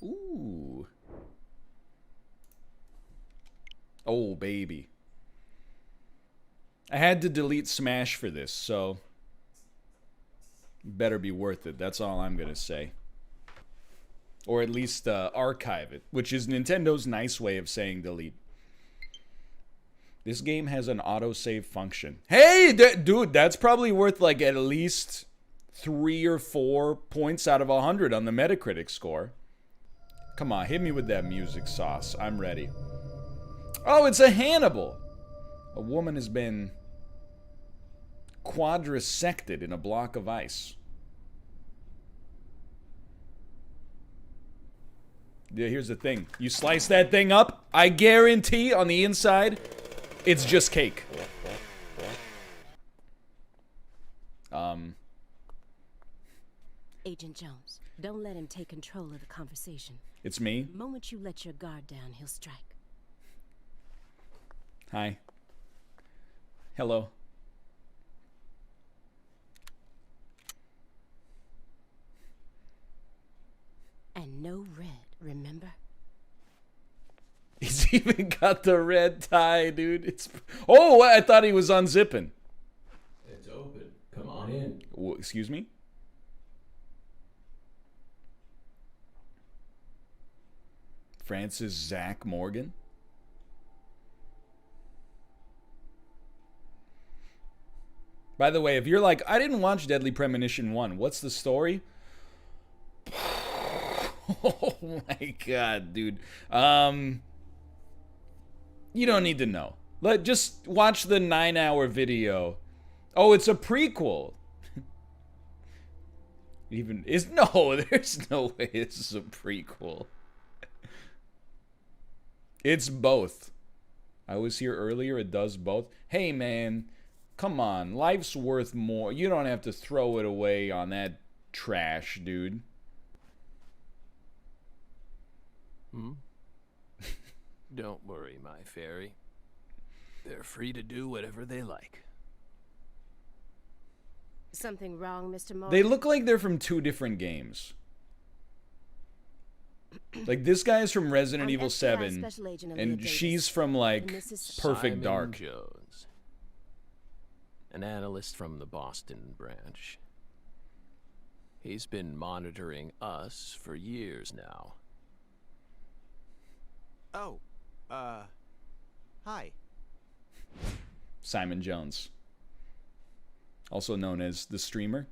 Ooh. Oh, baby. I had to delete Smash for this, so better be worth it. That's all I'm gonna say. Or at least archive it, which is Nintendo's nice way of saying delete. This game has an autosave function. Hey, dude, that's probably worth like at least 3 or 4 points out of 100 on the Metacritic score. Come on, hit me with that music sauce. I'm ready. Oh, it's a Hannibal. A woman has been quadrisected in a block of ice. Yeah, here's the thing. You slice that thing up, I guarantee on the inside, it's just cake. Agent Jones, don't let him take control of the conversation. It's me. The moment you let your guard down, he'll strike. Hi. Hello. And no red, remember? He's even got the red tie, dude. It's... Oh, I thought he was unzipping. It's open. Come on in. Excuse me? Francis Zach Morgan? By the way, if you're like, I didn't watch Deadly Premonition 1, what's the story? Oh my god, dude. You don't need to know. Just watch the 9-hour video. Oh, it's a prequel. Even is no, there's no way it's a prequel. It's both. I was here earlier, it does both. Hey man, come on, life's worth more. You don't have to throw it away on that trash, dude. Don't worry, my fairy. They're free to do whatever they like. Something wrong, Mr. Morgan? They look like they're from 2 different games. Like, this guy's from Resident Evil 7, and she's from, like, Perfect Simon Dark. Jones, an analyst from the Boston branch. He's been monitoring us for years now. Oh, hi. Simon Jones. Also known as the streamer.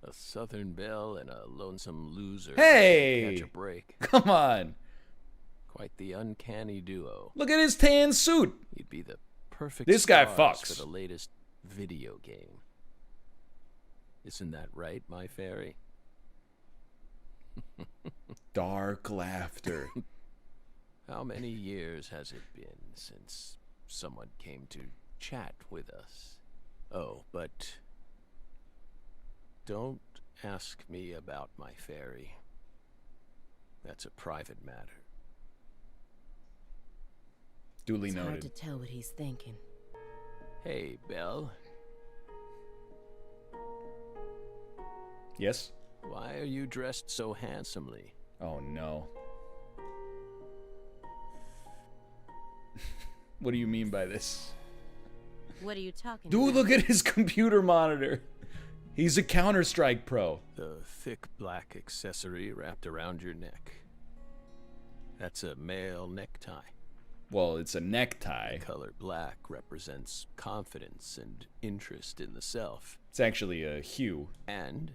A Southern belle and a lonesome loser. Hey! Catch a break. Come on. Quite the uncanny duo. Look at his tan suit. He'd be the perfect This guy stars fucks. for the latest video game. Isn't that right, my fairy? Dark laughter. How many years has it been since someone came to chat with us? Oh, but don't ask me about my fairy. That's a private matter. Duly It's hard noted. to tell what he's thinking. Hey, Belle. Yes? Why are you dressed so handsomely? Oh no. What do you mean by this? What are you talking Dude, about? look at his computer monitor. He's a Counter-Strike pro. The thick black accessory wrapped around your neck. That's a male necktie. Well, it's a necktie. The color black represents confidence and interest in the self. It's actually a hue. And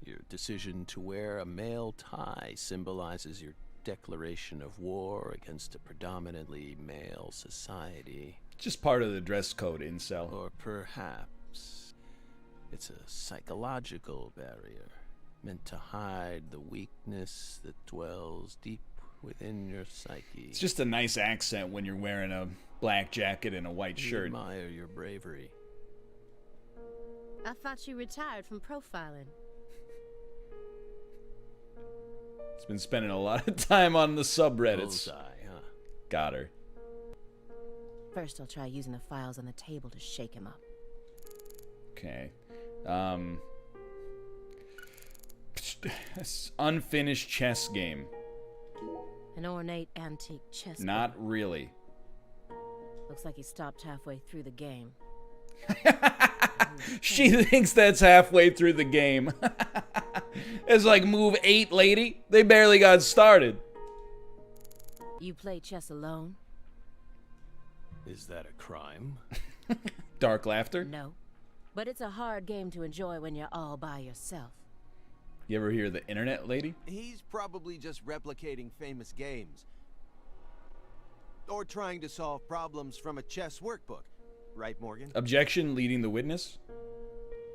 your decision to wear a male tie symbolizes your declaration of war against a predominantly male society. Just part of the dress code, incel. Or perhaps it's a psychological barrier meant to hide the weakness that dwells deep within your psyche. It's just a nice accent when you're wearing a black jacket and a white We shirt. admire your bravery. I thought you retired from profiling. It's been spending a lot of time on the subreddits. Bullseye, huh? Got her. First, I'll try using the files on the table to shake him up. Okay. Unfinished chess game. An ornate antique chess. Not really. Looks like he stopped halfway through the game. She thinks that's halfway through the game. It's like move 8, lady. They barely got started. You play chess alone? Is that a crime? Dark laughter. No. But it's a hard game to enjoy when you're all by yourself. You ever hear the internet, lady? He's probably just replicating famous games. Or trying to solve problems from a chess workbook. Right, Morgan? Objection, leading the witness.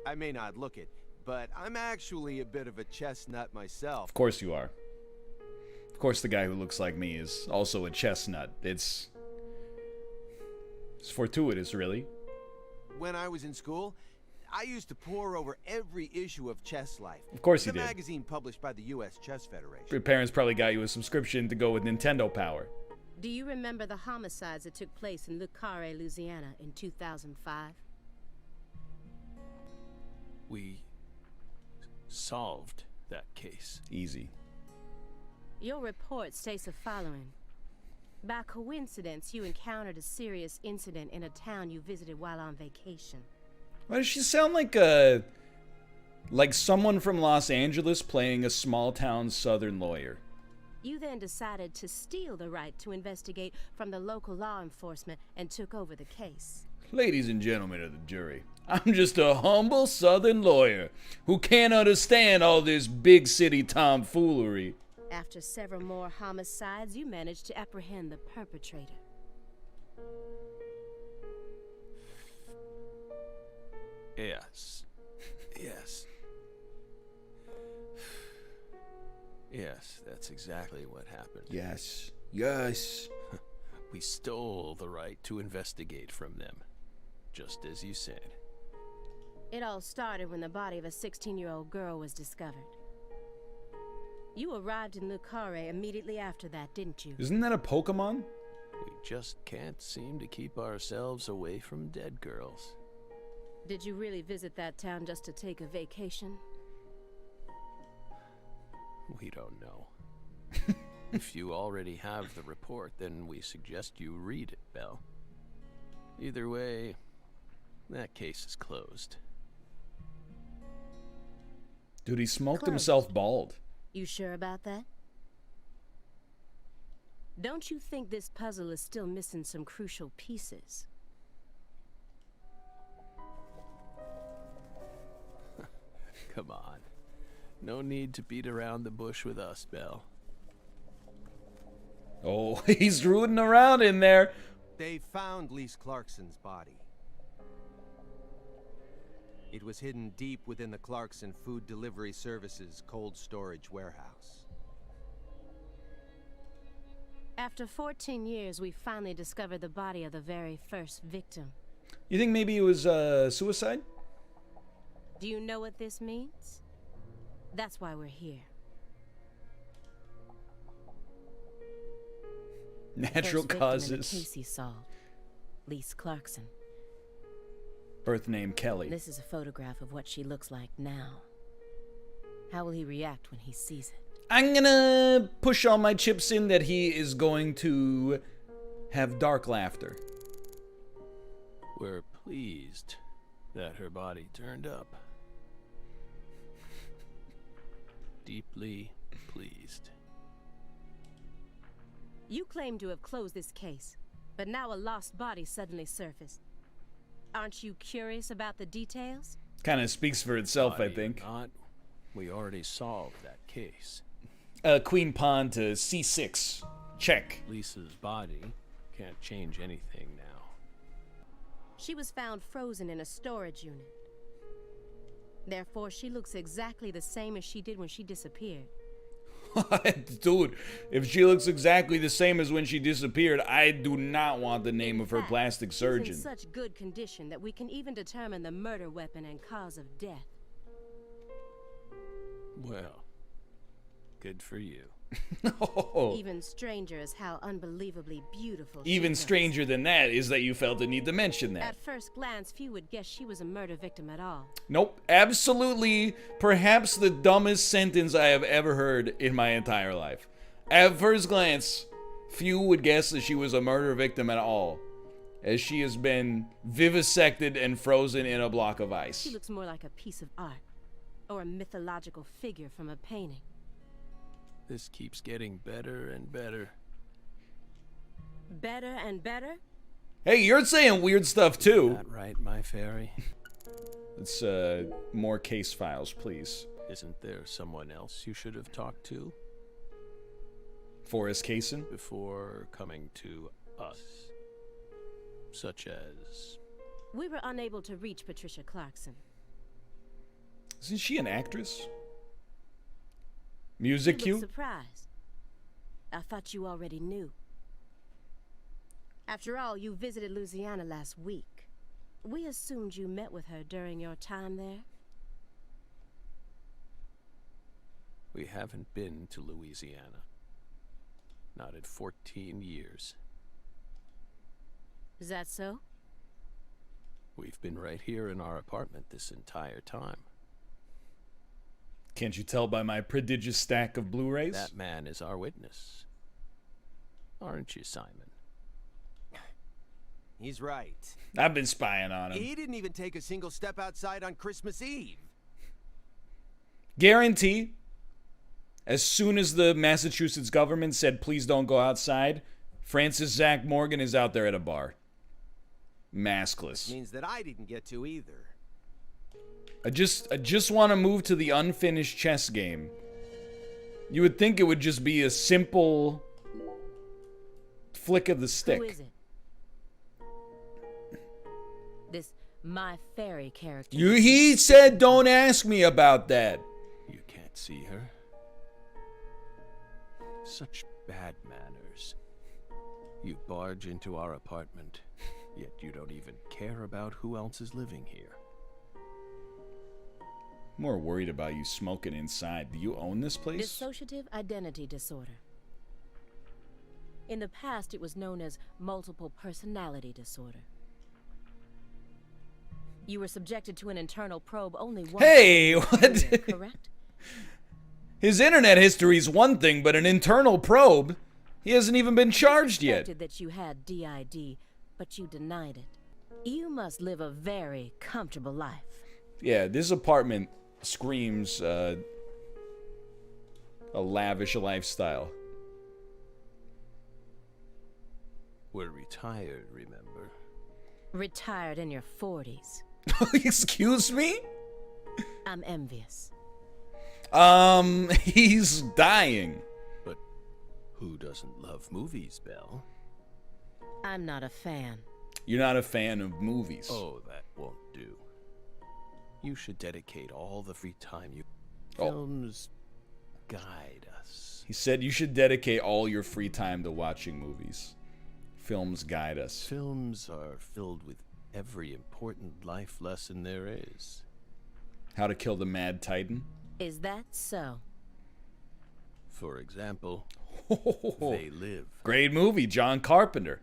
I may not look it, but I'm actually a bit of a chess nut myself. Of course you are. Of course the guy who looks like me is also a chestnut. It's fortuitous, really. When I was in school, I used to pore over every issue of Chess Life. Of course you the did. magazine published by the U.S. Chess Federation. Your parents probably got you a subscription to go with Nintendo Power. Do you remember the homicides that took place in Le Carré, Louisiana in 2005? We solved that case. Easy. Your report states the following. By coincidence, you encountered a serious incident in a town you visited while on vacation. Why does she sound like someone from Los Angeles playing a small town southern lawyer? You then decided to steal the right to investigate from the local law enforcement and took over the case. Ladies and gentlemen of the jury, I'm just a humble southern lawyer who can't understand all this big city tomfoolery. After several more homicides, you managed to apprehend the perpetrator. Yes. Yes. Yes, that's exactly what happened. Yes. Yes. We stole the right to investigate from them, just as you said. It all started when the body of a 16-year-old girl was discovered. You arrived in Le Carré immediately after that, didn't you? Isn't that a Pokemon? We just can't seem to keep ourselves away from dead girls. Did you really visit that town just to take a vacation? We don't know. If you already have the report, then we suggest you read it, Belle. Either way, that case is closed. Dude, he smoked Closed. himself bald. You sure about that? Don't you think this puzzle is still missing some crucial pieces? Come on. No need to beat around the bush with us, Belle. Oh, he's rooting around in there. They found Lise Clarkson's body. It was hidden deep within the Clarkson Food Delivery Services cold storage warehouse. After 14 years, we finally discovered the body of the very first victim. You think maybe it was suicide? Do you know what this means? That's why we're here. Natural First victim in the causes. case he solved, Lise Clarkson. Birth name Kelly. This is a photograph of what she looks like now. How will he react when he sees it? I'm gonna push all my chips in that he is going to have dark laughter. We're pleased that her body turned up. Deeply pleased. You claim to have closed this case, but now a lost body suddenly surfaced. Aren't you curious about the details? Kind of speaks for itself, I Body or think. not, we already solved that case. Queen pawn to c6. Check. Lisa's body can't change anything now. She was found frozen in a storage unit. Therefore, she looks exactly the same as she did when she disappeared. Dude, if she looks exactly the same as when she disappeared, I do not want the name of her fact, plastic she's surgeon. in such good condition that we can even determine the murder weapon and cause of death. Well, good for you. Oh. Even stranger is how unbelievably beautiful she Even looks. stranger than that is that you felt the need to mention that. At first glance, few would guess she was a murder victim at all. Nope. Absolutely, perhaps the dumbest sentence I have ever heard in my entire life. At first glance, few would guess that she was a murder victim at all, as she has been vivisected and frozen in a block of ice. She looks more like a piece of art, or a mythological figure from a painting. This keeps getting better and better. Better and better? Hey, you're saying weird stuff too. That right, my fairy? It's more case files, please. Isn't there someone else you should have talked to Forrest Kaysen? before coming to us? Such as... We were unable to reach Patricia Clarkson. Isn't she an actress? Music You look cue? surprised. I thought you already knew. After all, you visited Louisiana last week. We assumed you met with her during your time there. We haven't been to Louisiana. Not in 14 years. Is that so? We've been right here in our apartment this entire time. Can't you tell by my prodigious stack of Blu-rays? That man is our witness. Aren't you, Simon? He's right. I've been spying on him. He didn't even take a single step outside on Christmas Eve. Guarantee, as soon as the Massachusetts government said please don't go outside, Francis Zach Morgan is out there at a bar. Maskless. Means that I didn't get to either. I just want to move to the unfinished chess game. You would think it would just be a simple flick of the stick. Who is it? This My Fairy character. He said don't ask me about that. You can't see her? Such bad manners. You barge into our apartment, yet you don't even care about who else is living here. More worried about you smoking inside. Do you own this place? Dissociative identity disorder. In the past, it was known as multiple personality disorder. You were subjected to an internal probe only once. Hey, what? Correct? His internet history is one thing, but an internal probe? He hasn't even been charged yet. Suspected that you had DID, but you denied it. You must live a very comfortable life. Yeah, this apartment screams a lavish lifestyle. We're retired, remember? Retired in your 40s. Excuse me? I'm envious. He's dying. But who doesn't love movies, Belle? I'm not a fan. You're not a fan of movies. Oh, that won't do. You should dedicate all the free time you... Oh. Films guide us. He said you should dedicate all your free time to watching movies. Films guide us. Films are filled with every important life lesson there is. How to Kill the Mad Titan. Is that so? For example, They Live. Great movie, John Carpenter.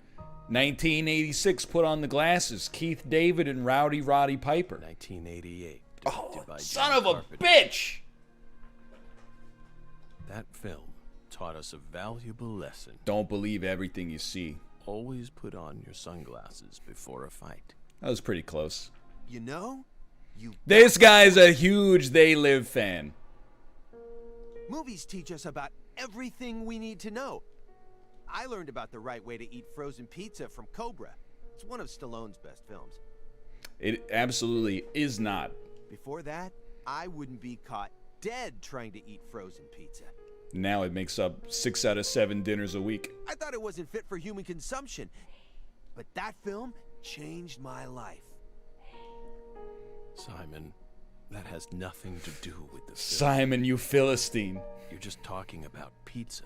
1986, Put on the Glasses. Keith David and Rowdy Roddy Piper. 1988. Oh, directed by son John of a Carpenter. bitch! That film taught us a valuable lesson. Don't believe everything you see. Always put on your sunglasses before a fight. That was pretty close. You know, This guy's a huge They Live fan. movies teach us about everything we need to know. I learned about the right way to eat frozen pizza from Cobra. It's one of Stallone's best films. It absolutely is not. Before that, I wouldn't be caught dead trying to eat frozen pizza. Now it makes up 6 out of 7 dinners a week. I thought it wasn't fit for human consumption. But that film changed my life. Simon, that has nothing to do with the film. Simon, you Philistine. You're just talking about pizza.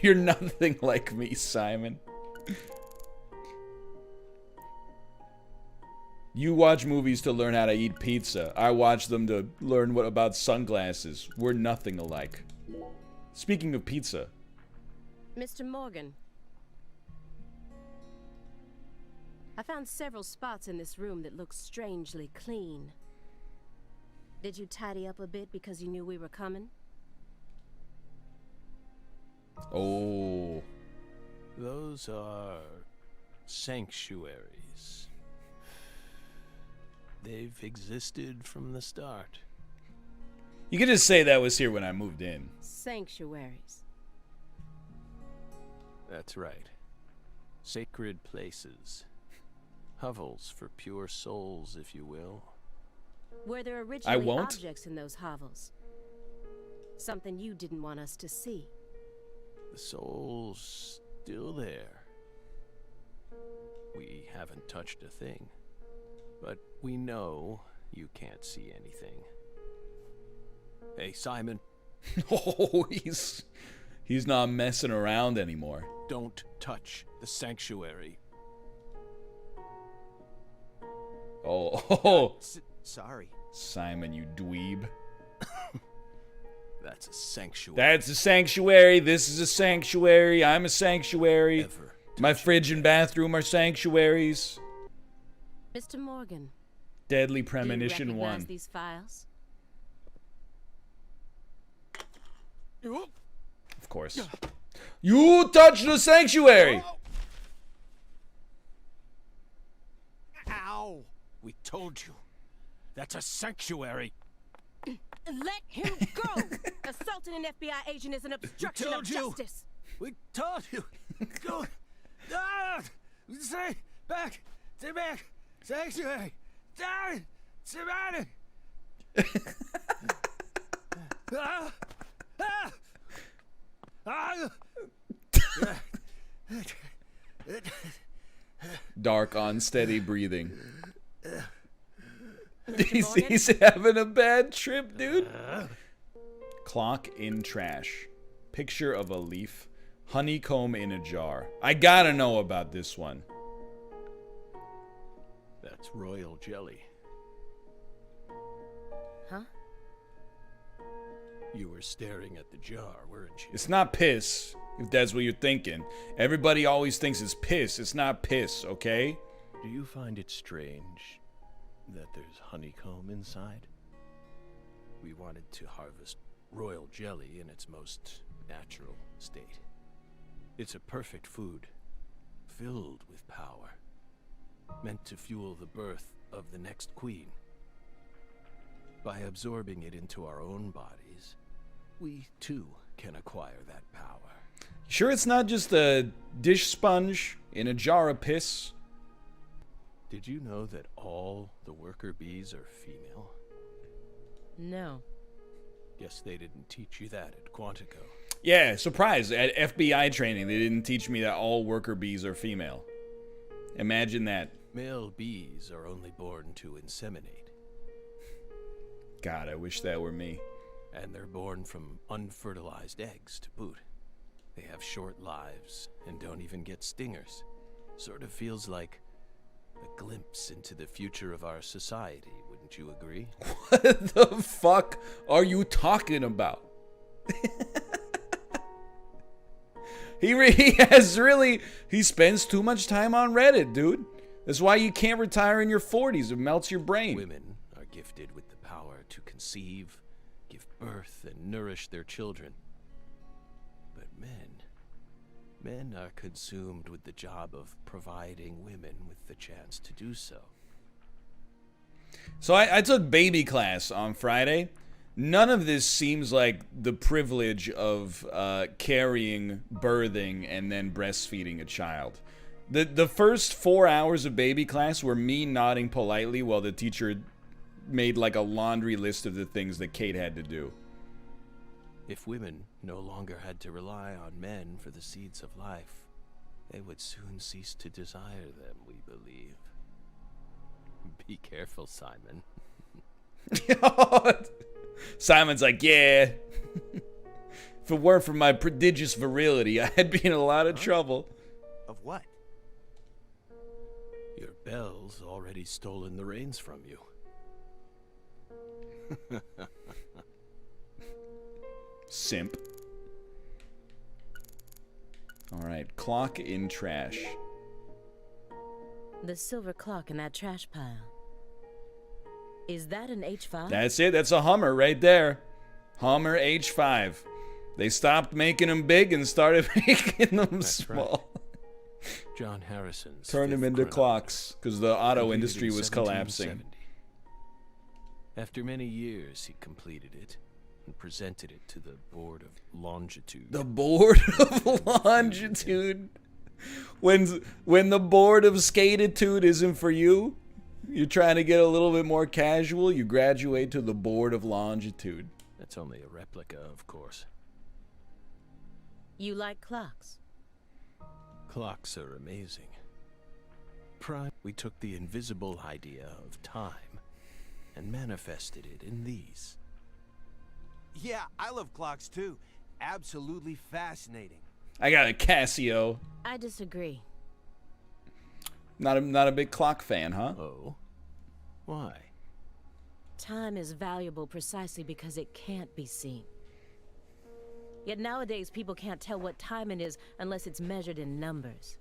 You're nothing like me, Simon. You watch movies to learn how to eat pizza. I watch them to learn about sunglasses. We're nothing alike. Speaking of pizza. Mr. Morgan. I found several spots in this room that look strangely clean. Did you tidy up a bit because you knew we were coming? Oh. Those are sanctuaries. They've existed from the start. You could just say that was here when I moved in. Sanctuaries. That's right. Sacred places. Hovels for pure souls, if you will. Were there originally won't. objects in those hovels? Something you didn't want us to see. The soul's still there. We haven't touched a thing. But we know you can't see anything. Hey, Simon. Oh, he's not messing around anymore. Don't touch the sanctuary. Oh. Sorry. Simon, you dweeb. That's a sanctuary. That's a sanctuary. This is a sanctuary. I'm a sanctuary. Ever My fridge and bathroom are sanctuaries. Mr. Morgan. Deadly Do you Premonition recognize 1. these files? Of course. You touched the sanctuary! Ow! We told you. That's a sanctuary. Let him go! Assaulting an FBI agent is an obstruction of told you. justice. We told you. Go. Ah! Stay back. Stay back. Sanctuary. Down. Surrounded. Ah! Ah! Ah! Dark, unsteady breathing. He's having a bad trip, dude. Clock in trash. Picture of a leaf. Honeycomb in a jar. I gotta know about this one. That's royal jelly. Huh? You were staring at the jar, weren't you? It's not piss, if that's what you're thinking. Everybody always thinks it's piss. It's not piss, okay? Do you find it strange that there's honeycomb inside? We wanted to harvest royal jelly in its most natural state. It's a perfect food, filled with power, meant to fuel the birth of the next queen. By absorbing it into our own bodies, we too can acquire that power. Sure it's not just a dish sponge in a jar of piss? Did you know that all the worker bees are female? No. Guess they didn't teach you that at Quantico. Yeah, surprise. At FBI training, they didn't teach me that all worker bees are female. Imagine that. Male bees are only born to inseminate. God, I wish that were me. And they're born from unfertilized eggs to boot. They have short lives and don't even get stingers. Sort of feels like a glimpse into the future of our society, wouldn't you agree? What the fuck are you talking about? He spends too much time on Reddit, dude. That's why you can't retire in your 40s. It melts your brain. Women are gifted with the power to conceive, give birth, and nourish their children. But men are consumed with the job of providing women with the chance to do so. So I took baby class on Friday. None of this seems like the privilege of carrying, birthing, and then breastfeeding a child. The first 4 hours of baby class were me nodding politely while the teacher made like a laundry list of the things that Kate had to do. If women no longer had to rely on men for the seeds of life, they would soon cease to desire them, we believe. Be careful, Simon. Simon's like, yeah. If it weren't for my prodigious virility, I'd be in a lot of trouble. Of what? Your Belle's already stolen the reins from you. Simp. Alright, clock in trash. The silver clock in that trash pile. Is that an H5? That's it. That's a Hummer right there. Hummer H5. They stopped making them big and started making them small. Right. John Harrison's Turned them into clocks because the auto industry was collapsing. After many years, he completed it and presented it to the Board of Longitude. The Board of Longitude. When the Board of Skatitude isn't for you, you're trying to get a little bit more casual, you graduate to the Board of Longitude. That's only a replica, of course. You like clocks? Clocks are amazing. We took the invisible idea of time and manifested it in these. Yeah, I love clocks too. Absolutely fascinating. I got a Casio. I disagree. Not a big clock fan, huh? Oh? Why? Time is valuable precisely because it can't be seen. Yet nowadays, people can't tell what time it is unless it's measured in numbers.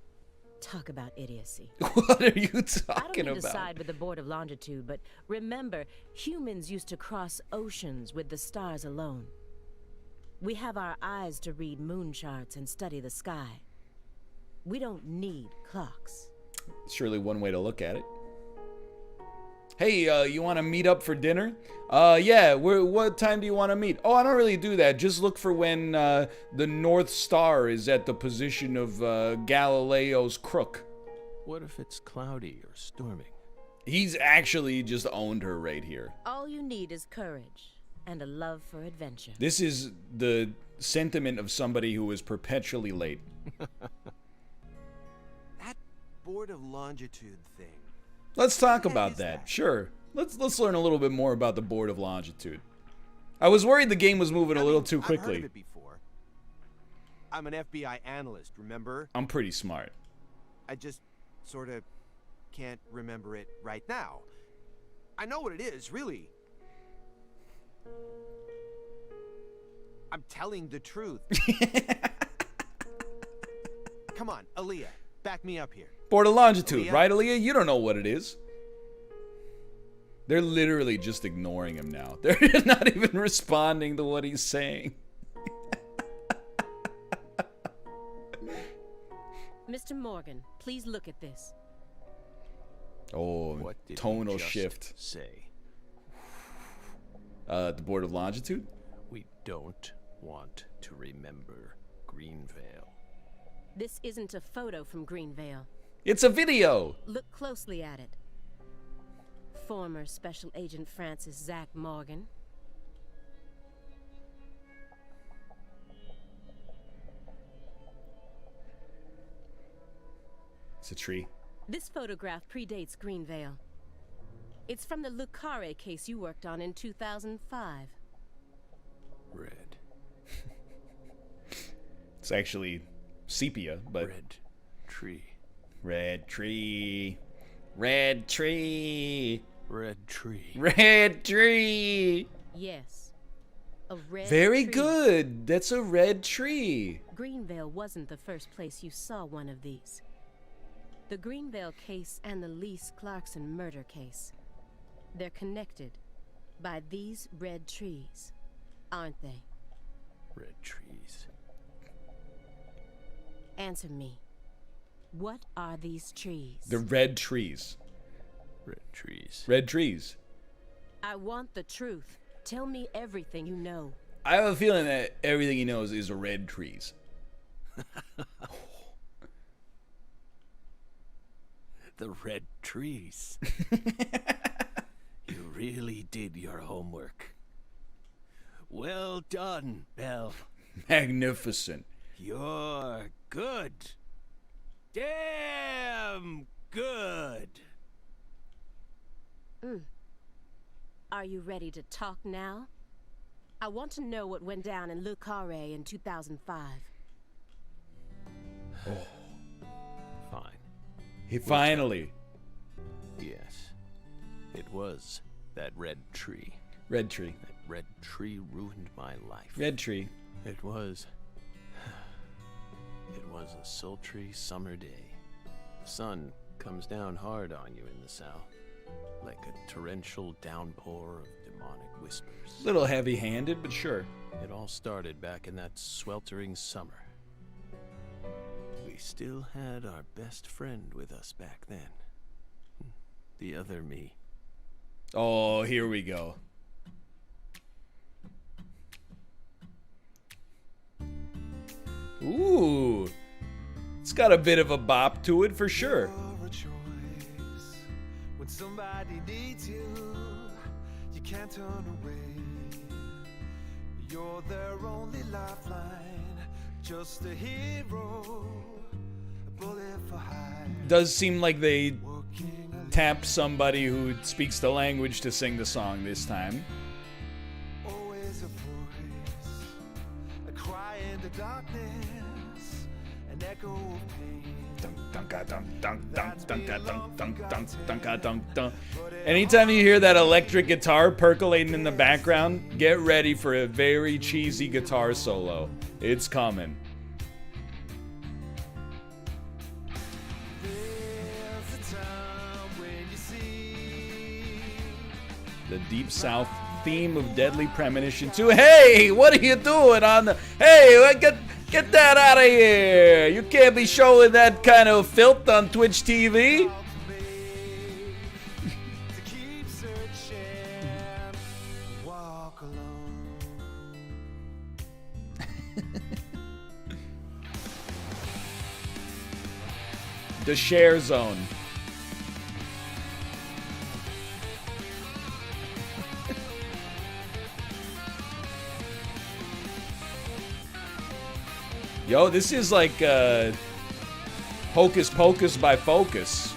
Talk about idiocy. What are you I talking don't mean to about? side with the Board of Longitude, but remember, humans used to cross oceans with the stars alone. We have our eyes to read moon charts and study the sky. We don't need clocks. Surely one way to look at it. Hey, you want to meet up for dinner? Yeah, what time do you want to meet? Oh, I don't really do that. Just look for when the North Star is at the position of Galileo's crook. What if it's cloudy or storming? He's actually just owned her right here. All you need is courage and a love for adventure. This is the sentiment of somebody who is perpetually late. That Board of Longitude thing. Let's talk What about is that. that? Sure. Let's learn a little bit more about the Board of Longitude. I was worried the game was moving a little too I've heard quickly. of it before. I'm an FBI analyst, remember? I'm pretty smart. I just sort of can't remember it right now. I know what it is, really. I'm telling the truth. Come on, Aaliyah, back me up here. Board of Longitude, Aaliyah? right, Aaliyah? You don't know what it is. They're literally just ignoring him now. They're not even responding to what he's saying. Mr. Morgan, please look at this. Oh, What did tonal he just shift. say? The Board of Longitude? We don't want to remember Greenvale. This isn't a photo from Greenvale. It's a video! Look closely at it. Former Special Agent Francis Zach Morgan. It's a tree. This photograph predates Greenvale. It's from the Le Carré case you worked on in 2005. Red. It's actually sepia, but... Red tree. Red tree. Red tree. Red tree. Red tree. Yes. A red Very tree. good. That's a red tree. Greenvale wasn't the first place you saw one of these. The Greenvale case and the Lise Clarkson murder case. They're connected by these red trees, aren't they? Red trees. Answer me. What are these trees? The red trees. Red trees. Red trees. I want the truth. Tell me everything you know. I have a feeling that everything he knows is red trees. The red trees. You really did your homework. Well done, Belle. Magnificent. You're good. Damn good. Are you ready to talk now? I want to know what went down in Le Carré in 2005. Fine. He finally. Yes. It was that red tree. Red tree. That red tree ruined my life. Red tree. It was a sultry summer day. The sun comes down hard on you in the south. like a torrential downpour of demonic whispers. Little heavy-handed, but sure. It all started back in that sweltering summer. We still had our best friend with us back then. The other me. Oh, here we go. Ooh. It's got a bit of a bop to it for sure. When somebody needs you, you can't turn away. You're their only lifeline, just a hero, a bullet for hire. Does seem like they tapped somebody who speaks the language to sing the song this time. Always a voice, a cry in the darkness, an echo of pain. Anytime you hear that electric guitar percolating in the background, get ready for a very cheesy guitar solo. It's coming. The Deep South theme of Deadly Premonition 2. Hey, what are you doing on the... Hey, get that out of here! You can't be showing that kind of filth on Twitch TV. The share zone. Yo, this is like Hocus Pocus by Focus.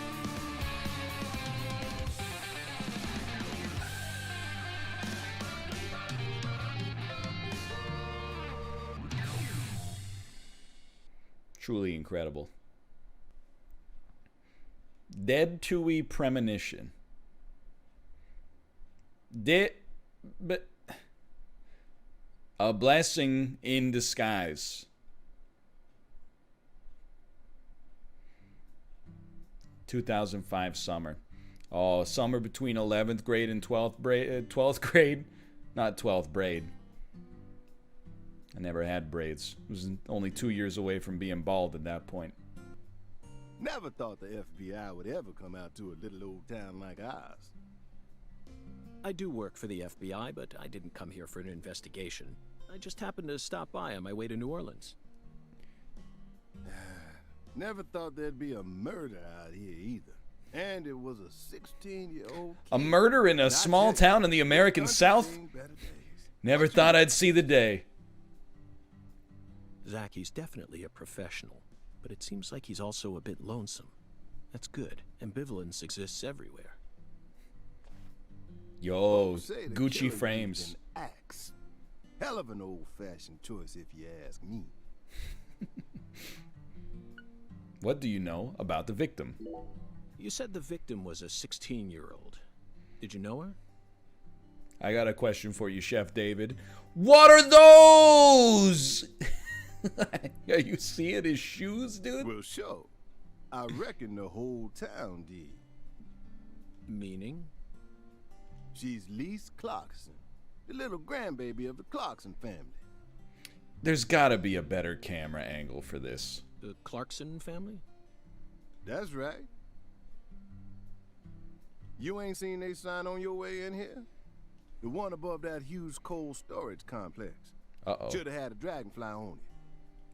Truly incredible. Dead to Premonition. But a blessing in disguise. 2005 summer. Oh, summer between 11th grade and 12th grade. Not 12th braid. I never had braids. I was only 2 years away from being bald at that point. Never thought the FBI would ever come out to a little old town like ours. I do work for the FBI, but I didn't come here for an investigation. I just happened to stop by on my way to New Orleans. Never thought there'd be a murder out here either. And it was a 16-year-old kid. A murder in a small town in the American South? Never thought I'd see the day. Zach, he's definitely a professional, but it seems like he's also a bit lonesome. That's good. Ambivalence exists everywhere. Yo, Gucci frames. Axe. Hell of an old-fashioned choice if you ask me. What do you know about the victim? You said the victim was a 16-year-old. Did you know her? I got a question for you, Chef David. What are those? Are you seeing his shoes, dude? Well, sure. I reckon the whole town did. Meaning? She's Lise Clarkson, the little grandbaby of the Clarkson family. There's gotta be a better camera angle for this. The Clarkson family? That's right. You ain't seen they sign on your way in here? The one above that huge cold storage complex. Uh-oh. Should have had a dragonfly on it.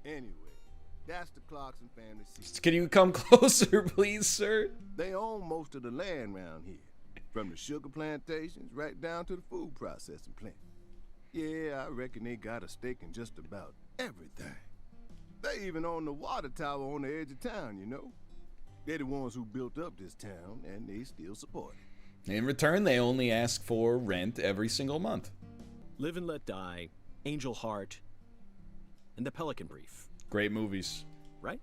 Anyway, that's the Clarkson family seat. Can you come closer, please, sir? They own most of the land around here. From the sugar plantations right down to the food processing plant. Yeah, I reckon they got a stake in just about everything. They even own the water tower on the edge of town, you know? They're the ones who built up this town, and they still support it. In return, they only ask for rent every single month. Live and Let Die, Angel Heart, and The Pelican Brief. Great movies. Right?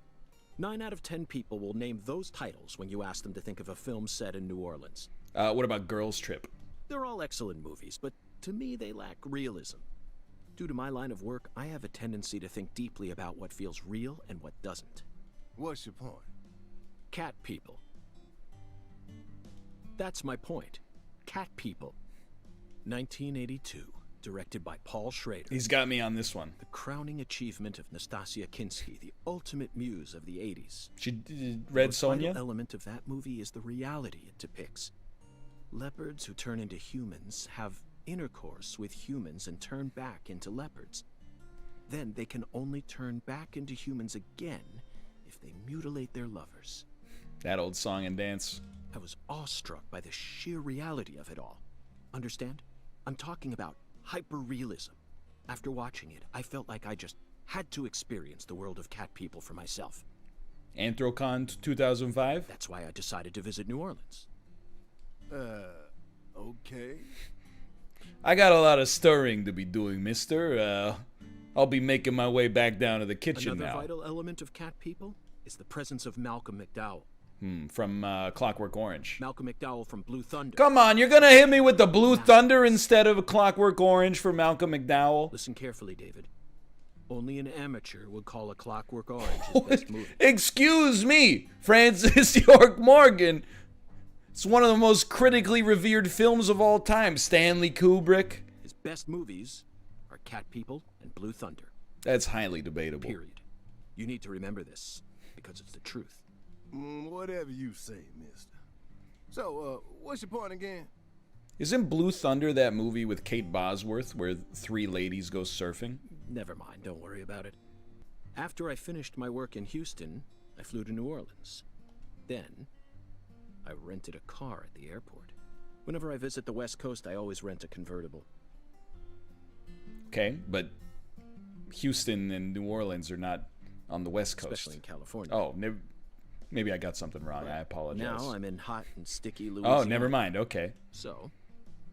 9 out of 10 people will name those titles when you ask them to think of a film set in New Orleans. What about Girls Trip? They're all excellent movies, but to me they lack realism. Due to my line of work, I have a tendency to think deeply about what feels real and what doesn't. What's your point? Cat people. That's my point. Cat People. 1982. Directed by Paul Schrader. He's got me on this one. The crowning achievement of Nastasia Kinski, the ultimate muse of the 80s. She did Red The Sonja? final element of that movie is the reality it depicts. Leopards who turn into humans have intercourse with humans and turn back into leopards. Then they can only turn back into humans again if they mutilate their lovers. That old song and dance. I was awestruck by the sheer reality of it all. Understand? I'm talking about hyper-realism. After watching it, I felt like I just had to experience the world of Cat People for myself. Anthrocon 2005? That's why I decided to visit New Orleans. Okay. I got a lot of stirring to be doing, mister. I'll be making my way back down to the kitchen Another now. vital element of Cat People is the presence of Malcolm McDowell. From Clockwork Orange. Malcolm McDowell from Blue Thunder. Come on, you're gonna hit me with the Blue Thunder instead of a Clockwork Orange for Malcolm McDowell? Listen carefully, David. Only an amateur would call A Clockwork Orange his best movie. Excuse me, Francis York Morgan. It's one of the most critically revered films of all time. Stanley Kubrick. His best movies are Cat People and Blue Thunder. That's highly debatable. Period. You need to remember this, because it's the truth. Whatever you say, mister. So, what's your point again? Isn't Blue Thunder that movie with Kate Bosworth where three ladies go surfing? Never mind, don't worry about it. After I finished my work in Houston, I flew to New Orleans. Then, I rented a car at the airport. Whenever I visit the West Coast, I always rent a convertible. Okay, but Houston and New Orleans are not on the West Coast. Especially in California. Oh, maybe I got something wrong. I apologize. Now I'm in hot and sticky Louisiana. Oh, never mind. Okay. So,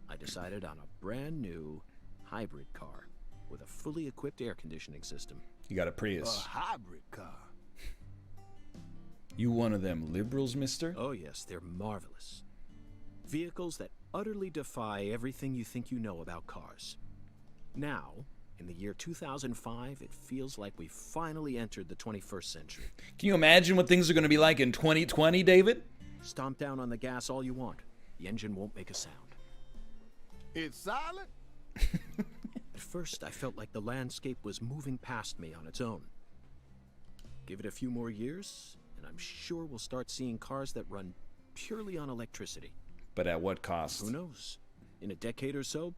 I decided on a brand new hybrid car with a fully equipped air conditioning system. You got a A Prius. hybrid car. You one of them liberals, mister? Oh yes, they're marvelous. Vehicles that utterly defy everything you think you know about cars. Now, in the year 2005, it feels like we've finally entered the 21st century. Can you imagine what things are going to be like in 2020, David? Stomp down on the gas all you want. The engine won't make a sound. It's silent? At first, I felt like the landscape was moving past me on its own. Give it a few more years, and I'm sure we'll start seeing cars that run purely on electricity. But at what cost? Who knows? In a decade or so,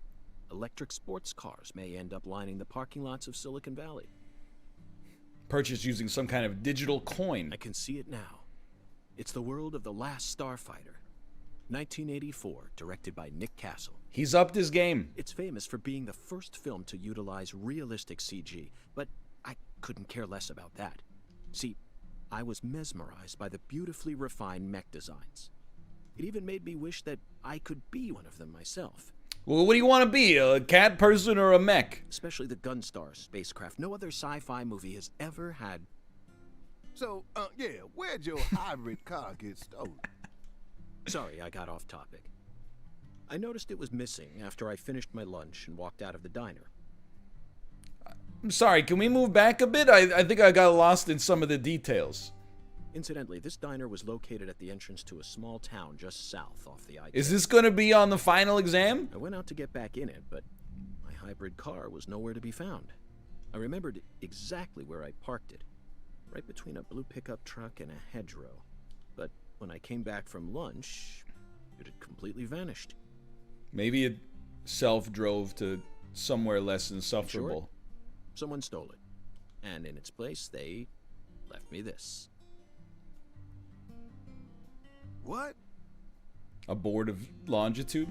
electric sports cars may end up lining the parking lots of Silicon Valley. Purchased using some kind of digital coin. I can see it now. It's the world of The Last Starfighter. 1984, directed by Nick Castle. He's upped his game. It's famous for being the first film to utilize realistic CG, but I couldn't care less about that. See, I was mesmerized by the beautifully refined mech designs. It even made me wish that I could be one of them myself. Well, what do you want to be, a cat person or a mech? Especially the Gunstar spacecraft. No other sci-fi movie has ever had. So, yeah, where'd your hybrid car get stolen? Sorry, I got off topic. I noticed it was missing after I finished my lunch and walked out of the diner. I'm sorry, can we move back a bit? I think I got lost in some of the details. Incidentally, this diner was located at the entrance to a small town just south off the I-10. Is this going to be on the final exam? I went out to get back in it, but my hybrid car was nowhere to be found. I remembered exactly where I parked it, right between a blue pickup truck and a hedgerow. But when I came back from lunch, it had completely vanished. Maybe it self-drove to somewhere less insufferable. Someone stole it, and in its place, they left me this. What? A board of longitude?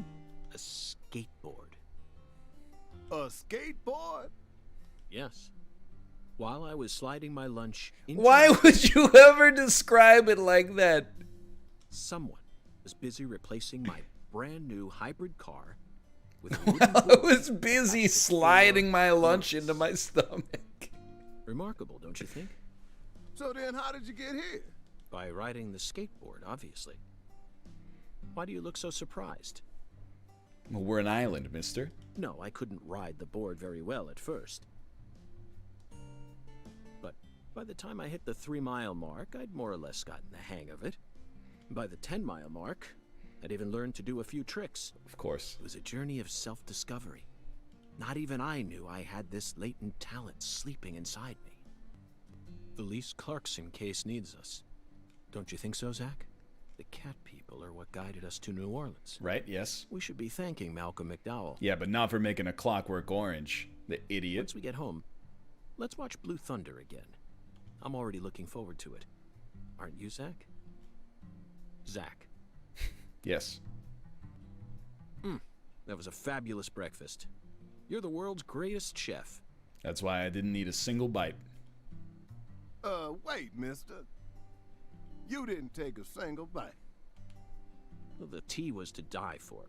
A skateboard. A skateboard? Yes. While I was sliding my lunch into Why would you ever describe it like that? someone was busy replacing my brand new hybrid car with a wooden I board was busy sliding my lunch into my stomach. Remarkable, don't you think? So then how did you get here? By riding the skateboard, obviously. Why do you look so surprised? Well, we're an island, mister. No, I couldn't ride the board very well at first. But by the time I hit the 3-mile mark, I'd more or less gotten the hang of it. By the 10-mile mark, I'd even learned to do a few tricks. Of course. It was a journey of self-discovery. Not even I knew I had this latent talent sleeping inside me. The Lise Clarkson case needs us. Don't you think so, Zach? The cat people are what guided us to New Orleans. Right, yes. We should be thanking Malcolm McDowell. Yeah, but not for making a Clockwork Orange. The idiot. Once we get home, let's watch Blue Thunder again. I'm already looking forward to it. Aren't you, Zach? Zach. Yes. That was a fabulous breakfast. You're the world's greatest chef. That's why I didn't need a single bite. Wait, mister. You didn't take a single bite. Well, the tea was to die for.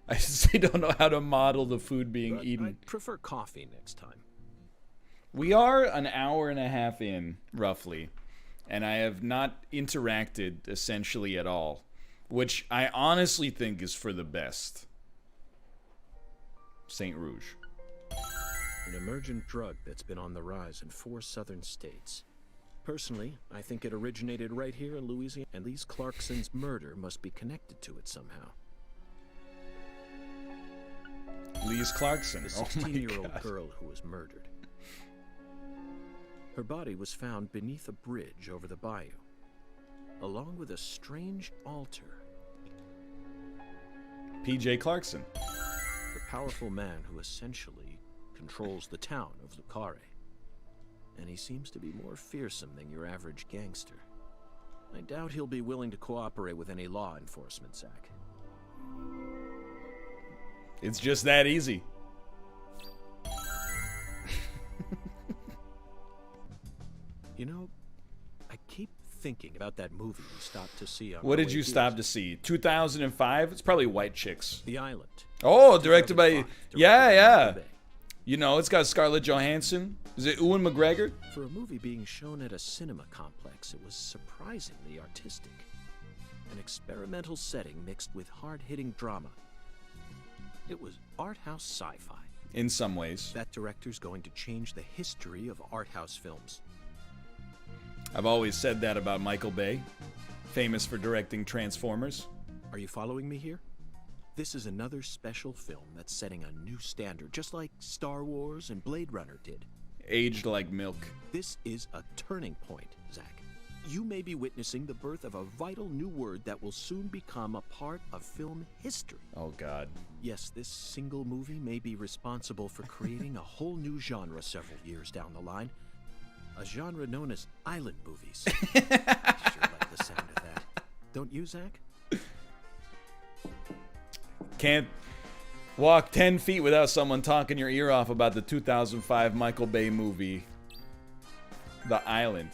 I just don't know how to model the food being But eaten. I'd prefer coffee next time. We are an hour and a half in, roughly, and I have not interacted essentially at all, which I honestly think is for the best. St. Rouge. An emergent drug that's been on the rise in 4 southern states. Personally, I think it originated right here in Louisiana, and Lise Clarkson's murder must be connected to it somehow. Lise Clarkson. The Oh my 16-year-old God. girl who was murdered. Her body was found beneath a bridge over the bayou, along with a strange altar. P.J. Clarkson. The powerful man who essentially controls the town of Lucare. And he seems to be more fearsome than your average gangster. I doubt he'll be willing to cooperate with any law enforcement, Zach. It's just that easy. You know, I keep thinking about that movie we stopped to see on What our did way you here. stop to see? 2005? It's probably White Chicks. The Island. Oh, directed by... 2005, Yeah, directed by yeah. Michael Bay. You know, it's got Scarlett Johansson. Is it Ewan McGregor? For a movie being shown at a cinema complex, it was surprisingly artistic. An experimental setting mixed with hard-hitting drama. It was art house sci-fi. In some ways. That director's going to change the history of art house films. I've always said that about Michael Bay. Famous for directing Transformers. Are you following me here? This is another special film that's setting a new standard, just like Star Wars and Blade Runner did. Aged like milk. This is a turning point, Zach. You may be witnessing the birth of a vital new word that will soon become a part of film history. Oh, God. Yes, this single movie may be responsible for creating a whole new genre several years down the line. A genre known as island movies. I sure like the sound of that. Don't you, Zach? Can't walk 10 feet without someone talking your ear off about the 2005 Michael Bay movie, The Island.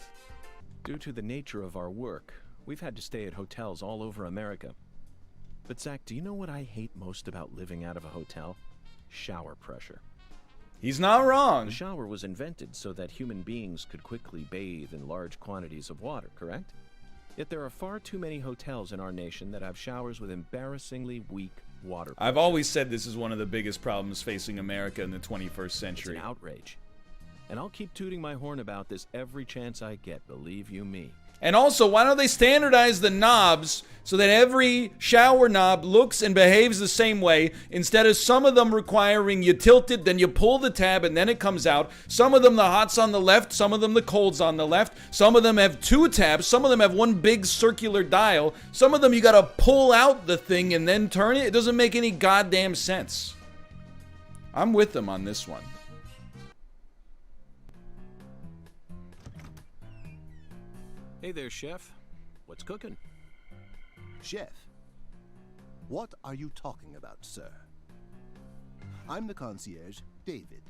Due to the nature of our work, we've had to stay at hotels all over America. But Zach, do you know what I hate most about living out of a hotel? Shower pressure. He's not wrong. The shower was invented so that human beings could quickly bathe in large quantities of water, correct? Yet there are far too many hotels in our nation that have showers with embarrassingly weak water pressure. I've always said this is one of the biggest problems facing America in the 21st It's century. an outrage. And I'll keep tooting my horn about this every chance I get, believe you me. And also, why don't they standardize the knobs so that every shower knob looks and behaves the same way, instead of some of them requiring you tilt it, then you pull the tab, and then it comes out. Some of them the hot's on the left, some of them the cold's on the left. Some of them have 2 tabs, some of them have one big circular dial. Some of them you gotta pull out the thing and then turn it. It doesn't make any goddamn sense. I'm with them on this one. Hey there, chef. What's cooking? Chef, what are you talking about, sir? I'm the concierge, David.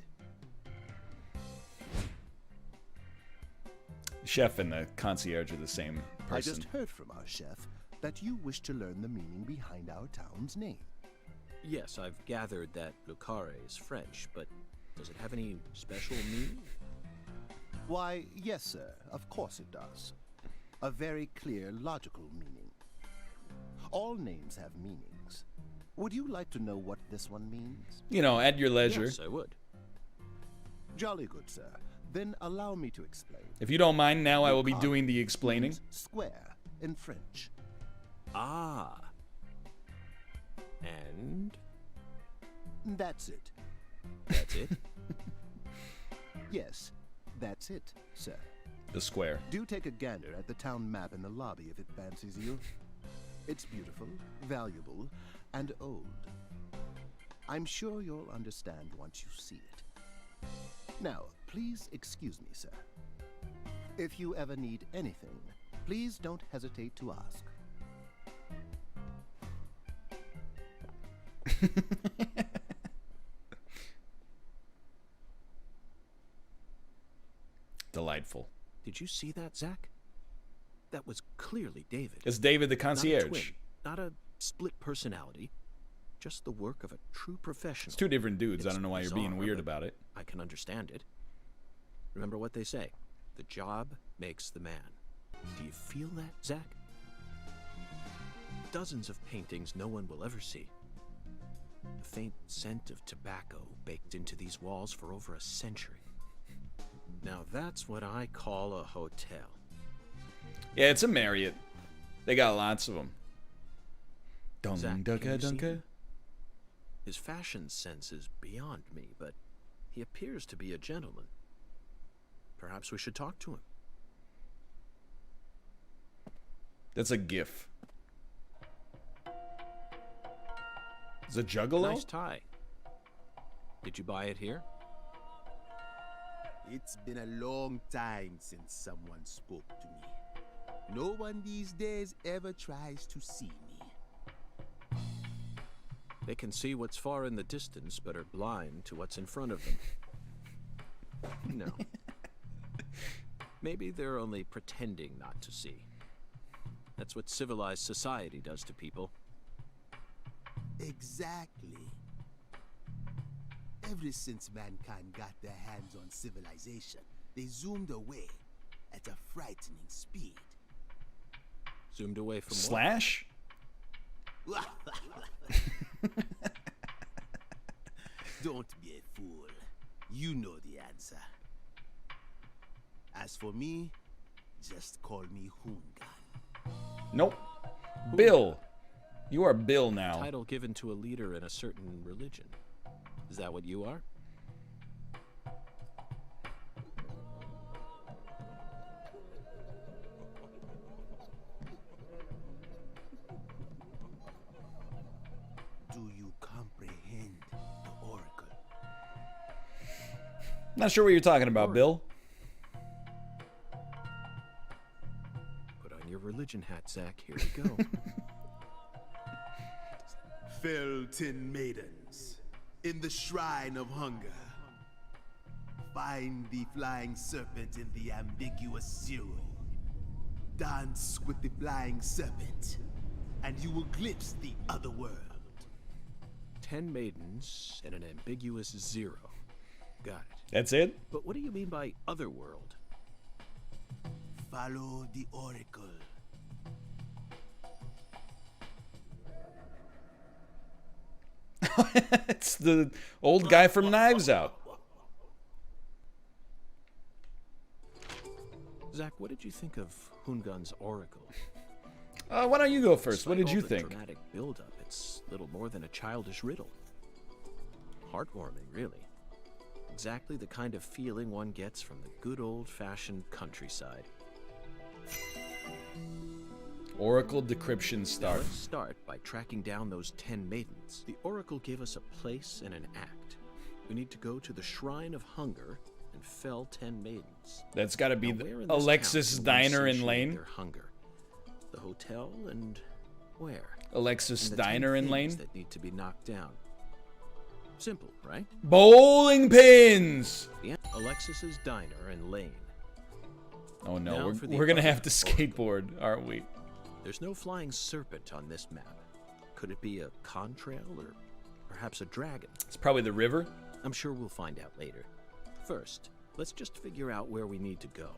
Chef and the concierge are the same person. I just heard from our chef that you wish to learn the meaning behind our town's name. Yes, I've gathered that Lucare is French, but does it have any special meaning? Why, yes, sir, of course it does. A very clear, logical meaning. All names have meanings. Would you like to know what this one means? You know, at your leisure. Yes, I would. Jolly good, sir. Then allow me to explain. If you don't mind, now I will be Lucare doing the explaining. means square in French. Ah, And That's it. that's it? Yes, that's it, sir. The square. Do take a gander at the town map in the lobby if it fancies you. It's beautiful, valuable, and old. I'm sure you'll understand once you see it. Now, please excuse me, sir. If you ever need anything, please don't hesitate to ask. Delightful. Did you see that, Zach? That was clearly David. It's David the Not a concierge. twin, not a split personality. Just the work of a true professional. It's two different dudes. I It's don't know why you're being bizarre, weird but about it. I can understand it. Remember what they say. The job makes the man. Do you feel that, Zach? Dozens of paintings no one will ever see. The faint scent of tobacco baked into these walls for over a century. Now that's what I call a hotel. Yeah, it's a Marriott. They got lots of them. Zach, Dung, can dunka, you see dunka. him? His fashion sense is beyond me, but he appears to be a gentleman. Perhaps we should talk to him. That's a gif. Is it Juggalo? Nice tie. Did you buy it here? It's been a long time since someone spoke to me. No one these days ever tries to see me. They can see what's far in the distance, but are blind to what's in front of them. No. Maybe they're only pretending not to see. That's what civilized society does to people. Exactly. Ever since mankind got their hands on civilization, they zoomed away at a frightening speed. Zoomed away from what? Slash? Don't be a fool. You know the answer. As for me, just call me Hoongan. Nope. Bill. You are Bill now. Title given to a leader in a certain religion. Is that what you are? Do you comprehend the oracle? Not sure what you're talking about, Bill. Put on your religion hat, Zach. Here we go. Fell 10 maidens in the shrine of hunger. Find the flying serpent in the ambiguous zero. Dance with the flying serpent, and you will glimpse the other world. 10 maidens and an ambiguous zero. Got it. That's it? But what do you mean by otherworld? Follow the oracle. It's the old guy from Knives Out. Zach, what did you think of Hoongan's oracle? Why don't you go first? What Despite did you all the think? Dramatic build-up, it's little more than a childish riddle. Heartwarming, really. Exactly the kind of feeling one gets from the good old-fashioned countryside. Oracle decryption Now, start. let's start by tracking down those 10 maidens. The oracle gave us a place and an act. We need to go to the Shrine of Hunger and fell 10 maidens. That's got to be Now, where the in this Alexis town can we Diner and satiate Lane. Their hunger? The hotel and where? Alexis And the 10 Diner and things Lane. that need to be knocked down. Simple, right? Bowling pins. Yeah. Alexis's Diner and Lane. Oh Now no, for the we're gonna other have to skateboard, aren't we? There's no flying serpent on this map. Could it be a contrail or perhaps a dragon? It's probably the river. I'm sure we'll find out later. First, let's just figure out where we need to go.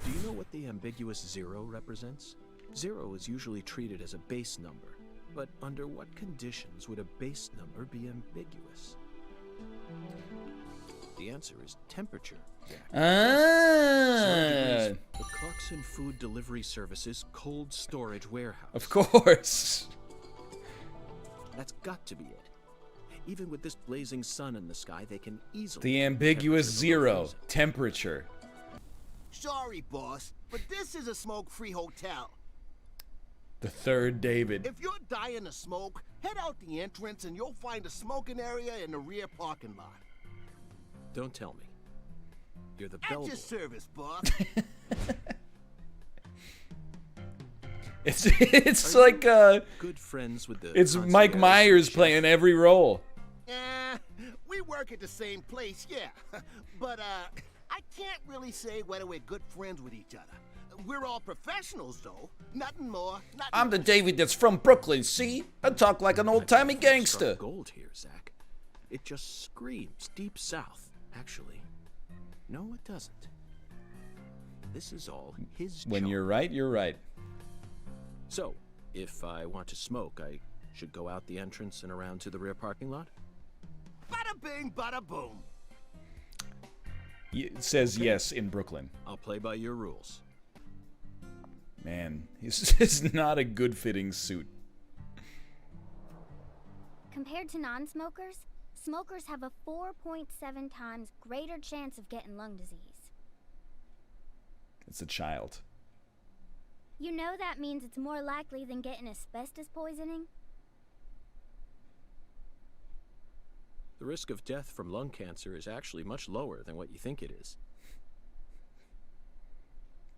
Do you know what the ambiguous zero represents? Zero is usually treated as a base number, but under what conditions would a base number be ambiguous? The answer is temperature, Jack. Ah, The Clarkson Food Delivery Service's cold storage warehouse. of course. That's got to be it. Even with this blazing sun in the sky, they can easily... The ambiguous temperature below zero. freezing. Temperature. Sorry, boss, but this is a smoke-free hotel. The third David. If you're dying of smoke, head out the entrance and you'll find a smoking area in the rear parking lot. Don't tell me. You're the At bellboy. your service, boss. It's Are like you good friends with the it's Mike concierge Myers chef? playing every role. We work at the same place, yeah. But, I can't really say whether we're good friends with each other. We're all professionals, though. Nothing more, nothing I'm the less. David that's from Brooklyn, see? I talk like an old-timey I've struck gangster. gold here, Zach. It just screams deep south, actually. No, it doesn't. This is all his When job. you're right, you're right. So, if I want to smoke, I should go out the entrance and around to the rear parking lot? Bada bing, bada boom. It says yes in Brooklyn. I'll play by your rules. Man, it's not a good fitting suit. Compared to non-smokers, smokers have a 4.7 times greater chance of getting lung disease. It's a child. You know that means it's more likely than getting asbestos poisoning? The risk of death from lung cancer is actually much lower than what you think it is.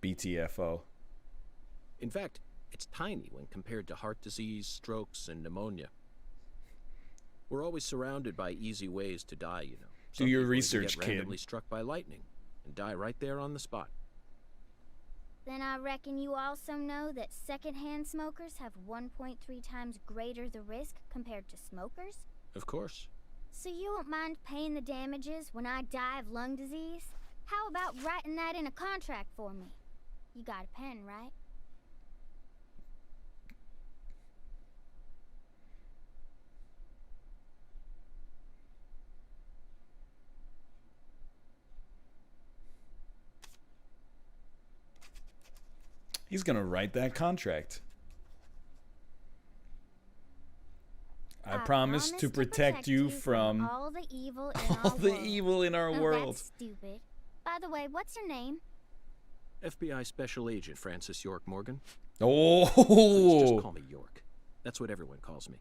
BTFO. In fact, it's tiny when compared to heart disease, strokes, and pneumonia. We're always surrounded by easy ways to die, you know. Do Some your people even research, get kid. randomly struck by lightning and die right there on the spot. Then I reckon you also know that secondhand smokers have 1.3 times greater the risk compared to smokers? Of course. So you won't mind paying the damages when I die of lung disease? How about writing that in a contract for me? You got a pen, right? He's gonna write that contract. I promise to protect you from all the evil in all our the world. evil in our Oh, world. That's stupid. By the way, what's your name? FBI Special Agent Francis York Morgan. Please just call Oh, me York. That's what everyone calls me.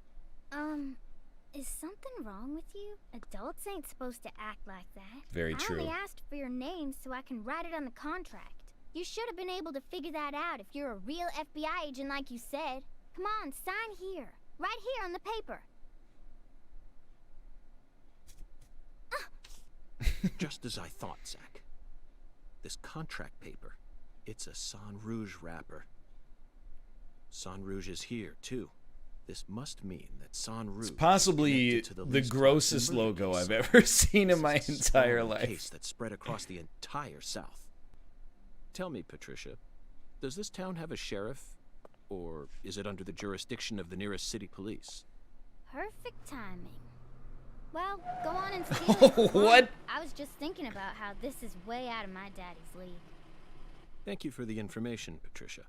Is something wrong with you? Adults ain't supposed to act like that. Very I true. only asked for your name so I can write it on the contract. You should have been able to figure that out if you're a real FBI agent like you said. Come on, sign here. Right here on the paper. Just as I thought, Zach. This contract paper, it's a San Rouge wrapper. San Rouge is here, too. This must mean that San Rouge it's possibly is connected to the least grossest Hudson logo Mercuries. I've ever seen in my It's a entire sprawling life. case that spread across the entire South. Tell me, Patricia, does this town have a sheriff, or is it under the jurisdiction of the nearest city police? Perfect timing. Well, go on and steal it. if you What? want. I was just thinking about how this is way out of my daddy's league. Thank you for the information, Patricia.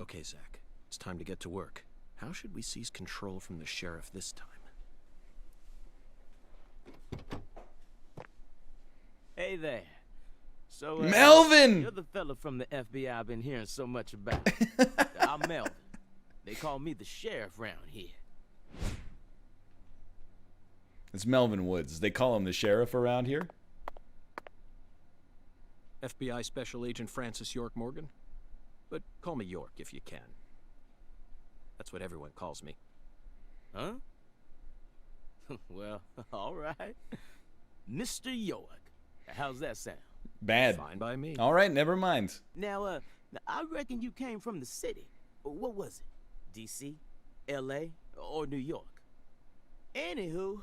Okay, Zach, it's time to get to work. How should we seize control from the sheriff this time? Hey there. So, Melvin! You're the fella from the FBI I've been hearing so much about. I'm Melvin. They call me the sheriff round here. It's Melvin Woods. They call him the sheriff around here. FBI Special Agent Francis York Morgan? But call me York if you can. That's what everyone calls me. Huh? Well, all right. Mr. York. How's that sound? Bad. Fine by me. All right, never mind. Now, I reckon you came from the city. What was it? D.C., L.A., or New York? Anywho,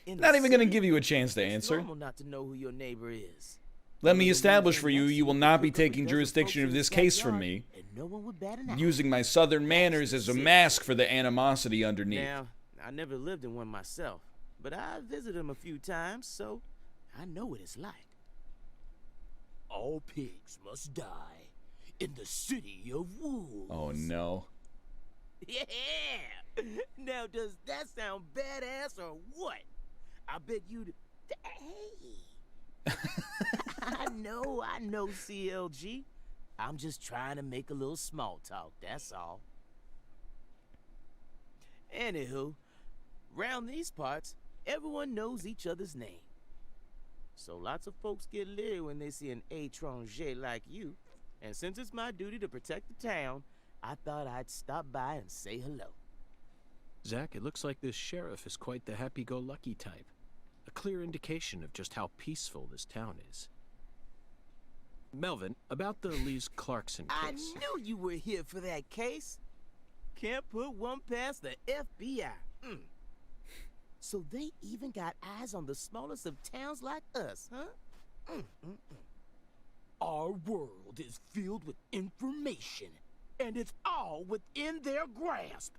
in Not the even gonna city, give you a chance to it's answer. normal not to know who your neighbor is. Let me Little establish Louisiana for you, Nazi you will could not be cook up a taking dozen jurisdiction folks of in this his case from backyard, me, and no one would bat an eye. using my southern manners as a mask for the animosity underneath. Now, I never lived in one myself, but I visited them a few times, so I know what it's like. All pigs must die in the city of wolves. Oh no. Yeah! Now, does that sound badass or what? I bet you'd... Hey! I know, CLG. I'm just trying to make a little small talk, that's all. Anywho, round these parts, everyone knows each other's name. So lots of folks get leery when they see an étranger like you. And since it's my duty to protect the town, I thought I'd stop by and say hello. Zach, it looks like this sheriff is quite the happy-go-lucky type. A clear indication of just how peaceful this town is. Melvin, about the Lise Clarkson case. I knew you were here for that case. Can't put one past the FBI. So they even got eyes on the smallest of towns like us, huh? Our world is filled with information, and it's all within their grasp.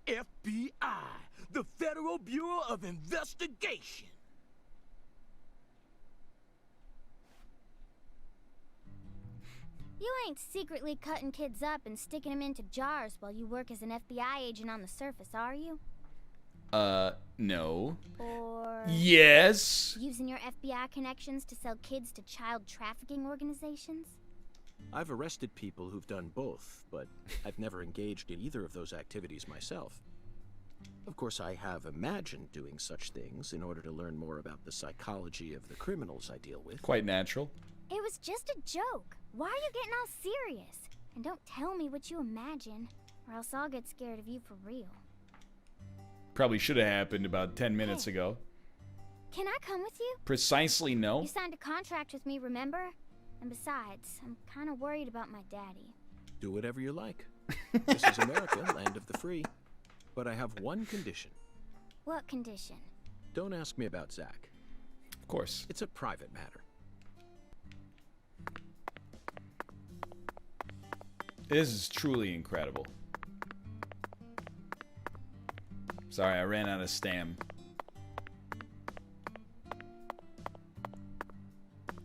FBI, the Federal Bureau of Investigation. You ain't secretly cutting kids up and sticking them into jars while you work as an FBI agent on the surface, are you? No. Or... Yes. using your FBI connections to sell kids to child trafficking organizations? I've arrested people who've done both, but I've never engaged in either of those activities myself. Of course, I have imagined doing such things in order to learn more about the psychology of the criminals I deal with. Quite natural. It was just a joke. Why are you getting all serious? And don't tell me what you imagine, or else I'll get scared of you for real. Probably should have happened about 10 minutes ago. Can I come with you? Precisely no. You signed a contract with me, remember? And besides, I'm kind of worried about my daddy. Do whatever you like. This is America, land of the free. But I have one condition. What condition? Don't ask me about Zach. Of course. It's a private matter. This is truly incredible. Sorry, I ran out of stam.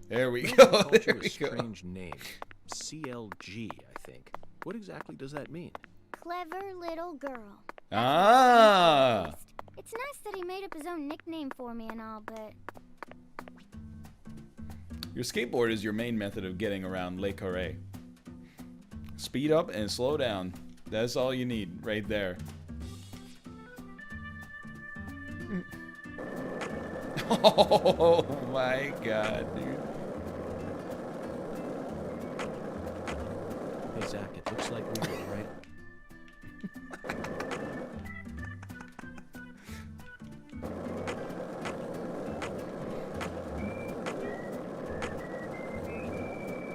There we go. Called There you we a go. strange name. CLG, I think. What exactly does that mean? Clever little girl. Ah. It's nice that he made up his own nickname for me and all, but... Your skateboard is your main method of getting around Le Carré. Speed up and slow down. That's all you need right there. Oh my god, dude. Hey, Zach, it looks like we were right.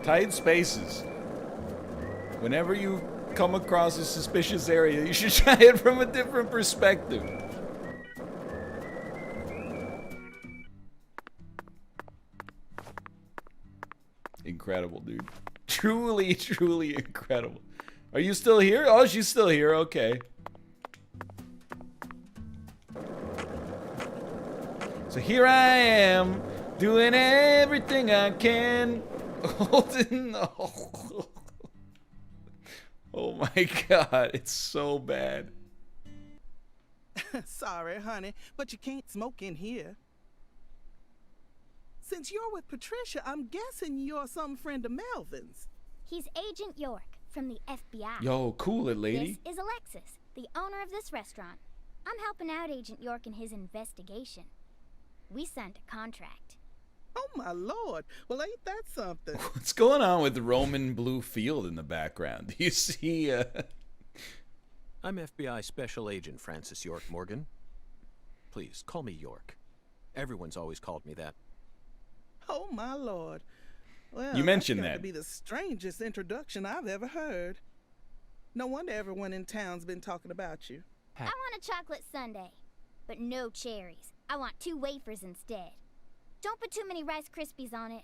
Tight spaces. Whenever you come across a suspicious area, you should try it from a different perspective. Incredible, dude. Truly, truly incredible. Are you still here? Oh, she's still here. Okay. So here I am, doing everything I can. Holding. Oh my god, it's so bad. Sorry, honey, but you can't smoke in here. Since you're with Patricia, I'm guessing you're some friend of Melvin's. He's Agent York from the FBI. Yo, cool it, lady. This is Alexis, the owner of this restaurant. I'm helping out Agent York in his investigation. We signed a contract. Oh my lord, well ain't that something? What's going on with Roman Blue Field in the background? Do you see, I'm FBI Special Agent Francis York Morgan. Please, call me York. Everyone's always called me that. Oh my lord. Well, You mentioned that's got that. to be the strangest introduction I've ever heard. No wonder everyone in town's been talking about you. I want a chocolate sundae, but no cherries. I want 2 wafers instead. Don't put too many Rice Krispies on it.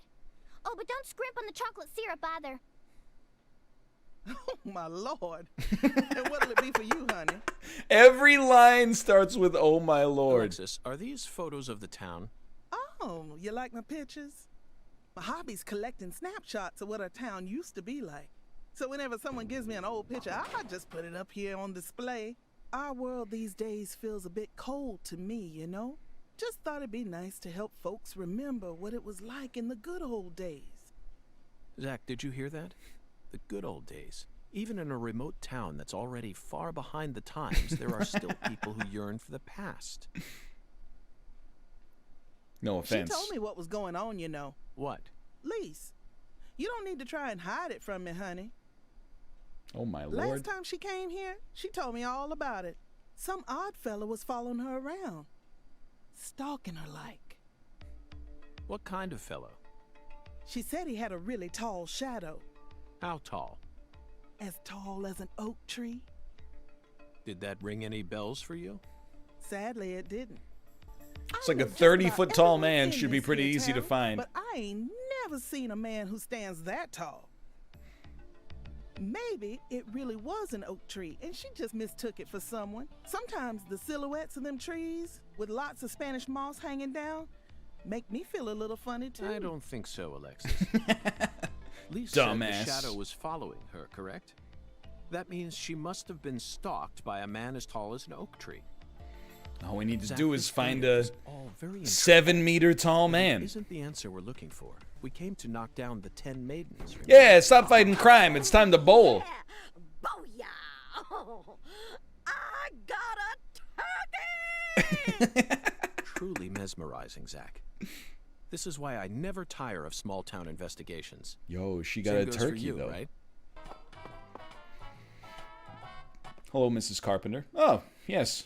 Oh, but don't scrimp on the chocolate syrup either. Oh my lord. And what'll it be for you, honey? Every line starts with "Oh my lord." Alexis, are these photos of the town? Oh, you like my pictures? My hobby's collecting snapshots of what our town used to be like. So whenever someone gives me an old picture, I just put it up here on display. Our world these days feels a bit cold to me, you know? Just thought it'd be nice to help folks remember what it was like in the good old days. Zach, did you hear that? The good old days. Even in a remote town that's already far behind the times, there are still people who yearn for the past. No offense. She told me what was going on, you know. What? Lise, you don't need to try and hide it from me, honey. Oh my Last lord. time she came here, she told me all about it. Some odd fella was following her around, stalking her like. What kind of fellow? She said he had a really tall shadow. How tall? As tall as an oak tree. Did that ring any bells for you? Sadly, it didn't. It's like a 30-foot tall man should be pretty easy to find. But I ain't never seen a man who stands that tall. Maybe it really was an oak tree and she just mistook it for someone. Sometimes the silhouettes of them trees with lots of Spanish moss hanging down make me feel a little funny too. I don't think so, Alexis. Lisa Dumbass. said the shadow was following her, correct? That means she must have been stalked by a man as tall as an oak tree. All we need to Zach, do is this find video a is all very 7-meter tall man. Isn't the answer we're looking for? We came to knock down the 10 maidens. Remember? Yeah, stop fighting crime. It's time to bowl. Booyah! Oh, I got a turkey! Truly mesmerizing, Zach. This is why I never tire of small-town investigations. Yo, she got Same a goes turkey, for you, though. Right? Hello, Mrs. Carpenter. Oh, yes.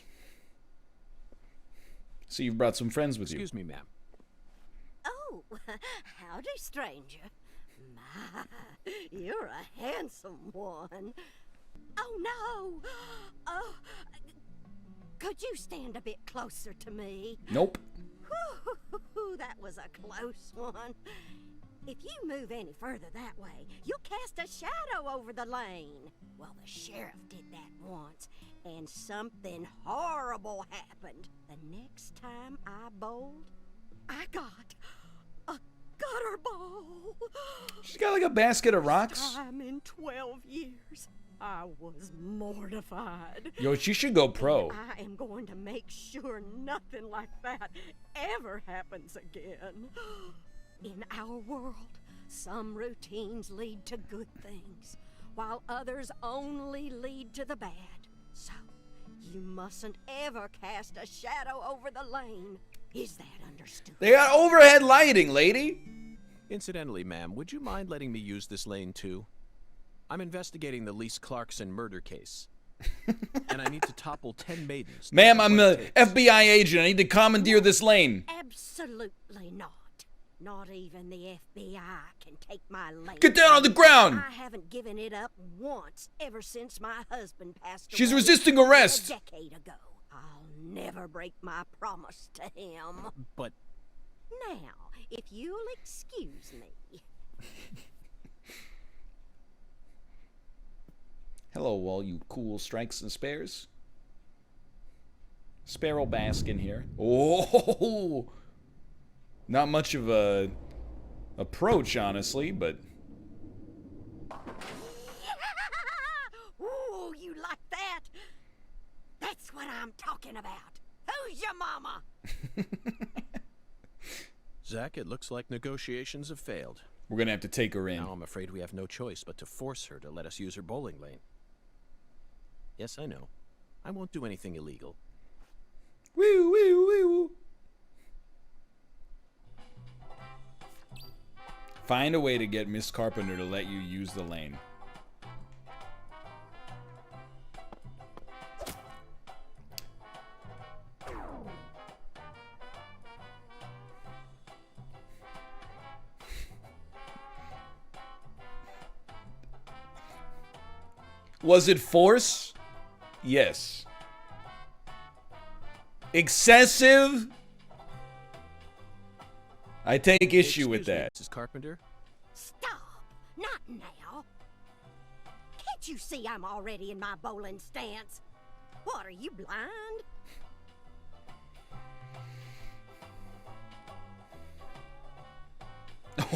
So you've brought some friends with you. Excuse me, ma'am. Oh, howdy, stranger. My, you're a handsome one. Oh, no. Oh, could you stand a bit closer to me? Nope. Whew, that was a close one. If you move any further that way, you'll cast a shadow over the lane. Well, the sheriff did that once, and something horrible happened. The next time I bowled, I got a gutter ball. She's got like a basket of rocks. Time in 12 years, I was mortified. Yo, she should go pro. And I am going to make sure nothing like that ever happens again. In our world, some routines lead to good things, while others only lead to the bad. So, you mustn't ever cast a shadow over the lane. Is that understood? They got overhead lighting, lady. Incidentally, ma'am, would you mind letting me use this lane too? I'm investigating the Lise Clarkson murder case. And I need to topple 10 maidens. Ma'am, I'm the FBI agent. I need to commandeer this lane. Absolutely not. Not even the FBI can take my lane. Get down on the ground! I haven't given it up once ever since my husband passed away. She's resisting arrest. A decade ago. I'll never break my promise to him. But now, if you'll excuse me. Hello, all you cool strikes and spares. Sparrow Baskin here. Oh, not much of a approach, honestly, but. Ooh, you like that? That's what I'm talking about. Who's your mama? Zach, it looks like negotiations have failed. We're gonna have to take her in. Now I'm afraid we have no choice but to force her to let us use her bowling lane. Yes, I know. I won't do anything illegal. Woo, woo, woo. Find a way to get Miss Carpenter to let you use the lane. Was it force? Yes. Excessive? I take issue with that. Mrs. Carpenter? Stop. Not now. Can't you see I'm already in my bowling stance? What, are you blind?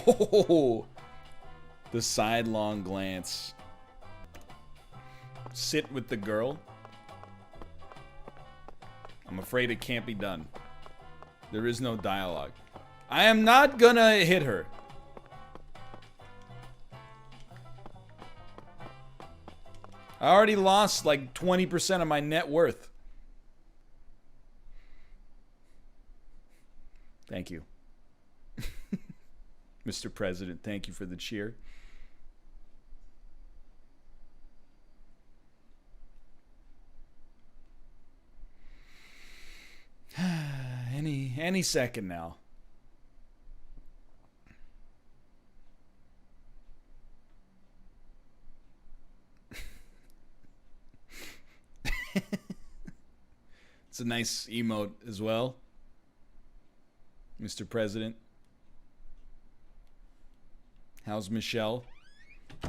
Oh, the sidelong glance. sit with the girl. I'm afraid it can't be done. There is no dialogue. I am not gonna hit her. I already lost like 20% of my net worth. Thank you. Mr. President, thank you for the cheer. Any second now. It's a nice emote as well, Mr. President. How's Michelle? I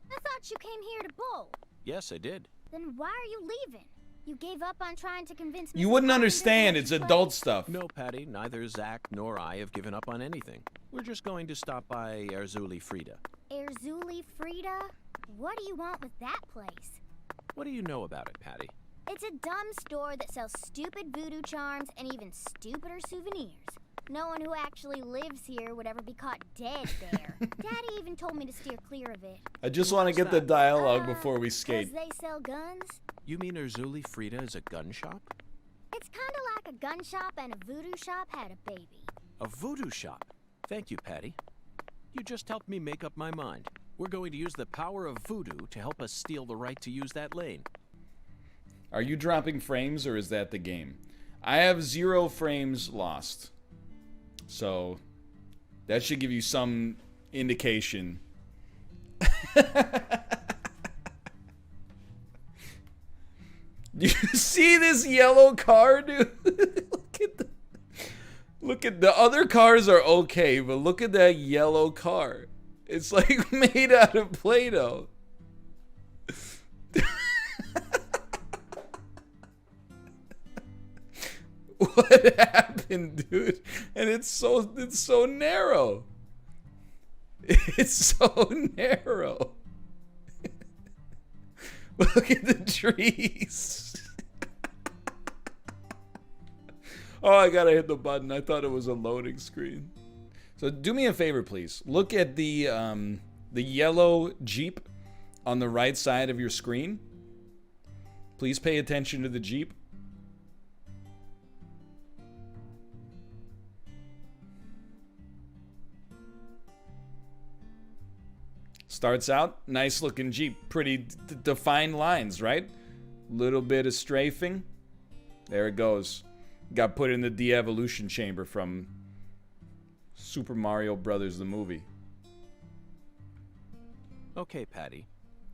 thought you came here to bowl. Yes, I did. Then why are you leaving? You gave up on trying to convince me. You wouldn't understand. It's adult stuff. No, Patti. Neither Zach nor I have given up on anything. We're just going to stop by Erzuli Frida. Erzuli Frida? What do you want with that place? What do you know about it, Patti? It's a dumb store that sells stupid voodoo charms and even stupider souvenirs. No one who actually lives here would ever be caught dead there. Daddy even told me to steer clear of it. I just want to get the dialogue before we skate. 'Cause they sell guns? You mean Erzuli Frida is a gun shop? It's kind of like a gun shop and a voodoo shop had a baby. A voodoo shop? Thank you, Patti. You just helped me make up my mind. We're going to use the power of voodoo to help us steal the right to use that lane. Are you dropping frames or is that the game? I have 0 frames lost. So that should give you some indication. Do you see this yellow car, dude? Look at the other cars are okay, but look at that yellow car. It's like made out of Play-Doh. What happened, dude? And it's so narrow. It's so narrow. Look at the trees. Oh, I gotta hit the button. I thought it was a loading screen. So do me a favor, please. Look at the yellow Jeep on the right side of your screen. Please pay attention to the Jeep. Starts out, nice looking Jeep. Pretty defined lines, right? Little bit of strafing. There it goes. Got put in the de-evolution chamber from Super Mario Brothers, the movie. Okay, Patti.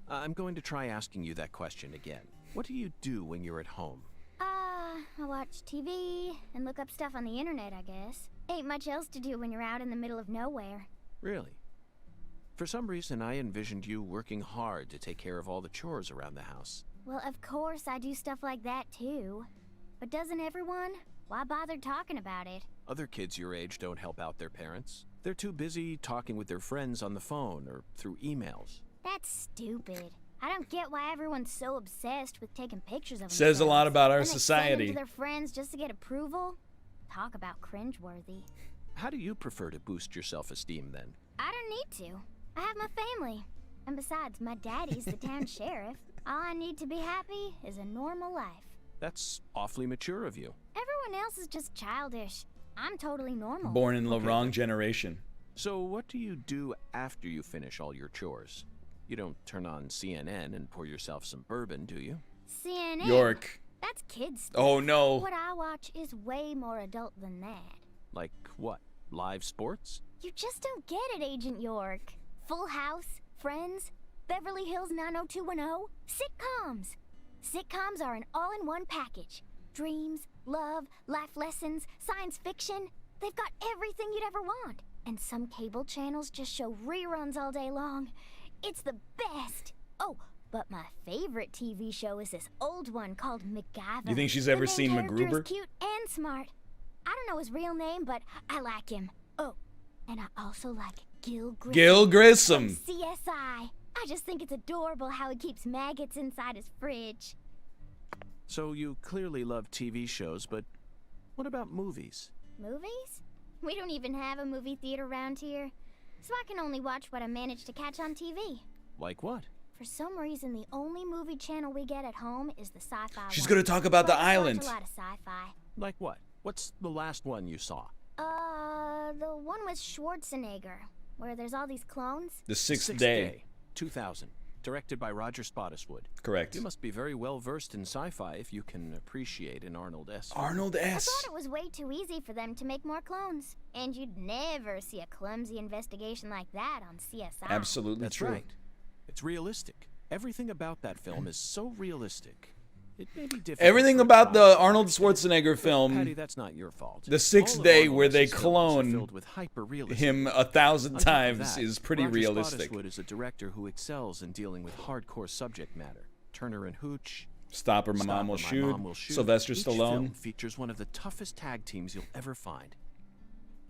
I'm going to try asking you that question again. What do you do when you're at home? I watch TV and look up stuff on the internet, I guess. Ain't much else to do when you're out in the middle of nowhere. Really? For some reason, I envisioned you working hard to take care of all the chores around the house. Well, of course I do stuff like that, too. But doesn't everyone? Why bother talking about it? Other kids your age don't help out their parents. They're too busy talking with their friends on the phone or through emails. That's stupid. I don't get why everyone's so obsessed with taking pictures of Says a lot about our and they send society. them to their friends just to get approval. Talk about cringeworthy. How do you prefer to boost your self-esteem, then? I don't need to. I have my family. And besides, my daddy's the town sheriff. All I need to be happy is a normal life. That's awfully mature of you. Everyone else is just childish. I'm totally normal. Born in the wrong generation. So what do you do after you finish all your chores? You don't turn on CNN and pour yourself some bourbon, do you? CNN? York. That's kids stuff. Oh, no. What I watch is way more adult than that. Like what? Live sports? You just don't get it, Agent York. Full House, Friends, Beverly Hills 90210, sitcoms. Sitcoms are an all-in-one package. Dreams, love, life lessons, science fiction. They've got everything you'd ever want. And some cable channels just show reruns all day long. It's the best. Oh, but my favorite TV show is this old one called MacGyver. You think she's ever seen The main character MacGruber? is cute and smart. I don't know his real name, but I like him. Oh, and I also like Gil Grissom. Gil Grissom. From CSI. I just think it's adorable how he keeps maggots inside his fridge. So you clearly love TV shows, but what about movies? Movies? We don't even have a movie theater around here, so I can only watch what I manage to catch on TV. Like what? For some reason, the only movie channel we get at home is the sci-fi She's one. gonna talk about So the I just island. watch a lot of sci-fi. Like what? What's the last one you saw? The one with Schwarzenegger, where there's all these clones. The Sixth Day. 2000. Directed by Roger Spottiswoode. Correct. You must be very well versed in sci-fi if you can appreciate an Arnold S. Arnold I S. thought it was way too easy for them to make more clones. And you'd never see a clumsy investigation like that on CSI. Absolutely That's true. right. It's realistic. Everything about that film is so realistic. It may be difficult. Everything for a about the child, Arnold but, Schwarzenegger Patty, film, that's not your fault. The Sixth All of Day, Arnold where they S.'s films are clone filled with hyper-realism. him 1,000 On top of times that, is pretty Roger realistic. Spottiswoode is a director who excels in dealing with hardcore subject matter. Turner and Hooch. Stop or My Mom Will Shoot. Sylvester Each Stallone. film features one of the toughest tag teams you'll ever find.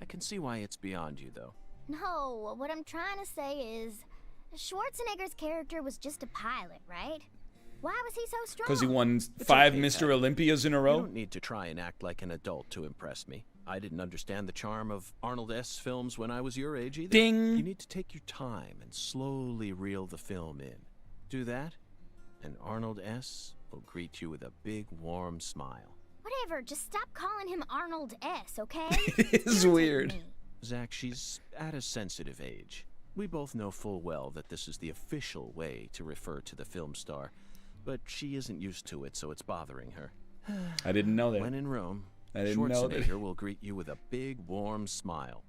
I can see why it's beyond you, though. No, what I'm trying to say is, Schwarzenegger's character was just a pilot, right? Why was he so strong? Because he won It's 5 okay, Mr. Patty. Olympias in a You row. don't need to try and act like an adult to impress me. I didn't understand the charm of Arnold S. films when I was your age either. Ding! You need to take your time and slowly reel the film in. Do that, and Arnold S. will greet you with a big, warm smile. Whatever, just stop calling him Arnold S., okay? It is Irritating weird. me. Zach, she's at a sensitive age. We both know full well that this is the official way to refer to the film star, but she isn't used to it, so it's bothering her. I didn't know that. When in Rome, I didn't know that. Schwarzenegger will greet you with a big, warm smile.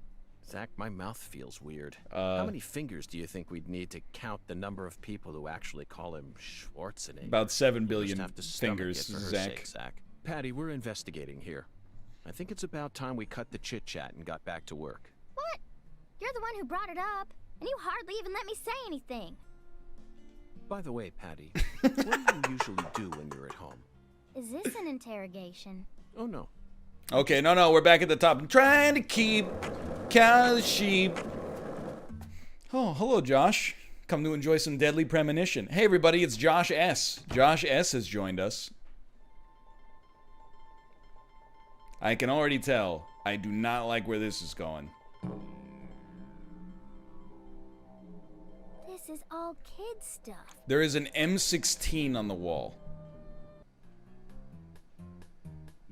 Zach, my mouth feels weird. How many fingers do you think we'd need to count the number of people who actually call him Schwarzenegger? About 7 You'll billion just have to stomach fingers, it for her Zach. sake, Zach. Patty, we're investigating here. I think it's about time we cut the chit-chat and got back to work. What? You're the one who brought it up, and you hardly even let me say anything. By the way, Patty, what do you usually do when you're at home? Is this an interrogation? Oh, no. Okay, no, we're back at the top. I'm trying to keep cows, sheep. Oh, hello, Josh. Come to enjoy some deadly premonition. Hey, everybody, it's Josh S. Josh S has joined us. I can already tell I do not like where this is going. This is all kid stuff. There is an M16 on the wall.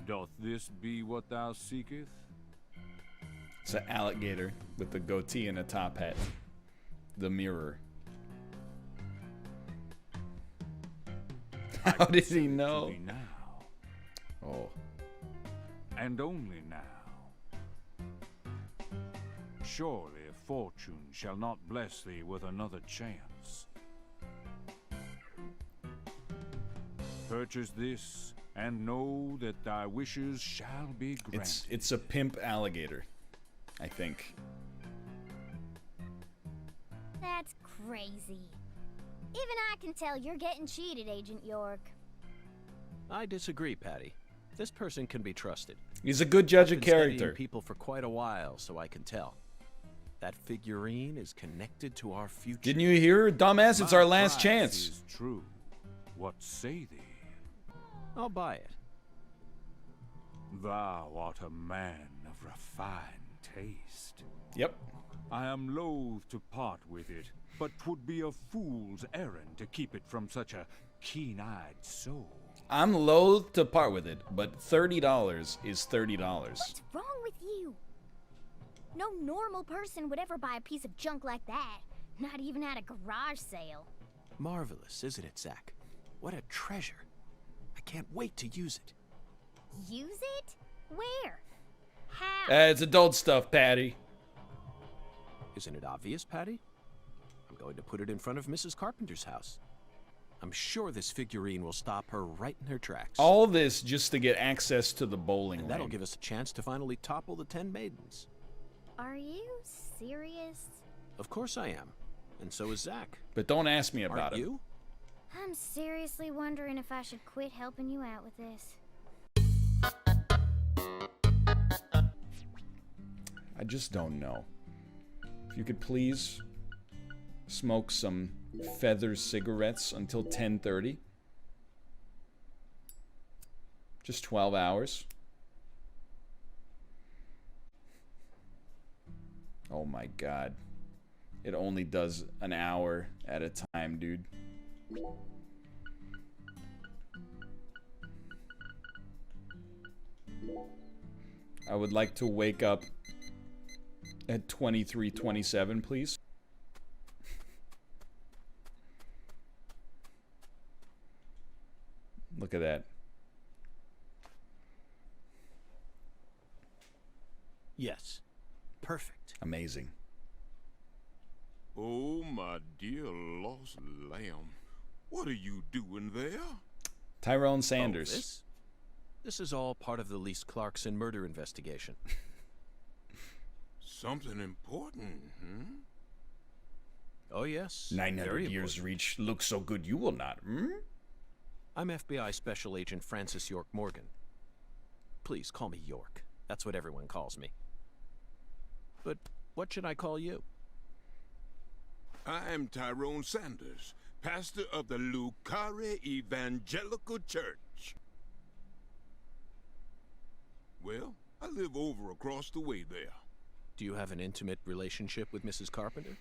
Doth this be what thou seekest? It's an alligator with a goatee and a top hat. The mirror. How did he know? Thee now, Oh. and only now. Surely fortune shall not bless thee with another chance. Purchase this, and know that thy wishes shall be granted. It's a pimp alligator, I think. That's crazy. Even I can tell you're getting cheated, Agent York. I disagree, Patty. This person can be trusted. He's a good judge I've of been studying character. people for quite a while, so I can tell. That figurine is connected to our future. Didn't you hear? Dumbass, it's My our last price chance. Is true. What say thee? I'll buy it. Thou art a man of refined taste. Yep. I am loath to part with it, but 'twould be a fool's errand to keep it from such a keen-eyed soul. I'm loath to part with it, but $30 is $30. What's wrong with you? No normal person would ever buy a piece of junk like that. Not even at a garage sale. Marvelous, isn't it, Zach? What a treasure. I can't wait to use it. Use it? Where? How? It's adult stuff, Patty. Isn't it obvious, Patty? I'm going to put it in front of Mrs. Carpenter's house. I'm sure this figurine will stop her right in her tracks. All this just to get access to the bowling and that'll lane. give us a chance to finally topple the 10 maidens. Are you serious? Of course I am. And so is Zach. But don't ask me about Aren't it. you? I'm seriously wondering if I should quit helping you out with this. I just don't know. If you could please smoke some feather cigarettes until 10:30. Just 12 hours. Oh my god. It only does an hour at a time, dude. I would like to wake up at 23:27, please. Look at that. Yes. Perfect. Amazing. Oh, my dear lost lamb. What are you doing there? Tyrone Sanders. Oh, this is all part of the Lise Clarkson murder investigation. Something important, hmm? Oh, yes. 900 years reach looks so good you will not, hmm? I'm FBI Special Agent Francis York Morgan. Please call me York. That's what everyone calls me. But what should I call you? I'm Tyrone Sanders, pastor of the Lucare Evangelical Church. Well, I live over across the way there. Do you have an intimate relationship with Mrs. Carpenter?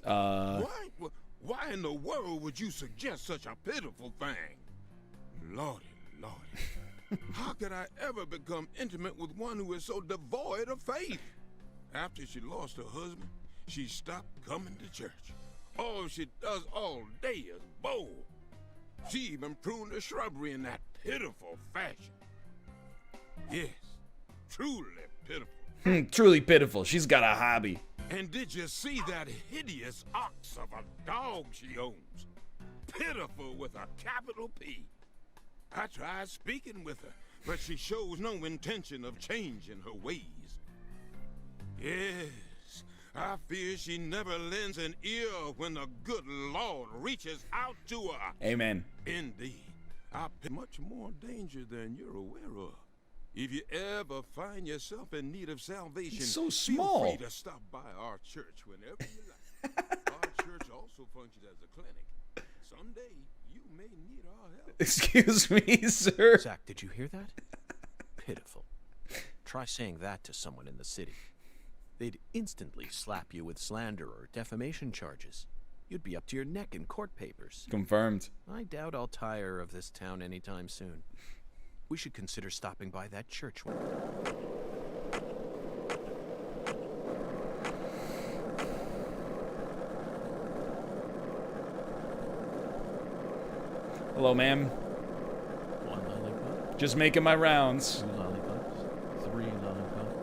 Why in the world would you suggest such a pitiful thing? Lordy, lordy. How could I ever become intimate with one who is so devoid of faith? After she lost her husband, she stopped coming to church. All she does all day is bowl. She even pruned the shrubbery in that pitiful fashion. Yes, truly pitiful. Truly pitiful. She's got a hobby. And did you see that hideous ox of a dog she owns? Pitiful with a capital P. I tried speaking with her, but she shows no intention of changing her ways. Yes, I fear she never lends an ear when the good Lord reaches out to her. Amen. Indeed, I'm in much more danger than you're aware of. If you ever find yourself in need of salvation, it's so small. Feel free to stop by our church whenever you like. Our church also functions as a clinic. Someday, you may need our help. Excuse me, sir. Zach, did you hear that? Pitiful. Try saying that to someone in the city. They'd instantly slap you with slander or defamation charges. You'd be up to your neck in court papers. Confirmed. I doubt I'll tire of this town anytime soon. We should consider stopping by that church. Hello, ma'am. One lollipop. Just making my rounds. 2 lollipops. 3 lollipops.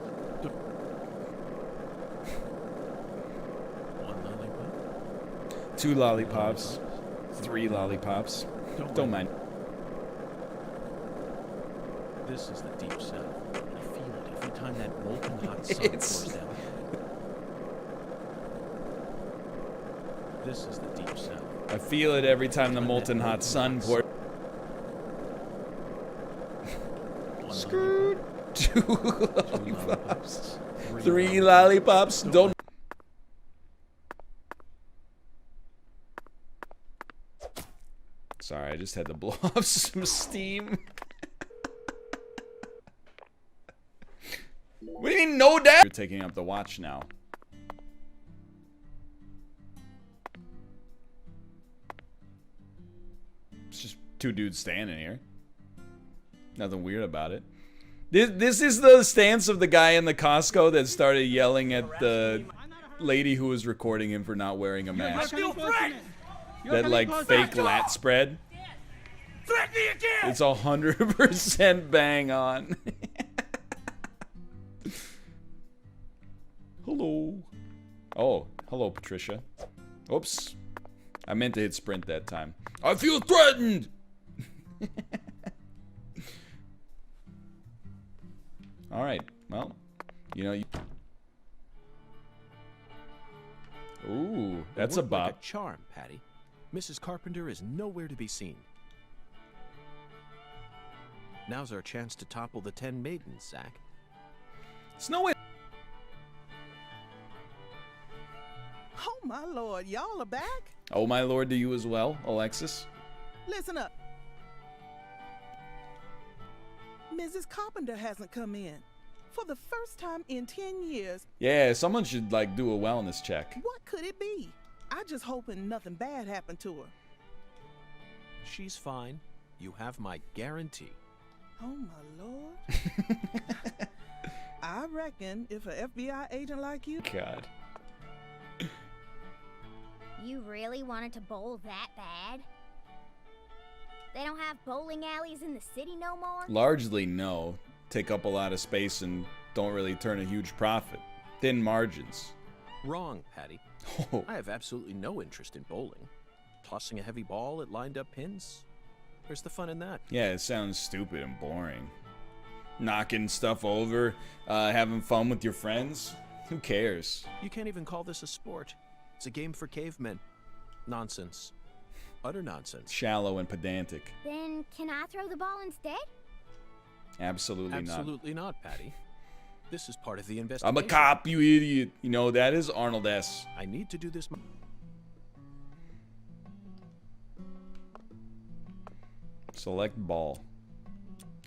1 lollipop. 2 lollipops. 3 lollipops. Don't mind. This is the deep south. I feel it every time that molten hot sun pours down. This is the deep south. I feel it every time the molten hot sun pours. Screwed. 2 lollipops. 3 lollipops. Don't. Sorry, I just had to blow off some steam. What do you mean, no dad? You're taking up the watch now. It's just 2 dudes standing here. Nothing weird about it. This is the stance of the guy in the Costco that started yelling at the lady who was recording him for not wearing a mask. That like fake lat spread. It's 100% bang on. Hello. Oh, hello, Patricia. Oops. I meant to hit sprint that time. I feel threatened! Alright, well, you know... Ooh, that's a bop. Like a charm, Patti. Mrs. Carpenter is nowhere to be seen. Now's our chance to topple the 10 maidens, Zach. It's no way. Oh my lord, y'all are back? Oh my lord, to you as well, Alexis. Listen up. Mrs. Carpenter hasn't come in. For the first time in 10 years. Yeah, someone should like do a wellness check. What could it be? I just hoping nothing bad happened to her. She's fine. You have my guarantee. Oh my lord. I reckon if an FBI agent like you. God. You really wanted to bowl that bad? They don't have bowling alleys in the city no more? Largely, no. Take up a lot of space and don't really turn a huge profit. Thin margins. Wrong, Patti. Oh. I have absolutely no interest in bowling. Tossing a heavy ball at lined up pins? Where's the fun in that? Yeah, it sounds stupid and boring. Knocking stuff over, having fun with your friends. Who cares? You can't even call this a sport. It's a game for cavemen. Nonsense. Utter nonsense. Shallow and pedantic. Then can I throw the ball instead? Absolutely not. Absolutely not, Patti. This is part of the investigation. I'm a cop, you idiot. You know, that is Arnold S. I need to do this. Select ball.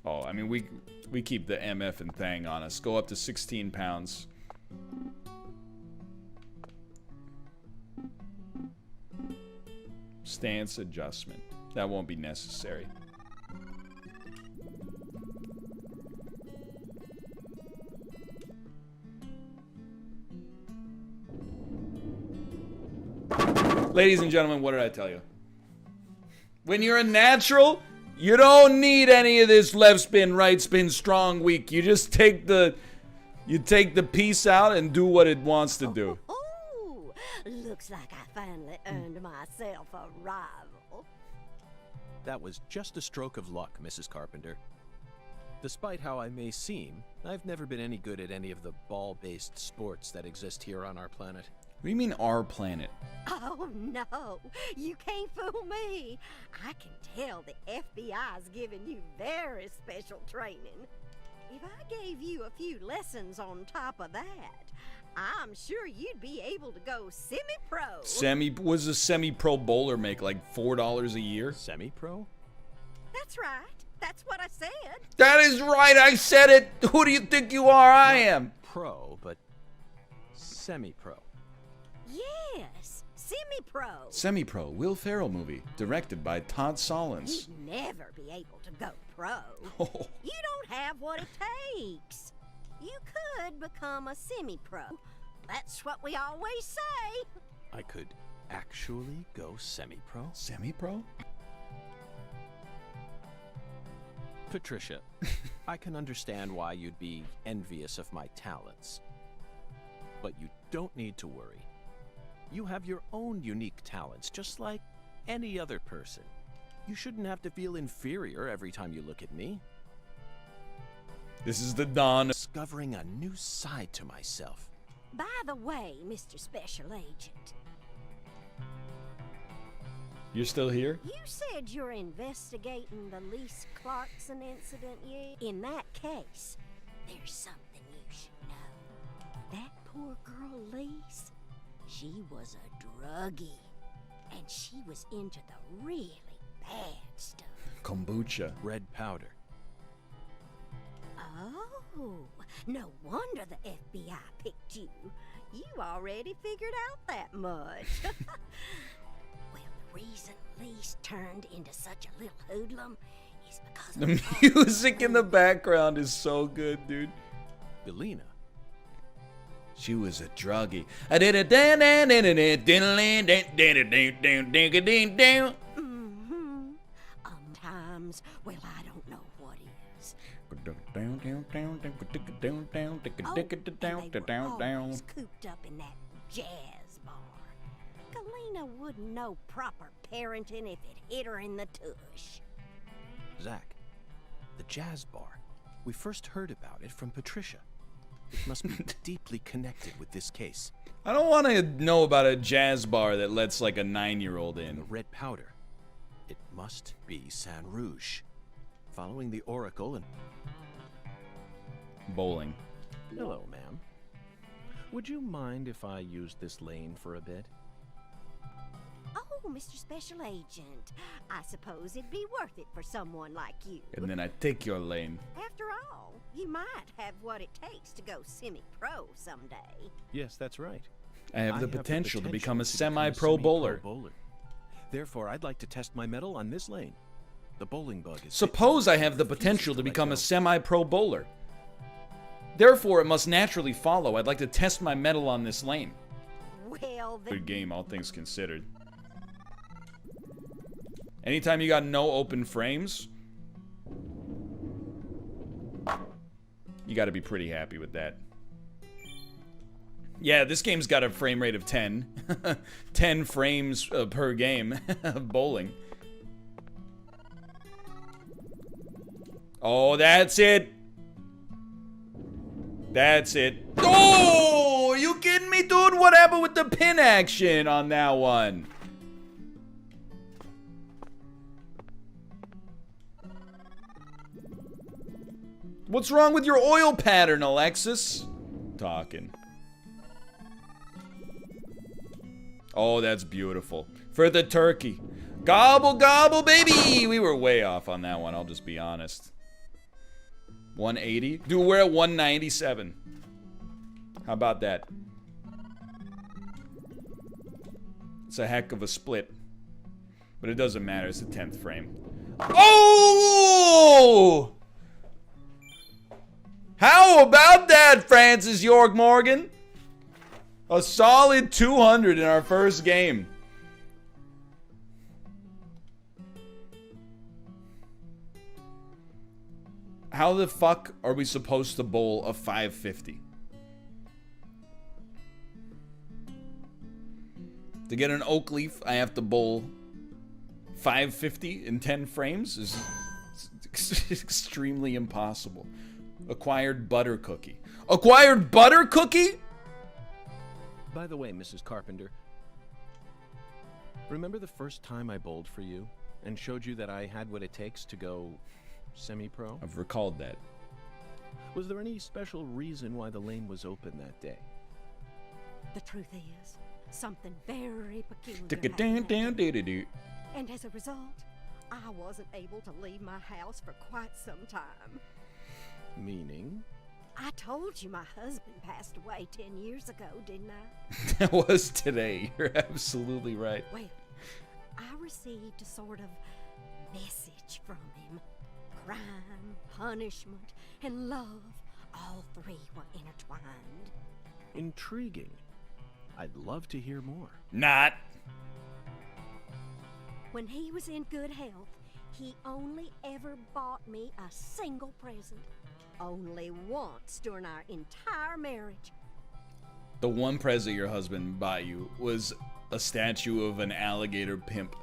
Oh, I mean, we keep the MF and thing on us. Go up to 16 pounds. Stance adjustment. That won't be necessary. Ladies and gentlemen, what did I tell you? When you're a natural, you don't need any of this left spin, right spin, strong, weak. You just take the piece out and do what it wants to do. Oh, looks like I finally earned myself a rival. That was just a stroke of luck, Mrs. Carpenter. Despite how I may seem, I've never been any good at any of the ball-based sports that exist here on our planet. What do you mean, our planet? Oh, no. You can't fool me. I can tell the FBI's giving you very special training. If I gave you a few lessons on top of that, I'm sure you'd be able to go semi-pro. Was a semi-pro bowler make like $4 a year? Semi-pro? That's right. That's what I said. That is right. I said it. Who do you think you are? I am. Pro, but semi-pro. Yes, semi-pro. Semi-pro, Will Ferrell movie, directed by Todd Solondz. You'd never be able to go pro. Oh. You don't have what it takes. You could become a semi-pro. That's what we always say. I could actually go semi-pro? Semi-pro? Patricia, I can understand why you'd be envious of my talents. But you don't need to worry. You have your own unique talents, just like any other person. You shouldn't have to feel inferior every time you look at me. This is the dawn. Discovering a new side to myself. By the way, Mr. Special Agent. You're still here? You said you're investigating the Lise Clarkson incident, yeah? In that case, there's something you should know. That poor girl, Lise, she was a druggie. And she was into the really bad stuff. Kombucha. Red powder. Oh, no wonder the FBI picked you. You already figured out that much. Well, the reason Lise turned into such a little hoodlum is because of the music in the background is so good, dude. Belina. She was a druggie. Times, well, I don't know what is. And they were always cooped up in that jazz bar. Galena wouldn't know proper parenting if it hit her in the tush. Zach, the jazz bar. We first heard about it from Patricia. It must be deeply connected with this case. I don't want to know about a jazz bar that lets like a 9-year-old in. The red powder. It must be San Rouge. Following the Oracle and... Bowling. Hello, ma'am. Would you mind if I used this lane for a bit? Oh, Mr. Special Agent, I suppose it'd be worth it for someone like you. And then I take your lane. After all, you might have what it takes to go semi-pro someday. Yes, that's right. I have the potential to become a semi-pro bowler. Therefore, I'd like to test my mettle on this lane. The bowling bug is... Suppose I have the potential to become a semi-pro bowler. Therefore, it must naturally follow I'd like to test my mettle on this lane. Well, then... Good game, all things considered. Anytime you got no open frames, you gotta be pretty happy with that. Yeah, this game's got a frame rate of 10. 10 frames per game of bowling. Oh, that's it. That's it. Oh, are you kidding me, dude? What happened with the pin action on that one? What's wrong with your oil pattern, Alexis? Talking. Oh, that's beautiful. For the turkey. Gobble, gobble, baby! We were way off on that one, I'll just be honest. 180? Dude, we're at 197. How about that? It's a heck of a split. But it doesn't matter, it's the 10th frame. Oh! How about that, Francis York Morgan? A solid 200 in our first game. How the fuck are we supposed to bowl a 550? To get an oak leaf, I have to bowl 550 in 10 frames? Is extremely impossible. Acquired butter cookie. Acquired butter cookie? By the way, Mrs. Carpenter, remember the first time I bowled for you and showed you that I had what it takes to go semi-pro? I've recalled that. Was there any special reason why the lane was open that day? The truth is, something very peculiar Tick-a-ding-ding-ding-ding. And as a result, I wasn't able to leave my house for quite some time. Meaning? I told you my husband passed away 10 years ago, didn't I? That was today. You're absolutely right. Well, I received a sort of message from him. Crime, punishment, and love, all three were intertwined. Intriguing. I'd love to hear more. Not. When he was in good health, he only ever bought me a single present. Only once during our entire marriage. The one present your husband bought you was a statue of an alligator pimp.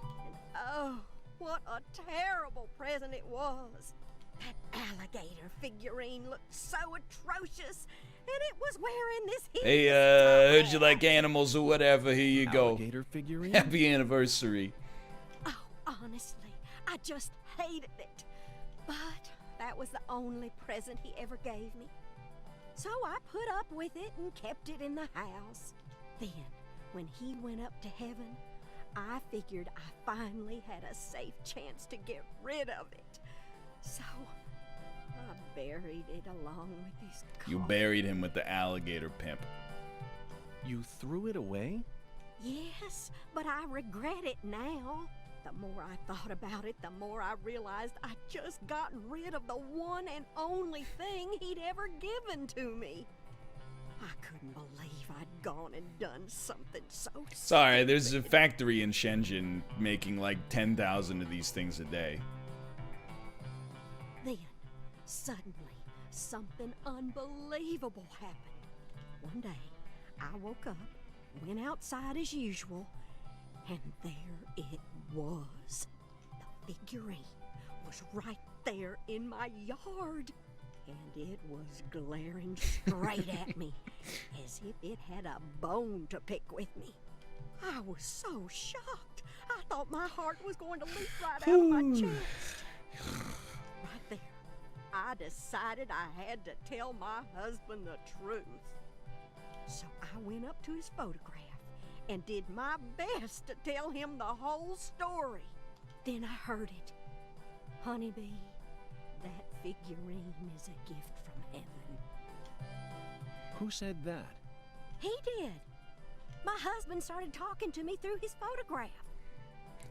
Oh, what a terrible present it was. That alligator figurine looked so atrocious, and it was wearing this Hey, heard you like animals or whatever, here you go. Alligator figurine? Happy anniversary. Oh, honestly, I just hated it. But that was the only present he ever gave me. So I put up with it and kept it in the house. Then, when he went up to heaven, I figured I finally had a safe chance to get rid of it. So, I buried it along with his car. You buried him with the alligator pimp. You threw it away? Yes, but I regret it now. The more I thought about it, the more I realized I'd just gotten rid of the one and only thing he'd ever given to me. I couldn't believe I'd gone and done something so Sorry, there's a factory in Shenzhen making like 10,000 of these things a day. Then, suddenly, something unbelievable happened. One day, I woke up, went outside as usual, and there it was. The figurine was right there in my yard, and it was glaring straight at me, as if it had a bone to pick with me. I was so shocked, I thought my heart was going to leap right out of my chest. Right there, I decided I had to tell my husband the truth. So I went up to his photograph and did my best to tell him the whole story. Then I heard it. Honeybee, that figurine is a gift from heaven. Who said that? He did. My husband started talking to me through his photograph.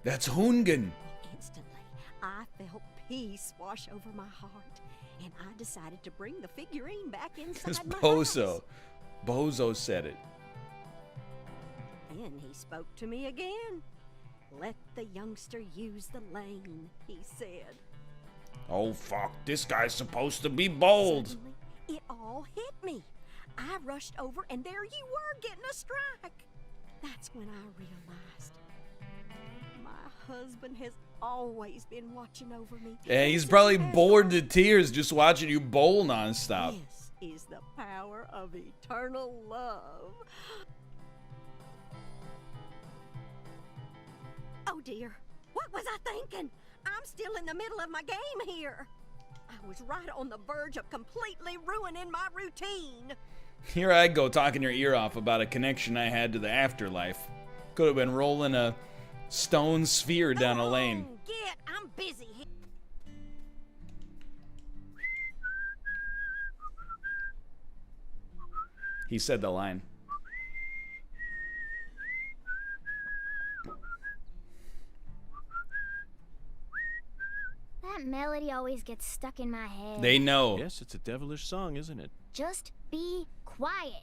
That's Hoongan. Instantly, I felt peace wash over my heart, and I decided to bring the figurine back It's inside my Bozo. house. Bozo said it. Then he spoke to me again. Let the youngster use the lane, he said. Oh, fuck. This guy's supposed to be bold. Suddenly, it all hit me. I rushed over, and there you were, getting a strike. That's when I realized my husband has always been watching over me. Yeah, he's probably bored to tears just watching you bowl nonstop. This is the power of eternal love. Oh dear, what was I thinking? I'm still in the middle of my game here. I was right on the verge of completely ruining my routine. Here I go talking your ear off about a connection I had to the afterlife. Could have been rolling a stone sphere down a lane. Get, I'm busy. He said the line. That melody always gets stuck in my head. They know. Yes, it's a devilish song, isn't it? Just be quiet.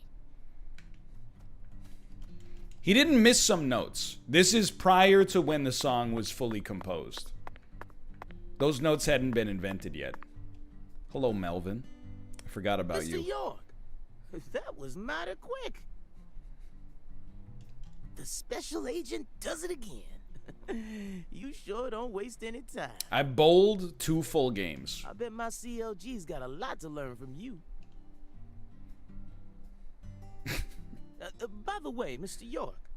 He didn't miss some notes. This is prior to when the song was fully composed. Those notes hadn't been invented yet. Hello, Melvin. I forgot about you. Mr. York, that was mighty quick. The special agent does it again. You sure don't waste any time. I bowled 2 full games. I bet my CLG's got a lot to learn from you. By the way, Mr. York,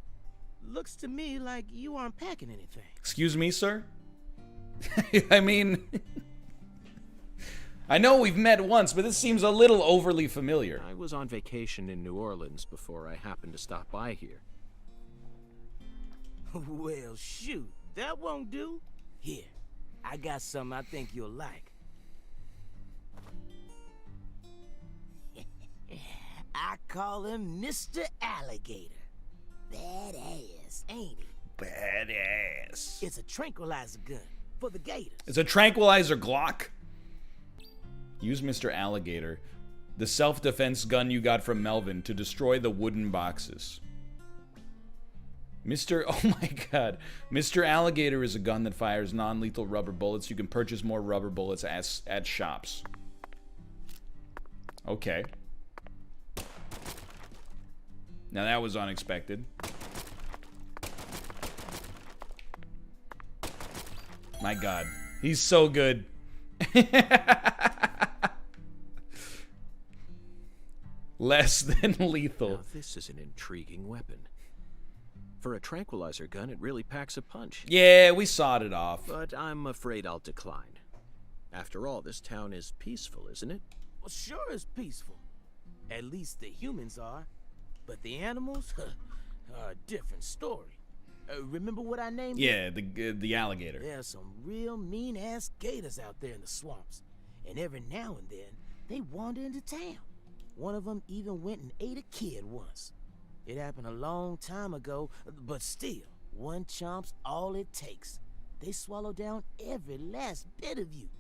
looks to me like you aren't packing anything. Excuse me, sir? I mean, I know we've met once, but this seems a little overly familiar. I was on vacation in New Orleans before I happened to stop by here. Well, shoot, that won't do. Here, I got something I think you'll like. I call him Mr. Alligator. Badass, ain't he? Badass. It's a tranquilizer gun for the gators. It's a tranquilizer Glock. Use Mr. Alligator, the self-defense gun you got from Melvin, to destroy the wooden boxes. Oh my god. Mr. Alligator is a gun that fires non-lethal rubber bullets. You can purchase more rubber bullets at shops. Okay. Now that was unexpected. My god. He's so good. Less than lethal. Now, this is an intriguing weapon. For a tranquilizer gun, it really packs a punch. Yeah, we sawed it off. But I'm afraid I'll decline. After all, this town is peaceful, isn't it? Well, sure it's peaceful. At least the humans are. But the animals are a different story. Remember what I named it? Yeah, the alligator. There's some real mean-ass gators out there in the swamps. And every now and then, they wander into town. One of them even went and ate a kid once. It happened a long time ago, but still, one chomp's all it takes. They swallow down every last bit of you.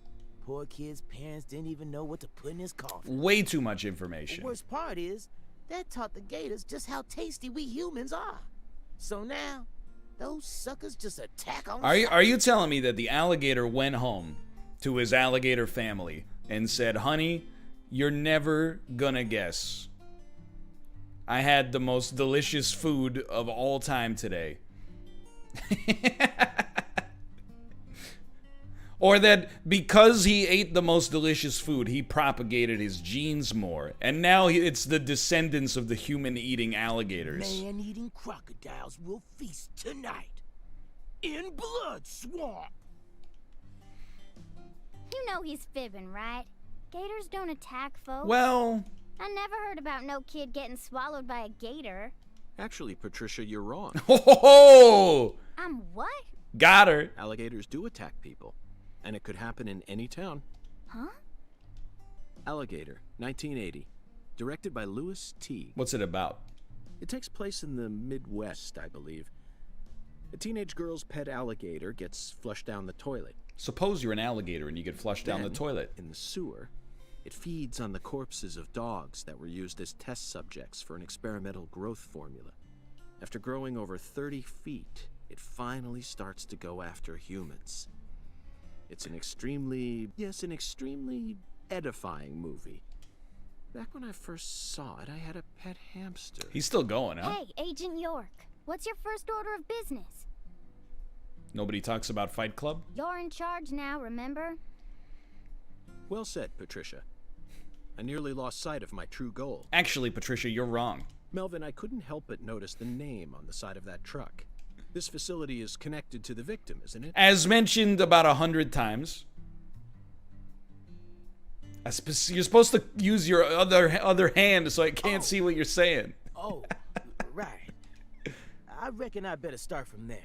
Poor kid's parents didn't even know what to put in his coffin. Way too much information. The worst part is, that taught the gators just how tasty we humans are. So now, those suckers just attack on sight. Are you telling me that the alligator went home to his alligator family and said, honey, you're never gonna guess. I had the most delicious food of all time today. Or that because he ate the most delicious food, he propagated his genes more. And now it's the descendants of the human-eating alligators. Man-eating crocodiles will feast tonight. In Blood Swamp. You know he's fibbing, right? Gators don't attack folks. Well, I never heard about no kid getting swallowed by a gator. Actually, Patricia, you're wrong. Ho ho ho! I'm what? Got her. Alligators do attack people, and it could happen in any town. Huh? Alligator, 1980. Directed by Louis T. What's it about? It takes place in the Midwest, I believe. A teenage girl's pet alligator gets flushed down the toilet. Suppose you're an alligator and you get flushed down the toilet. In the sewer, it feeds on the corpses of dogs that were used as test subjects for an experimental growth formula. After growing over 30 feet, it finally starts to go after humans. It's an extremely edifying movie. Back when I first saw it, I had a pet hamster. He's still going, huh? Hey, Agent York. What's your first order of business? Nobody talks about Fight Club? You're in charge now, remember? Well said, Patricia. I nearly lost sight of my true goal. Actually, Patricia, you're wrong. Melvin, I couldn't help but notice the name on the side of that truck. This facility is connected to the victim, isn't it? As mentioned about 100 times. You're supposed to use your other hand so I can't see what you're saying. Oh, right. I reckon I better start from there.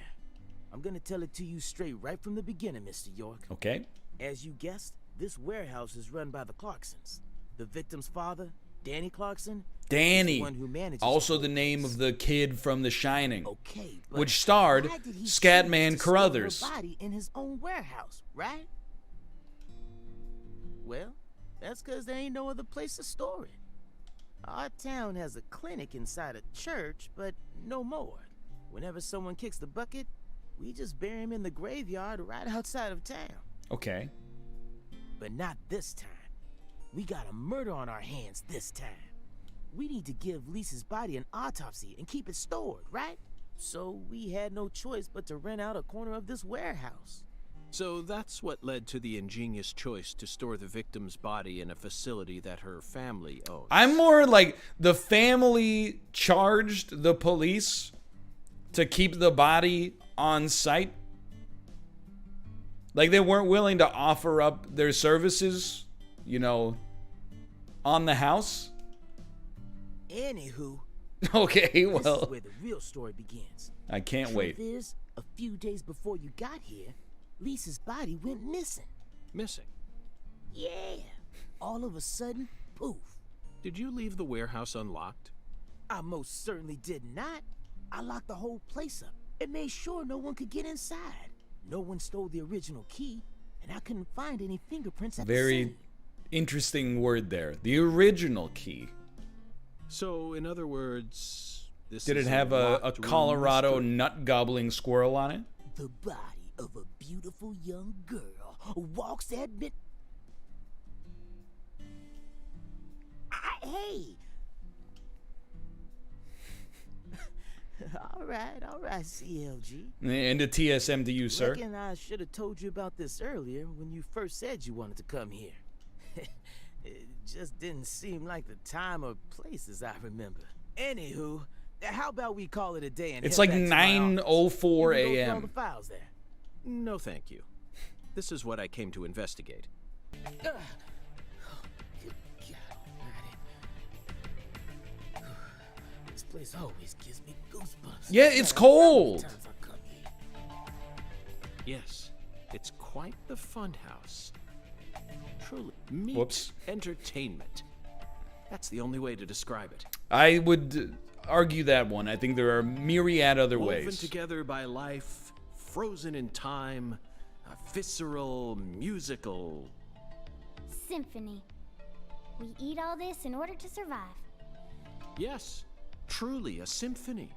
I'm gonna tell it to you straight right from the beginning, Mr. York. Okay. As you guessed, this warehouse is run by the Clarksons. The victim's father, Danny Clarkson, Danny. is the one who manages Also the name of the kid from The Shining. Okay, but which starred why did he Scatman choose to store Carruthers. her body in his own warehouse, right? Well, that's because there ain't no other place to store it. Our town has a clinic inside a church, but no more. Whenever someone kicks the bucket, we just bury him in the graveyard right outside of town. Okay. But not this time. We got a murder on our hands this time. We need to give Lisa's body an autopsy and keep it stored, right? So we had no choice but to rent out a corner of this warehouse. So that's what led to the ingenious choice to store the victim's body in a facility that her family owns. I'm more like the family charged the police to keep the body on site. Like they weren't willing to offer up their services, you know, on the house. Anywho, Okay, this well, is where the real story begins. I can't wait. Truth is, a few days before you got here, Lisa's body went missing. Missing? Yeah. All of a sudden, poof. Did you leave the warehouse unlocked? I most certainly did not. I locked the whole place up and made sure no one could get inside. No one stole the original key, and I couldn't find any fingerprints at the Very scene. interesting word there. The original key. So, in other words, this Did is it have a locked room Colorado mystery. nut gobbling squirrel on it? The body of a beautiful young girl walks at mid... Hey! all right, CLG. And a TSM to you, sir. Reckon I should have told you about this earlier when you first said you wanted to come here. It just didn't seem like the time or place as I remember. Anywho, how about we call it a day and It's head like back to my office? 9:04 You can go through all a.m. the files there. No, thank you. This is what I came to investigate. Good God almighty. This place always gives me goosebumps. Yeah, it's No matter how many cold. times I come here. Yes, it's quite the fun house. Truly, meet Whoops. entertainment. That's the only way to describe it. I would argue that one. I think there are myriad other Woven ways. together by life, frozen in time, a visceral, musical. Symphony. We eat all this in order to survive. Yes, truly a symphony.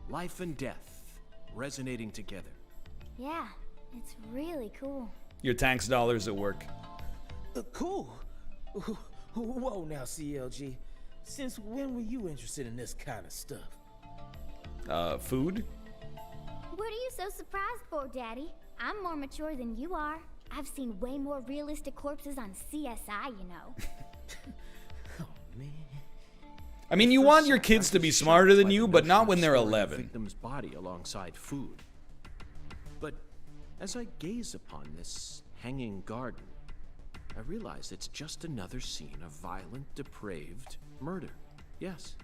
Life and death resonating together. Yeah, it's really cool. Your tax dollars at work. Cool. Whoa now, CLG. Since when were you interested in this kind of stuff? Food? What are you so surprised for, Daddy? I'm more mature than you are. I've seen way more realistic corpses on CSI, you know. Oh, man. I mean, you want your kids to be smarter than you, but not when they're Storing the 11. victim's body alongside food. But as I gaze upon this hanging garden, I realize it's just another scene of violent, depraved murder. Yes.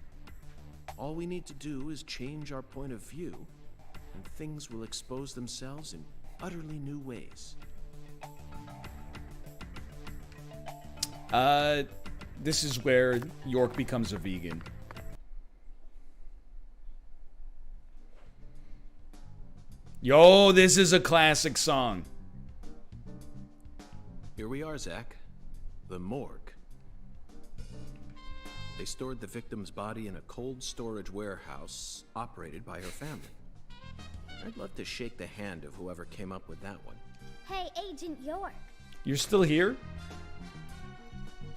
All we need to do is change our point of view, and things will expose themselves in utterly new ways. This is where York becomes a vegan. Yo, this is a classic song. Here we are, Zach. The morgue. They stored the victim's body in a cold storage warehouse operated by her family. I'd love to shake the hand of whoever came up with that one. Hey, Agent York. You're still here?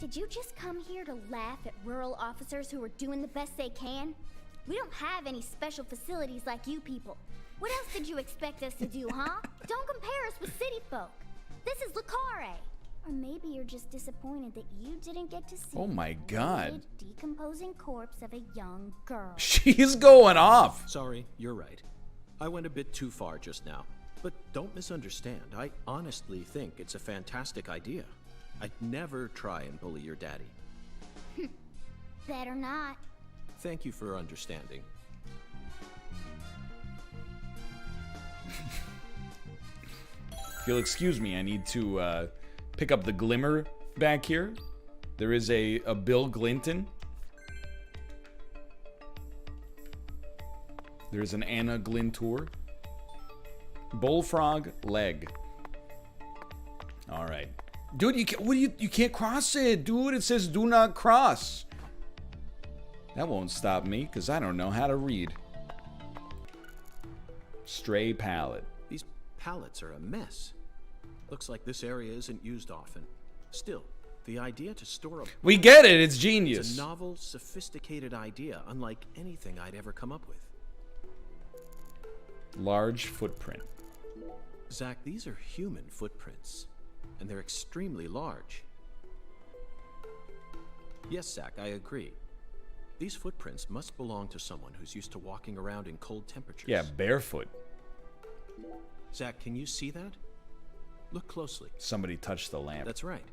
Did you just come here to laugh at rural officers who are doing the best they can? We don't have any special facilities like you people. What else did you expect us to do, huh? Don't compare us with city folk. This is Lucare. Or maybe you're just disappointed that you didn't get to see Oh my the God. decomposing corpse of a young girl. She's going off. Sorry, you're right. I went a bit too far just now. But don't misunderstand. I honestly think it's a fantastic idea. I'd never try and bully your daddy. Better not. Thank you for understanding. If you'll excuse me, I need to pick up the glimmer back here. There is a Bill Glinton. There's an Anna Glintour. Bullfrog leg. All right, dude. You can't cross it, dude. It says do not cross. That won't stop me because I don't know how to read. Stray pallet. These pallets are a mess. Looks like this area isn't used often. Still, the idea to store a... We get it. It's genius. It's a novel, sophisticated idea, unlike anything I'd ever come up with. Large footprint. Zach, these are human footprints, and they're extremely large. Yes, Zach, I agree. These footprints must belong to someone who's used to walking around in cold temperatures. Yeah, barefoot. Zach, can you see that? Look closely. Somebody touched the lamp. That's right.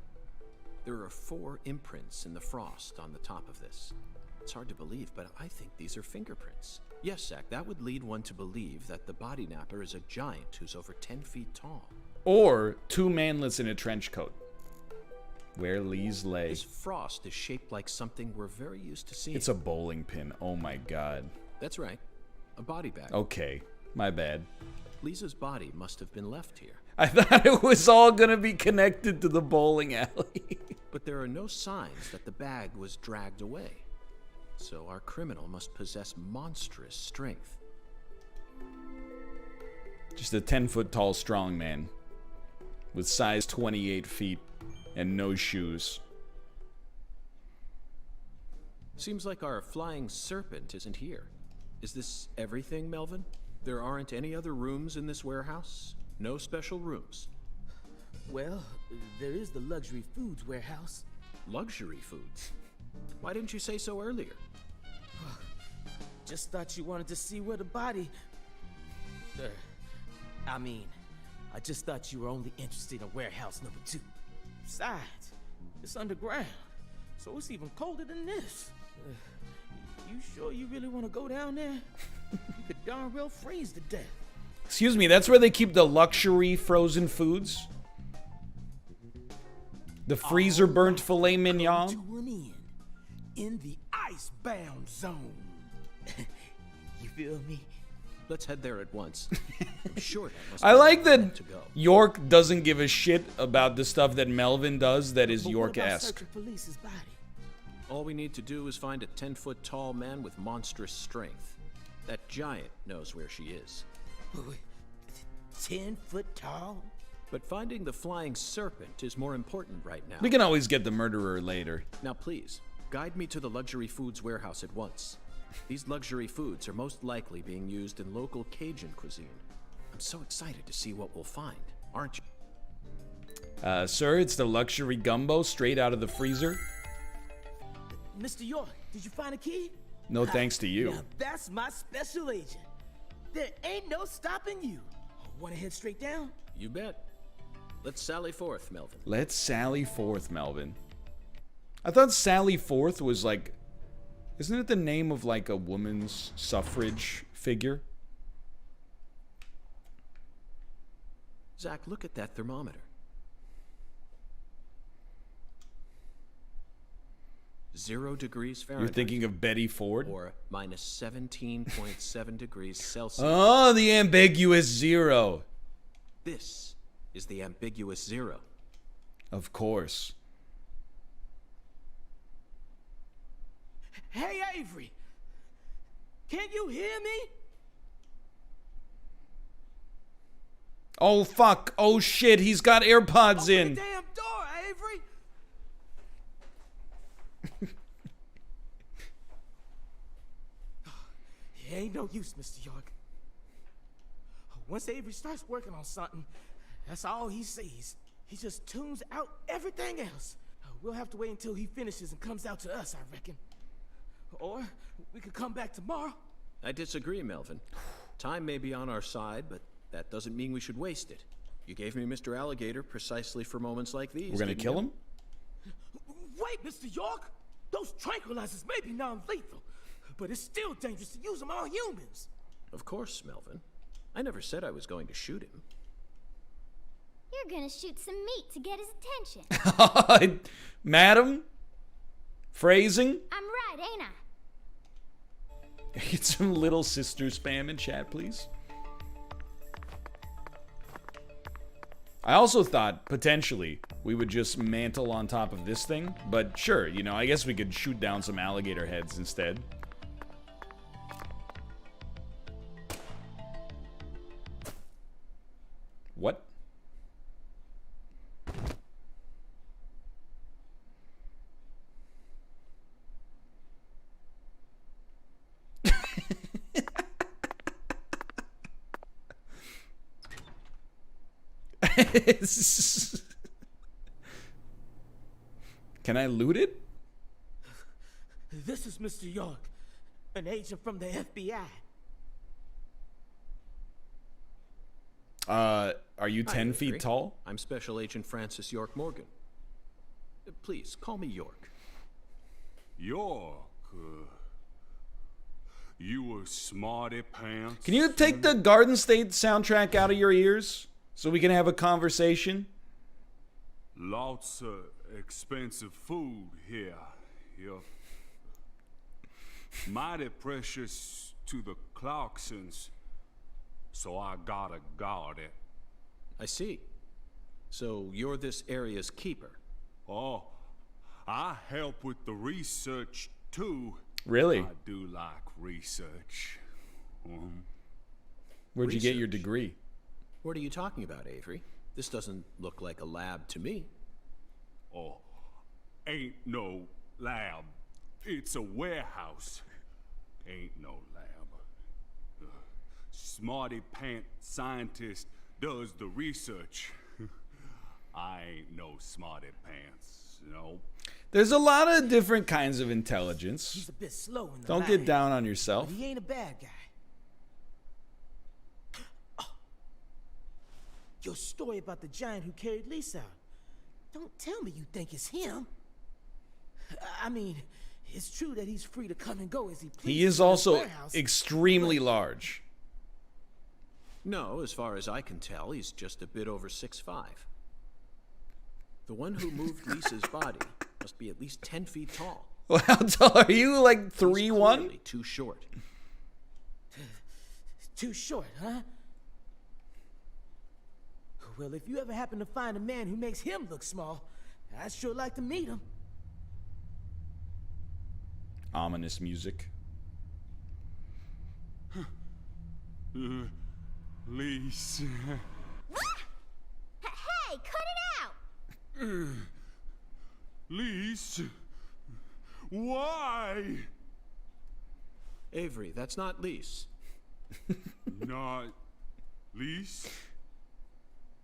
There are 4 imprints in the frost on the top of this. It's hard to believe, but I think these are fingerprints. Yes, Zach, that would lead one to believe that the body napper is a giant who's over 10 feet tall. Or 2 manlets in a trench coat. Where Lee's lay. This frost is shaped like something we're very used to seeing. It's a bowling pin. Oh my God. That's right. A body bag. Okay, my bad. Lisa's body must have been left here. I thought it was all gonna be connected to the bowling alley. But there are no signs that the bag was dragged away. So our criminal must possess monstrous strength. Just a 10-foot tall strong man with size 28 feet and no shoes. Seems like our flying serpent isn't here. Is this everything, Melvin? There aren't any other rooms in this warehouse? No special rooms? Well, there is the luxury foods warehouse. Luxury foods? Why didn't you say so earlier? Just thought you wanted to see where the body... I just thought you were only interested in warehouse number 2. Besides, it's underground, so it's even colder than this. You sure you really want to go down there? You could darn well freeze to death. Excuse me, that's where they keep the luxury frozen foods? The freezer burnt filet mignon? To an end in the icebound zone. You feel me? Let's head there at once. I'm sure that must I be like the that to go. York doesn't give a shit about the stuff that Melvin does that is But what about York-esque. searching for Lisa's body? All we need to do is find a 10-foot tall man with monstrous strength. That giant knows where she is. 10 foot tall? But finding the flying serpent is more important right now. We can always get the murderer later. Now please, guide me to the luxury foods warehouse at once. These luxury foods are most likely being used in local Cajun cuisine. I'm so excited to see what we'll find, aren't you? Sir, it's the luxury gumbo straight out of the freezer. Mr. York, did you find a key? No thanks to you. Now that's my special agent. There ain't no stopping you. Want to head straight down? You bet. Let's sally forth, Melvin. Let's sally forth, Melvin. I thought Sally Forth was like... Isn't it the name of like a woman's suffrage figure? Zach, look at that thermometer. 0 degrees Fahrenheit. You're thinking of Betty Ford? Or minus 17.7 degrees Celsius. Oh, the ambiguous 0. This is the ambiguous 0. Of course. Hey, Avery! Can you hear me? Oh, fuck. Oh, shit. He's got AirPods Open in. the damn door, Avery! It ain't no use, Mr. York. Once Avery starts working on something, that's all he sees. He just tunes out everything else. We'll have to wait until he finishes and comes out to us, I reckon. Or we could come back tomorrow. I disagree, Melvin. Time may be on our side, but that doesn't mean we should waste it. You gave me Mr. Alligator precisely for moments like these. We're gonna kill him? Wait, Mr. York! Those tranquilizers may be non-lethal, but it's still dangerous to use them on humans. Of course, Melvin. I never said I was going to shoot him. You're gonna shoot some meat to get his attention. Madam? Phrasing? I'm right, ain't I? Get some little sister spam in chat, please. I also thought, potentially, we would just mantle on top of this thing. But sure, you know, I guess we could shoot down some alligator heads instead. What? Can I loot it? This is Mr. York, an agent from the FBI. Are you 10 feet tall? I'm Special Agent Francis York Morgan. Please, call me York. York, you a smarty pants? Can you take the Garden State soundtrack out of your ears so we can have a conversation? Lots of expensive food here. You're mighty precious to the Clarksons, so I gotta guard it. I see. So you're this area's keeper? Oh, I help with the research too. Really? I do like research. Where'd you get your degree? What are you talking about, Avery? This doesn't look like a lab to me. Oh, ain't no lab. It's a warehouse. Ain't no lab. Smarty pant scientist does the research. I ain't no smarty pants, no. There's a lot of different kinds of intelligence. He's a bit slow in the Don't line, get down on yourself. but he ain't a bad guy. Oh. Your story about the giant who carried Lisa out. Don't tell me you think it's him. I mean, it's true that he's free to come and go as he pleases. He is in the also warehouse, extremely large. No, as far as I can tell, he's just a bit over 6'5". The one who moved Lisa's body must be at least 10 feet tall. Well, how tall are you? Like 3'1"? Too short. Too short, huh? Well, if you ever happen to find a man who makes him look small, I'd sure like to meet him. Ominous music. Lise. Hey, cut it out! Lise. Why? Avery, that's not Lise. Not Lise?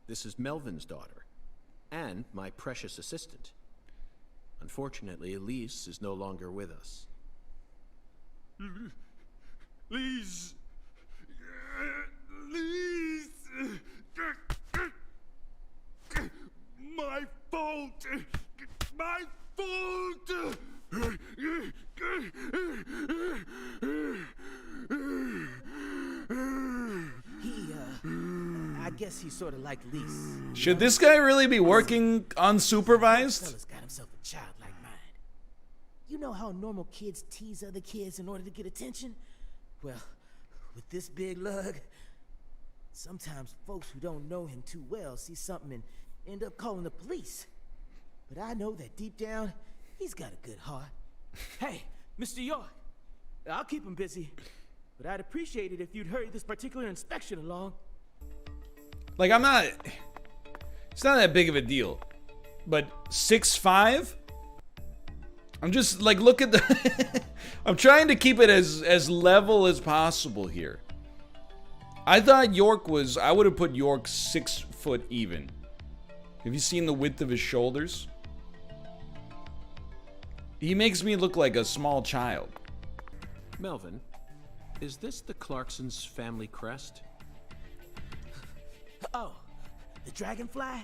This is Melvin's daughter, and my precious assistant. Unfortunately, Elise is no longer with us. Lise. Lise. guess he's sort of like Lise. Should this guy really be working unsupervised? Fella's got himself a childlike mind. You know how normal kids tease other kids in order to get attention? Well, with this big lug, sometimes folks who don't know him too well see something and end up calling the police. But I know that deep down, he's got a good heart. Hey, Mr. York, I'll keep him busy, but I'd appreciate it if you'd hurry this particular inspection along. Like, I'm not... It's not that big of a deal. But 6'5"? I'm just, like, look at the... I'm trying to keep it as level as possible here. I thought York was... I would have put York 6 foot even. Have you seen the width of his shoulders? He makes me look like a small child. Melvin, is this the Clarksons' family crest? Oh, the dragonfly?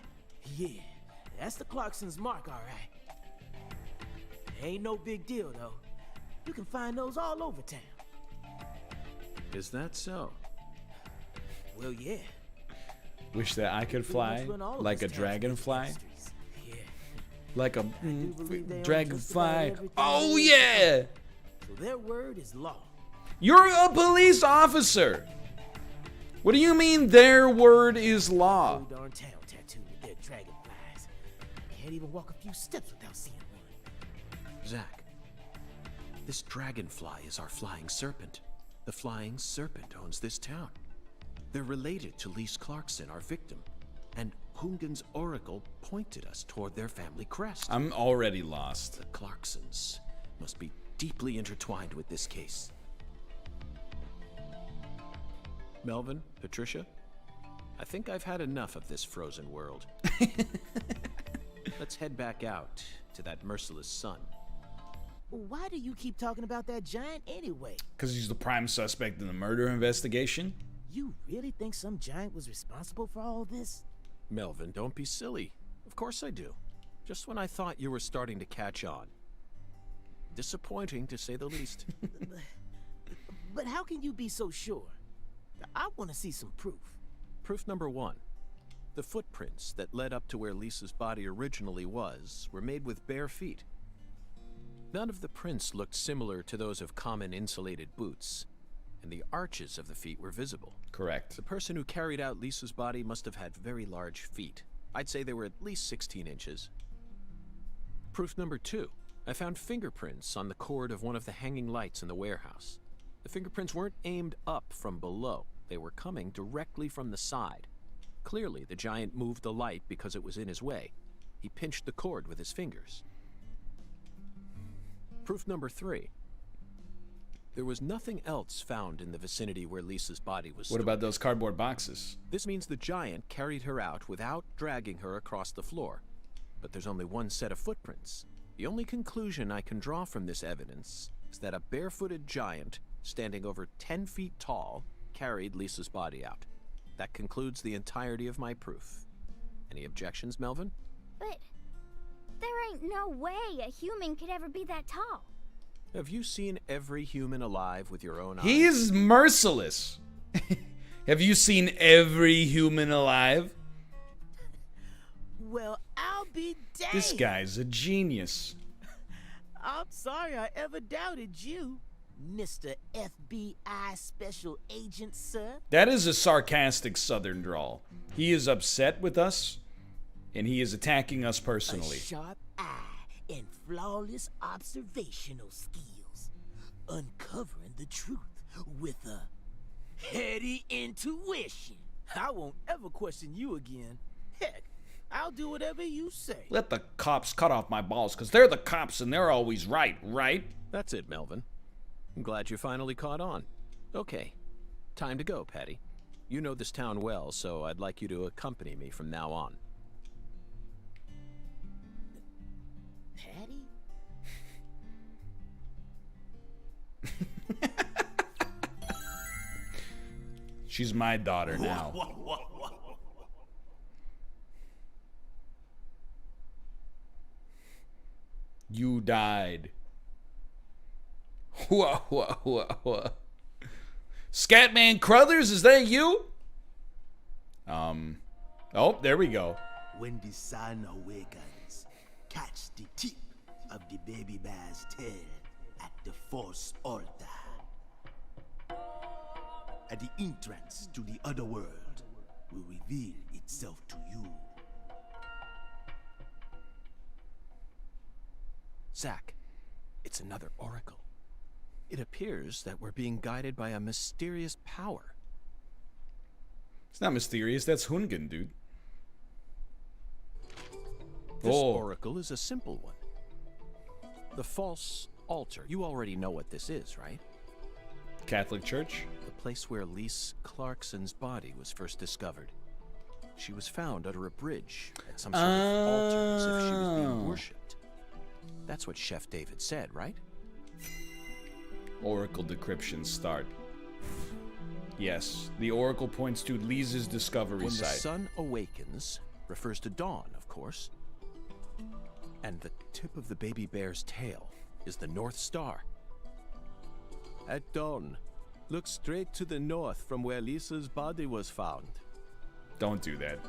Yeah, that's the Clarksons' mark, all right. Ain't no big deal, though. You can find those all over town. Is that so? Well, yeah. Wish that I could fly like a dragonfly. Yeah. Like a dragonfly. Oh, yeah! So their word is law. You're a police officer! What do you mean their word is law? Whole darn town tattooed with their dragonflies. Can't even walk a few steps without seeing one. Zach, this dragonfly is our flying serpent. The flying serpent owns this town. They're related to Lise Clarkson, our victim. And Hungan's oracle pointed us toward their family crest. I'm already lost. The Clarksons must be deeply intertwined with this case. Melvin, Patricia, I think I've had enough of this frozen world. Let's head back out to that merciless sun. Why do you keep talking about that giant anyway? Because he's the prime suspect in the murder investigation. You really think some giant was responsible for all this? Melvin, don't be silly. Of course I do. Just when I thought you were starting to catch on. Disappointing, to say the least. But how can you be so sure? I want to see some proof. Proof number 1. The footprints that led up to where Lisa's body originally was were made with bare feet. None of the prints looked similar to those of common insulated boots, and the arches of the feet were visible. Correct. The person who carried out Lisa's body must have had very large feet. I'd say they were at least 16 inches. Proof number 2. I found fingerprints on the cord of one of the hanging lights in the warehouse. The fingerprints weren't aimed up from below. They were coming directly from the side. Clearly, the giant moved the light because it was in his way. He pinched the cord with his fingers. Proof number 3. There was nothing else found in the vicinity where Lisa's body was stored. What about those cardboard boxes? This means the giant carried her out without dragging her across the floor. But there's only one set of footprints. The only conclusion I can draw from this evidence is that a barefooted giant standing over 10 feet tall carried Lisa's body out. That concludes the entirety of my proof. Any objections, Melvin? But there ain't no way a human could ever be that tall. Have you seen every human alive with your own eyes? He's merciless. Have you seen every human alive? Well, I'll be damned. This guy's a genius. I'm sorry I ever doubted you, Mr. FBI Special Agent, sir. That is a sarcastic southern drawl. He is upset with us, and he is attacking us personally. A sharp eye and flawless observational skills, uncovering the truth with a heady intuition. I won't ever question you again. Heck, I'll do whatever you say. Let the cops cut off my balls, because they're the cops and they're always right, right? That's it, Melvin. I'm glad you finally caught on. Okay, time to go, Patti. You know this town well, so I'd like you to accompany me from now on. Patti? She's my daughter now. You died. Scatman Crothers, is that you? Oh, there we go. When the sun awakens, catch the tip of the baby bear's tail at the Force altar. At the entrance to the other world will reveal itself to you. Zack, it's another oracle. It appears that we're being guided by a mysterious power. It's not mysterious, that's Hungan, dude. This oracle is a simple one. The false altar. You already know what this is, right? Catholic Church? The place where Lise Clarkson's body was first discovered. She was found under a bridge at some sort of altar as if she was being worshipped. That's what Chef David said, right? Oracle decryption start. Yes, the oracle points to Lisa's discovery When site. the sun awakens refers to dawn, of course. And the tip of the baby bear's tail is the North Star. At dawn, look straight to the north from where Lisa's body was found. Don't do that.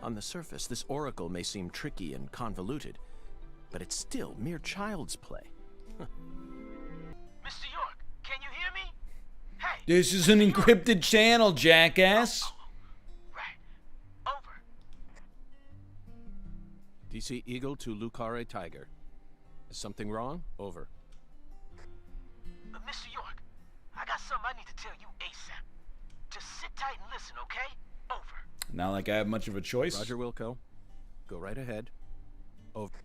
On the surface, this oracle may seem tricky and convoluted, but it's still mere child's play. Mr. York, can you hear me? Hey! This is an encrypted channel, jackass. Right. Over. DC Eagle to Lucare Tiger. Is something wrong? Over. Mr. York, I got something I need to tell you ASAP. Just sit tight and listen, okay? Over. Not like I have much of a choice. Roger, Wilco. Go right ahead. Over.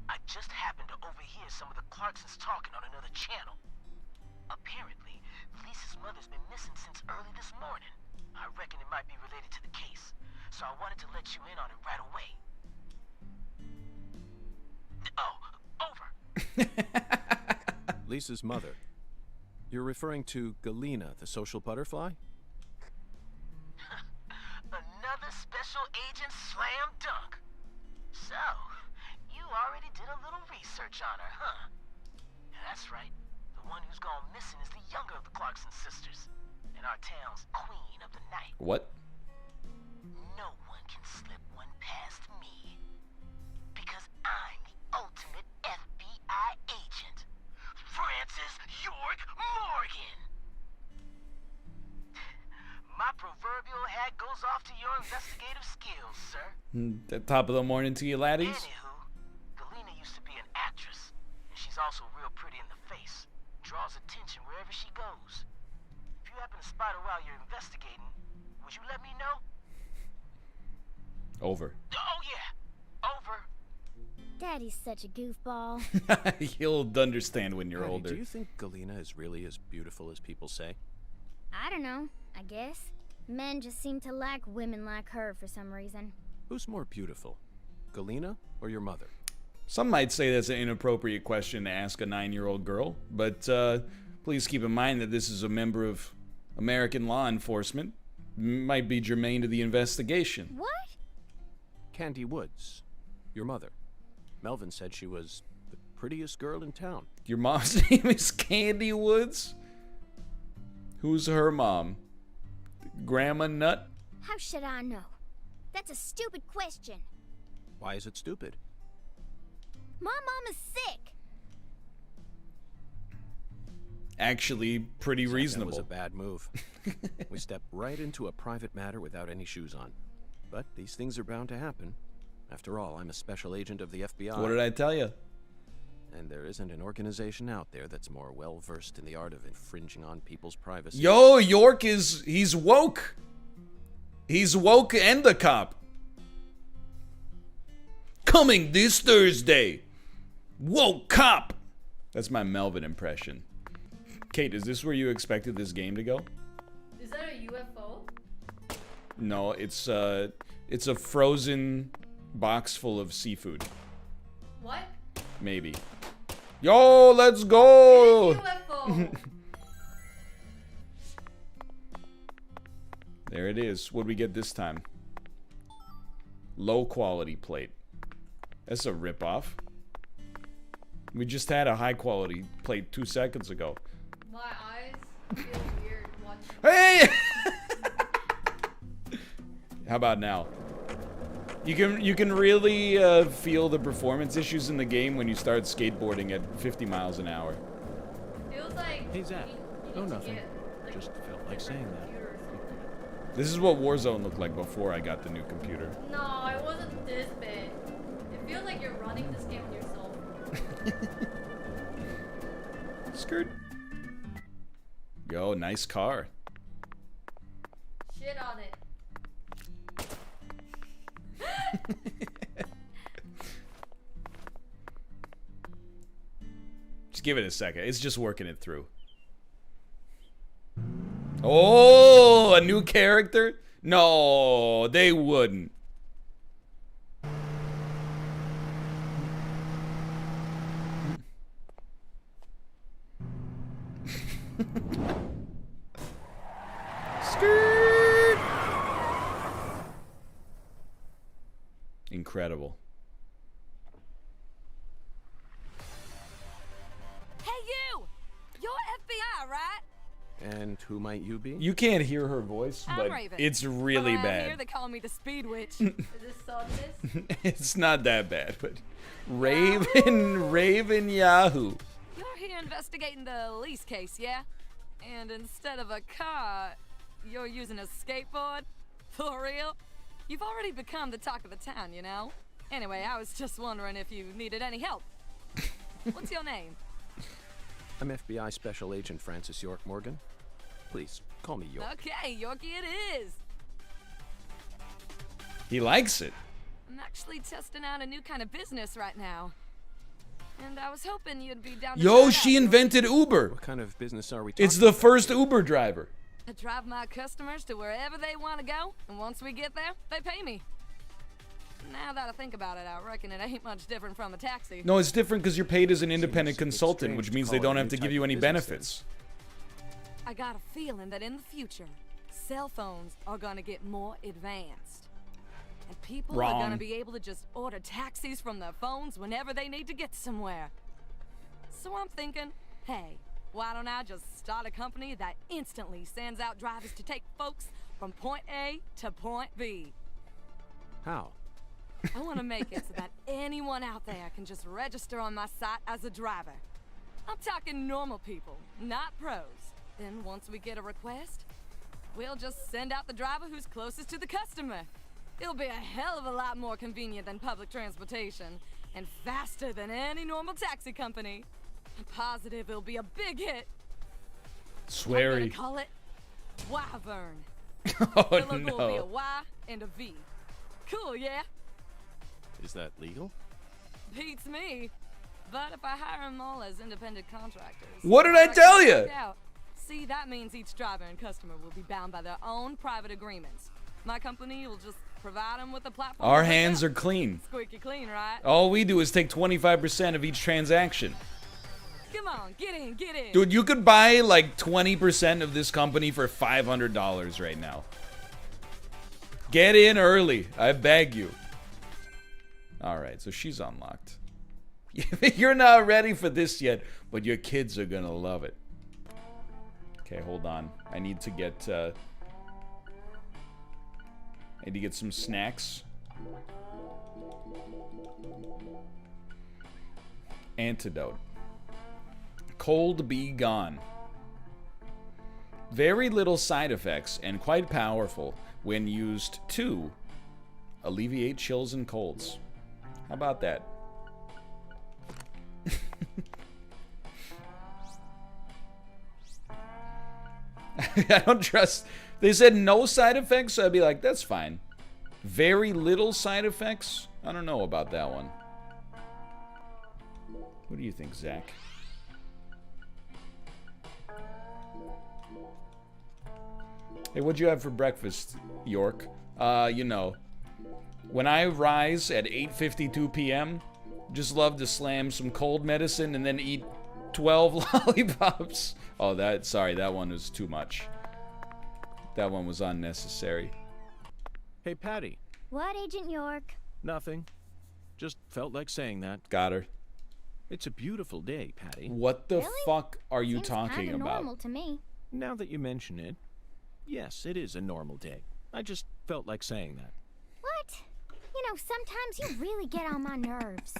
I just happened to overhear some of the Clarksons talking on another channel. Apparently, Lisa's mother's been missing since early this morning. I reckon it might be related to the case, so I wanted to let you in on it right away. Oh, over. Lisa's mother. You're referring to Galena, the social butterfly? Another special agent slam dunk. So, you already did a little research on her, huh? That's right. The one who's gone missing is the younger of the Clarkson sisters, and our town's queen of the night. What? No one can slip one past me, because I'm the ultimate FBI agent, Francis York Morgan. My proverbial hat goes off to your investigative skills, sir. The top of the morning to you, laddies. Anywho, Galena used to be an actress, and she's also real pretty in the face. Draws attention wherever she goes. If you happen to spot her while you're investigating, would you let me know? Over. Oh yeah, over. Daddy's such a goofball. You'll understand when you're Patti, older. Do you think Galena is really as beautiful as people say? I don't know, I guess. Men just seem to like women like her for some reason. Who's more beautiful, Galena or your mother? Some might say that's an inappropriate question to ask a 9-year-old girl, but please keep in mind that this is a member of American law enforcement. Might be germane to the investigation. What? Candy Woods, your mother. Melvin said she was the prettiest girl in town. Your mom's name is Candy Woods? Who's her mom? Grandma Nut? How should I know? That's a stupid question. Why is it stupid? My mom is sick. Actually, pretty reasonable. That was a bad move. We stepped right into a private matter without any shoes on. But these things are bound to happen. After all, I'm a special agent of the FBI. What did I tell you? And there isn't an organization out there that's more well-versed in the art of infringing on people's privacy. Yo, York he's woke. He's woke and a cop. Coming this Thursday. Woke cop. That's my Melvin impression. Kate, is this where you expected this game to go? Is that a UFO? No, it's a frozen box full of seafood. What? Maybe. Yo, let's go! UFO! There it is. What'd we get this time? Low quality plate. That's a ripoff. We just had a high quality plate 2 seconds ago. My eyes feel weird watching. Hey! How about now? You can really feel the performance issues in the game when you start skateboarding at 50 miles an hour. Feels like. Hey, Zach. You Oh, need to nothing. get, like, Just felt like saying that. computer or something. This is what Warzone looked like before I got the new computer. No, it wasn't this bad. It feels like you're running this game on yourself. Skirt. Yo, nice car. Shit on it. Just give it a second. It's just working it through. Oh, a new character? No, they wouldn't. Skirt. Incredible. Hey, you! You're FBI, right? And who might you be? You can't hear her voice, I'm but Raven. it's really Around bad. Here they call me the Speed Witch. Is this softness? It's not that bad, but Raven Yahoo. You're here investigating the lease case, yeah? And instead of a car, you're using a skateboard? For real? You've already become the talk of the town, you know? Anyway, I was just wondering if you needed any help. What's your name? I'm FBI Special Agent Francis York Morgan. Please, call me York. Okay, Yorkie it is. He likes it. I'm actually testing out a new kind of business right now. And I was hoping you'd be down to try Yo, it she out. invented Uber. What kind of business are we talking It's the about first here? Uber driver. I drive my customers to wherever they want to go, and once we get there, they pay me. Now that I think about it, I reckon it ain't much different from a taxi. No, it's different because you're paid as an independent Seems a bit consultant, strange which to means call they it don't a have new to give type you of any business benefits. I got a feeling that in the future, cell phones are gonna get more advanced. And people are Wrong. gonna be able to just order taxis from their phones whenever they need to get somewhere. So I'm thinking, hey, why don't I just start a company that instantly sends out drivers to take folks from point A to point B? How? I want to make it so that anyone out there can just register on my site as a driver. I'm talking normal people, not pros. Then once we get a request, we'll just send out the driver who's closest to the customer. It'll be a hell of a lot more convenient than public transportation, and faster than any normal taxi company. I'm positive it'll be a big hit. I'm gonna Sweary. call it Wyvern. Oh The logo will be a no. Y and a V. Cool, yeah? Is that legal? Beats me. But if I hire them all as independent contractors... What did I reckon tell it'll ya? work out. See, that means each driver and customer will be bound by their own private agreements. My company will just provide them with a platform. Our to hook hands up. are clean. Squeaky clean, right? All we do is take 25% of each transaction. Come on, get in, get in. Dude, you could buy like 20% of this company for $500 right now. Get in early, I beg you. Alright, so she's unlocked. You're not ready for this yet, but your kids are gonna love it. Okay, hold on. I need to get some snacks. Antidote. Cold be gone. Very little side effects and quite powerful when used to alleviate chills and colds. How about that? I don't trust. They said no side effects, so I'd be like, that's fine. Very little side effects? I don't know about that one. What do you think, Zach? Hey, what'd you have for breakfast, York? You know, when I rise at 8:52 p.m., just love to slam some cold medicine and then eat 12 lollipops. Oh, sorry, that one was too much. That one was unnecessary. Hey, Patti. What, Agent York? Nothing. Just felt like saying that. Got her. It's a beautiful day, Patti. What the Really? fuck are you Seems talking kinda about? normal to me. Now that you mention it, yes, it is a normal day. I just felt like saying that. What? You know, sometimes you really get on my nerves.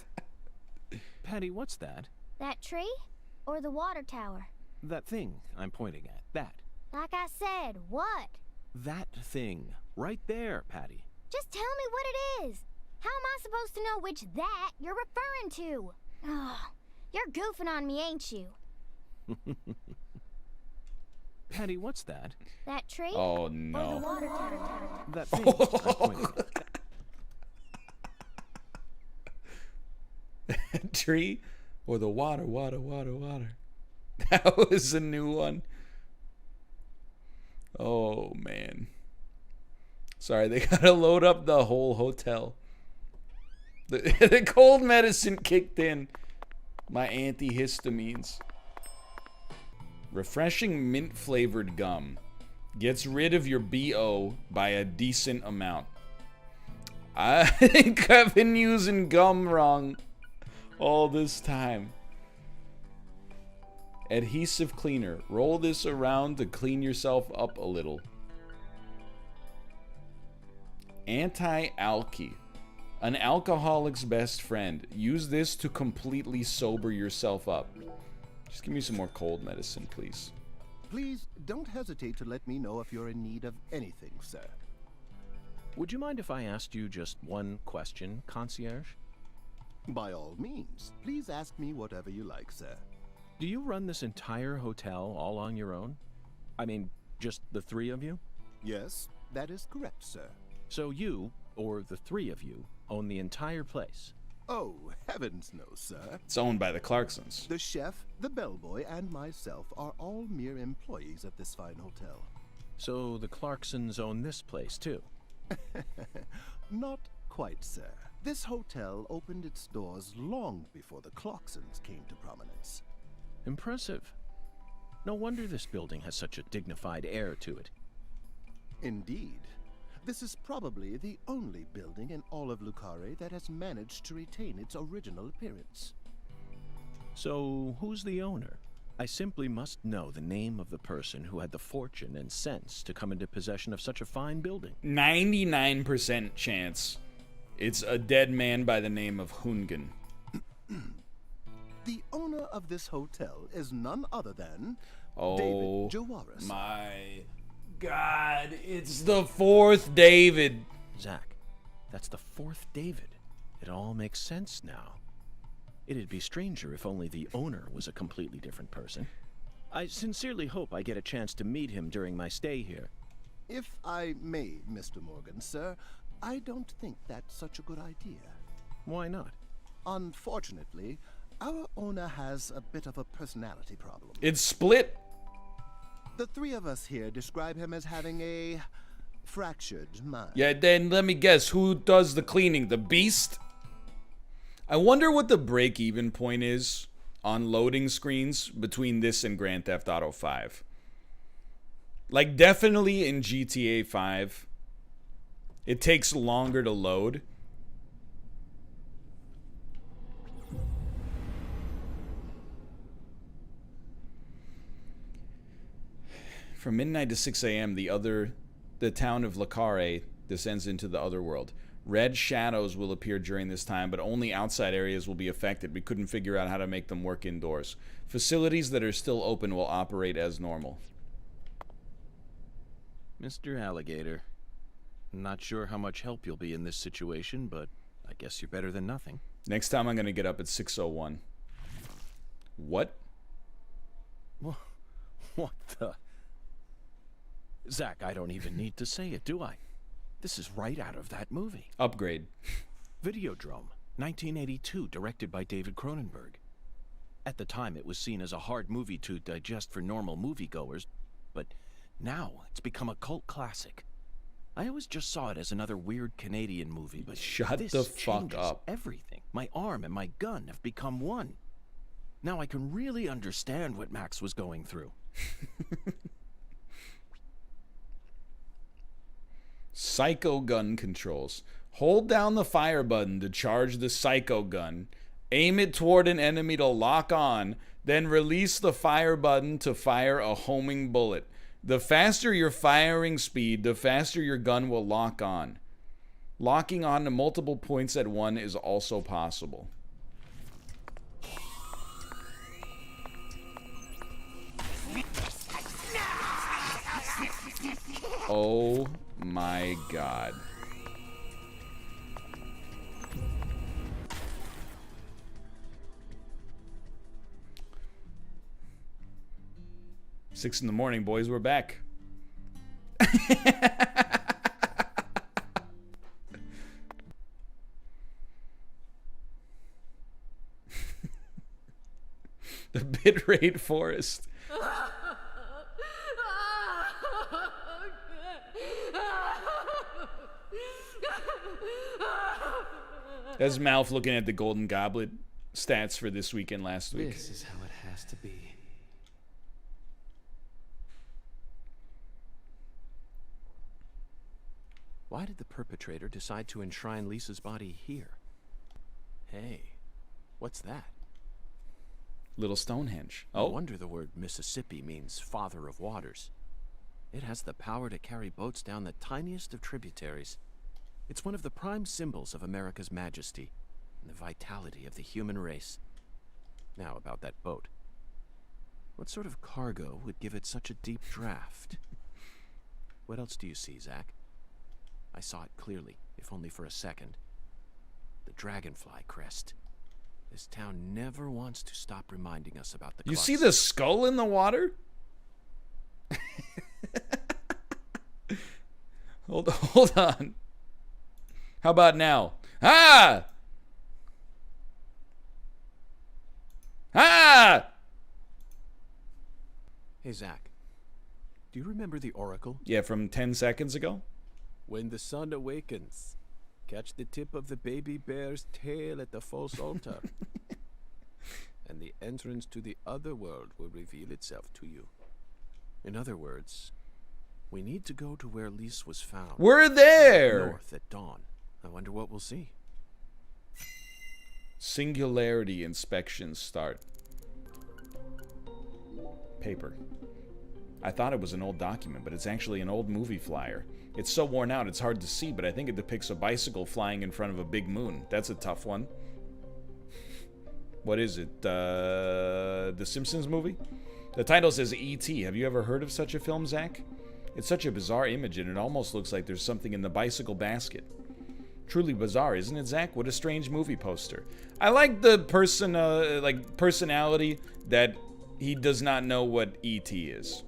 Patti, what's that? That tree? Or the water tower? That thing I'm pointing at. That. Like I said, what? That thing. Right there, Patti. Just tell me what it is. How am I supposed to know which that you're referring to? Oh, you're goofing on me, ain't you? Patti, what's that? That tree? Oh, Or the no. water tower? That thing I'm pointing at. Tree or the water. That was a new one. Oh, man. Sorry, they gotta load up the whole hotel. The cold medicine kicked in. My antihistamines. Refreshing mint-flavored gum. Gets rid of your BO by a decent amount. I think I've been using gum wrong all this time. Adhesive cleaner. Roll this around to clean yourself up a little. Anti-alky. An alcoholic's best friend. Use this to completely sober yourself up. Just give me some more cold medicine, please. Please don't hesitate to let me know if you're in need of anything, sir. Would you mind if I asked you just one question, concierge? By all means, please ask me whatever you like, sir. Do you run this entire hotel all on your own? I mean, just the three of you? Yes, that is correct, sir. So you, or the three of you, own the entire place? Oh, heavens no, sir. It's owned by the Clarksons. The chef, the bellboy, and myself are all mere employees of this fine hotel. So the Clarksons own this place, too? Not quite, sir. This hotel opened its doors long before the Clarksons came to prominence. Impressive. No wonder this building has such a dignified air to it. Indeed. This is probably the only building in all of Lucare that has managed to retain its original appearance. So, who's the owner? I simply must know the name of the person who had the fortune and sense to come into possession of such a fine building. 99% chance it's a dead man by the name of Hungan. The owner of this hotel is none other than Oh David Jawaris. my God, it's the fourth David. Zach, that's the fourth David. It all makes sense now. It'd be stranger if only the owner was a completely different person. I sincerely hope I get a chance to meet him during my stay here. If I may, Mr. Morgan, sir, I don't think that's such a good idea. Why not? Unfortunately, our owner has a bit of a personality problem. It's split. The three of us here describe him as having a fractured mind. Yeah, then let me guess, who does the cleaning? The Beast? I wonder what the break-even point is on loading screens between this and Grand Theft Auto 5. Like, definitely in GTA 5, it takes longer to load. From midnight to 6 a.m., the town of Lucare descends into the other world. Red shadows will appear during this time, but only outside areas will be affected. We couldn't figure out how to make them work indoors. Facilities that are still open will operate as normal. Mr. Alligator, not sure how much help you'll be in this situation, but I guess you're better than nothing. Next time I'm going to get up at 6:01. What? What the... Zach, I don't even need to say it, do I? This is right out of that movie. Upgrade. Videodrome, 1982, directed by David Cronenberg. At the time, it was seen as a hard movie to digest for normal moviegoers, but now it's become a cult classic. I always just saw it as another weird Canadian movie, but Shut this the fuck changes up. Everything. My arm and my gun have become one. Now I can really understand what Max was going through. Psycho gun controls. Hold down the fire button to charge the psycho gun. Aim it toward an enemy to lock on. Then release the fire button to fire a homing bullet. The faster your firing speed, the faster your gun will lock on. Locking on to multiple points at one is also possible. Oh my god. Six in the morning, boys, we're back. The bitrate forest. That's Mouth looking at the Golden Goblet stats for this week and last week. This is how it has to be. Why did the perpetrator decide to enshrine Lisa's body here? Hey, what's that? Little Stonehenge. No Oh. wonder the word Mississippi means father of waters. It has the power to carry boats down the tiniest of tributaries. It's one of the prime symbols of America's majesty and the vitality of the human race. Now about that boat. What sort of cargo would give it such a deep draft? What else do you see, Zach? I saw it clearly, if only for a second. The dragonfly crest. This town never wants to stop reminding us about the You Clarks. see the skull in the water? Hold on. How about now? Ah! Ah! Hey, Zach. Do you remember the oracle? Yeah, from 10 seconds ago? When the sun awakens, catch the tip of the baby bear's tail at the false altar. And the entrance to the other world will reveal itself to you. In other words, we need to go to where Lise was found. We're there! North at dawn. I wonder what we'll see. Singularity inspection start. Paper. I thought it was an old document, but it's actually an old movie flyer. It's so worn out it's hard to see, but I think it depicts a bicycle flying in front of a big moon. That's a tough one. What is it? The Simpsons movie? The title says E.T. Have you ever heard of such a film, Zach? It's such a bizarre image, and it almost looks like there's something in the bicycle basket. Truly bizarre, isn't it, Zach? What a strange movie poster. I like the personality that he does not know what E.T. is.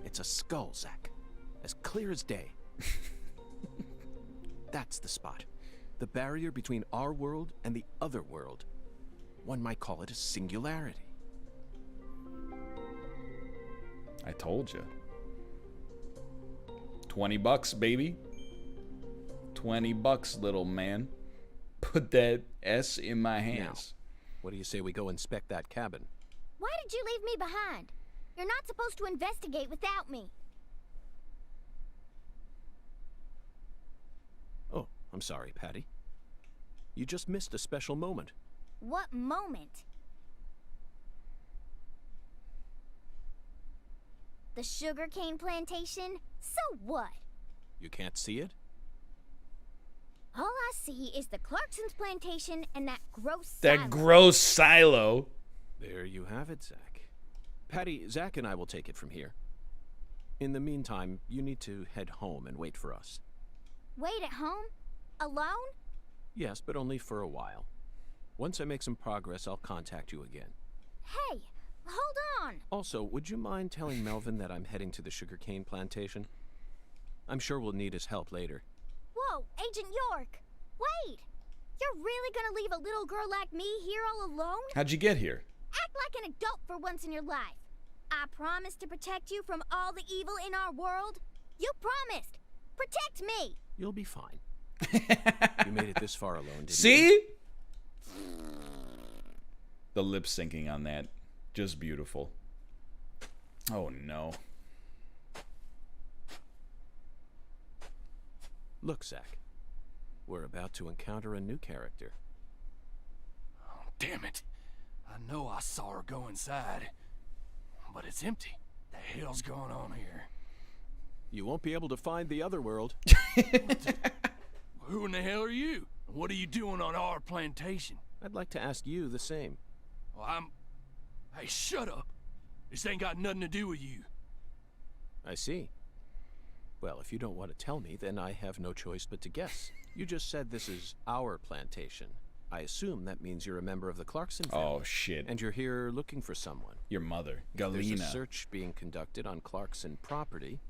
It's a skull, Zach. As clear as day. That's the spot. The barrier between our world and the other world. One might call it a singularity. I told you. $20, baby. $20, little man. Put that S in my hands. Now, what do you say we go inspect that cabin? Why did you leave me behind? You're not supposed to investigate without me. Oh, I'm sorry, Patti. You just missed a special moment. What moment? The sugarcane plantation? So what? You can't see it? All I see is the Clarkson's plantation and that gross That silo. gross silo. There you have it, Zach. Patti, Zach and I will take it from here. In the meantime, you need to head home and wait for us. Wait at home? Alone? Yes, but only for a while. Once I make some progress, I'll contact you again. Hey, hold on. Also, would you mind telling Melvin that I'm heading to the sugarcane plantation? I'm sure we'll need his help later. Whoa, Agent York. Wait. You're really gonna leave a little girl like me here all alone? How'd you get here? Act like an adult for once in your life. I promised to protect you from all the evil in our world. You promised. Protect me. You'll be fine. You made it this far alone, didn't you? See? The lip syncing on that. Just beautiful. Oh no. Look, Zach. We're about to encounter a new character. Oh, damn it. I know I saw her go inside, but it's empty. hell's going on here? You won't be able to find the other world. Who in the hell are you? What are you doing on our plantation? I'd like to ask you the same. Well, Hey, shut up. This ain't got nothing to do with you. I see. Well, if you don't want to tell me, then I have no choice but to guess. You just said this is our plantation. I assume that means you're a member of the Clarkson family. Oh, shit. And you're here looking for someone. Your mother, If there's a Galena. search being conducted on Clarkson property.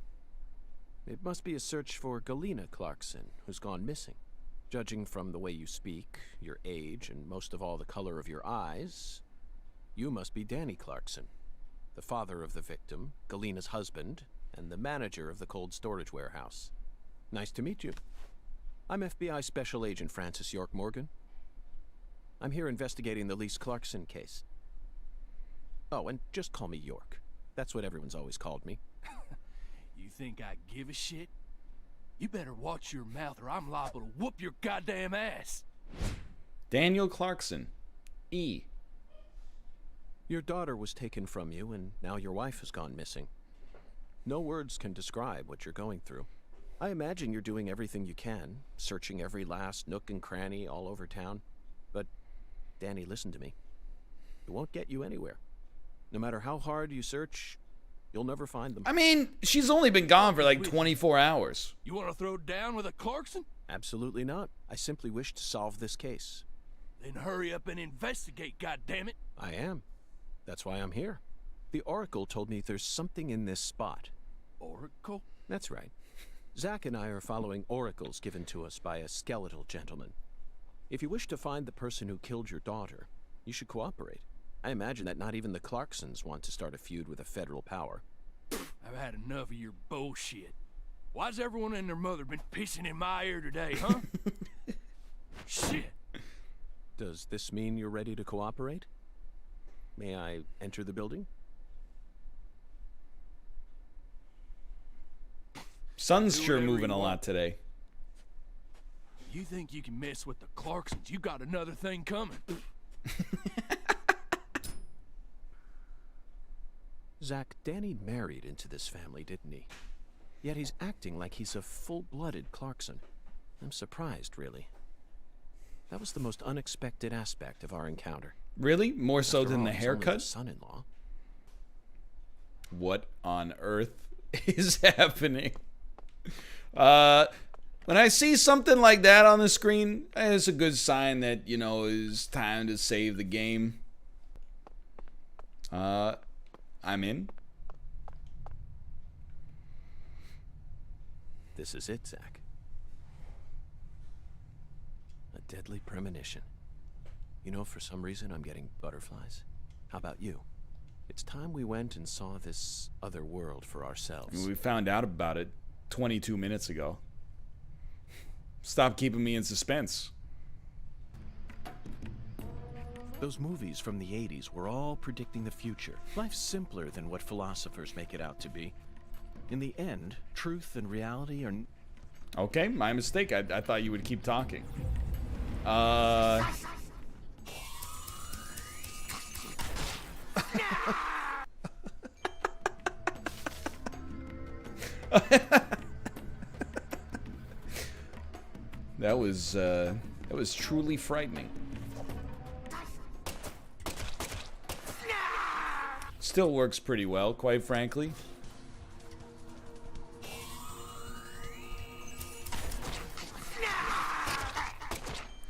It must be a search for Galena Clarkson, who's gone missing. Judging from the way you speak, your age, and most of all the color of your eyes, you must be Danny Clarkson, the father of the victim, Galena's husband, and the manager of the cold storage warehouse. Nice to meet you. I'm FBI Special Agent Francis York Morgan. I'm here investigating the Lise Clarkson case. Oh, and just call me York. That's what everyone's always called me. You think I give a shit? You better watch your mouth or I'm liable to whoop your goddamn ass. Daniel Clarkson. E. Your daughter was taken from you, and now your wife has gone missing. No words can describe what you're going through. I imagine you're doing everything you can, searching every last nook and cranny all over town. But, Danny, listen to me. It won't get you anywhere. No matter how hard you search, you'll never find them. I mean, she's only been gone for like 24 hours. You want to throw down with a Clarkson? Absolutely not. I simply wish to solve this case. Then hurry up and investigate, goddammit. I am. That's why I'm here. The Oracle told me there's something in this spot. Oracle? That's right. Zach and I are following oracles given to us by a skeletal gentleman. If you wish to find the person who killed your daughter, you should cooperate. I imagine that not even the Clarksons want to start a feud with a federal power. I've had enough of your bullshit. Why's everyone and their mother been pissing in my ear today, huh? Shit. Does this mean you're ready to cooperate? May I enter the building? Sun's sure moving a lot today. You think you can mess with the Clarksons? You got another thing coming. Zach, Danny married into this family, didn't he? Yet he's acting like he's a full-blooded Clarkson. I'm surprised, really. That was the most unexpected aspect of our encounter. Really? More so After than all, the he's only haircut? son-in-law. What on earth is happening? When I see something like that on the screen, it's a good sign that, you know, it's time to save the game. I'm in. This is it, Zach. A deadly premonition. You know, for some reason, I'm getting butterflies. How about you? It's time we went and saw this other world for ourselves. We found out about it 22 minutes ago. Stop keeping me in suspense. Those movies from the 80s were all predicting the future. Life's simpler than what philosophers make it out to be. In the end, truth and reality are... Okay, my mistake. I thought you would keep talking. That was truly frightening. Still works pretty well, quite frankly.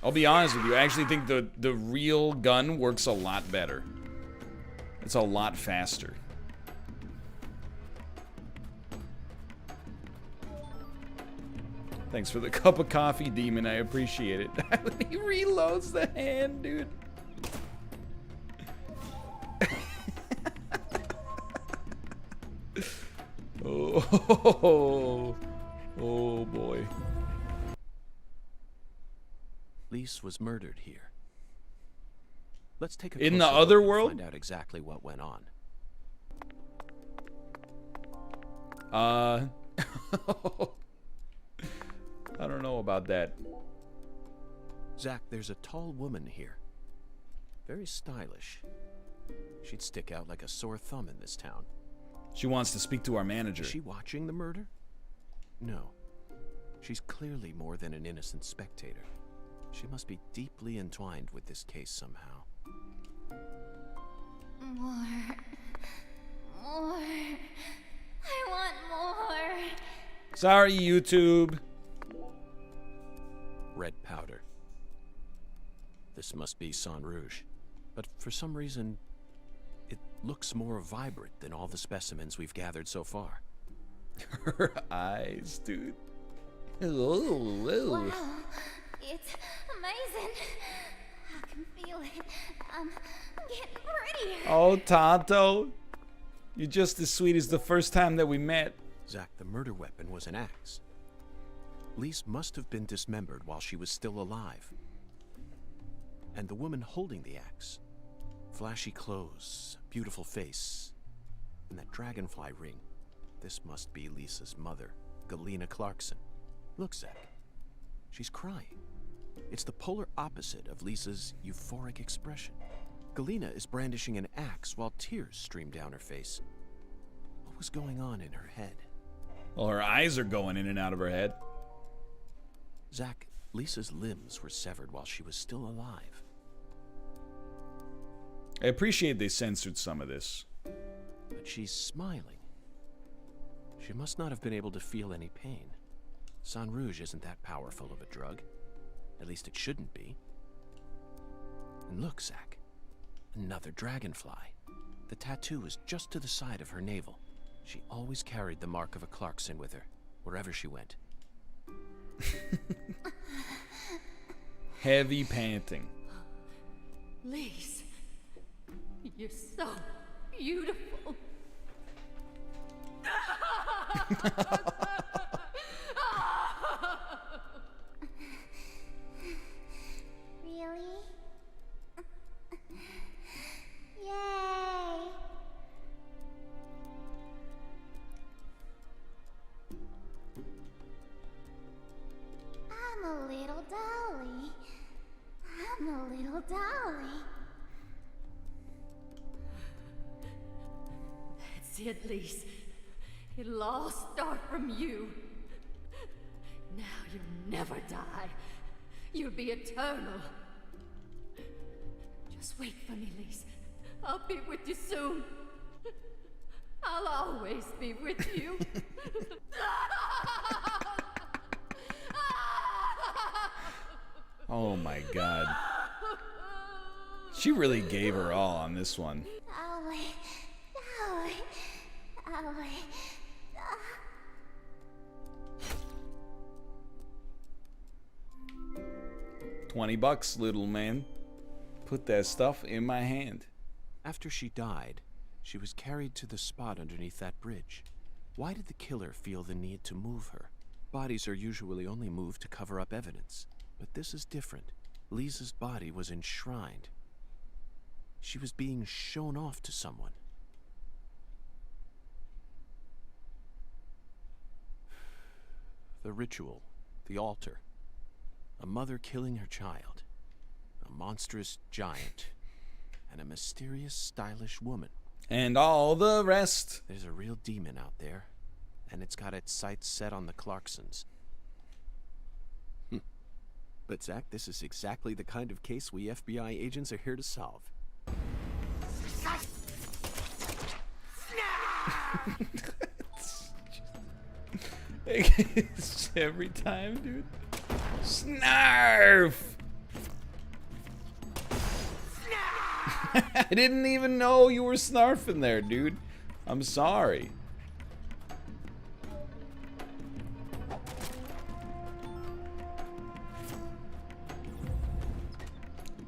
I'll be honest with you, I actually think the real gun works a lot better. It's a lot faster. Thanks for the cup of coffee, Demon. I appreciate it. He reloads the hand, dude. Oh boy. Lise was murdered here. Let's take a in the closer other look and world? find out exactly what went on. I don't know about that. Zach, there's a tall woman here. Very stylish. She'd stick out like a sore thumb in this town. She wants to speak to our manager. Is she watching the murder? No. She's clearly more than an innocent spectator. She must be deeply entwined with this case somehow. More. More. I want more. Sorry, YouTube. Red powder. This must be Sang Rouge. But for some reason, it looks more vibrant than all the specimens we've gathered so far. Her eyes, dude. Wow. It's amazing. I can feel it. I'm getting prettier. Oh, Tonto. You're just as sweet as the first time that we met. Zach, the murder weapon was an axe. Lise must have been dismembered while she was still alive. And the woman holding the axe, flashy clothes, beautiful face, and that dragonfly ring. This must be Lisa's mother, Galena Clarkson. Look, Zach. She's crying. It's the polar opposite of Lisa's euphoric expression. Galena is brandishing an axe while tears stream down her face. What was going on in her head? Well, her eyes are going in and out of her head. Zach, Lisa's limbs were severed while she was still alive. I appreciate they censored some of this. But she's smiling. She must not have been able to feel any pain. Sang Rouge isn't that powerful of a drug. At least it shouldn't be. And look, Zach. Another dragonfly. The tattoo is just to the side of her navel. She always carried the mark of a Clarkson with her, wherever she went. Heavy panting. Lise, you're so beautiful. Really? Yay! I'm a little dolly. I'm a little dolly. That's it, Lise. It'll all start from you. Now you'll never die. You'll be eternal. Just wait for me, Lise. I'll be with you soon. I'll always be with you. Oh my god. She really gave her all on this one. Dolly. Dolly. Dolly. $20, little man. Put that stuff in my hand. After she died, she was carried to the spot underneath that bridge. Why did the killer feel the need to move her? Bodies are usually only moved to cover up evidence. But this is different. Lisa's body was enshrined. She was being shown off to someone. The ritual, the altar. A mother killing her child. A monstrous giant. And a mysterious, stylish woman. And all the rest. There's a real demon out there. And it's got its sights set on the Clarksons. But Zach, this is exactly the kind of case we FBI agents are here to solve. It's every time, dude. SNARF! I didn't even know you were snarfing there, dude. I'm sorry.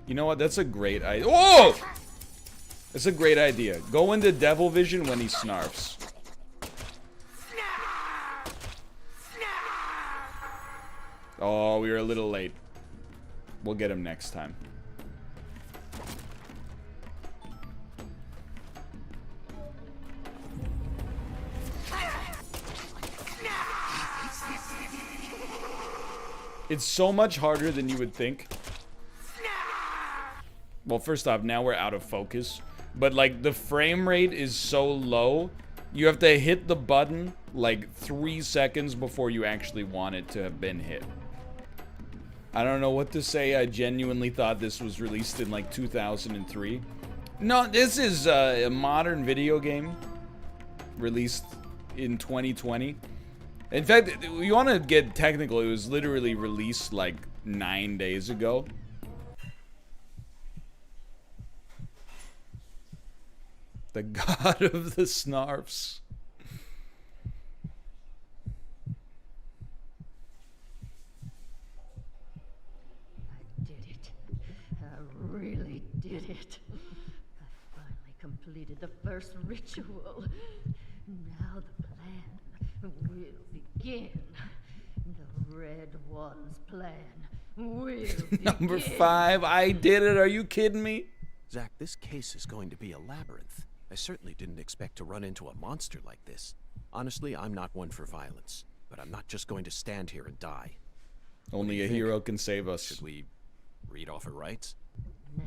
You know what? That's a great idea. Oh! That's a great idea. Go into devil vision when he snarfs. Oh, we were a little late. We'll get him next time. It's so much harder than you would think. Well, first off, now we're out of focus. But, like, the frame rate is so low You have to hit the button like 3 seconds before you actually want it to have been hit. I don't know what to say. I genuinely thought this was released in like 2003. No, this is a modern video game released in 2020. In fact, you want to get technical, it was literally released like 9 days ago. The god of the SNARFs. I did it. I really did it. I finally completed the first ritual. Now the plan will begin. The Red One's plan will begin. Number 5, I did it. Are you kidding me? Zach, this case is going to be a labyrinth. I certainly didn't expect to run into a monster like this. Honestly, I'm not one for violence, but I'm not just going to stand here and die. Only a hero can save us. Should we read off her rights? Now,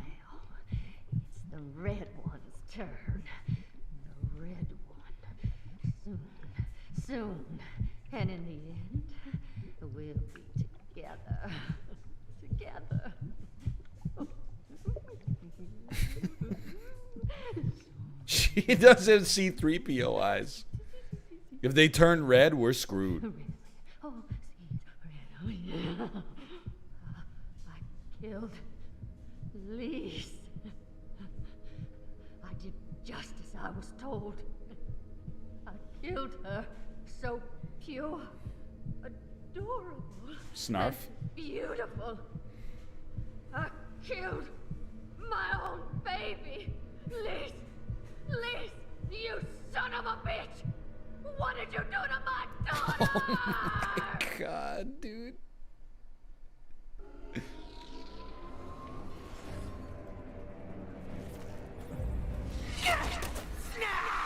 it's the Red One's turn. The Red One. Soon. And in the end, we'll be together. Together. She does have C-3PO eyes. If they turn red, we're screwed. Oh, yeah. I killed Lise. I did just as I was told. I killed her. So pure, adorable, SNARF. and beautiful. I killed my own baby. Lise, you son of a bitch! What did you do to my daughter? Oh my god, dude.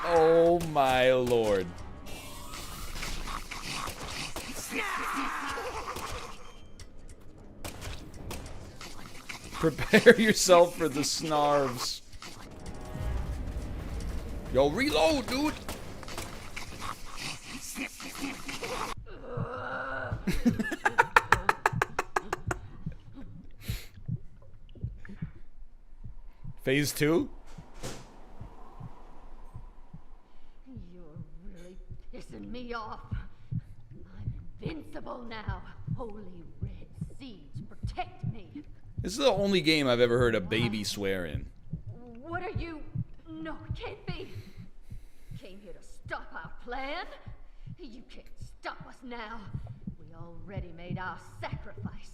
Oh my lord. Prepare yourself for the snarves. Yo, reload, dude. Phase 2? You're really pissing me off. I'm invincible now. Holy red seeds protect me. This is the only game I've ever heard a baby swear in. What are you? No, it can't be. Came here to stop our plan? You can't stop us now. We already made our sacrifice.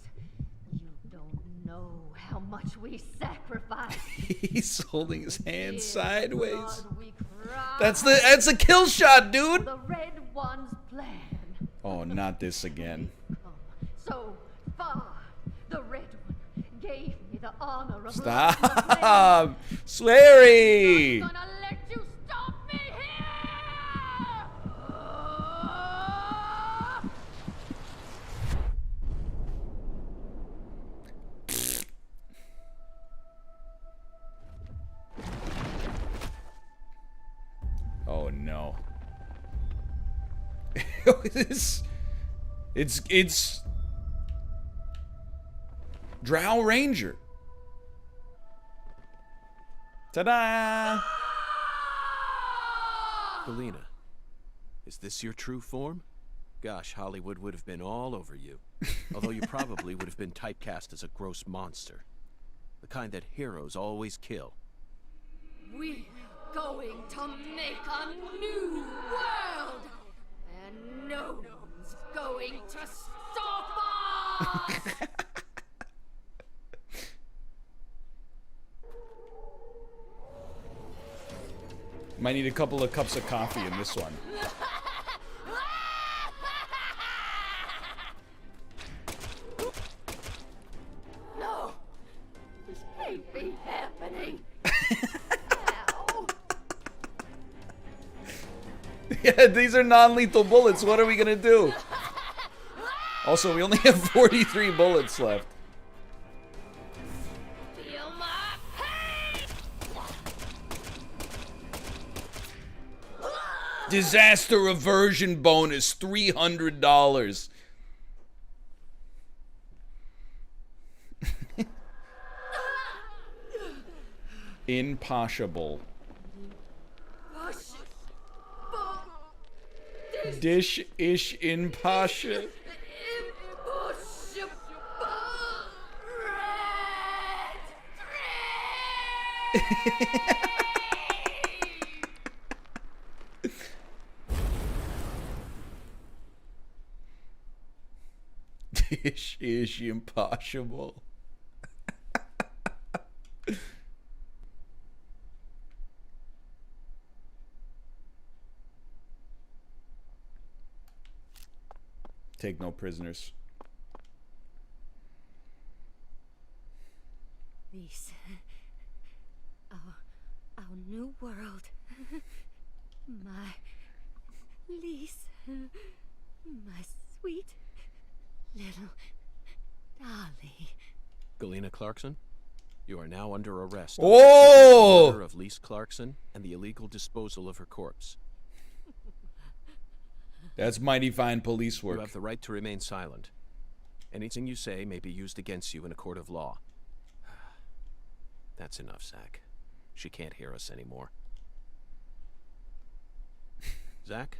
You don't know how much we sacrificed. He's holding his hand sideways. Blood we cried. That's a kill shot, dude. The Red One's plan. Oh, not this again. So far, the Red One gave me the honor of Stop! Sweary! I'm gonna let you stop me here! Oh no. It's Drow Ranger. Ta-da! Belina, is this your true form? Gosh, Hollywood would have been all over you. Although you probably would have been typecast as a gross monster. The kind that heroes always kill. We're going to make a new world! And no one's going to stop us! Might need a couple of cups of coffee in this one. No! This can't be happening! Yeah, these are non-lethal bullets. What are we gonna do? Also, we only have 43 bullets left. Feel my pain! Disaster aversion bonus, $300. Impossible. Dish-ish impossible. Dish-ish impossible. Take no prisoners. This, our new world. My Lise, my sweet little dolly. Galena Clarkson, you are now under arrest. Oh! For the murder of Lise Clarkson and the illegal disposal of her corpse. That's mighty fine police work. You have the right to remain silent. Anything you say may be used against you in a court of law. That's enough, Zach. She can't hear us anymore. Zach,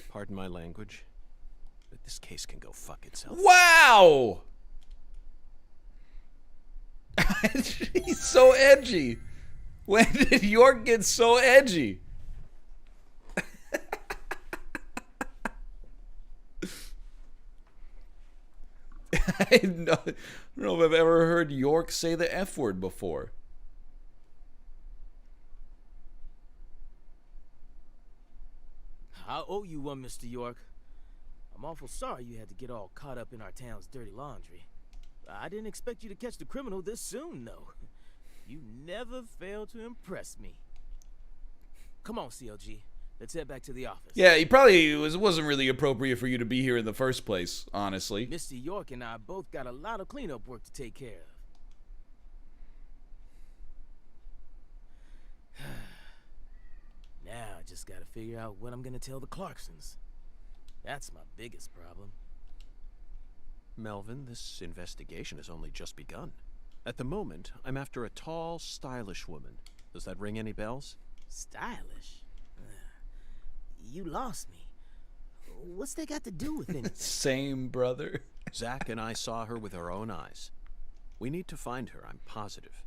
pardon my language, but this case can go fuck itself. Wow! He's so edgy. When did York get so edgy? I don't know if I've ever heard York say the F word before. I owe you one, Mr. York. I'm awful sorry you had to get all caught up in our town's dirty laundry. I didn't expect you to catch the criminal this soon, though. You never fail to impress me. Come on, CLG. Let's head back to the office. Yeah, he probably wasn't really appropriate for you to be here in the first place, honestly. Mr. York and I both got a lot of cleanup work to take care of. Now I just gotta figure out what I'm gonna tell the Clarksons. That's my biggest problem. Melvin, this investigation has only just begun. At the moment, I'm after a tall, stylish woman. Does that ring any bells? Stylish? You lost me. What's that got to do with anything? Same, brother. Zach and I saw her with our own eyes. We need to find her, I'm positive.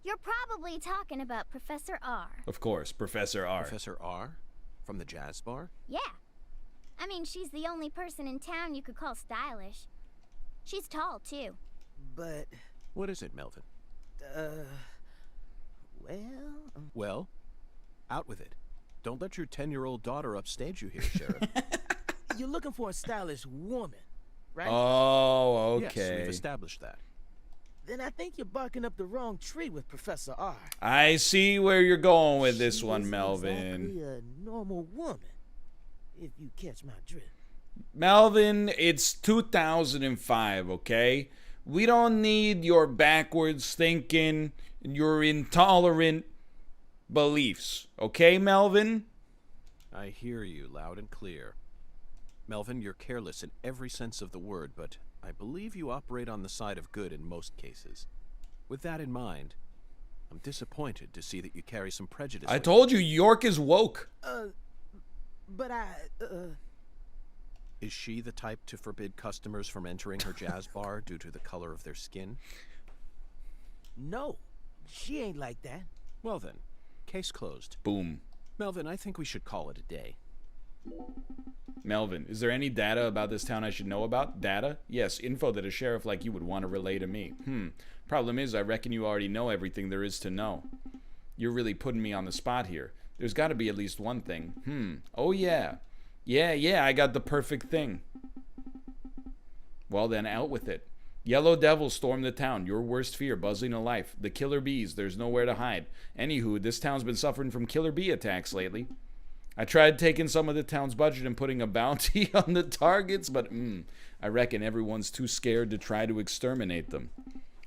You're probably talking about Professor R. Of course, Professor R. Professor R? From the jazz bar? Yeah. I mean, she's the only person in town you could call stylish. She's tall, too. But... What is it, Melvin? Well... Well? Out with it. Don't let your 10-year-old daughter upstage you here, Sheriff. You're looking for a stylish woman, right? Oh, okay. Yes, we've established that. Then I think you're barking up the wrong tree with Professor R. I see where you're going with this one, Melvin. Exactly a normal woman, if you catch my drift. Melvin, it's 2005, okay? We don't need your backwards thinking and your intolerant beliefs, okay, Melvin? I hear you loud and clear. Melvin, you're careless in every sense of the word, but I believe you operate on the side of good in most cases. With that in mind, I'm disappointed to see that you carry some prejudice. I told you, York is woke. But Is she the type to forbid customers from entering her jazz bar due to the color of their skin? No, she ain't like that. Well then, case closed. Boom. Melvin, I think we should call it a day. Melvin, is there any data about this town I should know about? Data? Yes, info that a sheriff like you would want to relay to me. Problem is, I reckon you already know everything there is to know. You're really putting me on the spot here. There's got to be at least one thing. Oh yeah. Yeah, I got the perfect thing. Well then, out with it. Yellow devils storm the town, your worst fear, buzzing to life. The killer bees, there's nowhere to hide. Anywho, this town's been suffering from killer bee attacks lately. I tried taking some of the town's budget and putting a bounty on the targets, but I reckon everyone's too scared to try to exterminate them.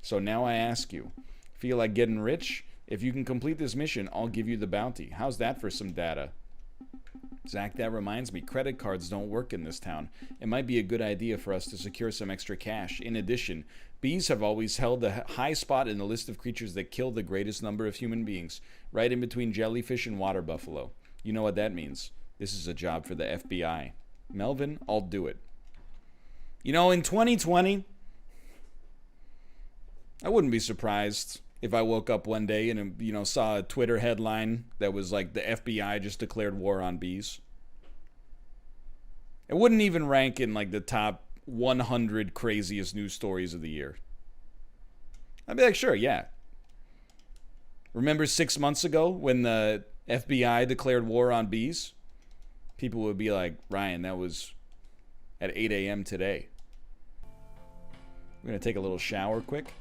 So now I ask you, feel like getting rich? If you can complete this mission, I'll give you the bounty. How's that for some data? Zach, that reminds me, credit cards don't work in this town. It might be a good idea for us to secure some extra cash. In addition, bees have always held a high spot in the list of creatures that kill the greatest number of human beings, right in between jellyfish and water buffalo. You know what that means. This is a job for the FBI. Melvin, I'll do it. You know, in 2020, I wouldn't be surprised if I woke up one day and, you know, saw a Twitter headline that was like the FBI just declared war on bees. It wouldn't even rank in like the top 100 craziest news stories of the year. I'd be like, sure, yeah. Remember 6 months ago when the FBI declared war on bees? People would be like, Ryan, that was at 8 a.m. today. We're going to take a little shower quick.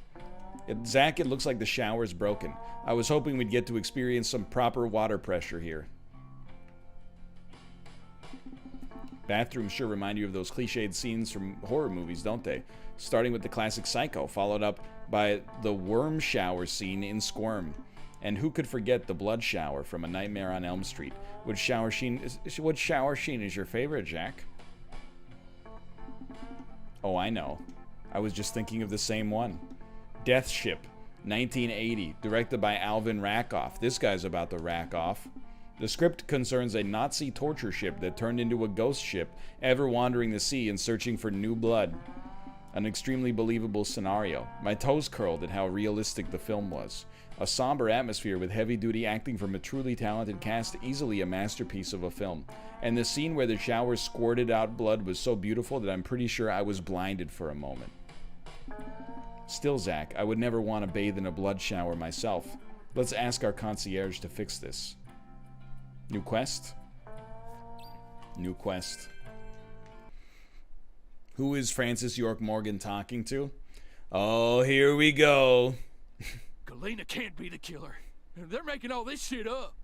Zach, it looks like the shower's broken. I was hoping we'd get to experience some proper water pressure here. Bathrooms sure remind you of those cliched scenes from horror movies, don't they? Starting with the classic Psycho, followed up by the worm shower scene in Squirm. And who could forget the blood shower from A Nightmare on Elm Street? Which shower scene is your favorite, Jack? Oh, I know. I was just thinking of the same one. Death Ship, 1980, directed by Alvin Rakoff. This guy's about to rack off. The script concerns a Nazi torture ship that turned into a ghost ship, ever wandering the sea and searching for new blood. An extremely believable scenario. My toes curled at how realistic the film was. A somber atmosphere with heavy-duty acting from a truly talented cast, easily a masterpiece of a film. And the scene where the shower squirted out blood was so beautiful that I'm pretty sure I was blinded for a moment. Still, Zach, I would never want to bathe in a blood shower myself. Let's ask our concierge to fix this. New quest? New quest. Who is Francis York Morgan talking to? Oh, here we go. Galena can't be the killer. They're making all this shit up.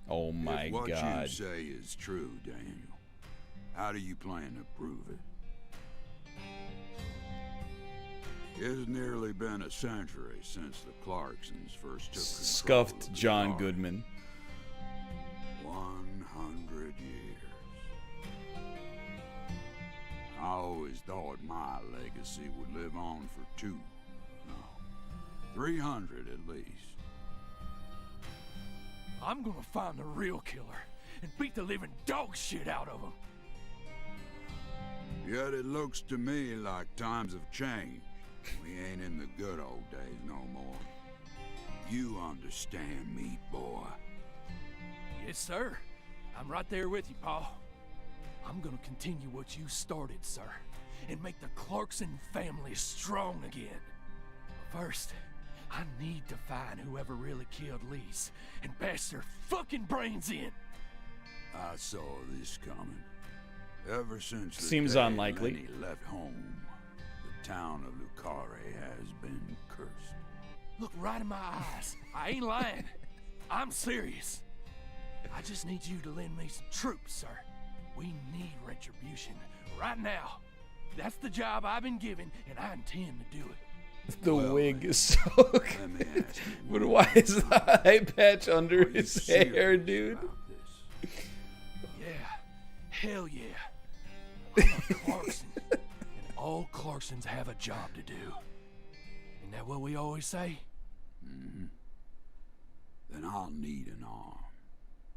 Oh my if what God. you say is true, Daniel, how do you plan to prove it? It's nearly been a century since the Clarksons first took control. Scuffed John of the Goodman. 100 years. I always thought my legacy would live on for 300 at least. I'm gonna find the real killer and beat the living dog shit out of him. Yet it looks to me like times have changed. We ain't in the good old days no more. You understand me, boy. Yes, sir. I'm right there with you, Paul. I'm gonna continue what you started, sir, and make the Clarkson family strong again. But first, I need to find whoever really killed Lise and bash their fucking brains in. I saw this coming. Ever since the Seems day unlikely. Lenny left home, the town of Lucare has been cursed. Look right in my eyes. I ain't lying. I'm serious. I just need you to lend me some troops, sir. We need retribution right now. That's the job I've been given, and I intend to do it. The wig is so good. But why is the eye patch under his hair, dude? Yeah. Hell yeah. I'm a Clarkson. And all Clarksons have a job to do. Isn't that what we always say? Mm-hmm. Then I'll need an arm.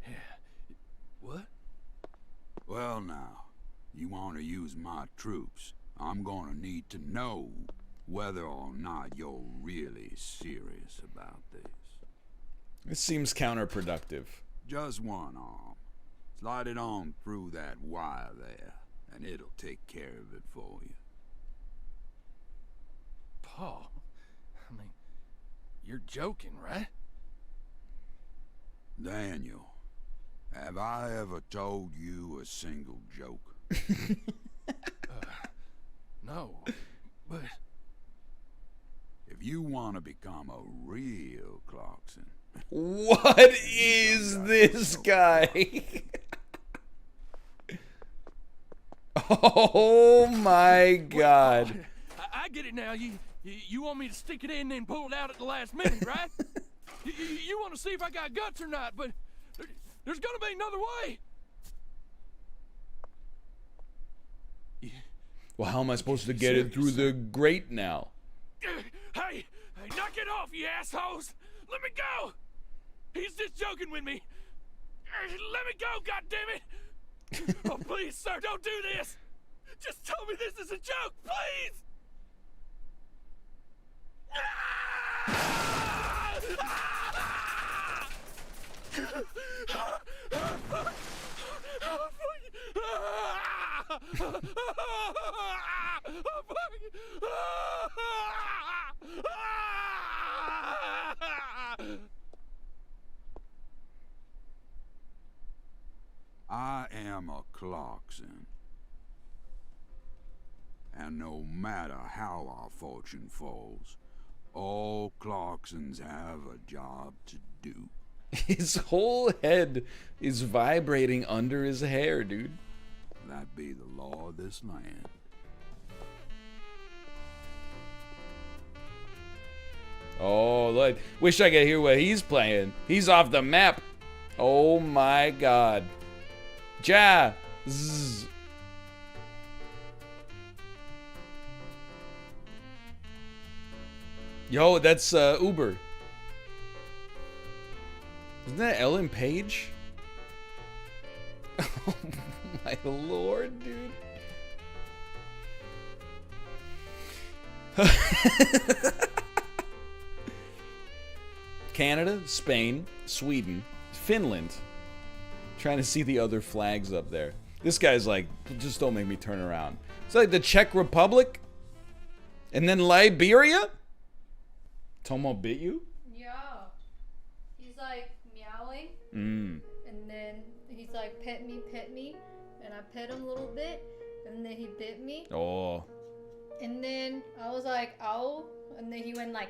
Yeah. What? Well now, you want to use my troops, I'm gonna need to know whether or not you're really serious about this. This seems counterproductive. Just one arm. Slide it on through that wire there, and it'll take care of it for you. Paul, I mean, you're joking, right? Daniel, have I ever told you a single joke? No, but... If you want to become a real Clarkson. What is this guy? Oh my god. I get it now. You want me to stick it in and then pull it out at the last minute, right? You want to see if I got guts or not, but there's gonna be another way. Well, how am I supposed to get it through the grate now? Hey, knock it off, you assholes! Let me go! He's just joking with me. Let me go, goddammit! Oh, please, sir, don't do this! Just tell me this is a joke, please! I am a Clarkson. And no matter how our fortune falls, all Clarksons have a job to do. His whole head is vibrating under his hair, dude. That be the law of this land. Oh, look. Wish I could hear what he's playing. He's off the map. Oh my god. Ja. Zzz. Yo, that's Uber. Isn't that Ellen Page? Oh my lord, dude. Canada, Spain, Sweden, Finland. Trying to see the other flags up there. This guy's like, just don't make me turn around. It's like the Czech Republic? And then Liberia? Tomo bit you? Yeah. He's like meowing. Mm. And then he's like, pet me. And I pet him a little bit. And then he bit me. Oh. And then I was like, ow. And then he went like,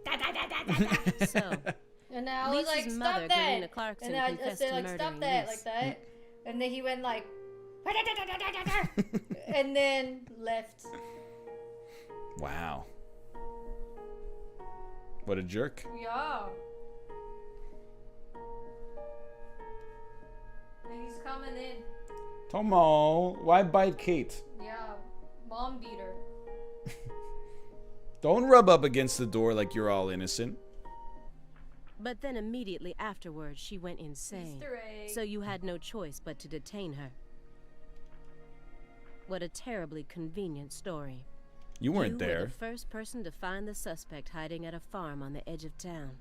da da da da da da. So, and I was like, Lisa's stop mother, that. Galena Clarkson, And I confessed said to like, stop murdering that, Lise. like that. And then he went like, da da da da da da da. And then left. Wow. What a jerk. Yeah. And he's coming in. Tomo, why bite Kate? Yeah. Mom beat her. Don't rub up against the door like you're all innocent. But then immediately afterwards, she went insane. Easter egg. So you had no choice but to detain her. What a terribly convenient story. You weren't You there. were the first person to find the suspect hiding at a farm on the edge of town.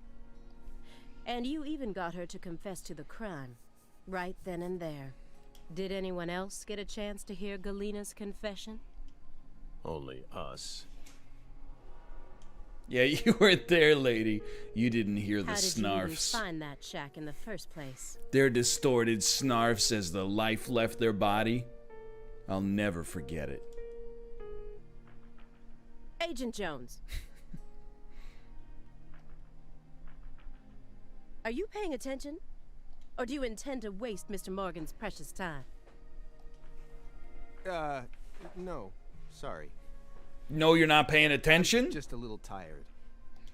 And you even got her to confess to the crime, right then and there. Did anyone else get a chance to hear Galena's confession? Only us. Yeah, you weren't there, lady. You didn't hear the How did you even snarfs. find that shack in the first place? Their distorted snarfs as the life left their body. I'll never forget it. Agent Jones. Are you paying attention? Or do you intend to waste Mr. Morgan's precious time? No. Sorry. No, you're not paying attention? Just a little tired.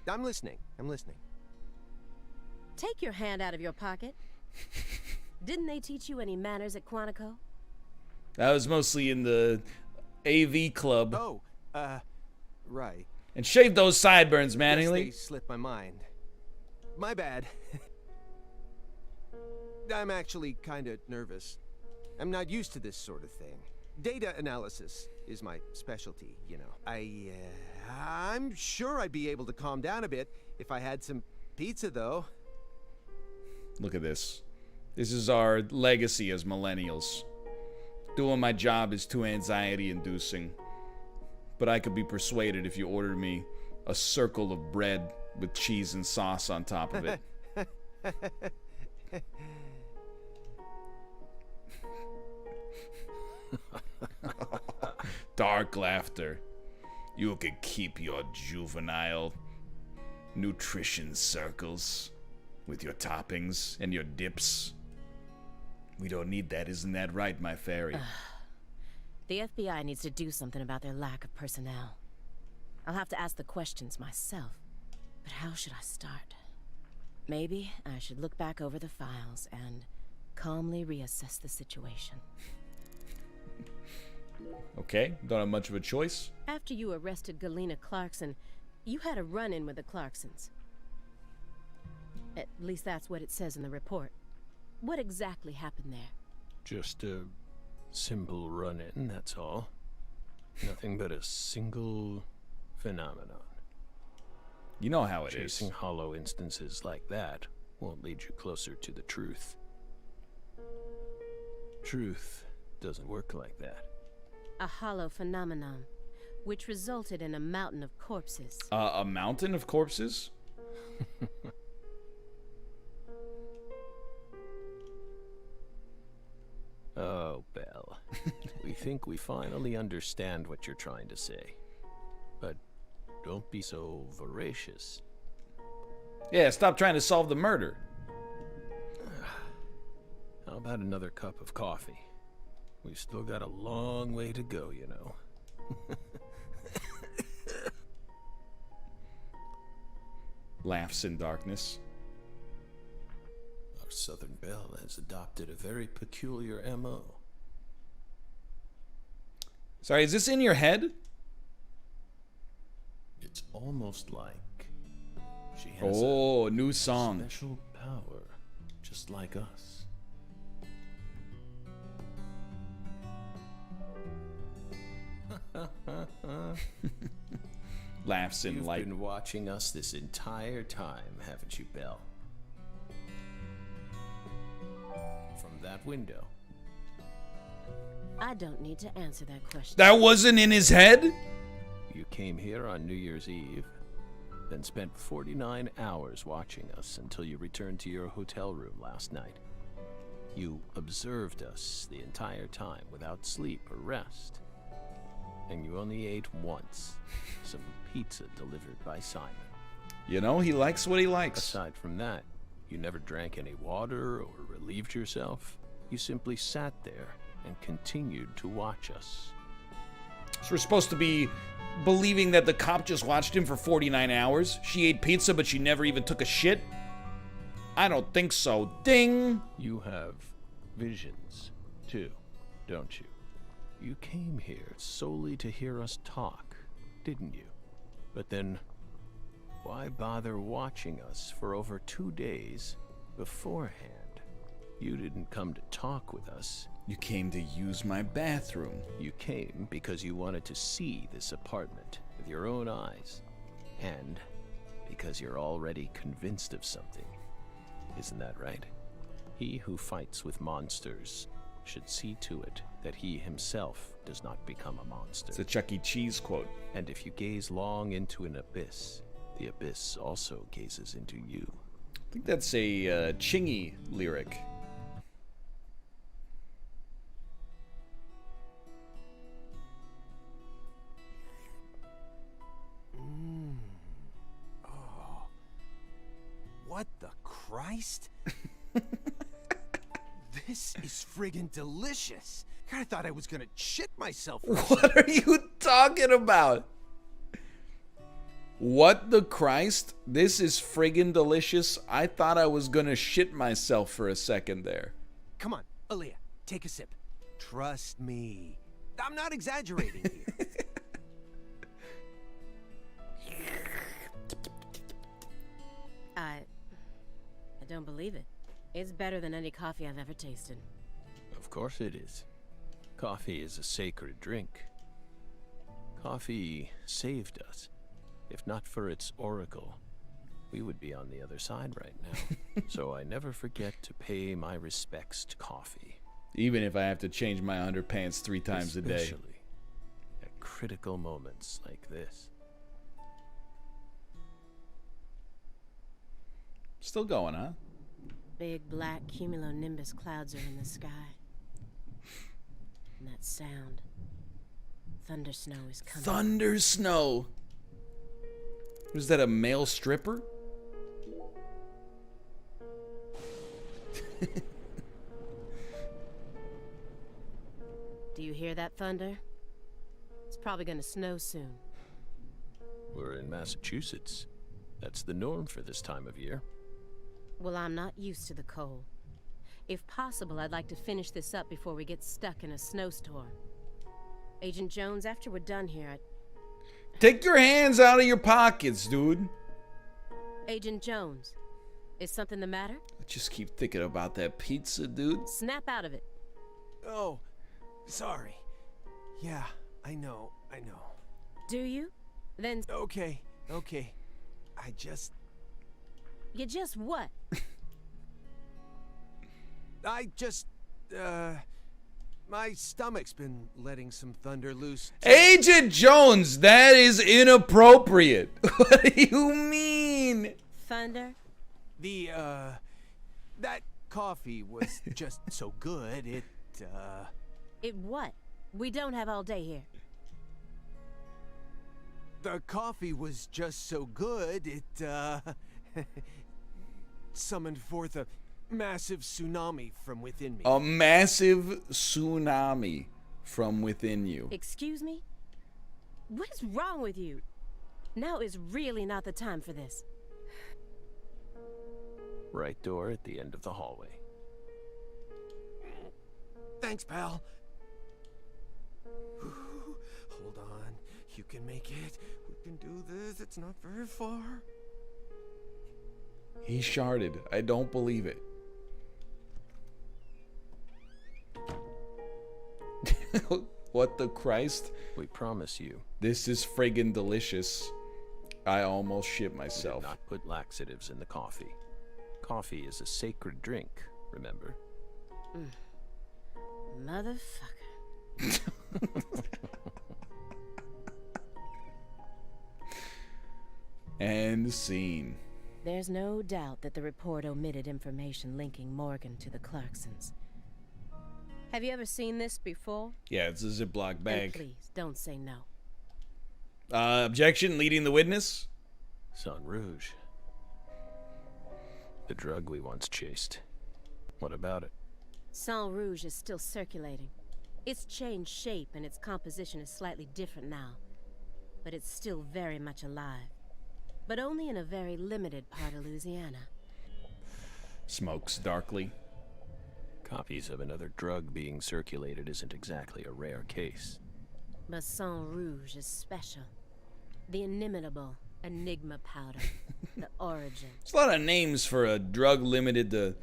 I'm listening. Take your hand out of your pocket. Didn't they teach you any manners at Quantico? That was mostly in the AV club. Oh, right. And shave those sideburns, Guess Mattingly. they slipped my mind. My bad. I'm actually kind of nervous. I'm not used to this sort of thing. Data analysis is my specialty, you know. I'm sure I'd be able to calm down a bit if I had some pizza, though. Look at this. This is our legacy as millennials. Doing my job is too anxiety-inducing. But I could be persuaded if you ordered me a circle of bread with cheese and sauce on top of it. Dark laughter. You can keep your juvenile nutrition circles with your toppings and your dips. We don't need that, isn't that right, my fairy? The FBI needs to do something about their lack of personnel. I'll have to ask the questions myself. But how should I start? Maybe I should look back over the files and calmly reassess the situation. Okay, don't have much of a choice. After you arrested Galena Clarkson, you had a run-in with the Clarksons. At least that's what it says in the report. What exactly happened there? Just a simple run-in, that's all. Nothing but a single phenomenon. You know how it is. Chasing hollow instances like that won't lead you closer to the truth. Truth doesn't work like that. A hollow phenomenon, which resulted in a mountain of corpses. A mountain of corpses? Oh, Belle. We think we finally understand what you're trying to say. But don't be so voracious. Yeah, stop trying to solve the murder. How about another cup of coffee? We've still got a long way to go, you know. Laughs in darkness. Our Southern Belle has adopted a very peculiar MO. Sorry, is this in your head? It's almost like she has a new song. Special power, just like us. Laughs in light. You've been watching us this entire time, haven't you, Belle? From that window. I don't need to answer that question. That wasn't in his head? You came here on New Year's Eve, then spent 49 hours watching us until you returned to your hotel room last night. You observed us the entire time without sleep or rest. And you only ate once. Some pizza delivered by Simon. You know, he likes what he likes. Aside from that, you never drank any water or relieved yourself. You simply sat there and continued to watch us. So we're supposed to be believing that the cop just watched him for 49 hours? She ate pizza, but she never even took a shit? I don't think so. Ding! You have visions, too, don't you? You came here solely to hear us talk, didn't you? But then, why bother watching us for over 2 days beforehand? You didn't come to talk with us. You came to use my bathroom. You came because you wanted to see this apartment with your own eyes. And because you're already convinced of something. Isn't that right? He who fights with monsters should see to it that he himself does not become a monster. It's a Chuck E. Cheese quote. And if you gaze long into an abyss, the abyss also gazes into you. I think that's a Chingy lyric. Oh. What the Christ? This is friggin' delicious. I thought I was gonna shit myself. What are you talking about? What the Christ? This is friggin' delicious. I thought I was gonna shit myself for a second there. Come on, Aaliyah, take a sip. Trust me. I'm not exaggerating here. I don't believe it. It's better than any coffee I've ever tasted. Of course it is. Coffee is a sacred drink. Coffee saved us. If not for its oracle, we would be on the other side right now. So I never forget to pay my respects to coffee. Even if I have to change my underpants 3 times a day. Especially at critical moments like this. Still going, huh? Big black cumulonimbus clouds are in the sky. And that sound. Thunder snow is coming. Thunder snow. Was that a male stripper? Do you hear that thunder? It's probably gonna snow soon. We're in Massachusetts. That's the norm for this time of year. Well, I'm not used to the cold. If possible, I'd like to finish this up before we get stuck in a snowstorm. Agent Jones, after we're done here, Take your hands out of your pockets, dude. Agent Jones, is something the matter? I just keep thinking about that pizza, dude. Snap out of it. Oh, sorry. Yeah, I know. Do you? Then... Okay. I just... You just what? My stomach's been letting some thunder loose. Agent Jones, that is inappropriate. What do you mean? Thunder? That coffee was just so good, It what? We don't have all day here. The coffee was just so good, it, summoned forth a massive tsunami from within me. A massive tsunami from within you. Excuse me? What is wrong with you? Now is really not the time for this. Right door at the end of the hallway. Thanks, pal. Hold on. You can make it. We can do this. It's not very far. He sharded. I don't believe it. What the Christ? We promise you. This is friggin' delicious. I almost shit myself. Do not put laxatives in the coffee. Coffee is a sacred drink, remember? Motherfucker. And scene. There's no doubt that the report omitted information linking Morgan to the Clarksons. Have you ever seen this before? Yeah, it's a Ziploc bag. And please, don't say no. Objection, leading the witness? Sang Rouge. The drug we once chased. What about it? Sang Rouge is still circulating. It's changed shape and its composition is slightly different now. But it's still very much alive. But only in a very limited part of Louisiana. Smokes darkly. Copies of another drug being circulated isn't exactly a rare case. But Sang Rouge is special. The inimitable Enigma powder. The origin. There's a lot of names for a drug limited to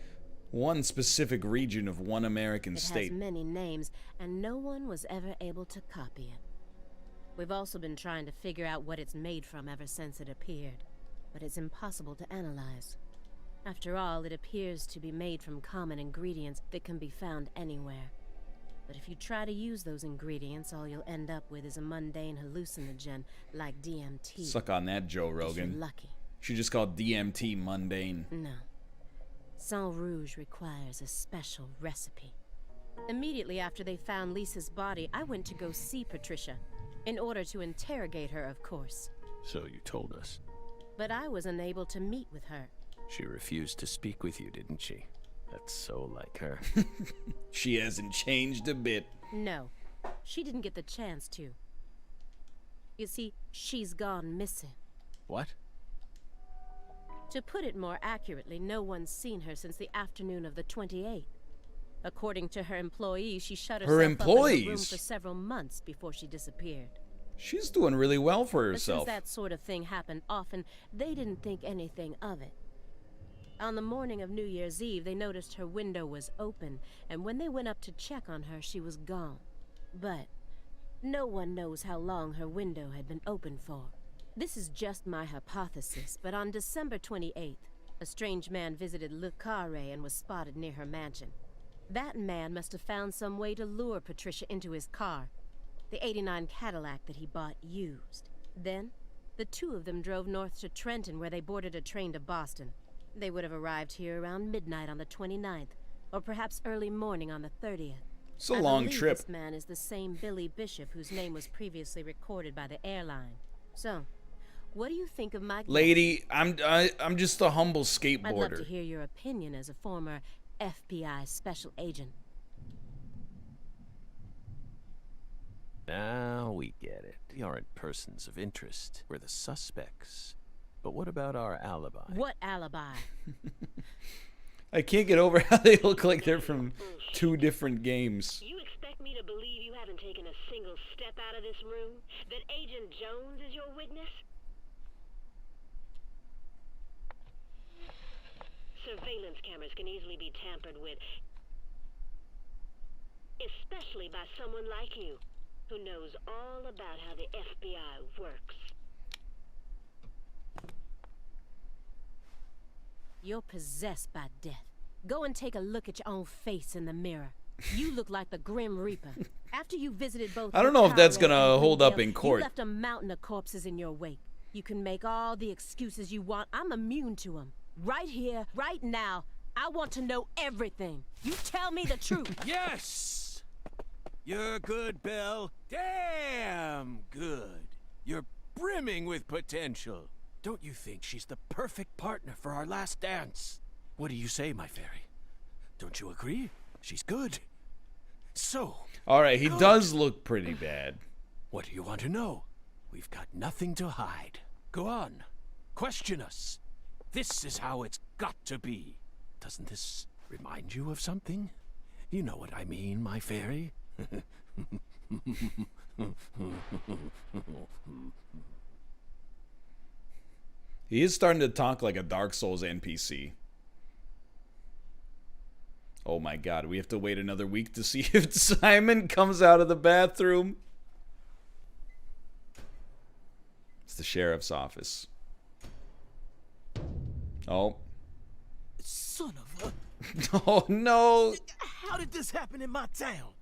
one specific region of one American state. It has many names, and no one was ever able to copy it. We've also been trying to figure out what it's made from ever since it appeared. But it's impossible to analyze. After all, it appears to be made from common ingredients that can be found anywhere. But if you try to use those ingredients, all you'll end up with is a mundane hallucinogen like DMT. Suck on that, Joe Rogan. If you're lucky. Should just call DMT mundane. No. Sang Rouge requires a special recipe. Immediately after they found Lisa's body, I went to go see Patricia. In order to interrogate her, of course. So you told us. But I was unable to meet with her. She refused to speak with you, didn't she? That's so like her. She hasn't changed a bit. No, she didn't get the chance to. You see, she's gone missing. What? To put it more accurately, no one's seen her since the afternoon of the 28th. According to her employees, she shut herself up in her room for several months before she disappeared. She's doing really well for But herself. since that sort of thing happened often, they didn't think anything of it. On the morning of New Year's Eve, they noticed her window was open, and when they went up to check on her, she was gone. But no one knows how long her window had been open for. This is just my hypothesis, but on December 28th, a strange man visited Le Carré and was spotted near her mansion. That man must have found some way to lure Patricia into his car, the '89 Cadillac that he bought used. Then, the two of them drove north to Trenton, where they boarded a train to Boston. They would have arrived here around midnight on the 29th, or perhaps early morning on the 30th. It's a long trip. This man is the same Billy Bishop whose name was previously recorded by the airline. So, What do you think of my... Lady, I'm just a humble I'd love to skateboarder. hear your opinion as a former FBI special agent. Now we get it. We aren't persons of interest. We're the suspects. But what about our alibi? What alibi? I can't get over how they look like they're from two different games. You expect me to believe you haven't taken a single step out of this room? That Agent Jones is your witness? Surveillance cameras can easily be tampered with, especially by someone like you, who knows all about how the FBI works. You're possessed by death. Go and take a look at your own face in the mirror. You look like the Grim Reaper. After you visited both... I don't know if that's Tyrell gonna and hold up Greendale, in court. You left a mountain of corpses in your wake. You can make all the excuses you want. I'm immune to them. Right here, right now, I want to know everything. You tell me the truth. Yes! You're good, Belle. Damn good. You're brimming with potential. Don't you think she's the perfect partner for our last dance? What do you say, my fairy? Don't you agree? She's good. So... Alright, he good. does look pretty bad. What do you want to know? We've got nothing to hide. Go on. Question us. This is how it's got to be. Doesn't this remind you of something? You know what I mean, my fairy. He is starting to talk like a Dark Souls NPC. Oh my god, we have to wait another week to see if Simon comes out of the bathroom. It's the sheriff's office. Oh. Son of a... Oh no. How did this happen in my town?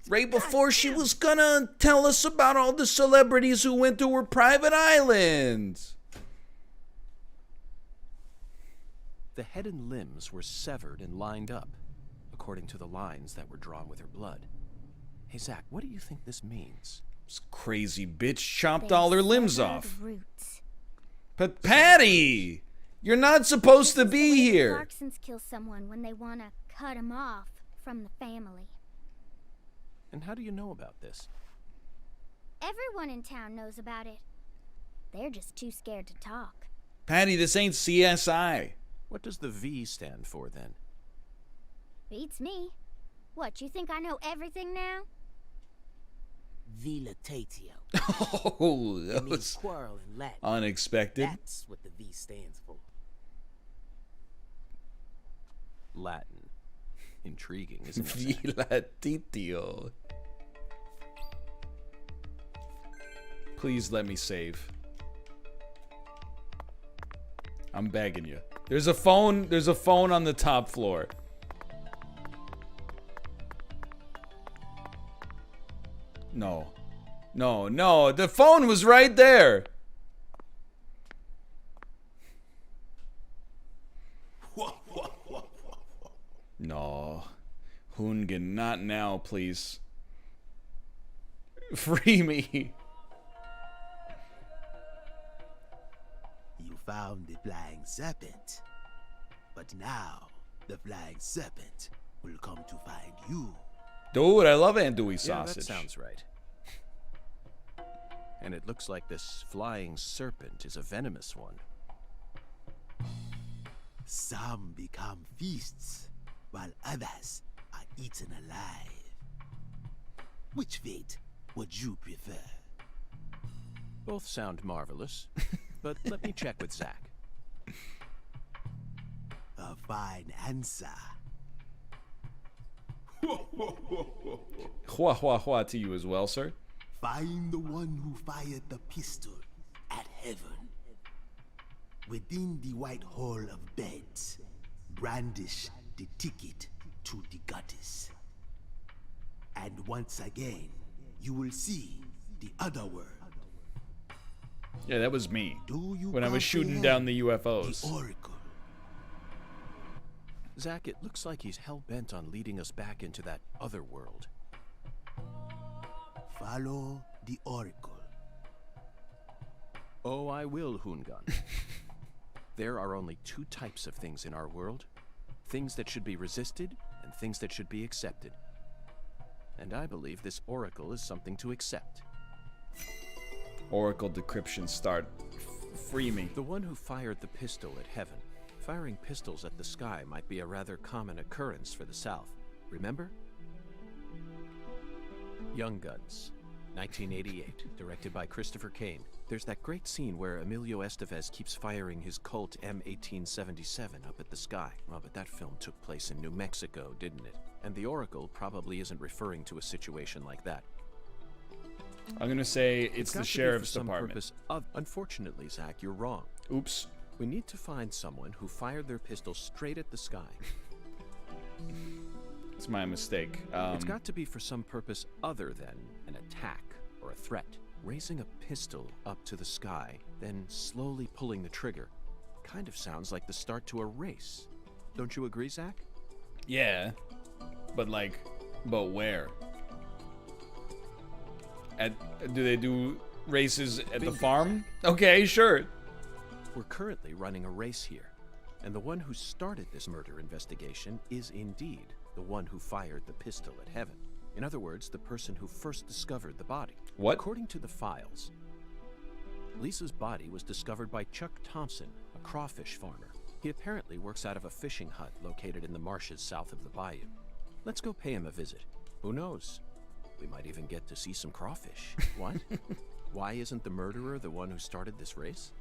Right before she was gonna tell us about all the celebrities who went to her private island. The head and limbs were severed and lined up, according to the lines that were drawn with her blood. Hey, Zach, what do you think this means? This crazy bitch chopped all her limbs off. Roots. But Patti! You're not supposed to be here! Clarksons kill someone when they want to cut him off from the family. And how do you know about this? Everyone in town knows about it. They're just too scared to talk. Patti, this ain't CSI. What does the V stand for, then? Beats me. What, you think I know everything now? Vilitatio. Oh, that It means was quarrel in Latin. unexpected. That's what the V stands for. Latin. Intriguing, isn't it? Vilatitio. Please let me save. I'm begging you. There's a phone on the top floor. No. No, no, the phone was right there. No. Hoongan, not now, please. Free me. You found the flying serpent. But now, the flying serpent will come to find you. Dude, I love andouille sausage. Yeah, that sounds right. And it looks like this flying serpent is a venomous one. Some become feasts, while others are eaten alive. Which fate would you prefer? Both sound marvelous, but let me check with Zach. A fine answer. Hua hua hua to you as well, sir. Find the one who fired the pistol at heaven. Within the white hall of beds, brandish the ticket to the goddess. And once again, you will see the other world. Yeah, that was me. Do you when I was shooting down the UFOs. The Oracle. Zach, it looks like he's hell-bent on leading us back into that other world. Follow the Oracle. Oh, I will, Hoongan. There are only two types of things in our world. Things that should be resisted and things that should be accepted. And I believe this oracle is something to accept. Oracle decryption start. Free me. The one who fired the pistol at heaven. Firing pistols at the sky might be a rather common occurrence for the South. Remember? Young Guns, 1988, directed by Christopher Kane. There's that great scene where Emilio Estevez keeps firing his Colt M1877 up at the sky. Well, but that film took place in New Mexico, didn't it? And the Oracle probably isn't referring to a situation like that. I'm gonna say it's the sheriff's department. Unfortunately, Zach, you're wrong. Oops. We need to find someone who fired their pistol straight at the sky. It's my mistake. It's got to be for some purpose other than an attack or a threat. Raising a pistol up to the sky, then slowly pulling the trigger, kind of sounds like the start to a race. Don't you agree, Zach? Yeah, but where? Do they do races at the farm? Okay, sure. We're currently running a race here, and the one who started this murder investigation is indeed the one who fired the pistol at heaven. In other words, the person who first discovered the body. What? According to the files, Lisa's body was discovered by Chuck Thompson, a crawfish farmer. He apparently works out of a fishing hut located in the marshes south of the bayou. Let's go pay him a visit. Who knows? We might even get to see some crawfish. What? Why isn't the murderer the one who started this race?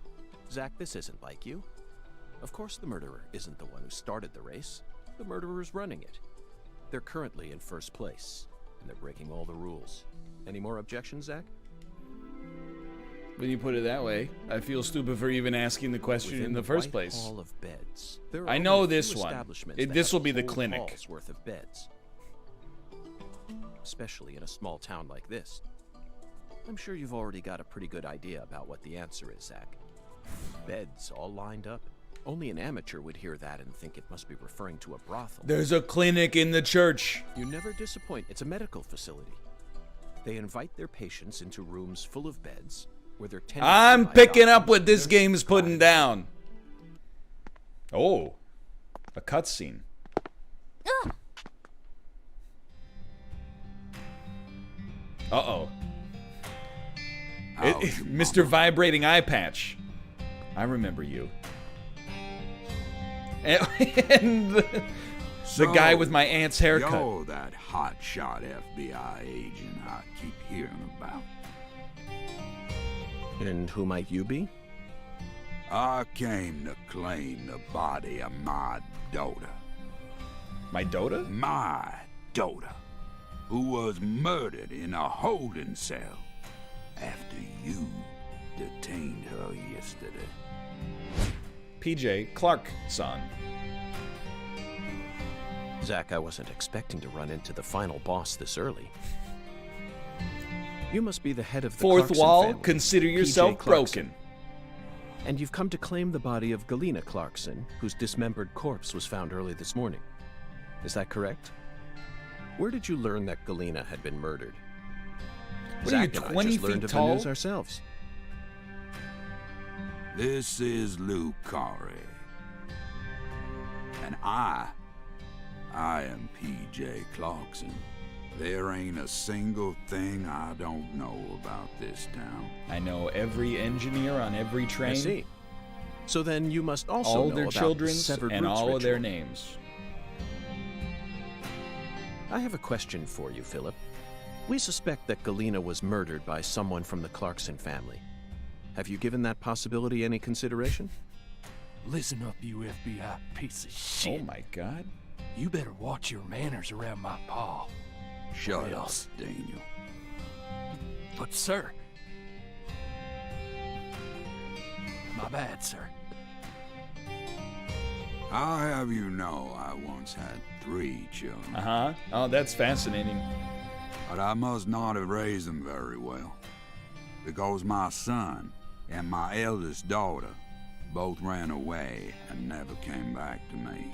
Zach, this isn't like you. Of course the murderer isn't the one who started the race. The murderer's running it. They're currently in first place, and they're breaking all the rules. Any more objections, Zach? When you put it that way, I feel stupid for even asking the question in the first place. Hall of beds. There are I know only a this few one. establishments that This will have be the whole clinic. halls worth of beds. Especially in a small town like this. I'm sure you've already got a pretty good idea about what the answer is, Zach. Beds all lined up. Only an amateur would hear that and think it must be referring to a brothel. There's a clinic in the church. You never disappoint. It's a medical facility. They invite their patients into rooms full of beds where they're tended I'm by picking up doctors what this game's putting down. Oh, a cutscene. Uh-oh. Mr. Vibrating Eye Patch. I remember you. And the guy with my aunt's haircut. You're that hotshot FBI agent I keep hearing about. And who might you be? I came to claim the body of my daughter. My daughter? My daughter, who was murdered in a holding cell after you detained her yesterday. PJ Clarkson. Zach, I wasn't expecting to run into the final boss this early. You must be the head of the Fourth Clarkson wall, family, consider yourself PJ Clarkson. broken. And you've come to claim the body of Galena Clarkson, whose dismembered corpse was found early this morning. Is that correct? Where did you learn that Galena had been murdered? What are you, Zach and 20 I just feet learned of tall? the news ourselves. This is Lucari. And I am PJ Clarkson. There ain't a single thing I don't know about this town. I know every engineer on every train. I see. So then you must also all know their about children's the severed and roots all of their ritual. names. I have a question for you, Philip. We suspect that Galena was murdered by someone from the Clarkson family. Have you given that possibility any consideration? Listen up, you FBI piece of shit. Oh my God. You better watch your manners around my pa. Shut Or up, else. Daniel. But sir. My bad, sir. I'll have you know I once had 3 children. Uh-huh. Oh, that's fascinating. But I must not have raised them very well. Because my son and my eldest daughter both ran away and never came back to me.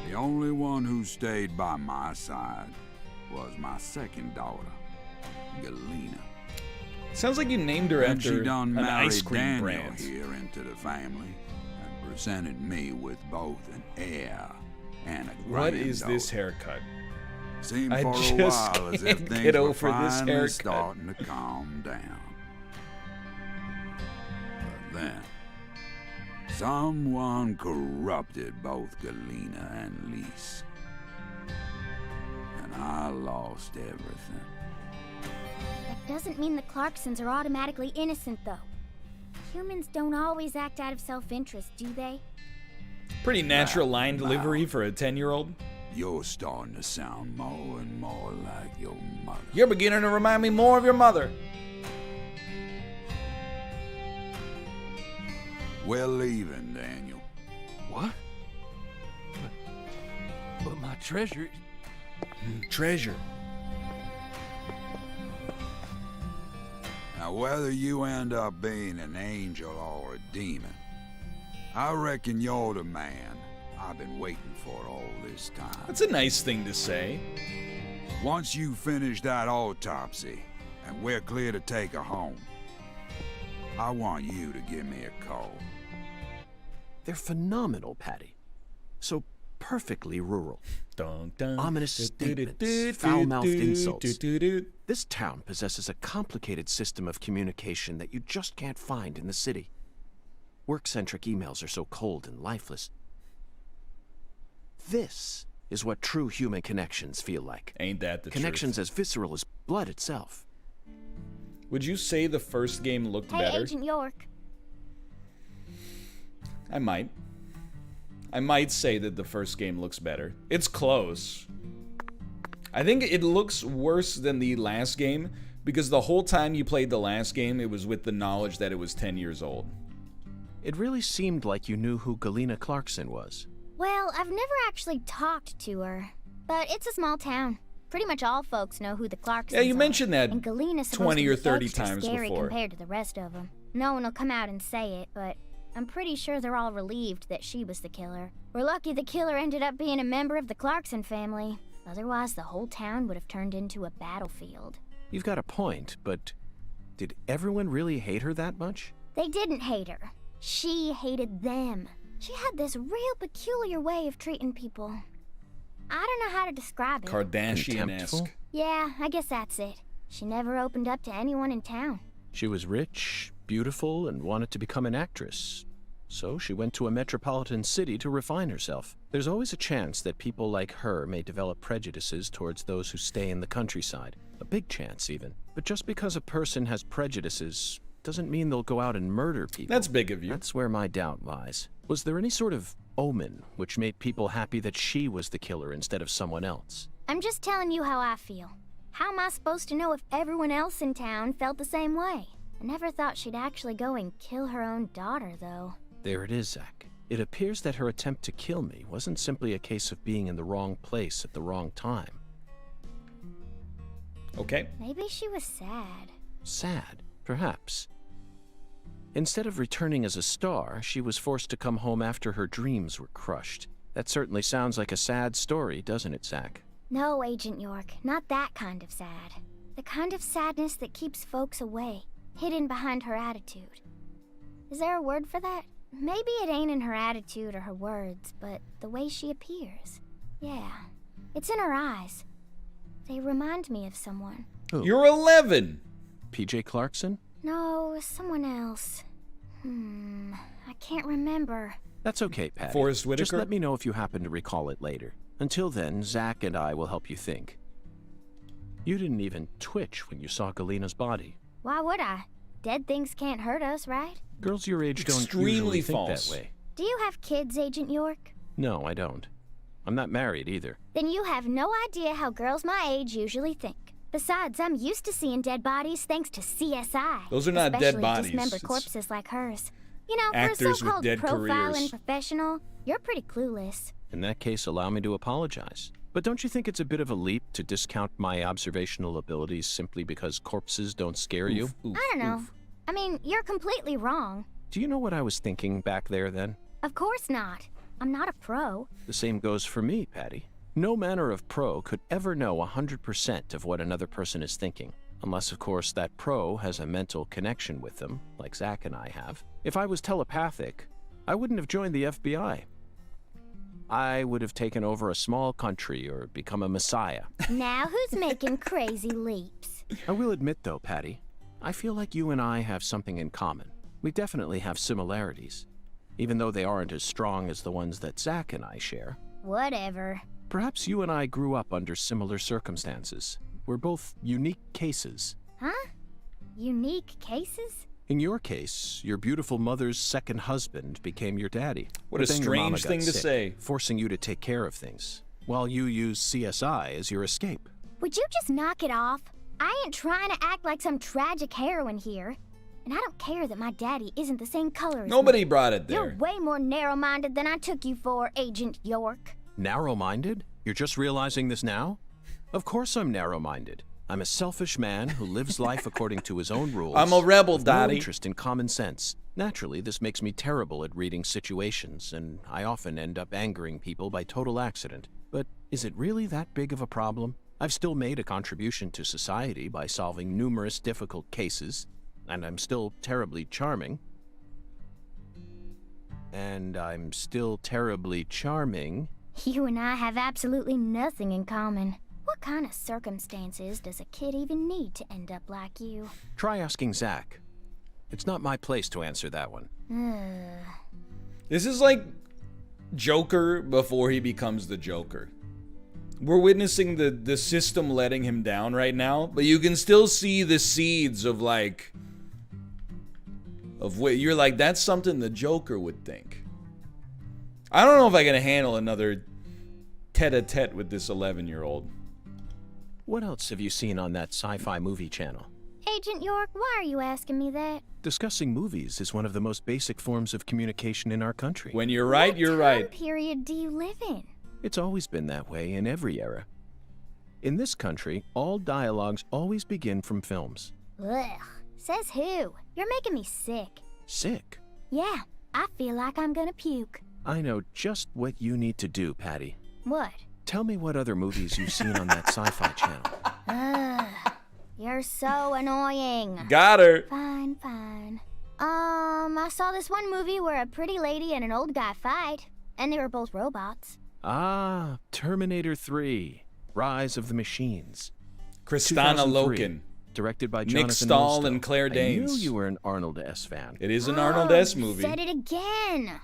The only one who stayed by my side was my second daughter, Galena. Sounds like you named her And she after done an married ice cream Daniel brand. here into the family and presented me with both an heir and a What granddaughter. is this haircut? Seemed I for a just while as if can't things get were over this finally haircut. starting to calm down. But then, someone corrupted both Galena and Lise. And I lost everything. That doesn't mean the Clarksons are automatically innocent, though. Humans don't always act out of self-interest, do they? Pretty natural line delivery for a 10-year-old. You're starting to sound more and more like your mother. You're beginning to remind me more of your mother. We're leaving, Daniel. What? But my treasure... Treasure. Now, whether you end up being an angel or a demon, I reckon you're the man I've been waiting for all this time. That's a nice thing to say. Once you finish that autopsy and we're clear to take her home, I want you to give me a call. They're phenomenal, Patti. So perfectly rural. Dun, dun, Ominous statements, foul-mouthed insults. This town possesses a complicated system of communication that you just can't find in the city. Work-centric emails are so cold and lifeless. This is what true human connections feel like. Ain't that the Connections truth? as visceral as blood itself. Would you say the first game looked Hey, better? Agent York. I might. I might say that the first game looks better. It's close. I think it looks worse than the last game because the whole time you played the last game, it was with the knowledge that it was 10 years old. It really seemed like you knew who Galena Clarkson was. Well, I've never actually talked to her, but it's a small town. Pretty much all folks know who the Clarksons Yeah, you are, mentioned that and Galena's supposed 20 to or be 30 extra times scary before. compared to the rest of them. No one will come out and say it, but I'm pretty sure they're all relieved that she was the killer. We're lucky the killer ended up being a member of the Clarkson family. Otherwise, the whole town would have turned into a battlefield. You've got a point, but did everyone really hate her that much? They didn't hate her. She hated them. She had this real peculiar way of treating people. I don't know how to describe it. Kardashian-esque. Yeah, I guess that's it. She never opened up to anyone in town. She was rich, beautiful, and wanted to become an actress. So she went to a metropolitan city to refine herself. There's always a chance that people like her may develop prejudices towards those who stay in the countryside. A big chance, even. But just because a person has prejudices doesn't mean they'll go out and murder people. That's big of you. That's where my doubt lies. Was there any sort of omen which made people happy that she was the killer instead of someone else? I'm just telling you how I feel. How am I supposed to know if everyone else in town felt the same way? I never thought she'd actually go and kill her own daughter, though. There it is, Zach. It appears that her attempt to kill me wasn't simply a case of being in the wrong place at the wrong time. Okay. Maybe she was sad. Sad, perhaps. Instead of returning as a star, she was forced to come home after her dreams were crushed. That certainly sounds like a sad story, doesn't it, Zach? No, Agent York, not that kind of sad. The kind of sadness that keeps folks away, hidden behind her attitude. Is there a word for that? Maybe it ain't in her attitude or her words, but the way she appears. Yeah, it's in her eyes. They remind me of someone. Who? You're 11! PJ Clarkson? No, someone else. I can't remember. That's okay, Patti. Forrest Whitaker? Just let me know if you happen to recall it later. Until then, Zach and I will help you think. You didn't even twitch when you saw Galena's body. Why would I? Dead things can't hurt us, right? Girls your age don't Extremely usually false. think that way. Do you have kids, Agent York? No, I don't. I'm not married either. Then you have no idea how girls my age usually think. Besides, I'm used to seeing dead bodies thanks to CSI. Those are not dead especially bodies. dismembered It's corpses like hers. You know, for a actors with so-called dead profiling careers. professional, you're pretty clueless. In that case, allow me to apologize. But don't you think it's a bit of a leap to discount my observational abilities simply because corpses don't scare you? Oof, I don't know. oof. I mean, you're completely wrong. Do you know what I was thinking back there then? Of course not. I'm not a pro. The same goes for me, Patti. No manner of pro could ever know 100% of what another person is thinking, Unless, of course, that pro has a mental connection with them, like Zach and I have. If I was telepathic, I wouldn't have joined the FBI. I would have taken over a small country or become a messiah. Now who's making crazy leaps? I will admit, though, Patti, I feel like you and I have something in common. We definitely have similarities, even though they aren't as strong as the ones that Zach and I share. Whatever. Perhaps you and I grew up under similar circumstances. We're both unique cases. Huh? Unique cases? In your case, your beautiful mother's second husband became your daddy. What But a then your mama strange got thing to sick, say. forcing you to take care of things, while you use CSI as your escape. Would you just knock it off? I ain't trying to act like some tragic heroine here. And I don't care that my daddy isn't the same color as Nobody me. brought it You're there. way more narrow-minded than I took you for, Agent York. Narrow-minded? You're just realizing this now? Of course I'm narrow-minded. I'm a selfish man who lives life according to his own rules. I'm a rebel, with no Daddy. interest in common sense. Naturally, this makes me terrible at reading situations, and I often end up angering people by total accident. But is it really that big of a problem? I've still made a contribution to society by solving numerous difficult cases, and I'm still terribly charming. And I'm still terribly charming. You and I have absolutely nothing in common. What kind of circumstances does a kid even need to end up like you? Try asking Zach. It's not my place to answer that one. This is like Joker before he becomes the Joker. We're witnessing the system letting him down right now, but you can still see the seeds of like... of what you're like, that's something the Joker would think. I don't know if I can handle another tete-a-tete with this 11-year-old. What else have you seen on that sci-fi movie channel? Agent York, why are you asking me that? Discussing movies is one of the most basic forms of communication in our country. When you're right, you're right. What period do you live in? It's always been that way in every era. In this country, all dialogues always begin from films. Ugh. Says who? You're making me sick. Sick? Yeah, I feel like I'm gonna puke. I know just what you need to do, Patti. What? Tell me what other movies you've seen on that sci-fi channel. Ugh. You're so annoying. Got her. Fine, fine. I saw this one movie where a pretty lady and an old guy fight, and they were both robots. Ah, Terminator 3, Rise of the Machines. Kristana 2003, Loken. Directed by Nick Jonathan Stahl Milstead. and Claire Danes. I knew you were an Arnold S. fan. It is an Arnold S. You movie. said it again.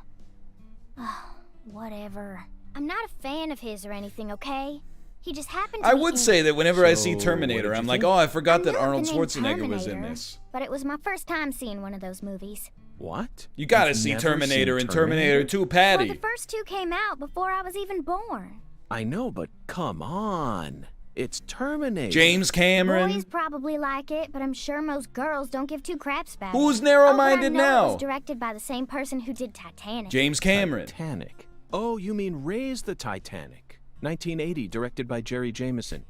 Whatever. I'm not a fan of his or anything, okay? He just happened to I be would in say it. that whenever I see So, Terminator, what did I'm you like, think? oh, I forgot that I love Arnold the name Schwarzenegger was in Terminator, this. But it was my first time seeing one of those movies. What? You gotta You've see never Terminator seen and Terminator 2, Well, Patti. the first two came out before I was even born. I know, but come on. It's Terminator. James Cameron. Boys probably like it, but I'm sure most girls don't give two craps about Who's it. narrow-minded Oh, but I know now? It was directed by the same person who did Titanic. James Cameron. Titanic. Oh, you mean Raise the Titanic. 1980, directed by Jerry Jameson.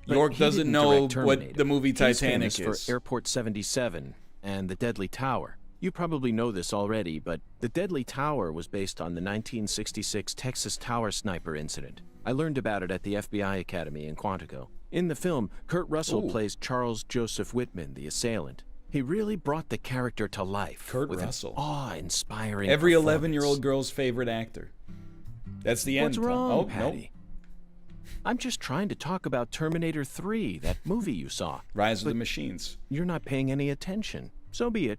But York he doesn't didn't know direct what Terminator. the movie He's Titanic famous is. for Airport 77 and The Deadly Tower. You probably know this already, but The Deadly Tower was based on the 1966 Texas Tower sniper incident. I learned about it at the FBI Academy in Quantico. In the film, Kurt Russell Ooh. plays Charles Joseph Whitman, the assailant. He really brought the character to life. Kurt with Russell. An awe-inspiring Every performance. 11-year-old girl's favorite actor. That's the end. What's wrong, Oh, Patti? I'm just trying to talk about Terminator 3, that movie you saw. Rise of But the Machines. You're not paying any attention. So be it.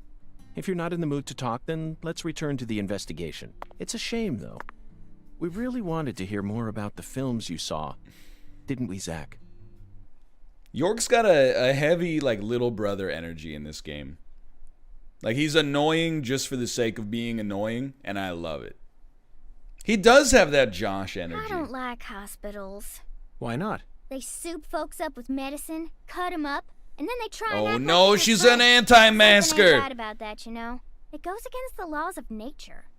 If you're not in the mood to talk, then let's return to the investigation. It's a shame, though. We really wanted to hear more about the films you saw. Didn't we, Zach? York's got a heavy, like, little brother energy in this game. Like, he's annoying just for the sake of being annoying, and I love it. He does have that Josh energy. I don't like hospitals. Why not? They soup folks up with medicine, cut them up, and then they try and Oh, act no, like she's they're an good. anti-masker. Something ain't right about that, you know. It goes against the laws of nature.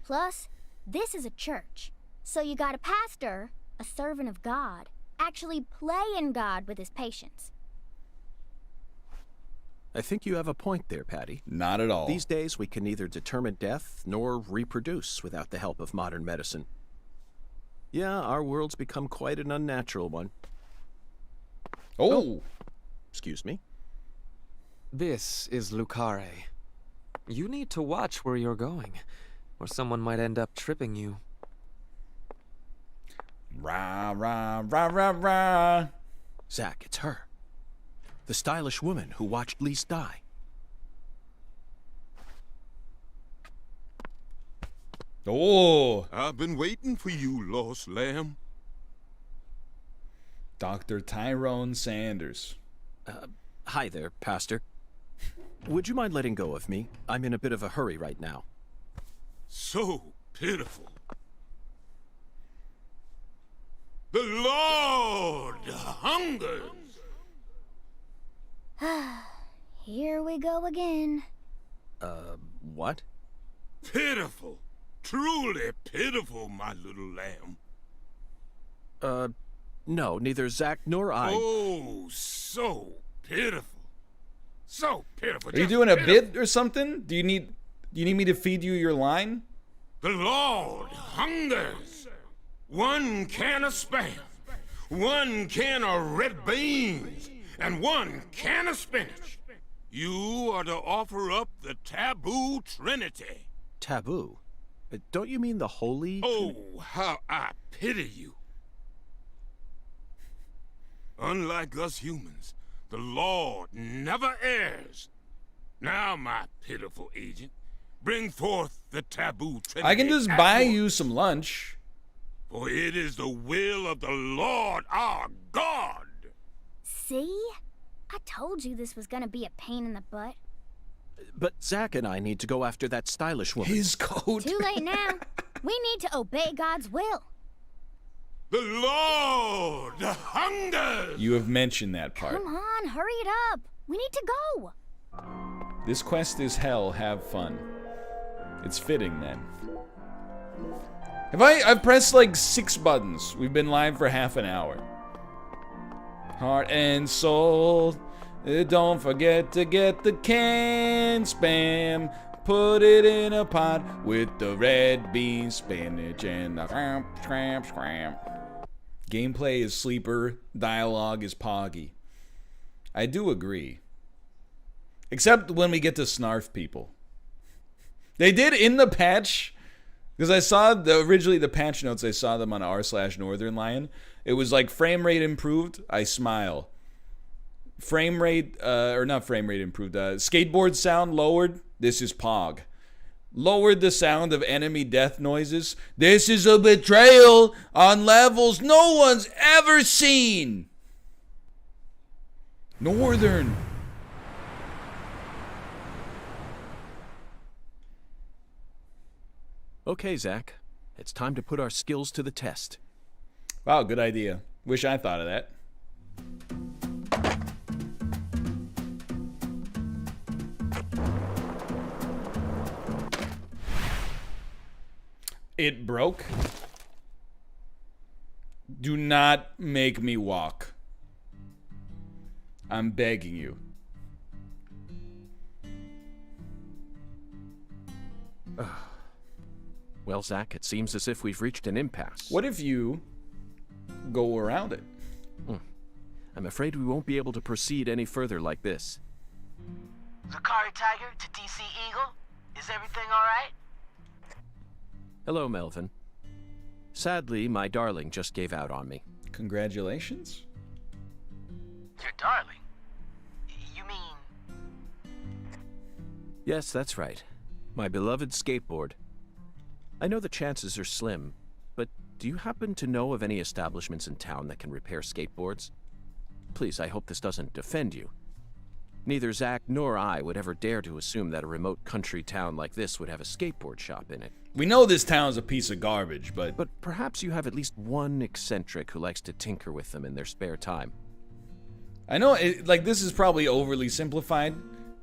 Plus, this is a church. So you got a pastor, a servant of God, actually playing God with his patients. I think you have a point there, Patti. Not at all. These days, we can neither determine death nor reproduce without the help of modern medicine. Yeah, our world's become quite an unnatural one. Oh. Excuse me. This is Lucare. You need to watch where you're going, or someone might end up tripping you. Rah, rah, rah, rah, rah. Zach, it's her. The stylish woman who watched Lise die. Oh! I've been waiting for you, lost lamb. Dr. Tyrone Sanders. Hi there, Pastor. Would you mind letting go of me? I'm in a bit of a hurry right now. So pitiful. The Lord hungers. Here we go again. What? Pitiful. Truly pitiful, my little lamb. No, neither Zach nor I... Oh, so pitiful. So pitiful. Are you doing a bit or something? Do you need me to feed you your line? The Lord hungers. 1 can of Spam, 1 can of red beans, and 1 can of spinach. You are to offer up the taboo trinity. Taboo? Don't you mean the holy... Oh, how I pity you. Unlike us humans, the Lord never errs. Now, my pitiful agent, bring forth the taboo trinity. I can just buy you some lunch. For it is the will of the Lord our God. See? I told you this was gonna be a pain in the butt. But Zach and I need to go after that stylish woman. His coat. Too late now. We need to obey God's will. The Lord hungers. You have mentioned that part. Come on, hurry it up. We need to go. This quest is hell, have fun. It's fitting then. I've pressed like 6 buttons. We've been live for half an hour. Heart and soul. Don't forget to get the canned spam. Put it in a pot with the red bean, spinach, and the scram. Gameplay is sleeper. Dialogue is poggy. I do agree. Except when we get to SNARF people. They did in the patch... Because I saw originally the patch notes, I saw them on r/Northernlion. It was like frame rate improved, I smile. Frame rate, or not frame rate improved, skateboard sound lowered, this is Pog. Lowered the sound of enemy death noises, this is a betrayal on levels no one's ever seen. Northern. Okay, Zach. It's time to put our skills to the test. Wow, good idea. Wish I thought of that. It broke. Do not make me walk. I'm begging you. Well, Zach, it seems as if we've reached an impasse. What if you go around it? I'm afraid we won't be able to proceed any further like this. Lucari Tiger to DC Eagle? Is everything alright? Hello, Melvin. Sadly, my darling just gave out on me. Congratulations. Your darling? You mean... Yes, that's right. My beloved skateboard. I know the chances are slim, but do you happen to know of any establishments in town that can repair skateboards? Please, I hope this doesn't offend you. Neither Zach nor I would ever dare to assume that a remote country town like this would have a skateboard shop in it. We know this town's a piece of garbage, but... But perhaps you have at least one eccentric who likes to tinker with them in their spare time. I know, this is probably overly simplified,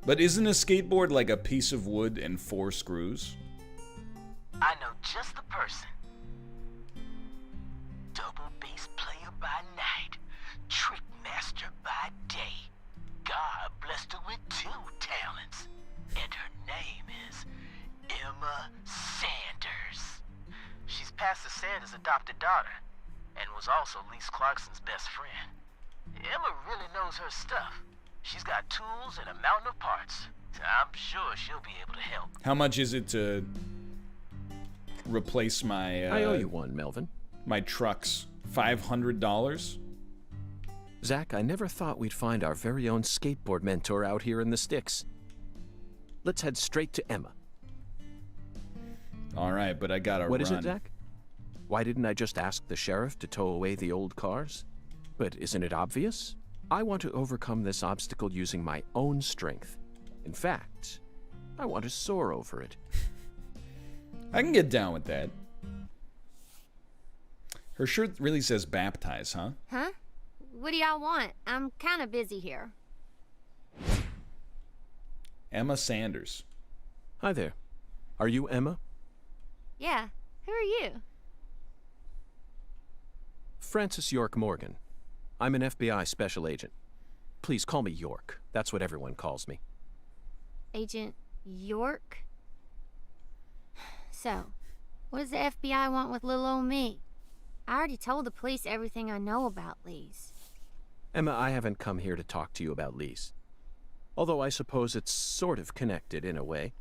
but isn't a skateboard like a piece of wood and 4 screws? I know just the person. Double bass player by night, trick master by day. God blessed her with 2 talents, and her name is Emma Sanders. She's Pastor Sanders' adopted daughter, and was also Lise Clarkson's best friend. Emma really knows her stuff. She's got tools and a mountain of parts. I'm sure she'll be able to help. How much is it to replace my... I owe you one, Melvin. My trucks. $500? Zach, I never thought we'd find our very own skateboard mentor out here in the sticks. Let's head straight to Emma. All right, but I gotta run. What is it, Zach? Why didn't I just ask the sheriff to tow away the old cars? But isn't it obvious? I want to overcome this obstacle using my own strength. In fact, I want to soar over it. I can get down with that. Her shirt really says baptize, huh? Huh? What do y'all want? I'm kind of busy here. Emma Sanders. Hi there. Are you Emma? Yeah. Who are you? Francis York Morgan. I'm an FBI special agent. Please call me York. That's what everyone calls me. Agent York? So, what does the FBI want with little old me? I already told the police everything I know about Lee's. Emma, I haven't come here to talk to you about Lee's. Although I suppose it's sort of connected in a way.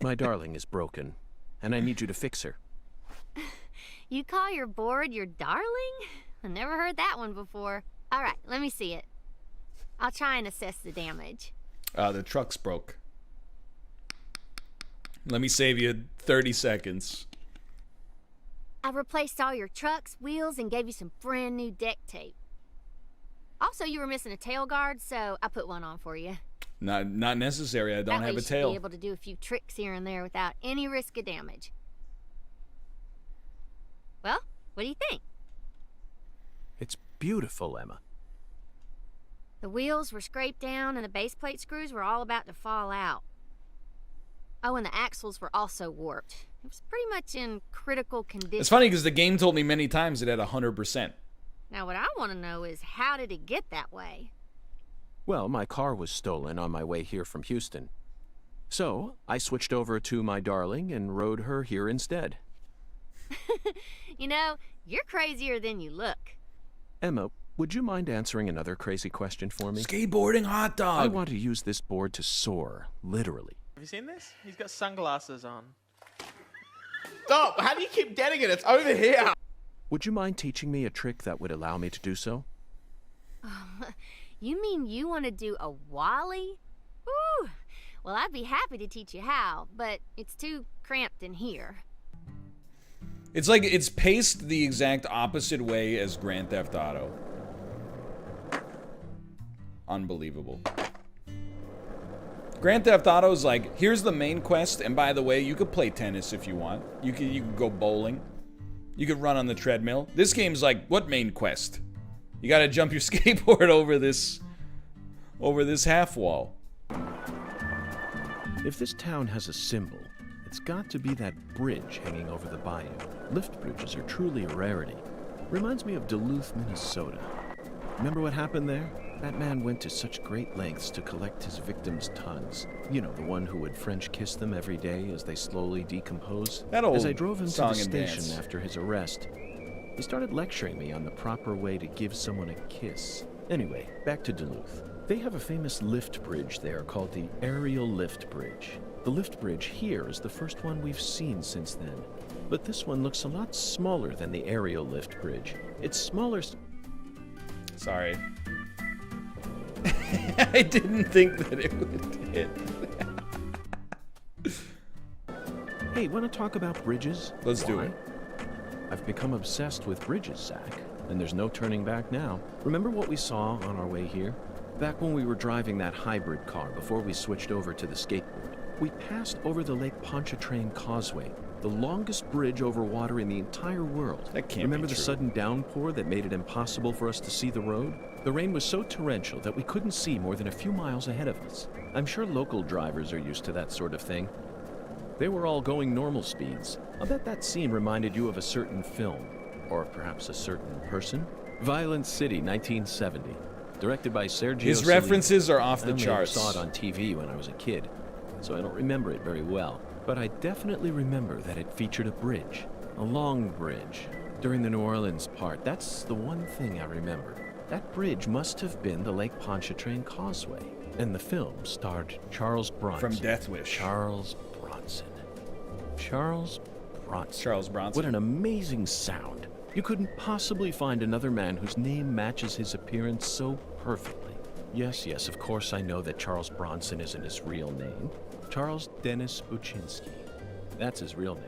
My darling is broken, and I need you to fix her. You call your board your darling? I never heard that one before. All right, let me see it. I'll try and assess the damage. The truck's broke. Let me save you 30 seconds. I replaced all your trucks, wheels, and gave you some brand new deck tape. Also, you were missing a tail guard, so I put one on for you. Not necessary. I don't have a That way you should tail. be able to do a few tricks here and there without any risk of damage. Well, what do you think? It's beautiful, Emma. The wheels were scraped down and the base plate screws were all about to fall out. Oh, and the axles were also warped. It was pretty much in critical condition. It's funny because the game told me many times it had 100%. Now, what I want to know is, how did it get that way? Well, my car was stolen on my way here from Houston. So, I switched over to my darling and rode her here instead. You know, you're crazier than you look. Emma, would you mind answering another crazy question for me? Skateboarding hot dog. I want to use this board to soar, literally. Have you seen this? He's got sunglasses on. Stop! How do you keep getting it? It's over here! Would you mind teaching me a trick that would allow me to do so? You mean you want to do a wally? Ooh! Well, I'd be happy to teach you how, but it's too cramped in here. It's like it's paced the exact opposite way as Grand Theft Auto. Unbelievable. Grand Theft Auto is like, here's the main quest, and by the way, you could play tennis if you want. You could go bowling. You could run on the treadmill. This game's like, what main quest? You gotta jump your skateboard over this half wall. If this town has a symbol, it's got to be that bridge hanging over the bayou. Lift bridges are truly a rarity. Reminds me of Duluth, Minnesota. Remember what happened there? That man went to such great lengths to collect his victims' tongues. You know, the one who would French kiss them every day as they slowly decompose. That old As I drove him to song the and station dance. after his arrest, he started lecturing me on the proper way to give someone a kiss. Anyway, back to Duluth. They have a famous lift bridge there called the Aerial Lift Bridge. The lift bridge here is the first one we've seen since then. But this one looks a lot smaller than the Aerial Lift Bridge. It's smaller... Sorry. I didn't think that it would hit. Hey, want to talk about bridges? Let's do Why? it. I've become obsessed with bridges, Zach, and there's no turning back now. Remember what we saw on our way here? Back when we were driving that hybrid car before we switched over to the skateboard. We passed over the Lake Pontchartrain Causeway, the longest bridge over water in the entire world. That can't Remember be the true. sudden downpour that made it impossible for us to see the road? The rain was so torrential that we couldn't see more than a few miles ahead of us. I'm sure local drivers are used to that sort of thing. They were all going normal speeds. I'll bet that scene reminded you of a certain film, or perhaps a certain person. Violent City, 1970. Directed by Sergio His Solís. references are off the I only charts. saw it on TV when I was a kid, so I don't remember it very well. But I definitely remember that it featured a bridge, a long bridge, during the New Orleans part. That's the one thing I remember. That bridge must have been the Lake Pontchartrain Causeway. And the film starred Charles Bronson. From Death Wish. Charles Bronson. Charles Bronson. Charles Bronson. What an amazing sound. You couldn't possibly find another man whose name matches his appearance so perfectly. Yes, yes, of course I know that Charles Bronson isn't his real name. Charles Dennis Uchinsky. That's his real name.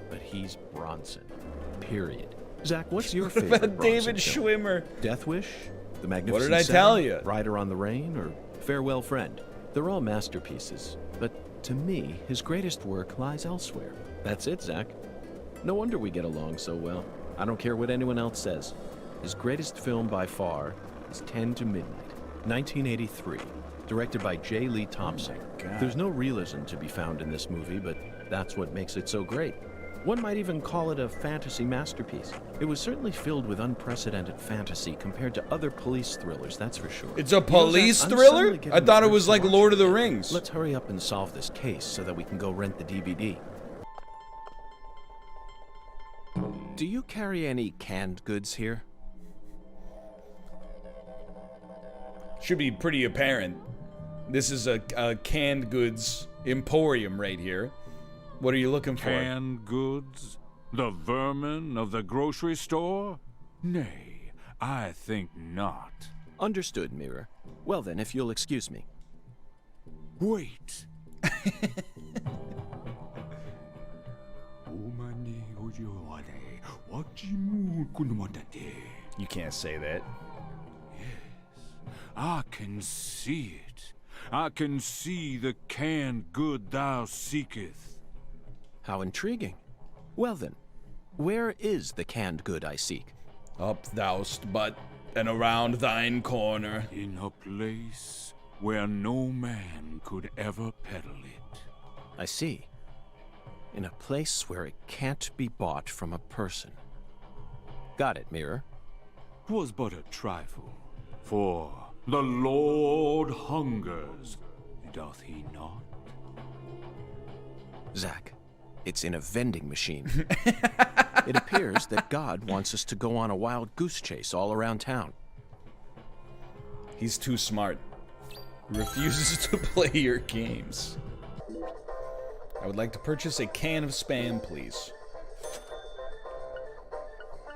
But he's Bronson. Period. Zach, what's your favorite about Bronson David film? Schwimmer? Death Wish? The Magnificent What did I Seven? tell you? Rider on the Rain? Or Farewell Friend? They're all masterpieces. But to me, his greatest work lies elsewhere. That's it, Zach. No wonder we get along so well. I don't care what anyone else says. His greatest film by far is 10 to Midnight, 1983, directed by J. Lee Thompson. There's no realism to be found in this movie, but that's what makes it so great. One might even call it a fantasy masterpiece. It was certainly filled with unprecedented fantasy compared to other police thrillers, that's for sure. It's a police thriller? I thought it was like Lord of the Rings. Let's hurry up and solve this case so that we can go rent the DVD. Do you carry any canned goods here? Should be pretty apparent. This is a canned goods emporium right here. What are you looking for? Canned goods? The vermin of the grocery store? Nay, I think not. Understood, Mirror. Well then, if you'll excuse me. Wait. You can't say that. I can see it. I can see the canned good thou seeketh. How intriguing. Well then, where is the canned good I seek? Up thou'st but, and around thine corner. In a place where no man could ever peddle it. I see. In a place where it can't be bought from a person. Got it, Mirror. 'Twas but a trifle, for the Lord hungers, doth he not? Zach, it's in a vending machine. It appears that God wants us to go on a wild goose chase all around town. He's too smart. He refuses to play your games. I would like to purchase a can of Spam, please.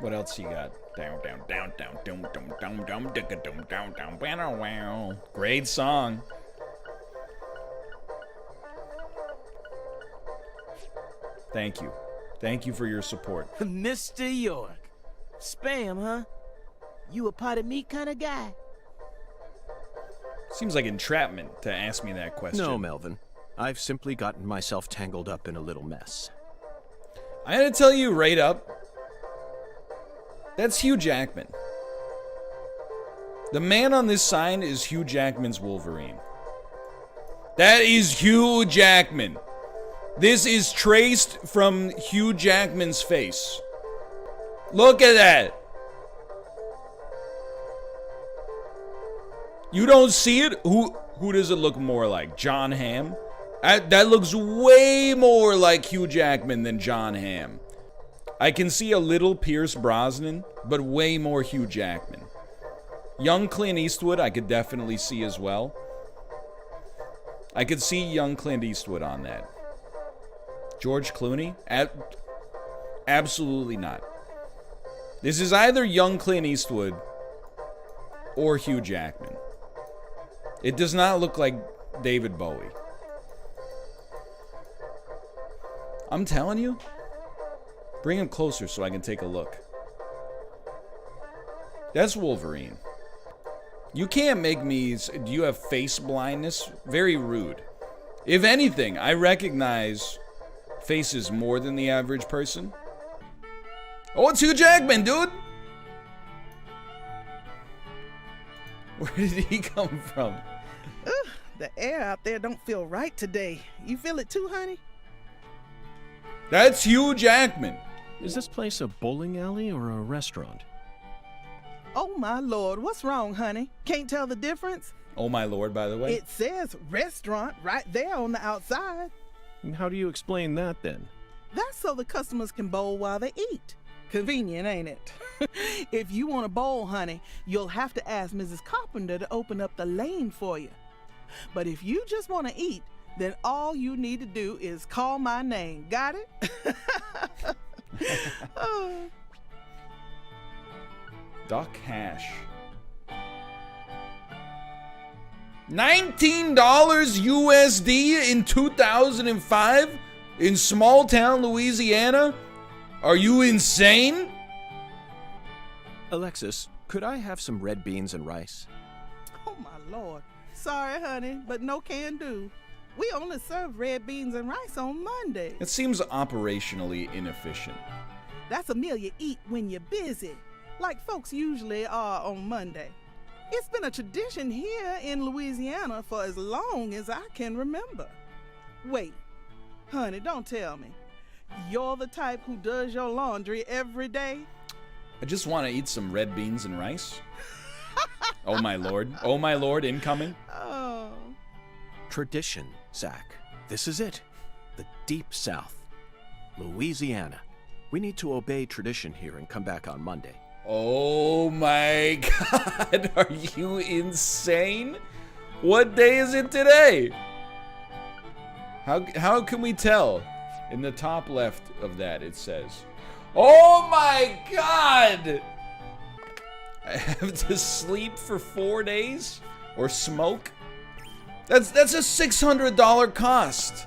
What else you got? Down, down, down, down, down, down, down, down, down, down, down, down, wow. Great song. Thank you. Thank you for your support. Mr. York. Spam, huh? You a pot of meat kind of guy? Seems like entrapment to ask me that question. No, Melvin. I've simply gotten myself tangled up in a little mess. I gotta tell you right up, that's Hugh Jackman. The man on this sign is Hugh Jackman's Wolverine. That is Hugh Jackman. This is traced from Hugh Jackman's face. Look at that. You don't see it? Who does it look more like? John Hamm? That looks way more like Hugh Jackman than John Hamm. I can see a little Pierce Brosnan, but way more Hugh Jackman. Young Clint Eastwood, I could definitely see as well. I could see young Clint Eastwood on that. George Clooney? Absolutely not. This is either young Clint Eastwood or Hugh Jackman. It does not look like David Bowie. I'm telling you. Bring him closer so I can take a look. That's Wolverine. You can't make me... Do you have face blindness? Very rude. If anything, I recognize faces more than the average person. Oh, it's Hugh Jackman, dude! Where did he come from? The air out there don't feel right today. You feel it too, honey? That's Hugh Jackman. Is this place a bowling alley or a restaurant? Oh my lord, what's wrong, honey? Can't tell the difference? Oh my lord, by the way. It says restaurant right there on the outside. And how do you explain that then? That's so the customers can bowl while they eat. Convenient, ain't it? If you want a bowl, honey, you'll have to ask Mrs. Carpenter to open up the lane for you. But if you just want to eat, then all you need to do is call my name. Got it? Oh. Duck hash. $19 USD in 2005 in small town Louisiana? Are you insane? Alexis, could I have some red beans and rice? Oh, my Lord. Sorry, honey, but no can do. We only serve red beans and rice on Monday. It seems operationally inefficient. That's a meal you eat when you're busy, like folks usually are on Monday. It's been a tradition here in Louisiana for as long as I can remember. Wait, honey, don't tell me. You're the type who does your laundry every day? I just want to eat some red beans and rice. Oh my lord. Oh my lord, incoming. Oh. Tradition, Zach. This is it. The Deep South. Louisiana. We need to obey tradition here and come back on Monday. Oh my god. Are you insane? What day is it today? How can we tell? In the top left of that it says, oh my god! I have to sleep for 4 days? Or smoke? That's a $600 cost.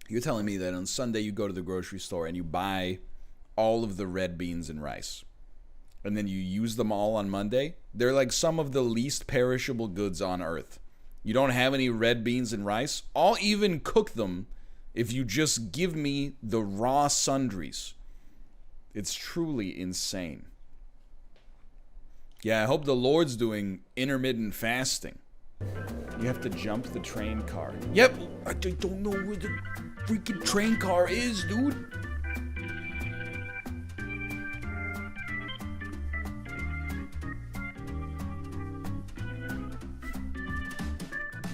You're telling me that on Sunday you go to the grocery store and you buy all of the red beans and rice, and then you use them all on Monday? They're like some of the least perishable goods on earth. You don't have any red beans and rice? I'll even cook them if you just give me the raw sundries. It's truly insane. Yeah, I hope the Lord's doing intermittent fasting. You have to jump the train car. Yep, I don't know where the freaking train car is, dude.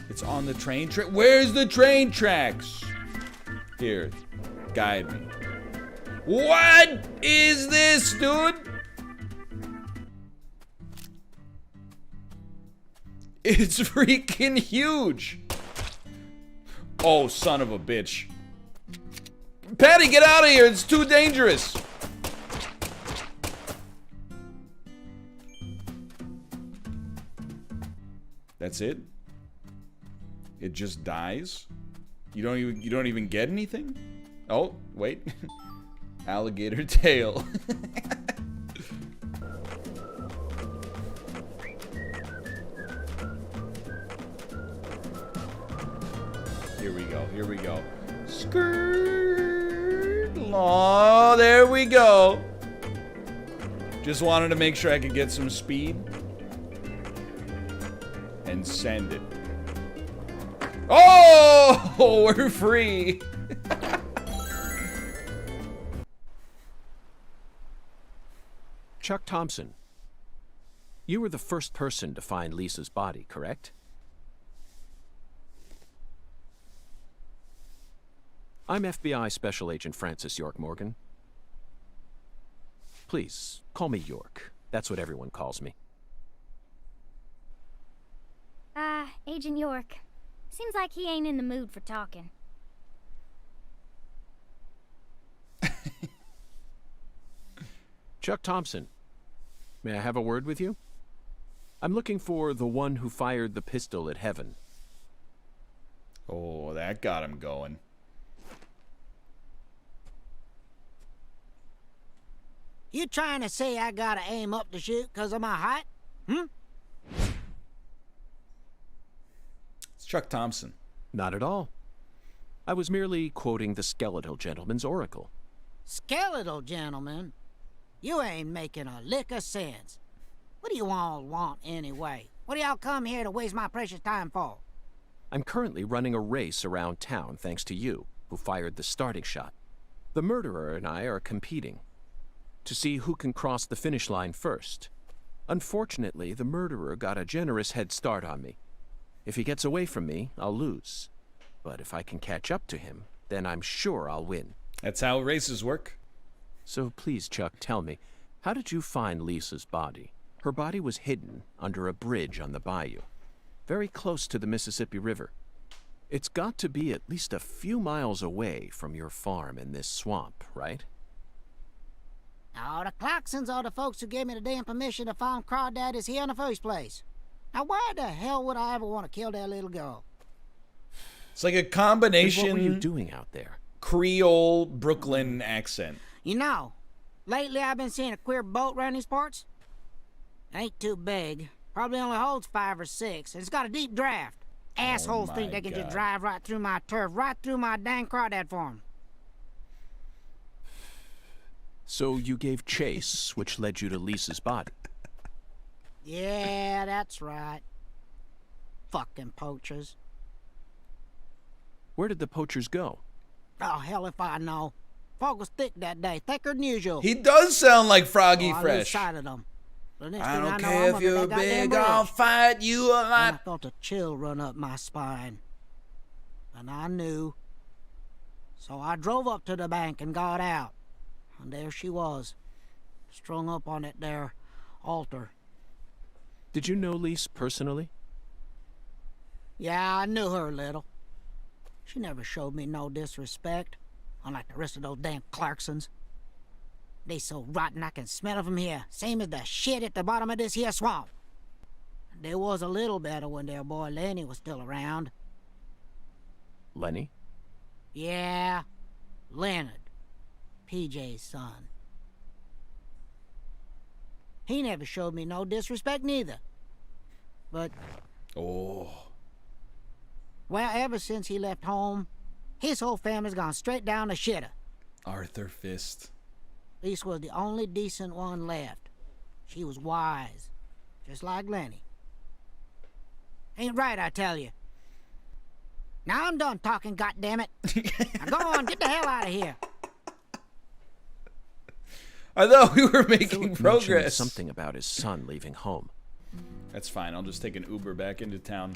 It's on the train track. Where's the train tracks? Here, guide me. What is this, dude? It's freaking huge. Oh, son of a bitch. Patti, get out of here. It's too dangerous. That's it? It just dies? You don't even get anything? Oh, wait. Alligator tail. Here we go. Here we go. Skirt. Oh, there we go. Just wanted to make sure I could get some speed. And send it. Oh, we're free. Chuck Thompson, you were the first person to find Lisa's body, correct? I'm FBI Special Agent Francis York Morgan. Please, call me York. That's what everyone calls me. Agent York. Seems like he ain't in the mood for talking. Chuck Thompson, may I have a word with you? I'm looking for the one who fired the pistol at Heaven. Oh, that got him going. You trying to say I gotta aim up to shoot because of my height? Hmm? It's Chuck Thompson. Not at all. I was merely quoting the skeletal gentleman's oracle. Skeletal gentleman? You ain't making a lick of sense. What do you all want anyway? What do y'all come here to waste my precious time for? I'm currently running a race around town thanks to you, who fired the starting shot. The murderer and I are competing to see who can cross the finish line first. Unfortunately, the murderer got a generous head start on me. If he gets away from me, I'll lose. But if I can catch up to him, then I'm sure I'll win. That's how races work. So please, Chuck, tell me, how did you find Lisa's body? Her body was hidden under a bridge on the bayou, very close to the Mississippi River. It's got to be at least a few miles away from your farm in this swamp, right? Oh, the Clarksons are the folks who gave me the damn permission to farm crawdaddies here in the first place. Now, why the hell would I ever want to kill that little girl? It's like a combination. What were you doing out there? Creole Brooklyn accent. You know, lately I've been seeing a queer boat around these parts. Ain't too big. Probably only holds 5 or 6. And it's got a deep draft. Assholes think they can just drive right through my turf, right through my dang crawdad farm. So you gave chase, which led you to Lisa's body. Yeah, that's right. Fucking poachers. Where did the poachers go? Oh, hell if I know. Fog was thick that day, thicker than usual. He does sound like Froggy I Fresh. sight of them. I don't care if you're big, I'll fight you a lot. I felt a chill run up my spine. And I knew. So I drove up to the bank and got out. And there she was, strung up on that there altar. Did you know Lise personally? Yeah, I knew her a little. She never showed me no disrespect, unlike the rest of those damn Clarksons. They so rotten I can smell it from here, same as the shit at the bottom of this here swamp. They was a little better when their boy Lenny was still around. Lenny? Yeah, Leonard, PJ's son. He never showed me no disrespect neither. But... oh... well, ever since he left home, his whole family's gone straight down the shitter. Arthur Fist. Lisa was the only decent one left. She was wise, just like Lenny. Ain't right, I tell you. Now I'm done talking, goddammit. Now go on, get the hell out of here. I thought we were making progress. Something about his son leaving home. That's fine. I'll just take an Uber back into town.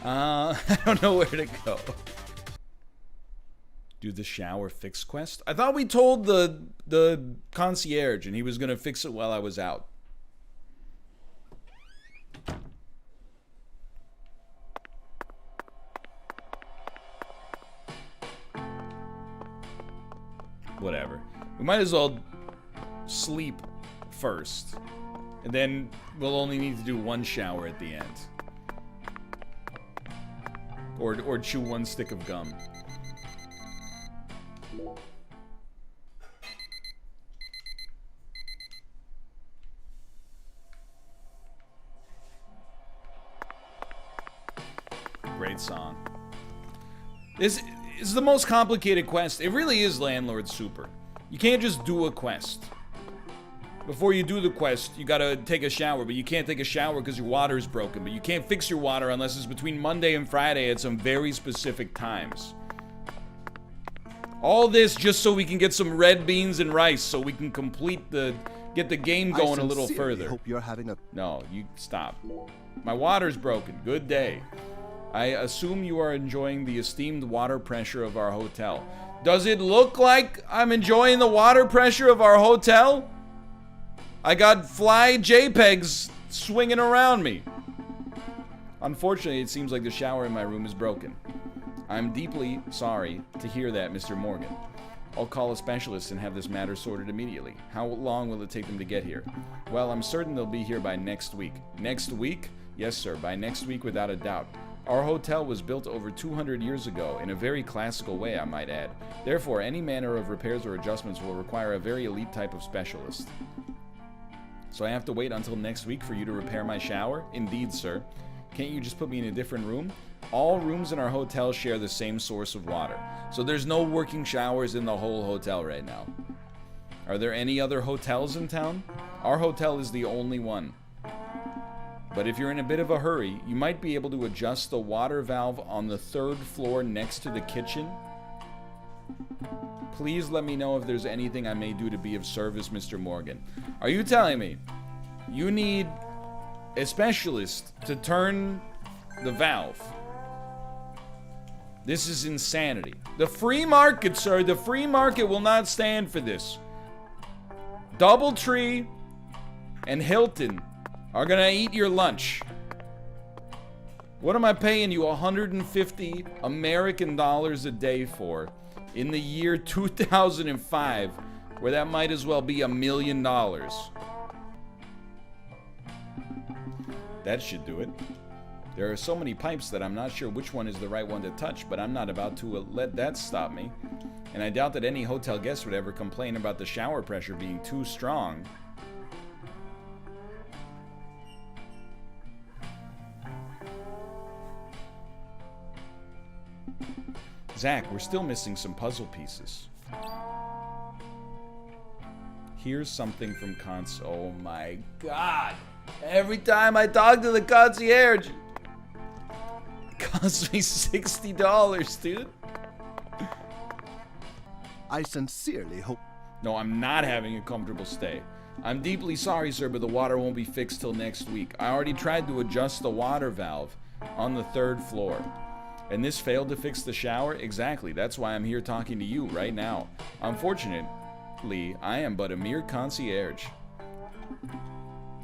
I don't know where to go. Do the shower fix quest? I thought we told the concierge and he was gonna fix it while I was out. Whatever. We might as well sleep first. And then we'll only need to do one shower at the end. Or chew one stick of gum. Great song. This is the most complicated quest. It really is Landlord Super. You can't just do a quest. Before you do the quest, you gotta take a shower, but you can't take a shower because your water's broken. But you can't fix your water unless it's between Monday and Friday at some very specific times. All this just so we can get some red beans and rice so we can get the game going a little further. Hope you're having a... No, you stop. My water's broken. Good day. I assume you are enjoying the esteemed water pressure of our hotel. Does it look like I'm enjoying the water pressure of our hotel? I got fly JPEGs swinging around me. Unfortunately, it seems like the shower in my room is broken. I'm deeply sorry to hear that, Mr. Morgan. I'll call a specialist and have this matter sorted immediately. How long will it take them to get here? Well, I'm certain they'll be here by next week. Next week? Yes, sir, by next week without a doubt. Our hotel was built over 200 years ago, in a very classical way, I might add. Therefore, any manner of repairs or adjustments will require a very elite type of specialist. So I have to wait until next week for you to repair my shower? Indeed, sir. Can't you just put me in a different room? All rooms in our hotel share the same source of water. So there's no working showers in the whole hotel right now. Are there any other hotels in town? Our hotel is the only one. But if you're in a bit of a hurry, you might be able to adjust the water valve on the 3rd floor next to the kitchen. Please let me know if there's anything I may do to be of service, Mr. Morgan. Are you telling me you need a specialist to turn the valve? This is insanity. The free market, sir, the free market will not stand for this. Doubletree and Hilton are gonna eat your lunch. What am I paying you 150 American dollars a day for in the year 2005, where that might as well be $1 million? That should do it. There are so many pipes that I'm not sure which one is the right one to touch, but I'm not about to let that stop me. And I doubt that any hotel guest would ever complain about the shower pressure being too strong. Zach, we're still missing some puzzle pieces. Here's something from oh my god. Every time I talk to the concierge, it costs me $60, dude. I sincerely hope... No, I'm not having a comfortable stay. I'm deeply sorry, sir, but the water won't be fixed till next week. I already tried to adjust the water valve on the 3rd floor. And this failed to fix the shower? Exactly. That's why I'm here talking to you right now. Unfortunately, I am but a mere concierge.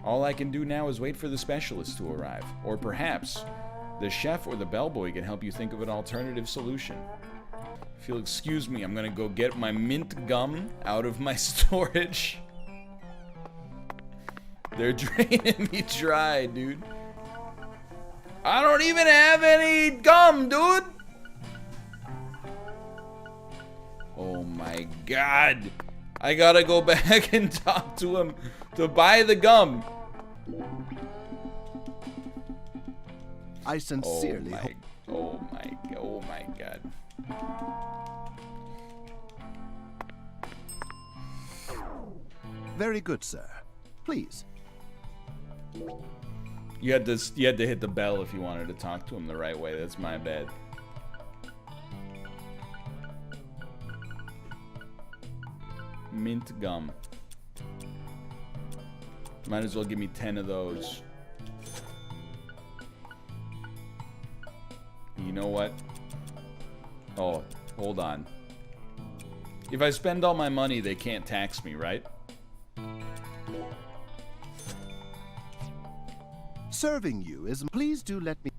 All I can do now is wait for the specialist to arrive. Or perhaps the chef or the bellboy can help you think of an alternative solution. If you'll excuse me, I'm gonna go get my mint gum out of my storage. They're draining me dry, dude. I don't even have any gum, dude. Oh my god. I gotta go back and talk to him to buy the gum. I sincerely hope... Oh my god. Very good, sir. Please. You had to hit the bell if you wanted to talk to him the right way. That's my bad. Mint gum. Might as well give me 10 of those. You know what? Oh, hold on. If I spend all my money, they can't tax me, right? Serving you is... Please do let me...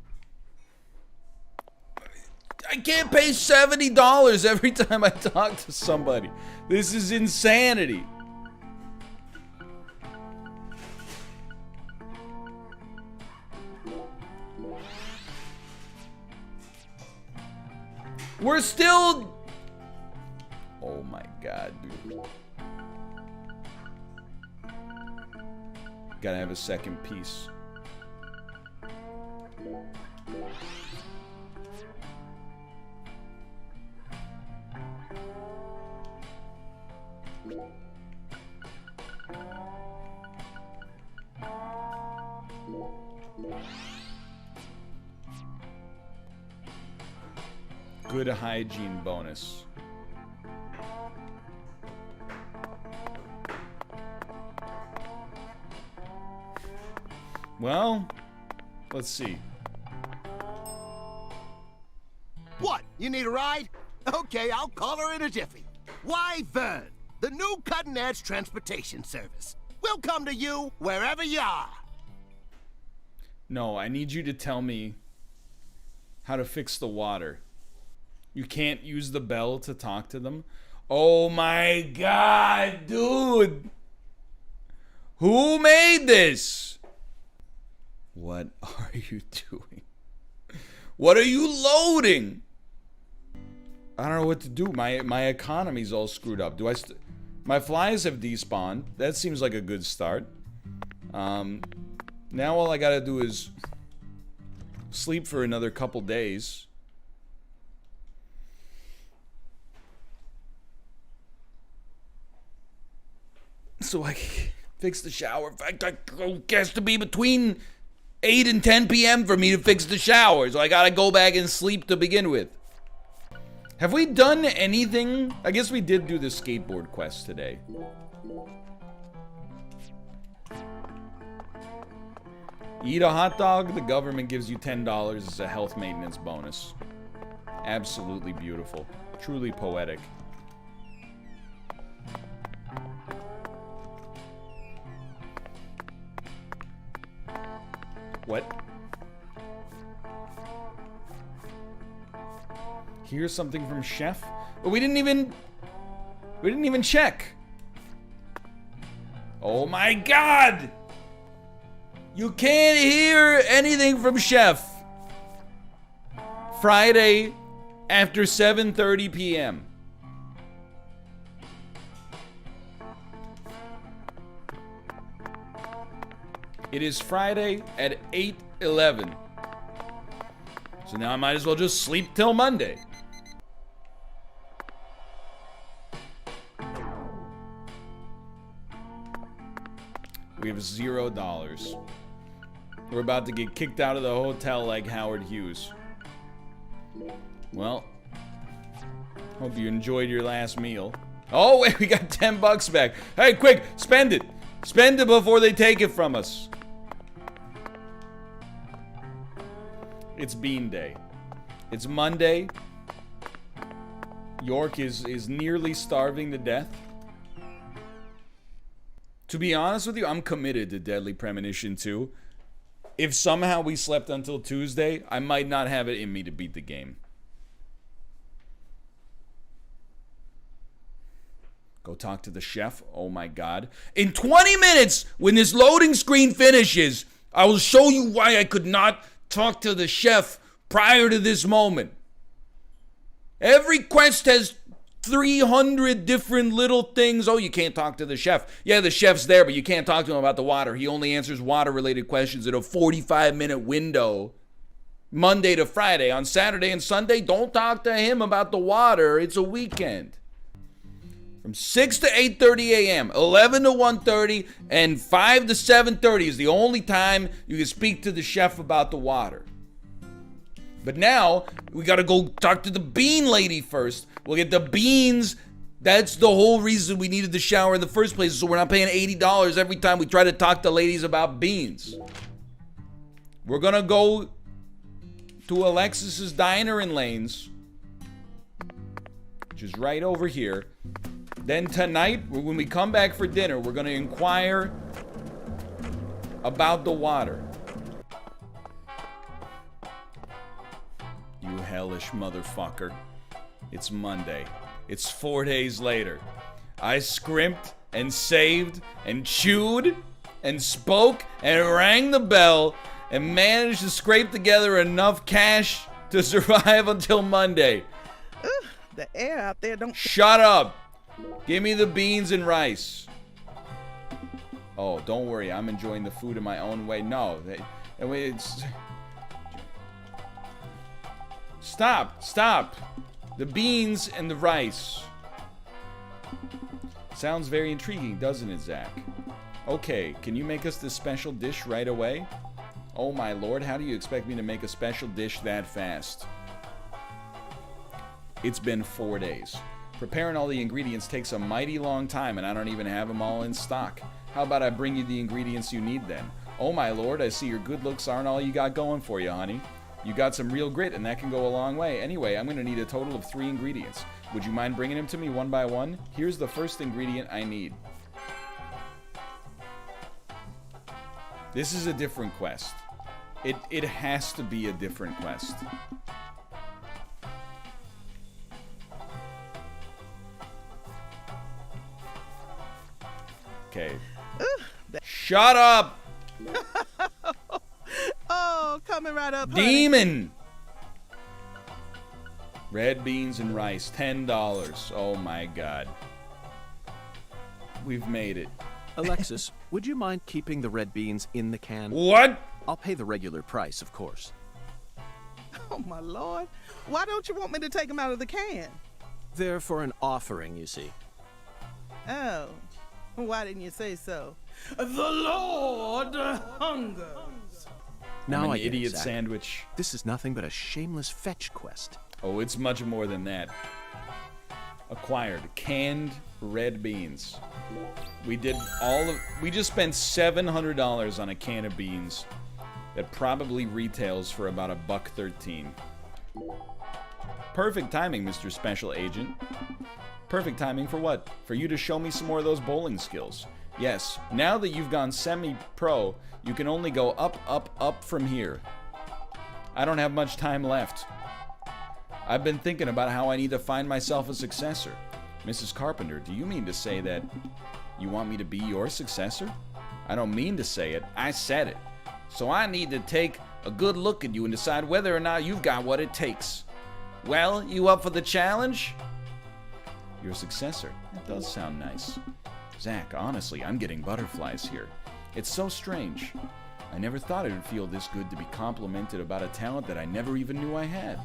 I can't pay $70 every time I talk to somebody. This is insanity. We're still... Oh my god, dude. Gotta have a second piece. Good hygiene bonus. Well, let's see. What? You need a ride? Okay, I'll call her in a jiffy. Why, Vern, the new cutting-edge transportation service. We'll come to you wherever you are. No, I need you to tell me how to fix the water. You can't use the bell to talk to them? Oh my god, dude! Who made this? What are you doing? What are you loading? I don't know what to do. My economy's all screwed up. My flies have despawned. That seems like a good start. Now all I gotta do is sleep for another couple days. So I can fix the shower. In fact, it has to be between 8 and 10 p.m. for me to fix the shower. So I gotta go back and sleep to begin with. Have we done anything? I guess we did do the skateboard quest today. Eat a hot dog, the government gives you $10 as a health maintenance bonus. Absolutely beautiful. Truly poetic. What? Here's something from Chef. But we didn't even check. Oh my god! You can't hear anything from Chef. Friday after 7:30 p.m. It is Friday at 8:11. So now I might as well just sleep till Monday. We have $0. We're about to get kicked out of the hotel like Howard Hughes. Well, hope you enjoyed your last meal. Oh, wait, we got $10 back. Hey, quick, spend it. Spend it before they take it from us. It's Bean Day. It's Monday. York is nearly starving to death. To be honest with you, I'm committed to Deadly Premonition 2. If somehow we slept until Tuesday, I might not have it in me to beat the game. Go talk to the chef. Oh my god. In 20 minutes, when this loading screen finishes, I will show you why I could not talk to the chef prior to this moment. Every quest has 300 different little things. Oh, you can't talk to the chef. Yeah, the chef's there, but you can't talk to him about the water. He only answers water-related questions in a 45-minute window. Monday to Friday. On Saturday and Sunday, don't talk to him about the water. It's a weekend. From 6 to 8:30 a.m., 11 to 1:30, and 5 to 7:30 is the only time you can speak to the chef about the water. But now, we gotta go talk to the bean lady first. We'll get the beans. That's the whole reason we needed the shower in the first place, so we're not paying $80 every time we try to talk to ladies about beans. We're gonna go to Alexis's Diner in Lanes, which is right over here. Then tonight, when we come back for dinner, we're gonna inquire about the water. You hellish motherfucker. It's Monday. It's 4 days later. I scrimped and saved and chewed and spoke and rang the bell and managed to scrape together enough cash to survive until Monday. The air out there don't... Shut up! Give me the beans and rice. Oh, don't worry. I'm enjoying the food in my own way. No. It's... Stop. The beans and the rice. Sounds very intriguing, doesn't it, Zach? Okay, can you make us this special dish right away? Oh my lord, how do you expect me to make a special dish that fast? It's been 4 days. Preparing all the ingredients takes a mighty long time, and I don't even have them all in stock. How about I bring you the ingredients you need then? Oh my lord, I see your good looks aren't all you got going for you, honey. You got some real grit, and that can go a long way. Anyway, I'm gonna need a total of 3 ingredients. Would you mind bringing them to me one by one? Here's the first ingredient I need. This is a different quest. It has to be a different quest. Okay. Shut up! Oh, coming right up, honey. Demon! Red beans and rice, $10. Oh my god. We've made it. Alexis, would you mind keeping the red beans in the can? What? I'll pay the regular price, of course. Oh, my lord. Why don't you want me to take them out of the can? They're for an offering, you see. Oh. Why didn't you say so? The Lord hungers. Now I'm I an get it, idiot Zach. sandwich. This is nothing but a shameless fetch quest. Oh, it's much more than that. Acquired canned red beans. We just spent $700 on a can of beans that probably retails for about $1.13. Perfect timing, Mr. Special Agent. Perfect timing for what? For you to show me some more of those bowling skills. Yes, now that you've gone semi-pro, you can only go up, up, up from here. I don't have much time left. I've been thinking about how I need to find myself a successor. Mrs. Carpenter, do you mean to say that you want me to be your successor? I don't mean to say it, I said it. So I need to take a good look at you and decide whether or not you've got what it takes. Well, you up for the challenge? Your successor. That does sound nice. Zach, honestly, I'm getting butterflies here. It's so strange. I never thought it would feel this good to be complimented about a talent that I never even knew I had.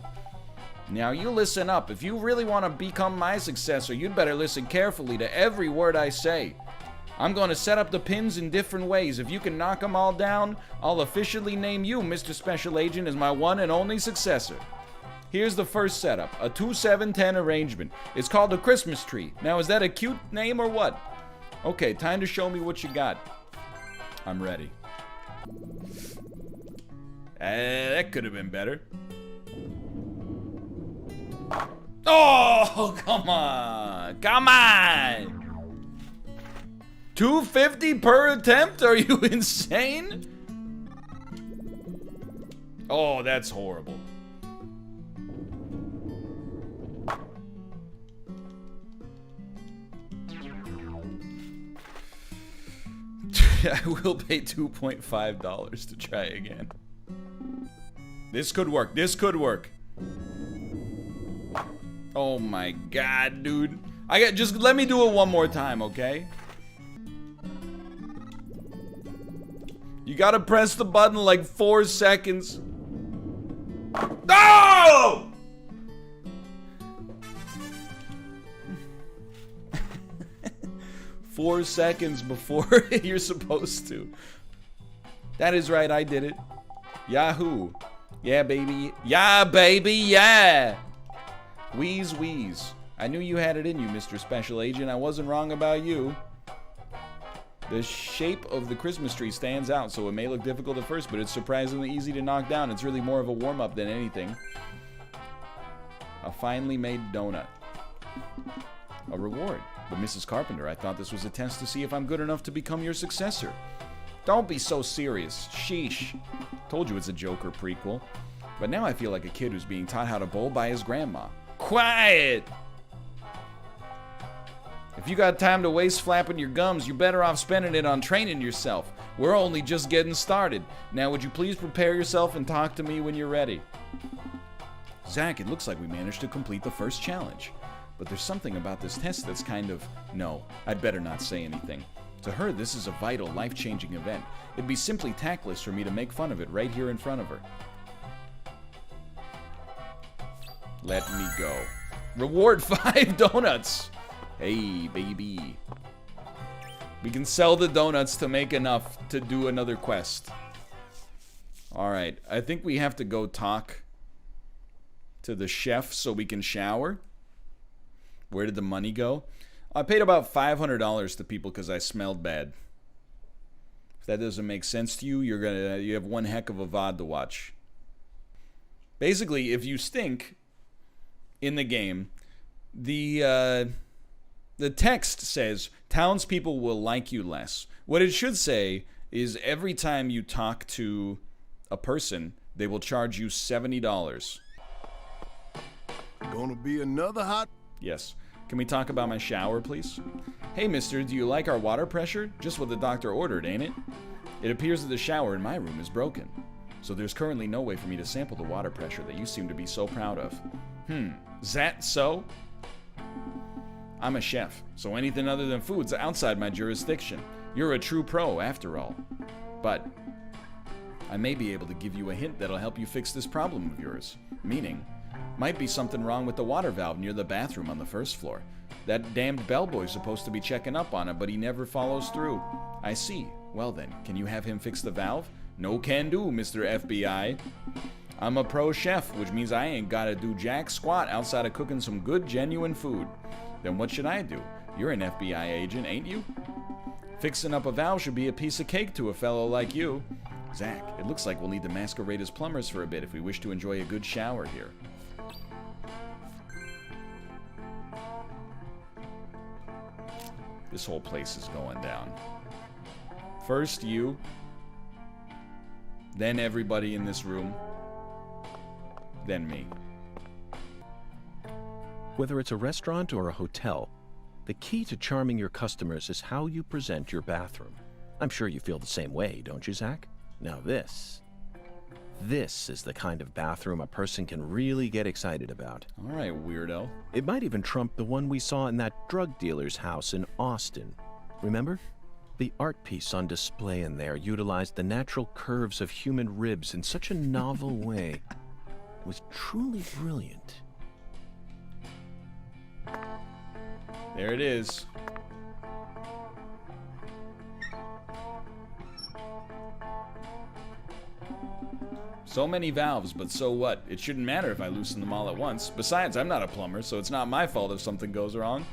Now you listen up. If you really want to become my successor, you'd better listen carefully to every word I say. I'm going to set up the pins in different ways. If you can knock them all down, I'll officially name you, Mr. Special Agent, as my one and only successor. Here's the first setup, a 2-7-10 arrangement. It's called a Christmas tree. Now, is that a cute name or what? Okay, time to show me what you got. I'm ready. That could have been better. Oh, come on. Come on. $250 per attempt? Are you insane? Oh, that's horrible. I will pay $2.5 to try again. This could work. This could work. Oh my god, dude. Just let me do it one more time, okay? You gotta press the button like 4 seconds. No! 4 seconds before you're supposed to. That is right, I did it. Yahoo. Yeah, baby. Yeah, baby, yeah. Wheeze, wheeze. I knew you had it in you, Mr. Special Agent. I wasn't wrong about you. The shape of the Christmas tree stands out, so it may look difficult at first, but it's surprisingly easy to knock down. It's really more of a warm-up than anything. A finely made donut. A reward. But Mrs. Carpenter, I thought this was a test to see if I'm good enough to become your successor. Don't be so serious. Sheesh. Told you it's a Joker prequel. But now I feel like a kid who's being taught how to bowl by his grandma. Quiet! If you got time to waste flapping your gums, you're better off spending it on training yourself. We're only just getting started. Now would you please prepare yourself and talk to me when you're ready? Zach, it looks like we managed to complete the first challenge. But there's something about this test that's kind of... No, I'd better not say anything. To her, this is a vital, life-changing event. It'd be simply tactless for me to make fun of it right here in front of her. Let me go. Reward 5 donuts! Hey, baby. We can sell the donuts to make enough to do another quest. Alright, I think we have to go talk to the chef so we can shower. Where did the money go? I paid about $500 to people because I smelled bad. If that doesn't make sense to you, you have one heck of a VOD to watch. Basically, if you stink in the game, the text says townspeople will like you less. What it should say is every time you talk to a person, they will charge you $70. Gonna be another hot... Yes. Can we talk about my shower, please? Hey, mister, do you like our water pressure? Just what the doctor ordered, ain't it? It appears that the shower in my room is broken. So there's currently no way for me to sample the water pressure that you seem to be so proud of. Is that so? I'm a chef, so anything other than food's outside my jurisdiction. You're a true pro, after all. But I may be able to give you a hint that'll help you fix this problem of yours. Meaning... might be something wrong with the water valve near the bathroom on the first floor. That damned bellboy's supposed to be checking up on it, but he never follows through. I see. Well then, can you have him fix the valve? No can do, Mr. FBI. I'm a pro chef, which means I ain't gotta do jack squat outside of cooking some good, genuine food. Then what should I do? You're an FBI agent, ain't you? Fixing up a valve should be a piece of cake to a fellow like you. Zach, it looks like we'll need to masquerade as plumbers for a bit if we wish to enjoy a good shower here. This whole place is going down. First you, then everybody in this room, then me. Whether it's a restaurant or a hotel, the key to charming your customers is how you present your bathroom. I'm sure you feel the same way, don't you, Zach? Now this is the kind of bathroom a person can really get excited about. All right, weirdo. It might even trump the one we saw in that drug dealer's house in Austin. Remember? The art piece on display in there utilized the natural curves of human ribs in such a novel way. It was truly brilliant. There it is. So many valves, but so what? It shouldn't matter if I loosen them all at once. Besides, I'm not a plumber, so it's not my fault if something goes wrong.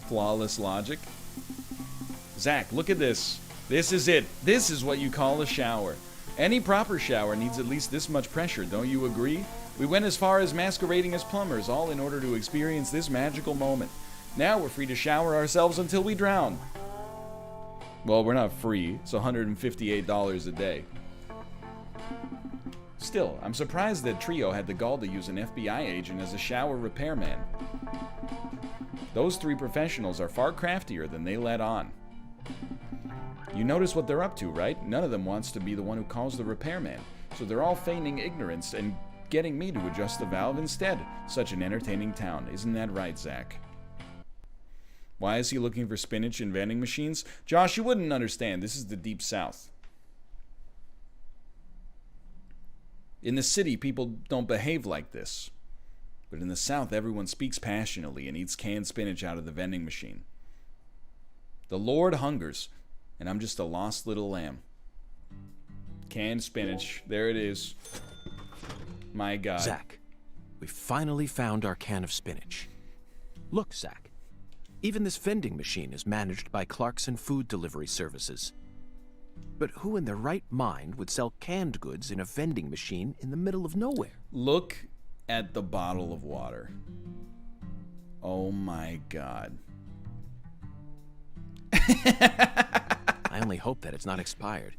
Flawless logic. Zach, look at this. This is it. This is what you call a shower. Any proper shower needs at least this much pressure, don't you agree? We went as far as masquerading as plumbers, all in order to experience this magical moment. Now we're free to shower ourselves until we drown. Well, we're not free. It's $158 a day. Still, I'm surprised that Trio had the gall to use an FBI agent as a shower repairman. Those three professionals are far craftier than they let on. You notice what they're up to, right? None of them wants to be the one who calls the repairman, so they're all feigning ignorance and getting me to adjust the valve instead. Such an entertaining town, isn't that right, Zach? Why is he looking for spinach in vending machines? Josh, you wouldn't understand. This is the Deep South. In the city, people don't behave like this. But in the South, everyone speaks passionately and eats canned spinach out of the vending machine. The Lord hungers, and I'm just a lost little lamb. Canned spinach. There it is. My God. Zach, we finally found our can of spinach. Look, Zach. Even this vending machine is managed by Clarkson Food Delivery Services. But who in their right mind would sell canned goods in a vending machine in the middle of nowhere? Look at the bottle of water. Oh my God. I only hope that it's not expired.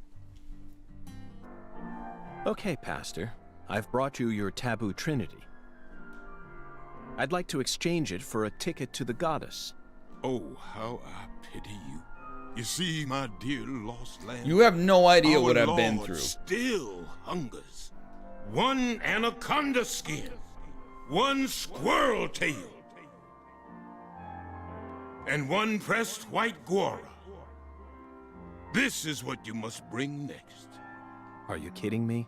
Okay, Pastor. I've brought you your taboo trinity. I'd like to exchange it for a ticket to the goddess. Oh, how I pity you. You see, my dear lost lamb. You have no idea what I've been Lord through. Still hungers. One anaconda skin, one squirrel tail, and one pressed white guara. This is what you must bring next. Are you kidding me?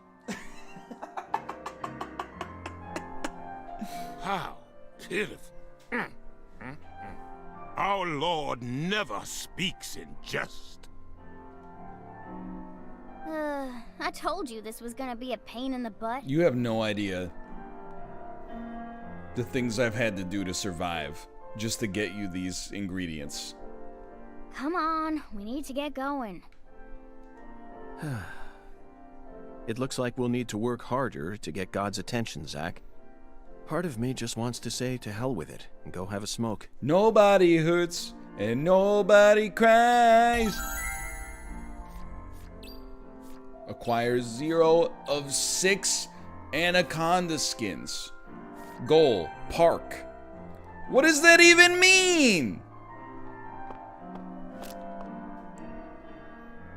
How pitiful. Our Lord never speaks in jest. I told you this was gonna be a pain in the butt. You have no idea the things I've had to do to survive just to get you these ingredients. Come on, we need to get going. It looks like we'll need to work harder to get God's attention, Zach. Part of me just wants to say to hell with it and go have a smoke. Nobody hurts and nobody cries. Acquire 0 of 6 anaconda skins. Goal, park. What does that even mean?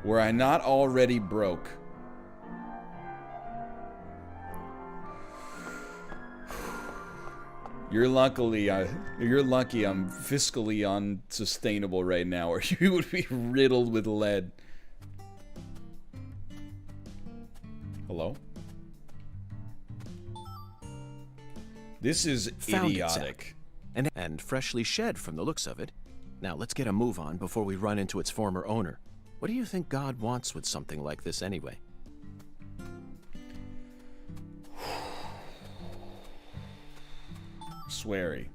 Were I not already broke? You're lucky I'm fiscally unsustainable right now, or you would be riddled with lead. Hello? This is Found idiotic. It, and freshly shed from the looks of it. Now let's get a move on before we run into its former owner. What do you think God wants with something like this anyway? Sweary.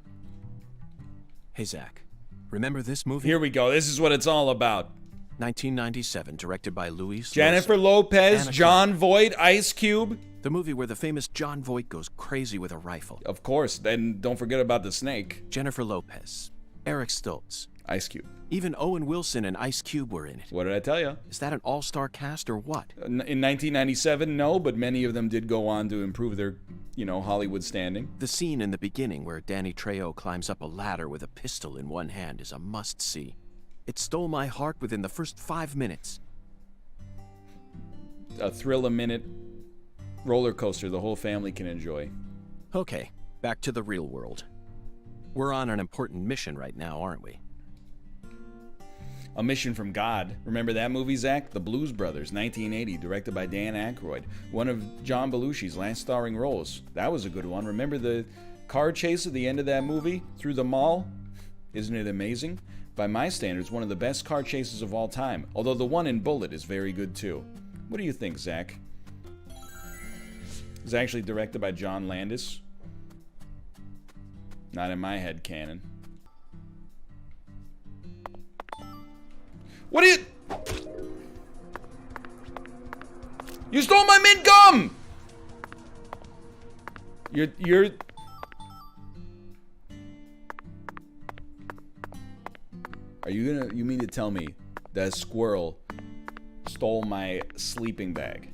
Hey, Zach. Remember this movie? Here we go. This is what it's all about. 1997, directed by Louis Jennifer Lopez, John Voight, Ice Cube. The movie where the famous John Voight goes crazy with a rifle. Of course. Then don't forget about the snake. Jennifer Lopez, Eric Stoltz, Ice Cube. Even Owen Wilson and Ice Cube were in it. What did I tell you? Is that an all-star cast or what? In 1997, no, but many of them did go on to improve their, Hollywood standing. The scene in the beginning where Danny Trejo climbs up a ladder with a pistol in one hand is a must-see. It stole my heart within the first 5 minutes. A thrill-a-minute roller coaster the whole family can enjoy. Okay, back to the real world. We're on an important mission right now, aren't we? A Mission from God. Remember that movie, Zach? The Blues Brothers, 1980, directed by Dan Aykroyd. One of John Belushi's last starring roles. That was a good one. Remember the car chase at the end of that movie? Through the mall? Isn't it amazing? By my standards, one of the best car chases of all time. Although the one in Bullet is very good too. What do you think, Zach? It's actually directed by John Landis. Not in my head canon. What are you... You stole my mint gum! You're... Are you mean to tell me that squirrel stole my sleeping bag?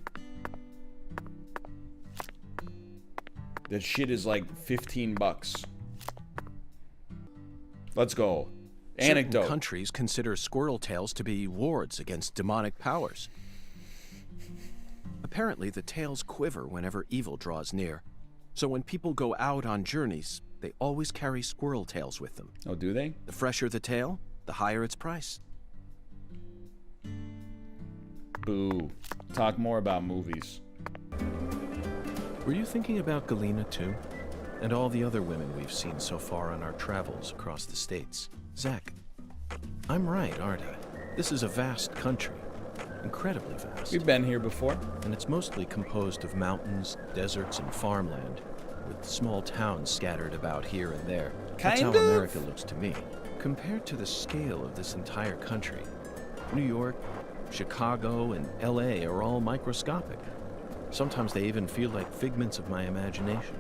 That shit is like $15. Let's go. Anecdote. Certain countries consider squirrel tails to be wards against demonic powers. Apparently, the tails quiver whenever evil draws near. So when people go out on journeys, they always carry squirrel tails with them. Oh, do they? The fresher the tail, the higher its price. Boo. Talk more about movies. Were you thinking about Galena too? And all the other women we've seen so far on our travels across the states? Zach, I'm right, aren't I? This is a vast country. Incredibly vast. We've been here before. And it's mostly composed of mountains, deserts, and farmland, with small towns scattered about here and there. That's how America looks to me. Compared to the scale of this entire country, New York, Chicago, and LA are all microscopic. Sometimes they even feel like figments of my imagination.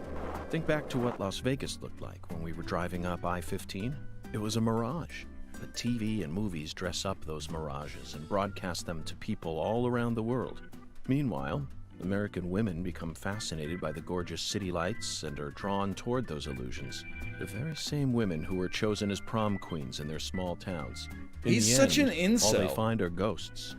Think back to what Las Vegas looked like when we were driving up I-15. It was a mirage. But TV and movies dress up those mirages and broadcast them to people all around the world. Meanwhile, American women become fascinated by the gorgeous city lights and are drawn toward those illusions. The very same women who were chosen as prom queens in their small towns. He's such an incel. All they find are ghosts.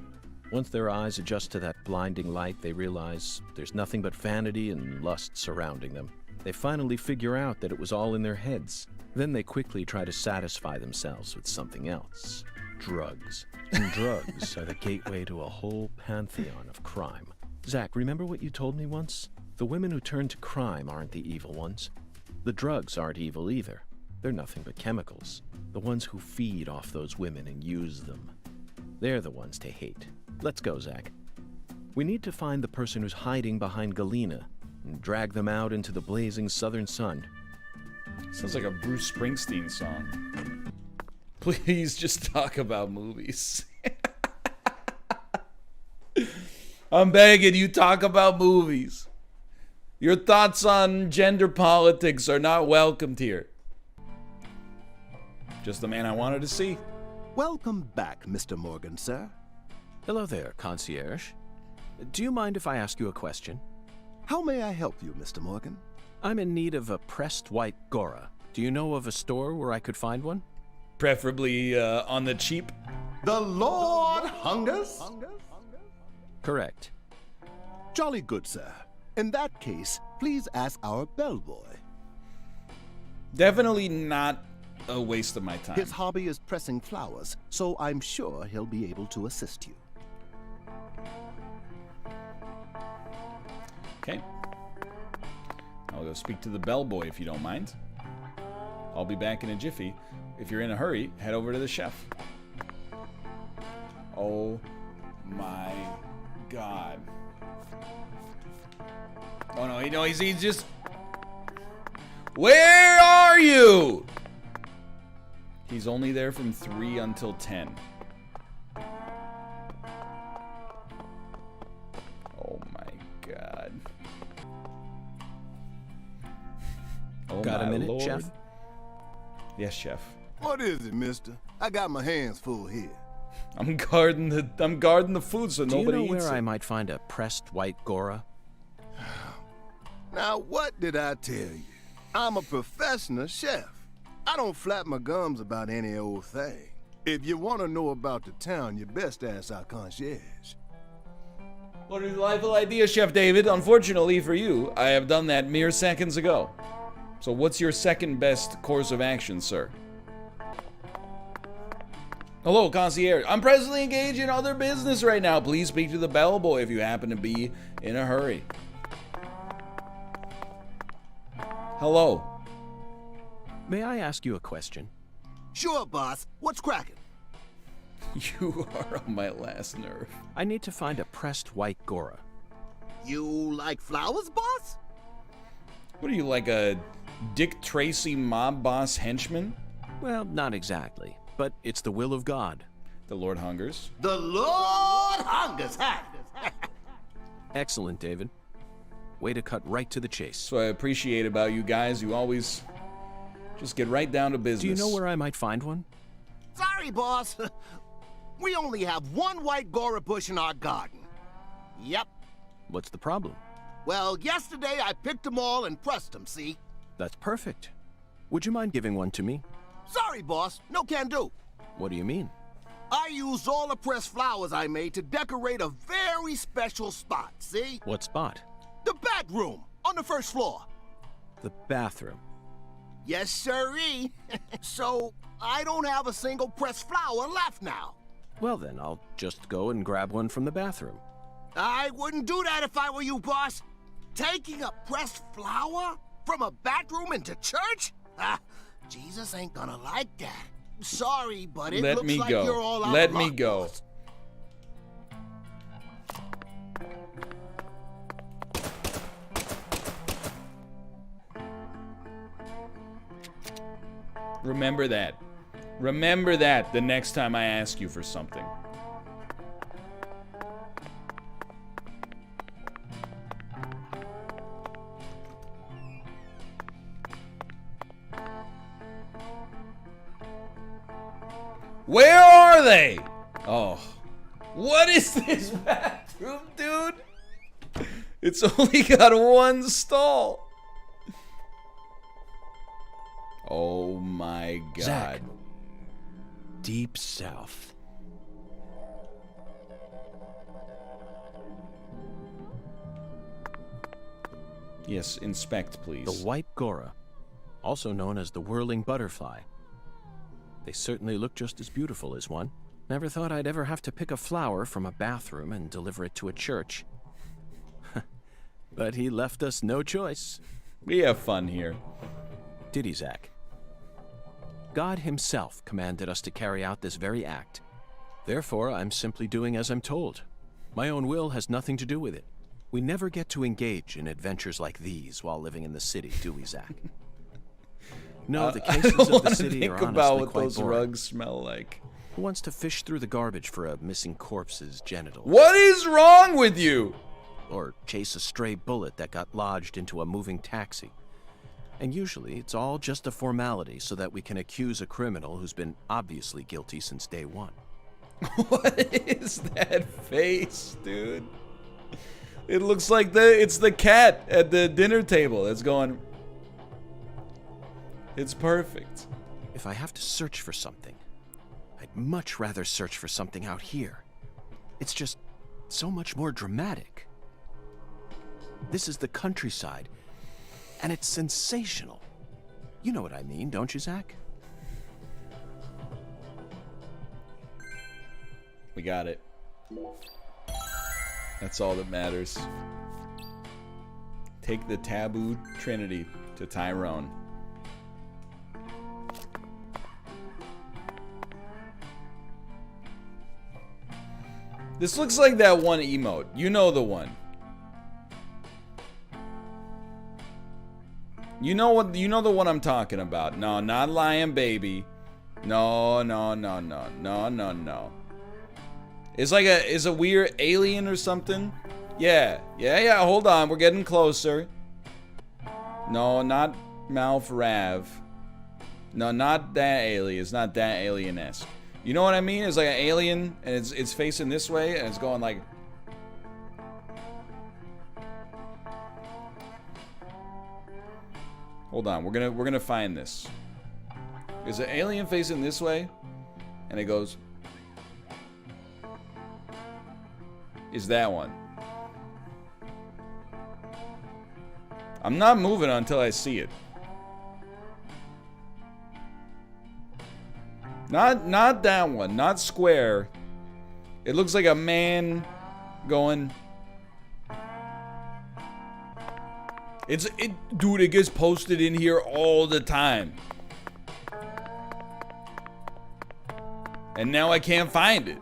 Once their eyes adjust to that blinding light, they realize there's nothing but vanity and lust surrounding them. They finally figure out that it was all in their heads. Then they quickly try to satisfy themselves with something else. Drugs. And drugs are the gateway to a whole pantheon of crime. Zach, remember what you told me once? The women who turn to crime aren't the evil ones. The drugs aren't evil either. They're nothing but chemicals. The ones who feed off those women and use them. They're the ones to hate. Let's go, Zach. We need to find the person who's hiding behind Galena and drag them out into the blazing southern sun. Sounds like a Bruce Springsteen song. Please just talk about movies. I'm begging you, talk about movies. Your thoughts on gender politics are not welcomed here. Just the man I wanted to see. Welcome back, Mr. Morgan, sir. Hello there, concierge. Do you mind if I ask you a question? How may I help you, Mr. Morgan? I'm in need of a pressed white Gora. Do you know of a store where I could find one? Preferably on the cheap. The Lord hungers? Correct. Jolly good, sir. In that case, please ask our bellboy. Definitely not a waste of my time. His hobby is pressing flowers, so I'm sure he'll be able to assist you. Okay. I'll go speak to the bellboy if you don't mind. I'll be back in a jiffy. If you're in a hurry, head over to the chef. Oh my God. Oh no, he's just... Where are you? He's only there from 3 until 10. Oh my God. Oh, got a minute, Lord. Chef? Yes, Chef. What is it, mister? I got my hands full here. I'm guarding the food so nobody eats it. Do you know eats where it. I might find a pressed white Gora? Now, what did I tell you? I'm a professional chef. I don't flap my gums about any old thing. If you want to know about the town, you best ask our concierge. What a delightful idea, Chef David. Unfortunately for you, I have done that mere seconds ago. So what's your second best course of action, sir? Hello, concierge. I'm presently engaged in other business right now. Please speak to the bellboy if you happen to be in a hurry. Hello. May I ask you a question? Sure, boss. What's cracking? You are on my last nerve. I need to find a pressed white Gora. You like flowers, boss? What are you, like a Dick Tracy mob boss henchman? Well, not exactly, but it's the will of God. The Lord hungers. The Lord hungers, huh? Excellent, David. Way to cut right to the chase. So I appreciate about you guys. You always just get right down to business. Do you know where I might find one? Sorry, boss. We only have one white Gora bush in our garden. Yep. What's the problem? Well, yesterday I picked them all and pressed them, see? That's perfect. Would you mind giving one to me? Sorry, boss. No can do. What do you mean? I used all the pressed flowers I made to decorate a very special spot, see? What spot? The bedroom on the first floor. The bathroom. Yes, sirree. So, I don't have a single pressed flower left now. Well then, I'll just go and grab one from the bathroom. I wouldn't do that if I were you, boss. Taking a pressed flower from a bathroom into church? Jesus ain't gonna like that. Sorry, but it looks like you're all out Let of me luck, go. boss. Remember that. Remember that the next time I ask you for something. Where are they? Oh. What is this bathroom, dude? It's only got one stall. Oh my God. Zach. Deep South. Yes, inspect, please. The white Gora, also known as the whirling butterfly. They certainly look just as beautiful as one. Never thought I'd ever have to pick a flower from a bathroom and deliver it to a church. But he left us no choice. We have fun here. Did he, Zach? God himself commanded us to carry out this very act. Therefore, I'm simply doing as I'm told. My own will has nothing to do with it. We never get to engage in adventures like these while living in the city, do we, Zach? No, the cases of the city are honestly about what quite those boring. rugs smell like. Who wants to fish through the garbage for a missing corpse's genitals? What is wrong with you? Or chase a stray bullet that got lodged into a moving taxi. And usually, it's all just a formality so that we can accuse a criminal who's been obviously guilty since day one. What is that face, dude? It looks like it's the cat at the dinner table that's going... It's perfect. If I have to search for something, I'd much rather search for something out here. It's just so much more dramatic. This is the countryside, and it's sensational. You know what I mean, don't you, Zach? We got it. That's all that matters. Take the taboo trinity to Tyrone. This looks like that one emote. You know the one. You know what? You know the one I'm talking about. No, not Lion Baby. No. It's like a weird alien or something. Yeah. Hold on, we're getting closer. No, not Mouth Rav. No, not that alien. It's not that alien-esque. You know what I mean? It's like an alien, and it's facing this way, and it's going like. Hold on, we're gonna find this. There's an alien facing this way, and it goes. Is that one? I'm not moving until I see it. Not that one. Not square. It looks like a man going. Dude, it gets posted in here all the time. And now I can't find it.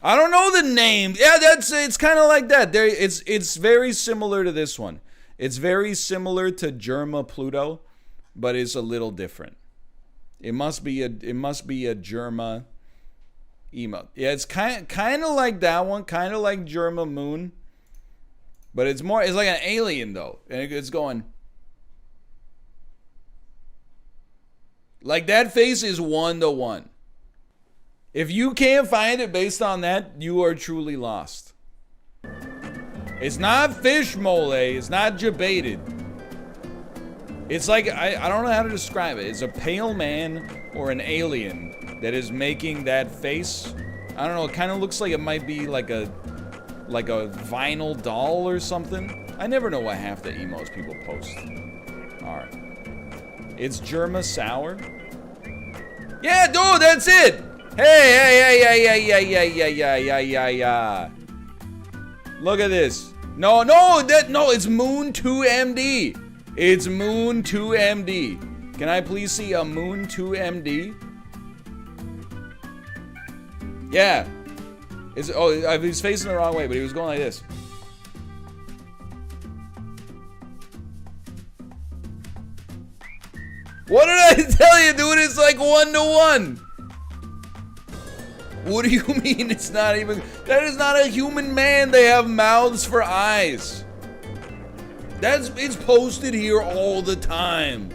I don't know the name. Yeah, it's kind of like that. It's very similar to this one. It's very similar to Germa Pluto, but it's a little different. It must be a Germa emote. Yeah, it's kind of like that one, kind of like Germa Moon, but it's like an alien though, and it's going like that. Face is 1-to-1. If you can't find it based on that, you are truly lost. It's not fish mole. It's not jebaited. It's like, I don't know how to describe it. It's a pale man or an alien that is making that face. I don't know, it kind of looks like it might be like a vinyl doll or something. I never know what half the emotes people post. Alright. It's Germa Sour. Yeah, dude, that's it! Hey. Look at this. No, it's Moon 2MD. It's Moon 2MD. Can I please see a Moon 2MD? Yeah. He's facing the wrong way, but he was going like this. What did I tell you, dude? It's like 1-to-1. What do you mean it's not even... That is not a human man. They have mouths for eyes. It's posted here all the time.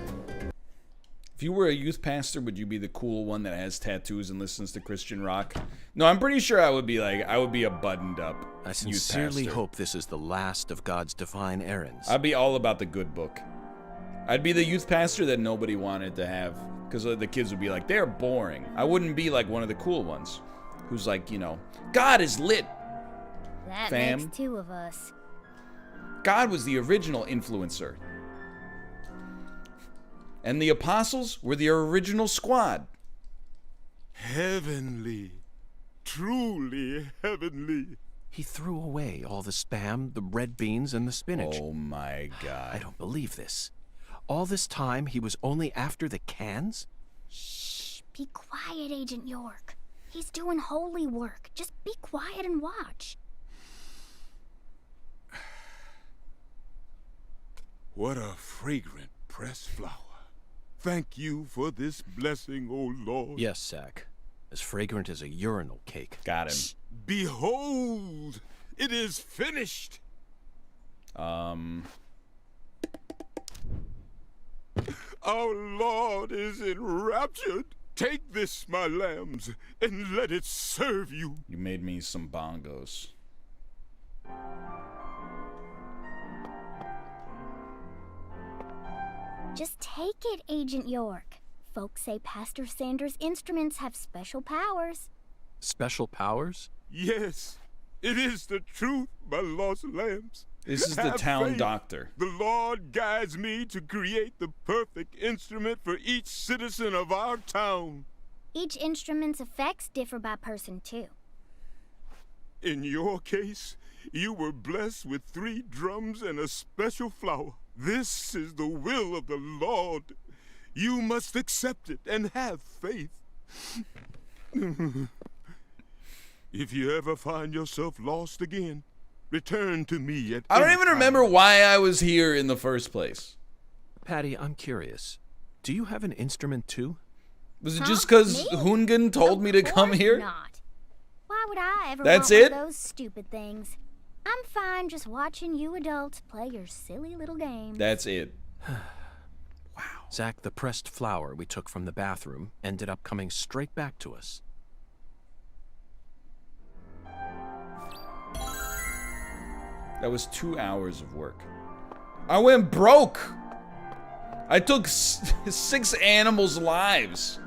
If you were a youth pastor, would you be the cool one that has tattoos and listens to Christian rock? No, I'm pretty sure I would be a buttoned up I sincerely hope this is the last of God's divine errands. I'd be all about the good book. I'd be the youth pastor that nobody wanted to have, because the kids would be like, they're boring. I wouldn't be like one of the cool ones, who's like, God is lit. That fam. makes 2 of us. God was the original influencer. And the apostles were the original squad. Heavenly. Truly heavenly. He threw away all the spam, the red beans, and the spinach. Oh my God. I don't believe this. All this time, he was only after the cans? Shh. Be quiet, Agent York. He's doing holy work. Just be quiet and watch. What a fragrant pressed flower. Thank you for this blessing, O Lord. Yes, Zach. As fragrant as a urinal cake. Got him. Behold, it is finished. Our Lord is enraptured. Take this, my lambs, and let it serve you. You made me some bongos. Just take it, Agent York. Folks say Pastor Sanders' instruments have special powers. Special powers? Yes, it is the truth, my lost lambs. This is the Have town faith. doctor. The Lord guides me to create the perfect instrument for each citizen of our town. Each instrument's effects differ by person, too. In your case, you were blessed with 3 drums and a special flower. This is the will of the Lord. You must accept it and have faith. If you ever find yourself lost again, return to me at I don't any even time. remember why I was here in the first place. Patti, I'm curious. Do you have an instrument too? Was it just because Hungan told me to come here? Not. Why would I ever That's want it? one of those stupid things? I'm fine just watching you adults play your silly little games. That's it. Zach, the pressed flower we took from the bathroom ended up coming straight back to us. That was 2 hours of work. I went broke. I took 6 animals' lives.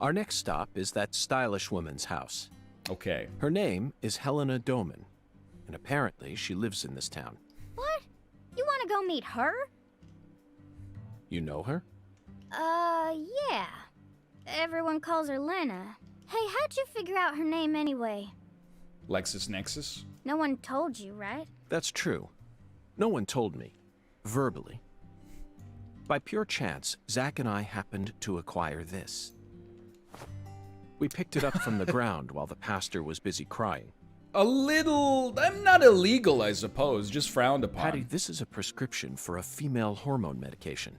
Our next stop is that stylish woman's house. Okay. Her name is Helena Doman, and apparently she lives in this town. What? You want to go meet her? You know her? Yeah. Everyone calls her Lena. Hey, how'd you figure out her name anyway? LexisNexis? No one told you, right? That's true. No one told me, verbally. By pure chance, Zach and I happened to acquire this. We picked it up from the ground while the pastor was busy crying. A little... I'm not illegal, I suppose, just frowned upon. Patti, this is a prescription for a female hormone medication,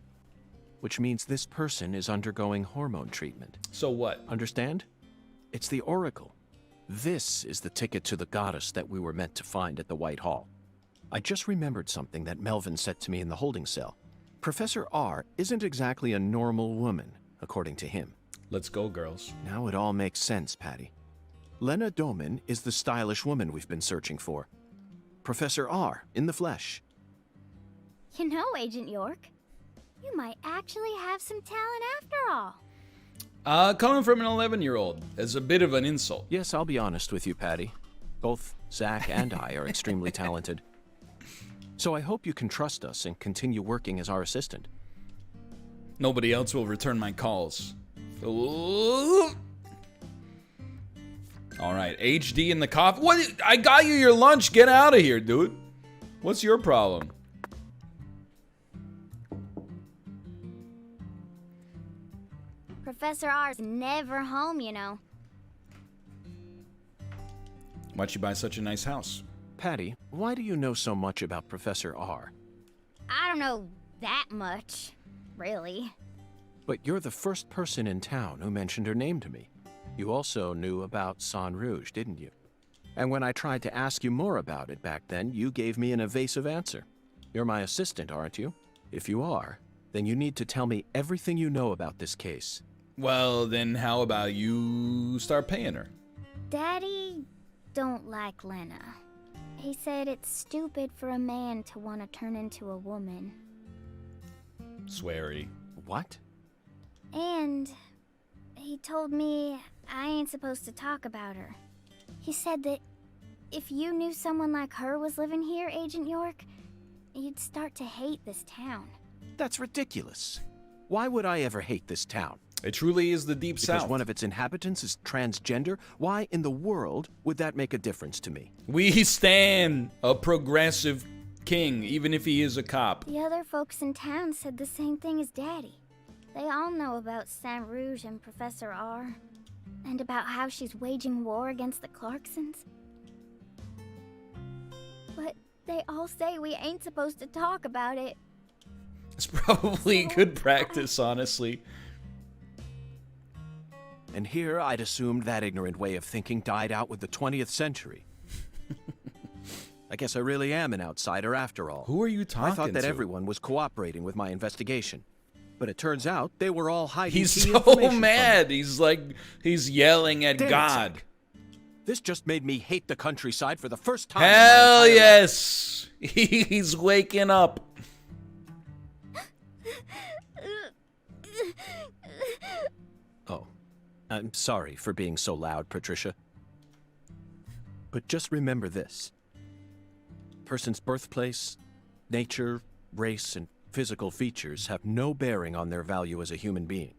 which means this person is undergoing hormone treatment. So what? Understand? It's the Oracle. This is the ticket to the goddess that we were meant to find at the White Hall. I just remembered something that Melvin said to me in the holding cell. Professor R isn't exactly a normal woman, according to him. Let's go, girls. Now it all makes sense, Patti. Lena Doman is the stylish woman we've been searching for. Professor R, in the flesh. You know, Agent York, you might actually have some talent after all. Coming from an 11-year-old is a bit of an insult. Yes, I'll be honest with you, Patti. Both Zach and I are extremely talented. So I hope you can trust us and continue working as our assistant. Nobody else will return my calls. Ooh. All right, HD in the coffee. What? I got you your lunch. Get out of here, dude. What's your problem? Professor R's never home, you know. Why'd you buy such a nice house? Patti, why do you know so much about Professor R? I don't know that much, really. But you're the first person in town who mentioned her name to me. You also knew about San Rouge, didn't you? And when I tried to ask you more about it back then, you gave me an evasive answer. You're my assistant, aren't you? If you are, then you need to tell me everything you know about this case. Well, then how about you start paying her? Daddy don't like Lena. He said it's stupid for a man to want to turn into a woman. Sweary. What? And he told me I ain't supposed to talk about her. He said that if you knew someone like her was living here, Agent York, you'd start to hate this town. That's ridiculous. Why would I ever hate this town? It truly is the Deep South. Because one of its inhabitants is transgender? Why in the world would that make a difference to me? We stand a progressive king, even if he is a cop. The other folks in town said the same thing as Daddy. They all know about Saint Rouge and Professor R, and about how she's waging war against the Clarksons. But they all say we ain't supposed to talk about it. It's probably good practice, honestly. And here I'd assumed that ignorant way of thinking died out with the 20th century. I guess I really am an outsider after all. Who are you talking to? I thought that everyone was cooperating with my investigation. But it turns out they were all hiding key He's so information mad. He's yelling at Damn it, God. Zach. This just made me hate the countryside for the first time. Hell yes. He's waking up. Oh, I'm sorry for being so loud, Patricia. But just remember this. Person's birthplace, nature, race, and physical features have no bearing on their value as a human being.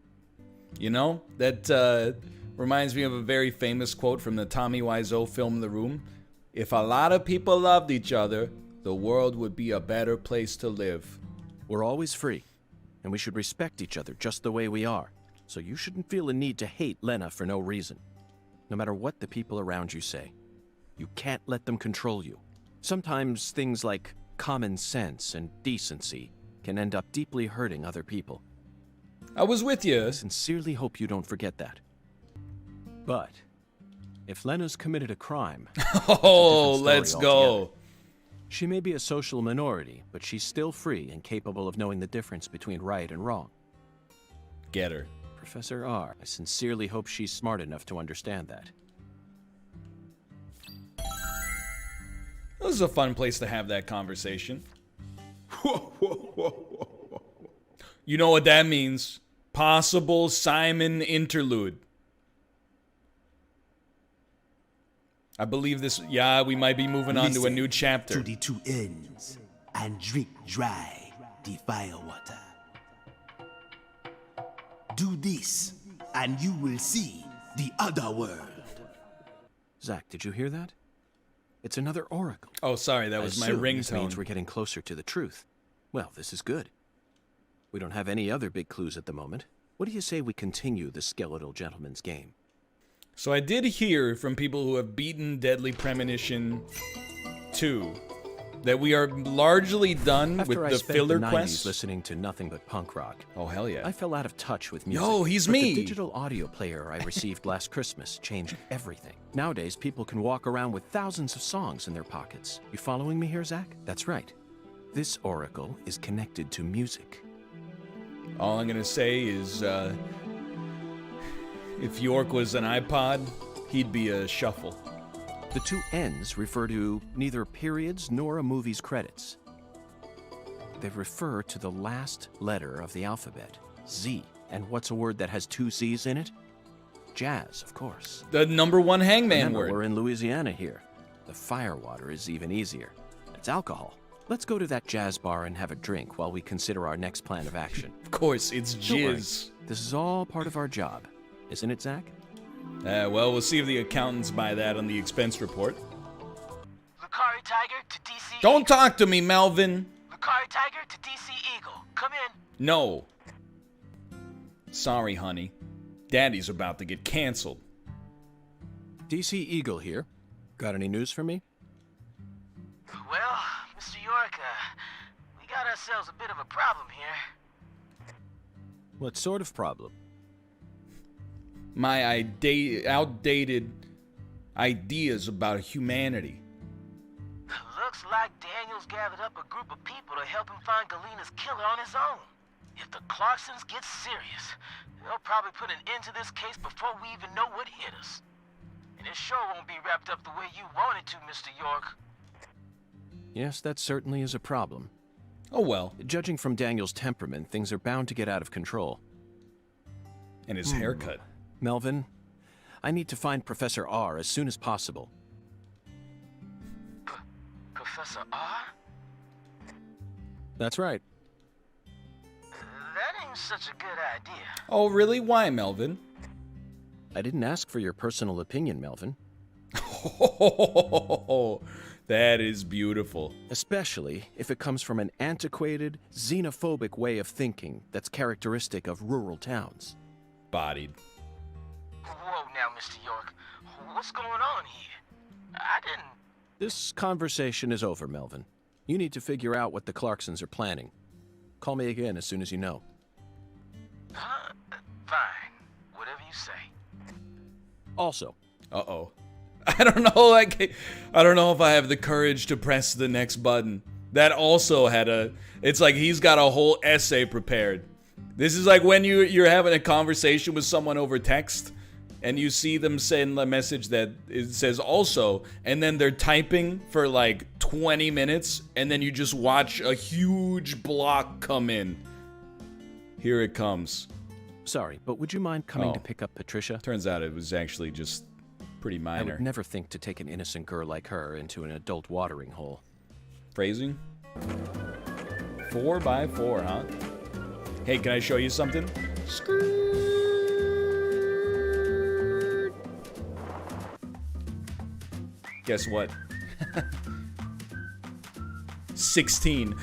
You know, that reminds me of a very famous quote from the Tommy Wiseau film The Room. If a lot of people loved each other, the world would be a better place to live. We're always free, and we should respect each other just the way we are. So you shouldn't feel a need to hate Lena for no reason. no matter what the people around you say. You can't let them control you. Sometimes things like common sense and decency can end up deeply hurting other people. I was with you. I sincerely hope you don't forget that. But if Lena's committed a crime, oh, let's go. She may be a social minority, but she's still free and capable of knowing the difference between right and wrong. Get her. Professor R, I sincerely hope she's smart enough to understand that. This is a fun place to have that conversation. You know what that means? Possible Simon interlude. I believe this, yeah, we might be moving on to a new chapter. To the two ends and drink dry the fire water. Do this and you will see the other world. Zach, did you hear that? It's another oracle. Oh, sorry, that was my This ringtone. means we're getting closer to the truth. Well, this is good. We don't have any other big clues at the moment. What do you say we continue the skeletal gentleman's game? So I did hear from people who have beaten Deadly Premonition 2 that we are largely done After with I the spent filler the 90s quests. listening to nothing but punk rock. Oh, hell yeah. I fell out of touch with music. Yo, he's but me. The digital audio player I received last Christmas changed everything. Nowadays, people can walk around with thousands of songs in their pockets. You following me here, Zach? That's right. This oracle is connected to music. All I'm gonna say is, if York was an iPod, he'd be a shuffle. The two ends refer to neither periods nor a movie's credits. They refer to the last letter of the alphabet, Z. And what's a word that has two Z's in it? Jazz, of course. The #1 hangman Remember, word. we're in Louisiana here. The firewater is even easier. It's alcohol. Let's go to that jazz bar and have a drink while we consider our next plan of action. Of course, it's Don't worry. jizz. This is all part of our job. Isn't it, Zach? Well, we'll see if the accountants buy that on the expense report. Lucari Tiger to DC. Don't talk to me, Melvin. Lucari Tiger to DC Eagle. Come in. No. Sorry, honey. Daddy's about to get canceled. DC Eagle here. Got any news for me? Well, Mr. York, we got ourselves a bit of a problem here. What sort of problem? My outdated ideas about humanity. Looks like Daniel's gathered up a group of people to help him find Galena's killer on his own. If the Clarksons get serious, they'll probably put an end to this case before we even know what hit us. And it sure won't be wrapped up the way you want it to, Mr. York. Yes, that certainly is a problem. Oh well. Judging from Daniel's temperament, things are bound to get out of control. And his haircut. Melvin, I need to find Professor R as soon as possible. Professor R? That's right. That ain't such a good idea. Oh, really? Why, Melvin? I didn't ask for your personal opinion, Melvin. Oh, that is beautiful. Especially if it comes from an antiquated, xenophobic way of thinking that's characteristic of rural towns. Bodied. Whoa now, Mr. York. What's going on here? I didn't... This conversation is over, Melvin. You need to figure out what the Clarksons are planning. Call me again as soon as you know. Huh? Fine. Whatever you say. Also. Uh-oh. I don't know, I don't know if I have the courage to press the next button. That also had a... It's like he's got a whole essay prepared. This is like when you're having a conversation with someone over text, and you see them send a message that it says also, and then they're typing for like 20 minutes, and then you just watch a huge block come in. Here it comes. Sorry, but would you mind coming to pick up Patricia? Turns out it was actually just pretty minor. I would never think to take an innocent girl like her into an adult watering hole. Phrasing? 4x4, huh? Hey, can I show you something? Guess what? 16.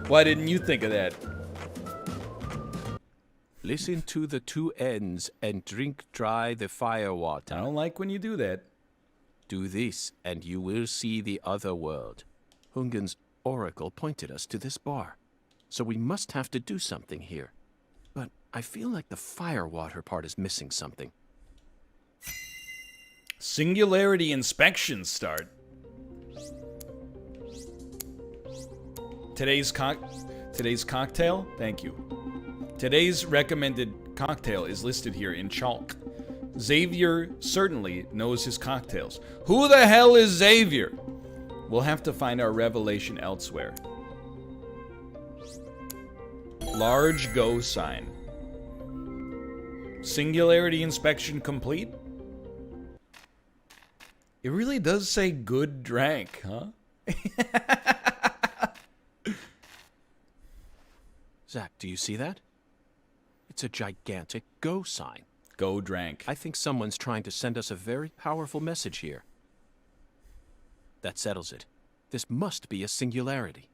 Why didn't you think of that? Listen to the two ends and drink dry the fire water. I don't like when you do that. Do this, and you will see the other world. Hungan's oracle pointed us to this bar, so we must have to do something here. But I feel like the fire water part is missing something. Singularity inspection start. Today's cocktail? Thank you. Today's recommended cocktail is listed here in chalk. Xavier certainly knows his cocktails. Who the hell is Xavier? We'll have to find our revelation elsewhere. Large go sign. Singularity inspection complete? It really does say good drank, huh? Zach, do you see that? It's a gigantic go sign. Go drank. I think someone's trying to send us a very powerful message here. That settles it. This must be a singularity.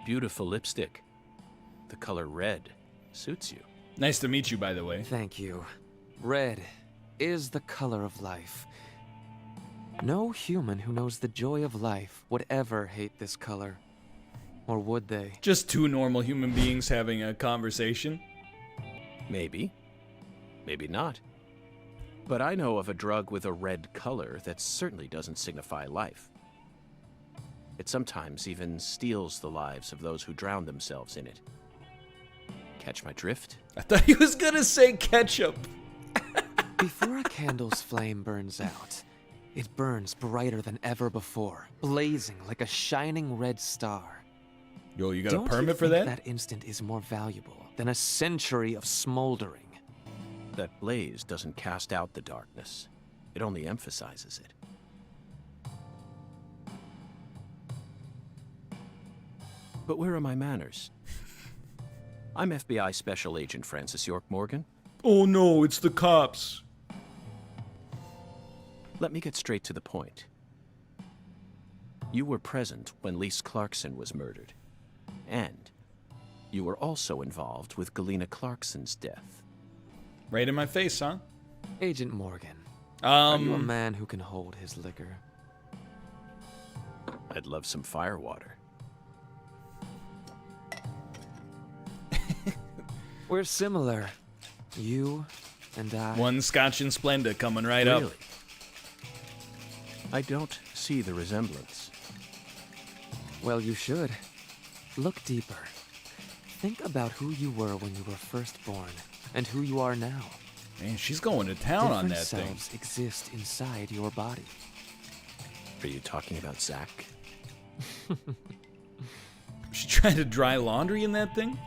Beautiful lipstick. The color red suits you. Nice to meet you, by the way. Thank you. Red is the color of life. No human who knows the joy of life would ever hate this color. Or would they? Just two normal human beings having a conversation. Maybe. Maybe not. But I know of a drug with a red color that certainly doesn't signify life. It sometimes even steals the lives of those who drown themselves in it. Catch my drift? I thought he was gonna say ketchup. Before a candle's flame burns out, it burns brighter than ever before, blazing like a shining red star. Yo, you got a permit for that? That instant is more valuable than a century of smoldering. That blaze doesn't cast out the darkness. It only emphasizes it. But where are my manners? I'm FBI Special Agent Francis York Morgan. Oh no, it's the cops. Let me get straight to the point. You were present when Lise Clarkson was murdered. And you were also involved with Galena Clarkson's death. Right in my face, huh? Agent Morgan, are you a man who can hold his liquor? I'd love some firewater. We're similar. You and I. One Scotch and Splenda coming right up. I don't see the resemblance. Well, you should. Look deeper. Think about who you were when you were first born, and who you are now. Man, she's going to town on that thing. Different selves exist inside your body. Are you talking about Zach? She trying to dry laundry in that thing?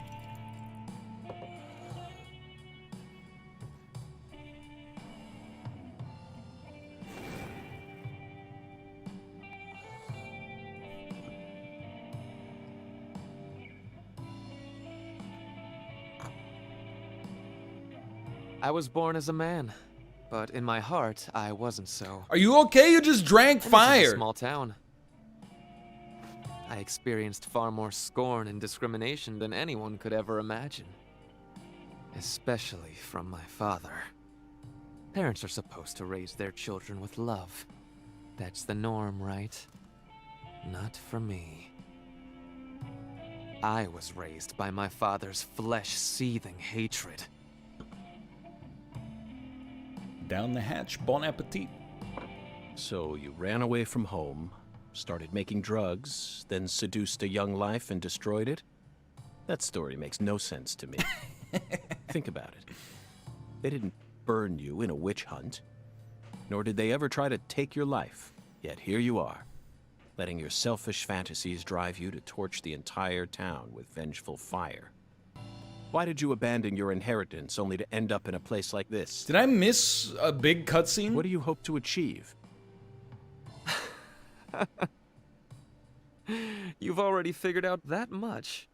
I was born as a man, but in my heart, I wasn't so. Are you okay? You just drank fire. This is a small town. I experienced far more scorn and discrimination than anyone could ever imagine. Especially from my father. Parents are supposed to raise their children with love. That's the norm, right? Not for me. I was raised by my father's flesh-seething hatred. Down the hatch, bon appetit. So you ran away from home, started making drugs, then seduced a young life and destroyed it? That story makes no sense to me. Think about it. They didn't burn you in a witch hunt, nor did they ever try to take your life. Yet here you are, letting your selfish fantasies drive you to torch the entire town with vengeful fire. Why did you abandon your inheritance only to end up in a place like this? Did I miss a big cutscene? What do you hope to achieve? You've already figured out that much.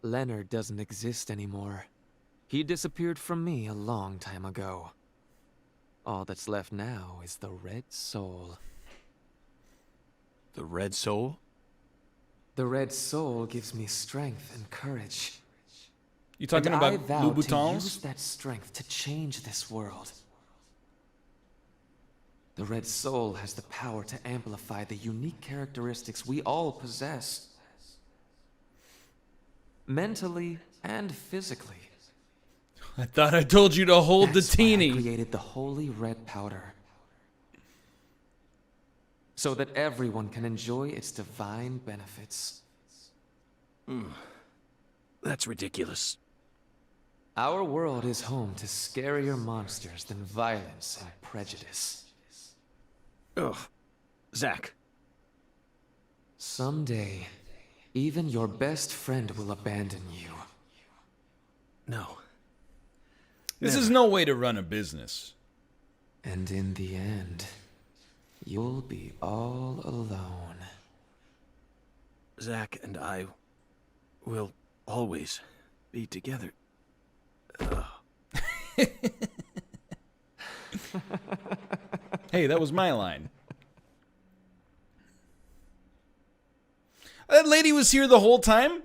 Leonard doesn't exist anymore. He disappeared from me a long time ago. All that's left now is the Red Soul. The red soul? The red soul gives me strength and courage. You talking and about I vow to Louboutins? use that strength to change this world. The red soul has the power to amplify the unique characteristics we all possess. Mentally and physically. I thought I told you to hold That's the teeny. Why I created the holy red powder. So that everyone can enjoy its divine benefits. That's ridiculous. Our world is home to scarier monsters than violence and prejudice. Ugh. Zach. Someday, even your best friend will abandon you. No. This is no way to run a business. And in the end, you'll be all alone. Zach and I will always be together. Hey, that was my line. That lady was here the whole time?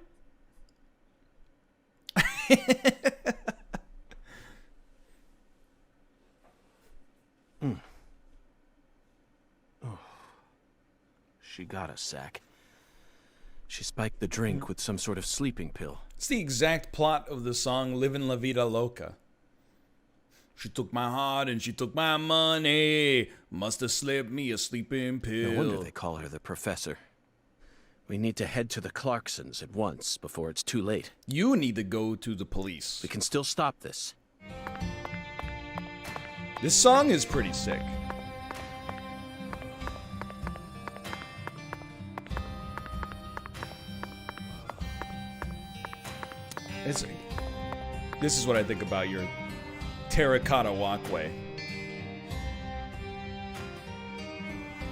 Oh. She got us, Zach. She spiked the drink with some sort of sleeping pill. It's the exact plot of the song Livin' La Vida Loca. She took my heart and she took my money. Must have slipped me a sleeping pill. No wonder they call her the professor. We need to head to the Clarksons at once before it's too late. You need to go to the police. We can still stop this. This song is pretty sick. This is what I think about your terracotta walkway.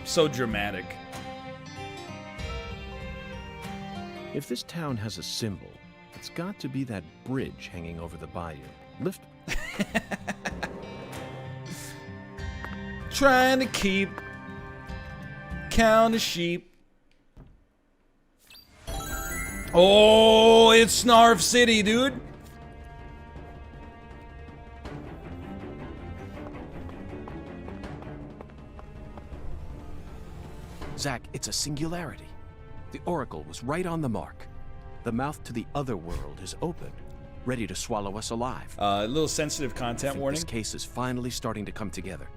So dramatic. If this town has a symbol, it's got to be that bridge hanging over the bayou. Lift. Trying to keep count of sheep. Oh, it's Snarf City, dude. Zach, it's a singularity. The Oracle was right on the mark. The mouth to the other world is open, ready to swallow us alive. A little sensitive content warning. This case is finally starting to come together.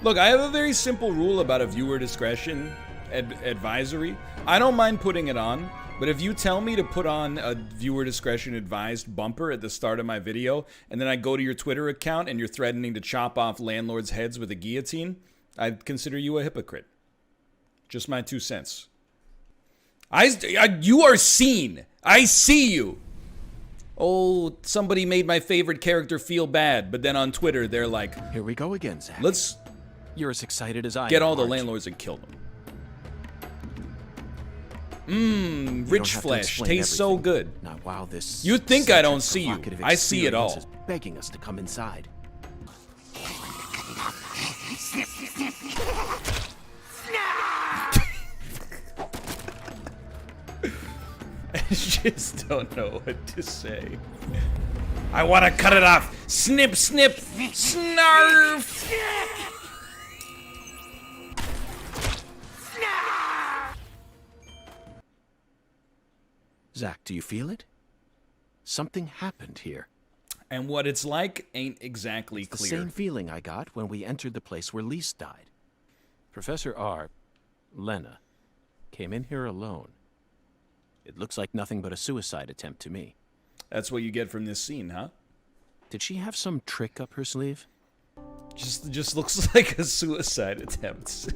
Look, I have a very simple rule about a viewer discretion advisory. I don't mind putting it on, but if you tell me to put on a viewer discretion advised bumper at the start of my video, and then I go to your Twitter account and you're threatening to chop off landlords' heads with a guillotine, I'd consider you a hypocrite. Just my 2 cents. You are seen. I see you. Oh, somebody made my favorite character feel bad, but then on Twitter they're like, here we go again, Zach. Let's You're as excited as I am. get all the landlords and kill them. Rich flesh tastes so good. Now, wow, this You think I don't see you. I see it all. is begging us to come inside. I just don't know what to say. I want to cut it off. Snip, snip, snarf. Zach, do you feel it? Something happened here. And what it's like ain't exactly It's clear. the same feeling I got when we entered the place where Lise died. Professor R, Lena, came in here alone. It looks like nothing but a suicide attempt to me. That's what you get from this scene, huh? Did she have some trick up her sleeve? Just looks like a suicide attempt.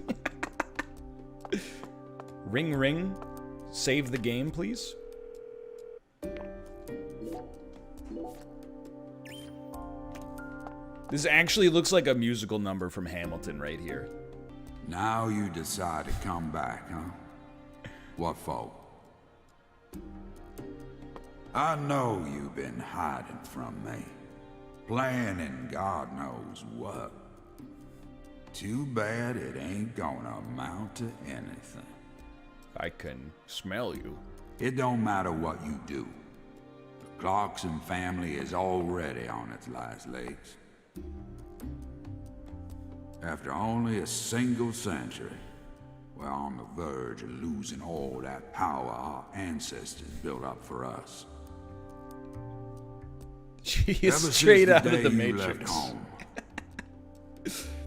Ring, ring. Save the game, please. This actually looks like a musical number from Hamilton right here. Now you decide to come back, huh? What for? I know you've been hiding from me. Planning God knows what. Too bad it ain't gonna amount to anything. I can smell you. It don't matter what you do. The Clarkson family is already on its last legs. After only a single century, we're on the verge of losing all that power our ancestors built up for us. She Ever is since straight out day of the you Matrix. left home,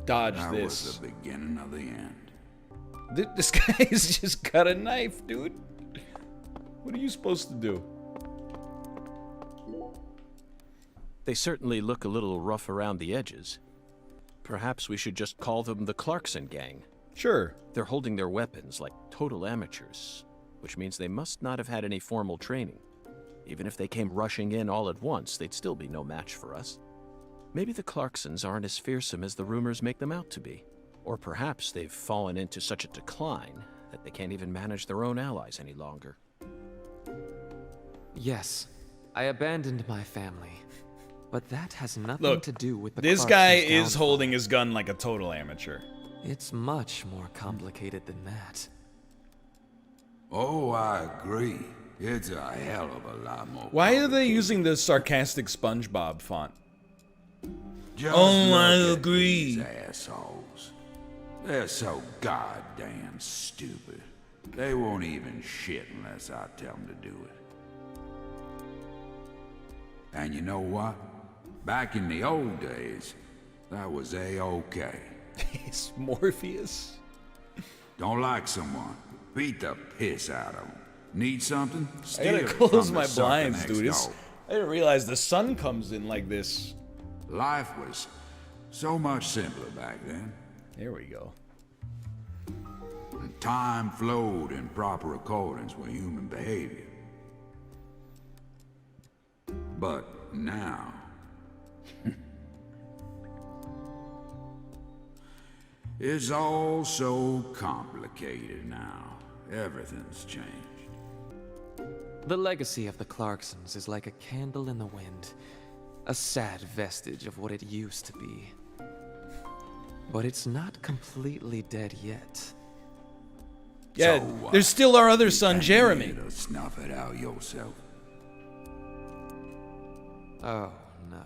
Dodge that this. was the beginning of the end. This guy's just got a knife, dude. What are you supposed to do? They certainly look a little rough around the edges. Perhaps we should just call them the Clarkson gang. Sure. They're holding their weapons like total amateurs, which means they must not have had any formal training. Even if they came rushing in all at once, they'd still be no match for us. Maybe the Clarksons aren't as fearsome as the rumors make them out to be. Or perhaps they've fallen into such a decline that they can't even manage their own allies any longer. Yes, I abandoned my family. But that has nothing Look, to do with the this guy Clarksons' is downfall. holding his gun like a total amateur. It's much more complicated than that. Oh, I agree. It's a hell of a lot more. Why are they using the sarcastic SpongeBob font? Just I look at agree. these assholes. They're so goddamn stupid. They won't even shit unless I tell them to do it. And you know what? Back in the old days, that was A-okay. It's Morpheus. Don't like someone, beat the piss out of them. Need something? I Steal gotta it close from my the sucker blinds, next dude. door. I didn't realize the sun comes in like this. Life was so much simpler back then. There we go. And time flowed in proper accordance with human behavior. But now... it's all so complicated now. Everything's changed. The legacy of the Clarksons is like a candle in the wind. A sad vestige of what it used to be. But it's not completely dead yet. Yeah, So, there's still our other son, you Jeremy. need to snuff it out yourself. Oh, no.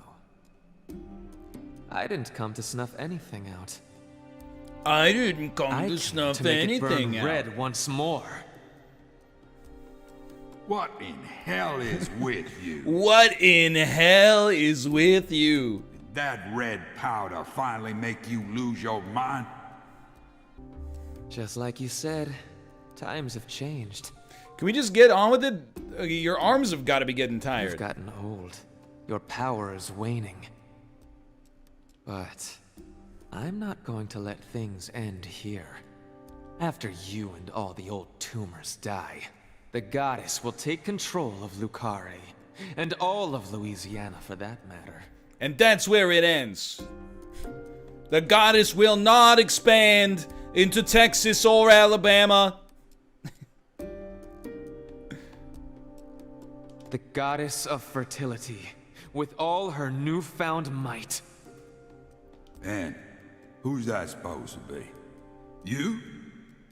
I didn't come to snuff anything out. I didn't come I to came snuff to make it burn anything out. red once more. What in hell is with you? What in hell is with you? Did that red powder finally make you lose your mind? Just like you said, times have changed. Can we just get on with it? Your arms have got to be getting tired. You've gotten old. Your power is waning. But I'm not going to let things end here. After you and all the old tumors die, the goddess will take control of Lucare, and all of Louisiana for that matter. And that's where it ends. The goddess will not expand into Texas or Alabama. The goddess of fertility, with all her newfound might. And who's that supposed to be? You?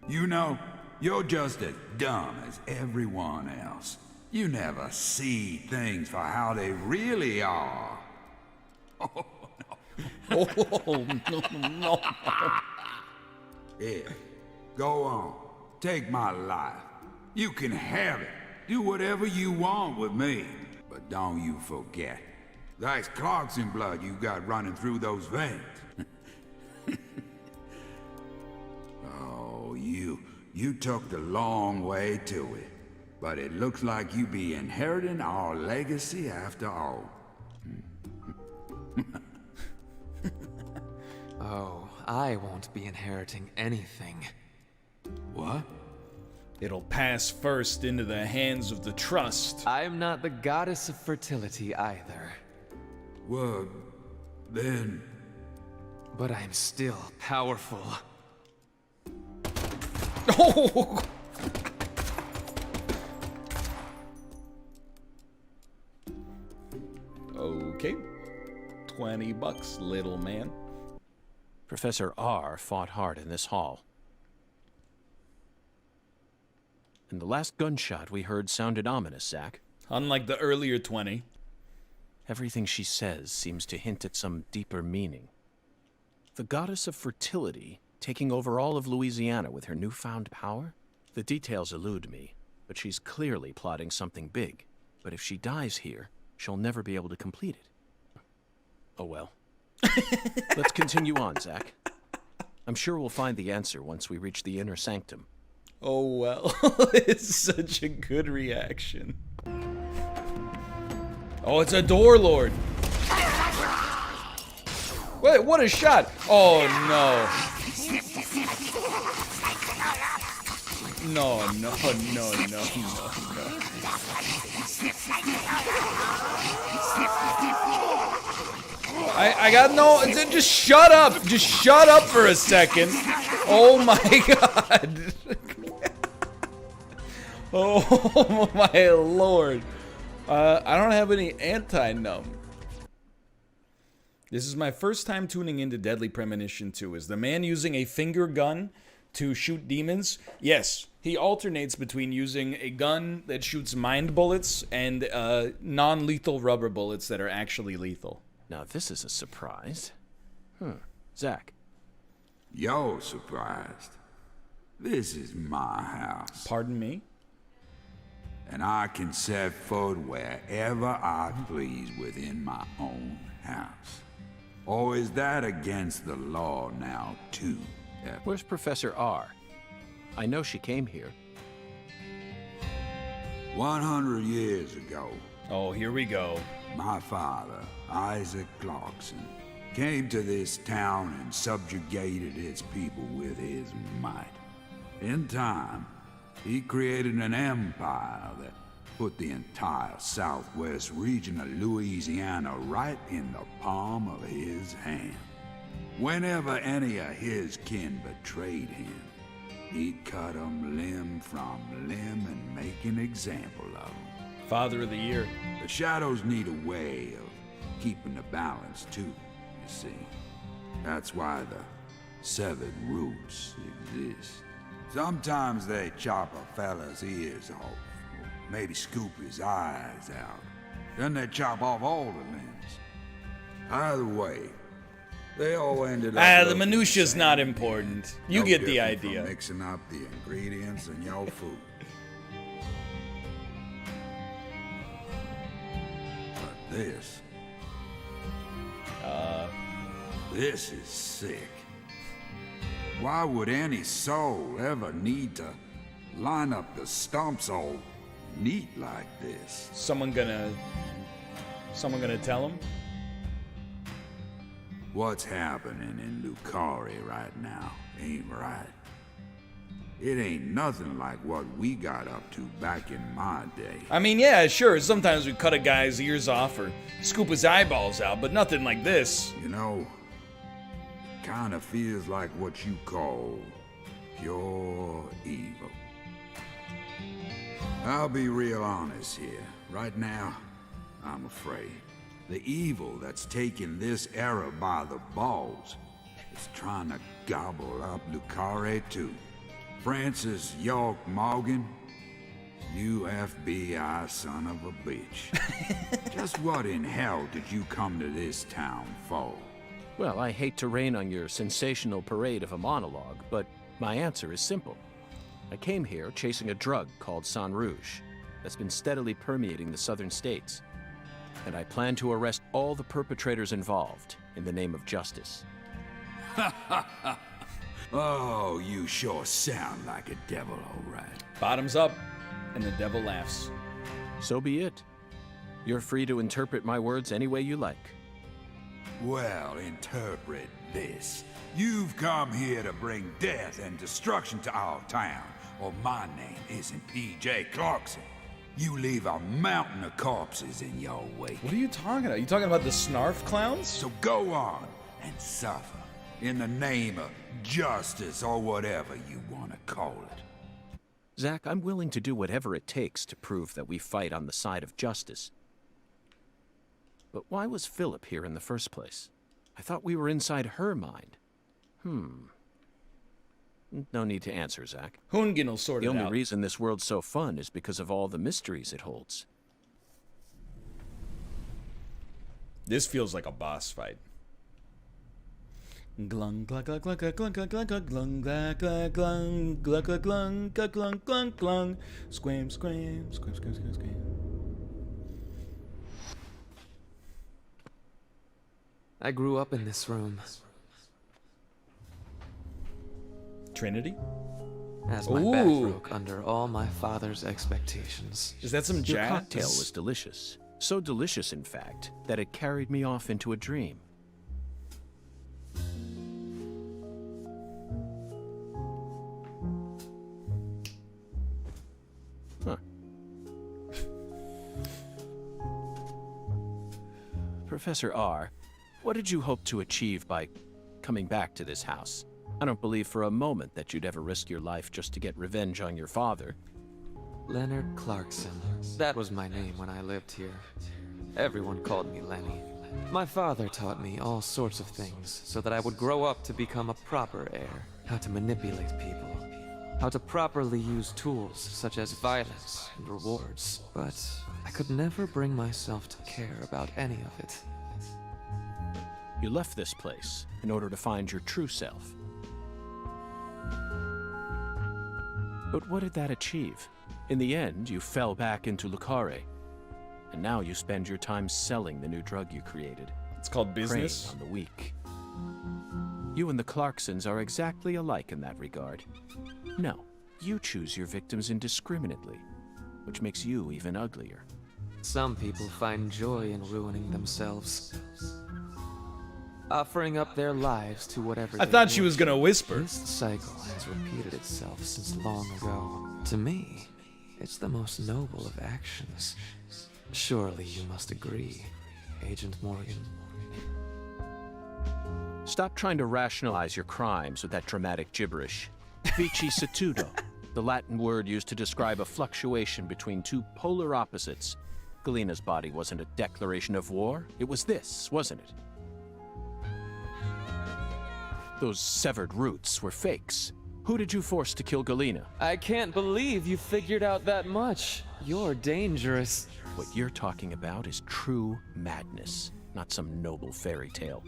You know, you're just as dumb as everyone else. You never see things for how they really are. Oh, no. Here, go on. Take my life. You can have it. Do whatever you want with me. But don't you forget, that's Clarkson blood you got running through those veins. Oh, you took the long way to it. But it looks like you be inheriting our legacy after all. Oh, I won't be inheriting anything. What? It'll pass first into the hands of the trust. I'm not the goddess of fertility either. Well, then... But I'm still powerful. Oh! Okay. $20, little man. Professor R fought hard in this hall. And the last gunshot we heard sounded ominous, Zach. Unlike the earlier 20. Everything she says seems to hint at some deeper meaning. The goddess of fertility taking over all of Louisiana with her newfound power? The details elude me, but she's clearly plotting something big. But if she dies here, she'll never be able to complete it. Oh well. Let's continue on, Zach. I'm sure we'll find the answer once we reach the inner sanctum. Oh well. It's such a good reaction. Oh, it's a door lord. Wait, what a shot. Oh no. No. I got no, just shut up. Just shut up for a second. Oh my god. Oh my lord. I don't have any anti-numb. This is my first time tuning into Deadly Premonition 2. Is the man using a finger gun to shoot demons? Yes, he alternates between using a gun that shoots mind bullets and non-lethal rubber bullets that are actually lethal. Now this is a surprise. Zach. You're surprised. This is my house. Pardon me? And I can set foot wherever I please within my own house. Or is that against the law now, too? Where's Professor R? I know she came here. 100 years ago. Oh, here we go. My father, Isaac Clarkson, came to this town and subjugated its people with his might. In time, he created an empire that put the entire southwest region of Louisiana right in the palm of his hand. Whenever any of his kin betrayed him, he'd cut them limb from limb and make an example of them. Father of the Year. The shadows need a way of keeping the balance too, you see. That's why the severed roots exist. Sometimes they chop a fella's ears off, or maybe scoop his eyes out. Then they chop off all the limbs. Either way, they all ended up... the minutia's not important. You No get the different idea. From mixing up the ingredients in your food. But this... This is sick. Why would any soul ever need to line up the stumps all neat like this? Someone gonna tell him? What's happening in Lucari right now ain't right. It ain't nothing like what we got up to back in my day. I mean, yeah, sure, sometimes we cut a guy's ears off or scoop his eyeballs out, but nothing like this. You know, it kinda feels like what you call pure evil. I'll be real honest here. Right now, I'm afraid. The evil that's taken this era by the balls is trying to gobble up Lucari too. Francis York Morgan, you FBI son of a bitch. Just what in hell did you come to this town for? Well, I hate to rain on your sensational parade of a monologue, but my answer is simple. I came here chasing a drug called Sang Rouge that's been steadily permeating the southern states. And I plan to arrest all the perpetrators involved in the name of justice. Oh, you sure sound like a devil, all right. Bottoms up, and the devil laughs. So be it. You're free to interpret my words any way you like. Well, interpret this. You've come here to bring death and destruction to our town, or my name isn't P.J. Clarkson. You leave a mountain of corpses in your wake. What are you talking about? You talking about the SNARF clowns? So go on and suffer in the name of justice or whatever you want to call it. Zach, I'm willing to do whatever it takes to prove that we fight on the side of justice. But why was Philip here in the first place? I thought we were inside her mind. No need to answer, Zach. Hoongan will sort it The only out. reason this world's so fun is because of all the mysteries it holds. This feels like a boss fight. Glung glung glung glung glung glung glung glung glung glung glung glung glung glung glung glung glung. Scream scream scream scream scream scream. I grew up in this room. Trinity? As my back broke under all my father's expectations. Is that some Your jazz? cocktail was delicious. So delicious, in fact, that it carried me off into a dream. Huh. Professor R, what did you hope to achieve by coming back to this house? I don't believe for a moment that you'd ever risk your life just to get revenge on your father. Leonard Clarkson. That was my name when I lived here. Everyone called me Lenny. My father taught me all sorts of things so that I would grow up to become a proper heir. How to manipulate people. How to properly use tools such as violence and rewards. But I could never bring myself to care about any of it. You left this place in order to find your true self. But what did that achieve? In the end, you fell back into Lucare. And now you spend your time selling the new drug you created. It's called business. Preying on the weak. You and the Clarksons are exactly alike in that regard. No, you choose your victims indiscriminately, which makes you even uglier. Some people find joy in ruining themselves. Offering up their lives to whatever I thought she was gonna whisper. This cycle has repeated itself since long ago. To me, it's the most noble of actions. Surely you must agree, Agent Morgan. Stop trying to rationalize your crimes with that dramatic gibberish. Vicissitudo, the Latin word used to describe a fluctuation between two polar opposites. Galena's body wasn't a declaration of war. It was this, wasn't it? Those severed roots were fakes. Who did you force to kill Galena? I can't believe you figured out that much. You're dangerous. What you're talking about is true madness, not some noble fairy tale.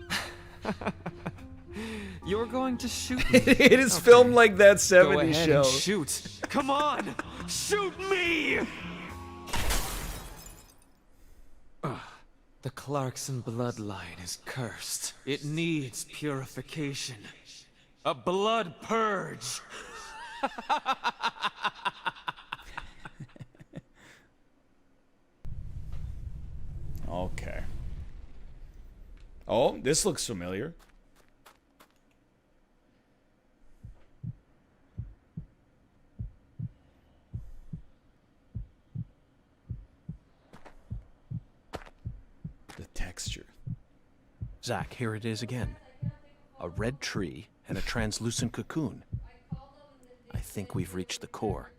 You're going to shoot me. It is filmed like that 70s Go ahead show. And shoot. Come on! Shoot me! The Clarkson bloodline is cursed. It needs purification. A blood purge. Okay. Oh, this looks familiar. The texture. Zach, here it is again. A red tree and a translucent cocoon. I think we've reached the core.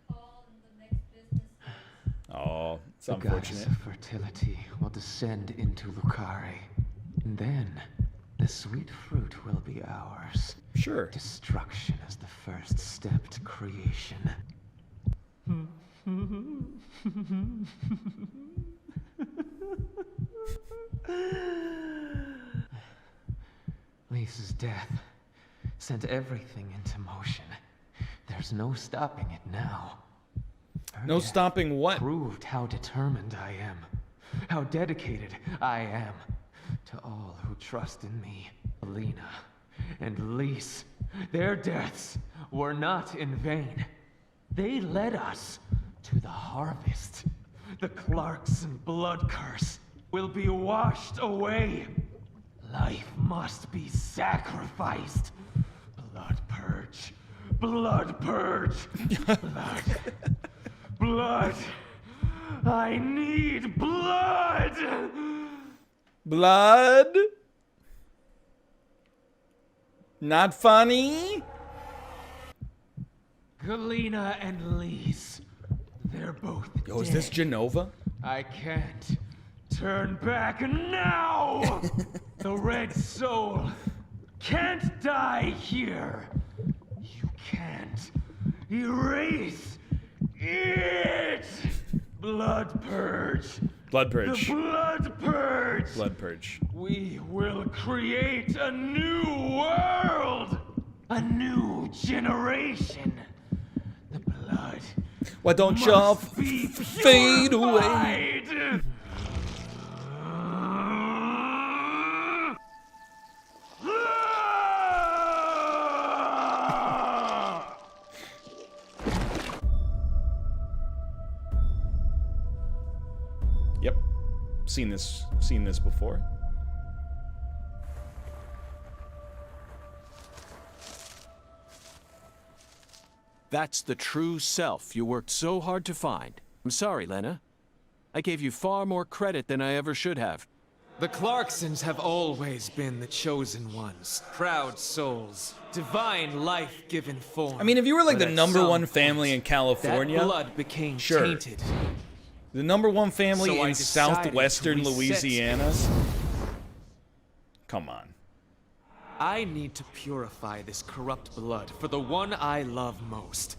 Oh, it's the unfortunate. goddess of fertility will descend into Lucare. And then, the sweet fruit will be ours. Sure. Destruction is the first step to creation. Lisa's death sent everything into motion. There's no stopping it now. No stopping what? Proved how determined I am, how dedicated I am to all who trust in me. Alina and Lise, their deaths were not in vain. They led us to the harvest. The Clarkson blood curse will be washed away. Life must be sacrificed. Blood purge. Blood purge. Blood. Blood. I need blood. Blood? Not funny? Galena and Lise. They're both Yo, is dead. this Genova? I can't turn back now. The red soul can't die here. You can't erase it. Blood purge. Blood purge. The blood purge. Blood purge. We will create a new world. A new generation. The blood. Why don't y'all fade away? Yep. Seen this before. That's the true self you worked so hard to find. I'm sorry, Lena. I gave you far more credit than I ever should have. The Clarksons have always been the chosen ones, proud souls, divine life-given form. I mean, if you were like But the at number some one family in California, that blood became sure. tainted. The number one family So I in decided southwestern to reset. Louisiana. Come on. I need to purify this corrupt blood for the one I love most.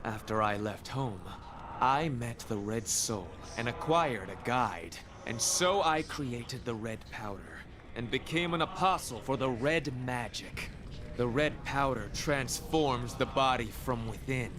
After I left home, I met the Red Soul and acquired a guide. And so I created the red powder and became an apostle for the red magic. The red powder transforms the body from within.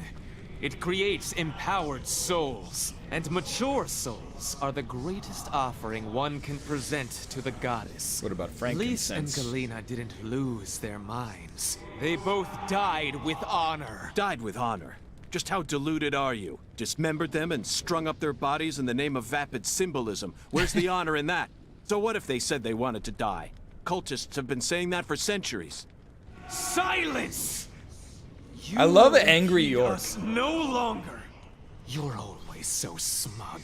It creates empowered souls, and mature souls are the greatest offering one can present to the goddess. What about Lise and frankincense? Galena didn't lose their minds. They both died with honor. Died with honor. Just how deluded are you? Dismembered them and strung up their bodies in the name of vapid symbolism. Where's the honor in that? So what if they said they wanted to die? Cultists have been saying that for centuries. Silence! I love You Angry need York. us no longer. You're always so smug.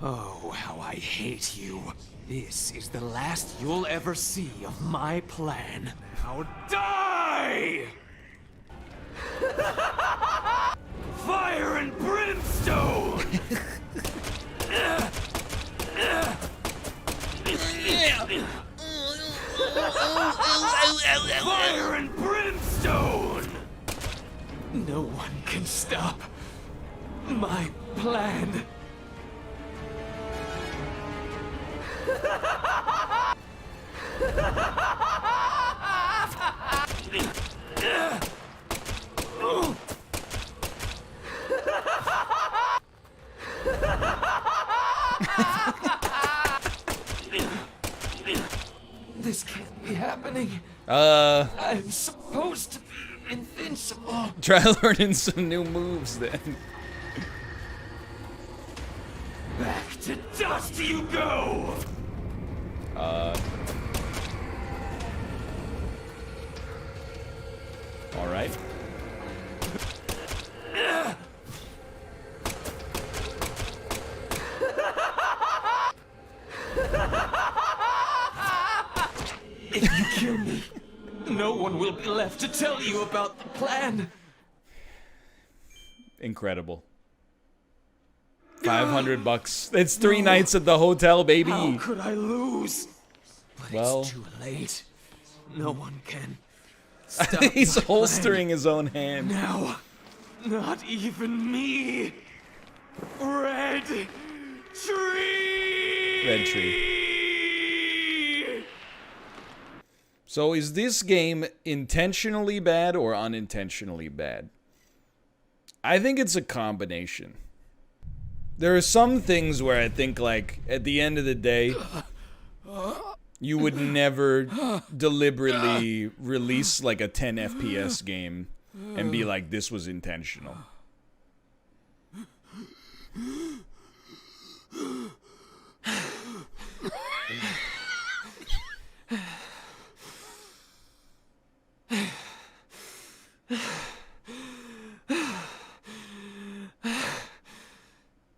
Oh, how I hate you. This is the last you'll ever see of my plan. Now die! Fire and brimstone! Fire and brimstone! No one can stop my plan. This can't be happening. I'm supposed to be invincible. Try learning some new moves then. Back to dust you go! Alright. If you kill me, no one will be left to tell you about the plan. Incredible. $500. It's 3 nights at the hotel, baby. How could I lose? But Well, it's too late. No one can stop he's my holstering plan. his own hand. Now, not even me. Red tree. Red tree. So is this game intentionally bad or unintentionally bad? I think it's a combination. There are some things where I think, like, at the end of the day, you would never deliberately release, like, a 10 FPS game and be like, this was intentional.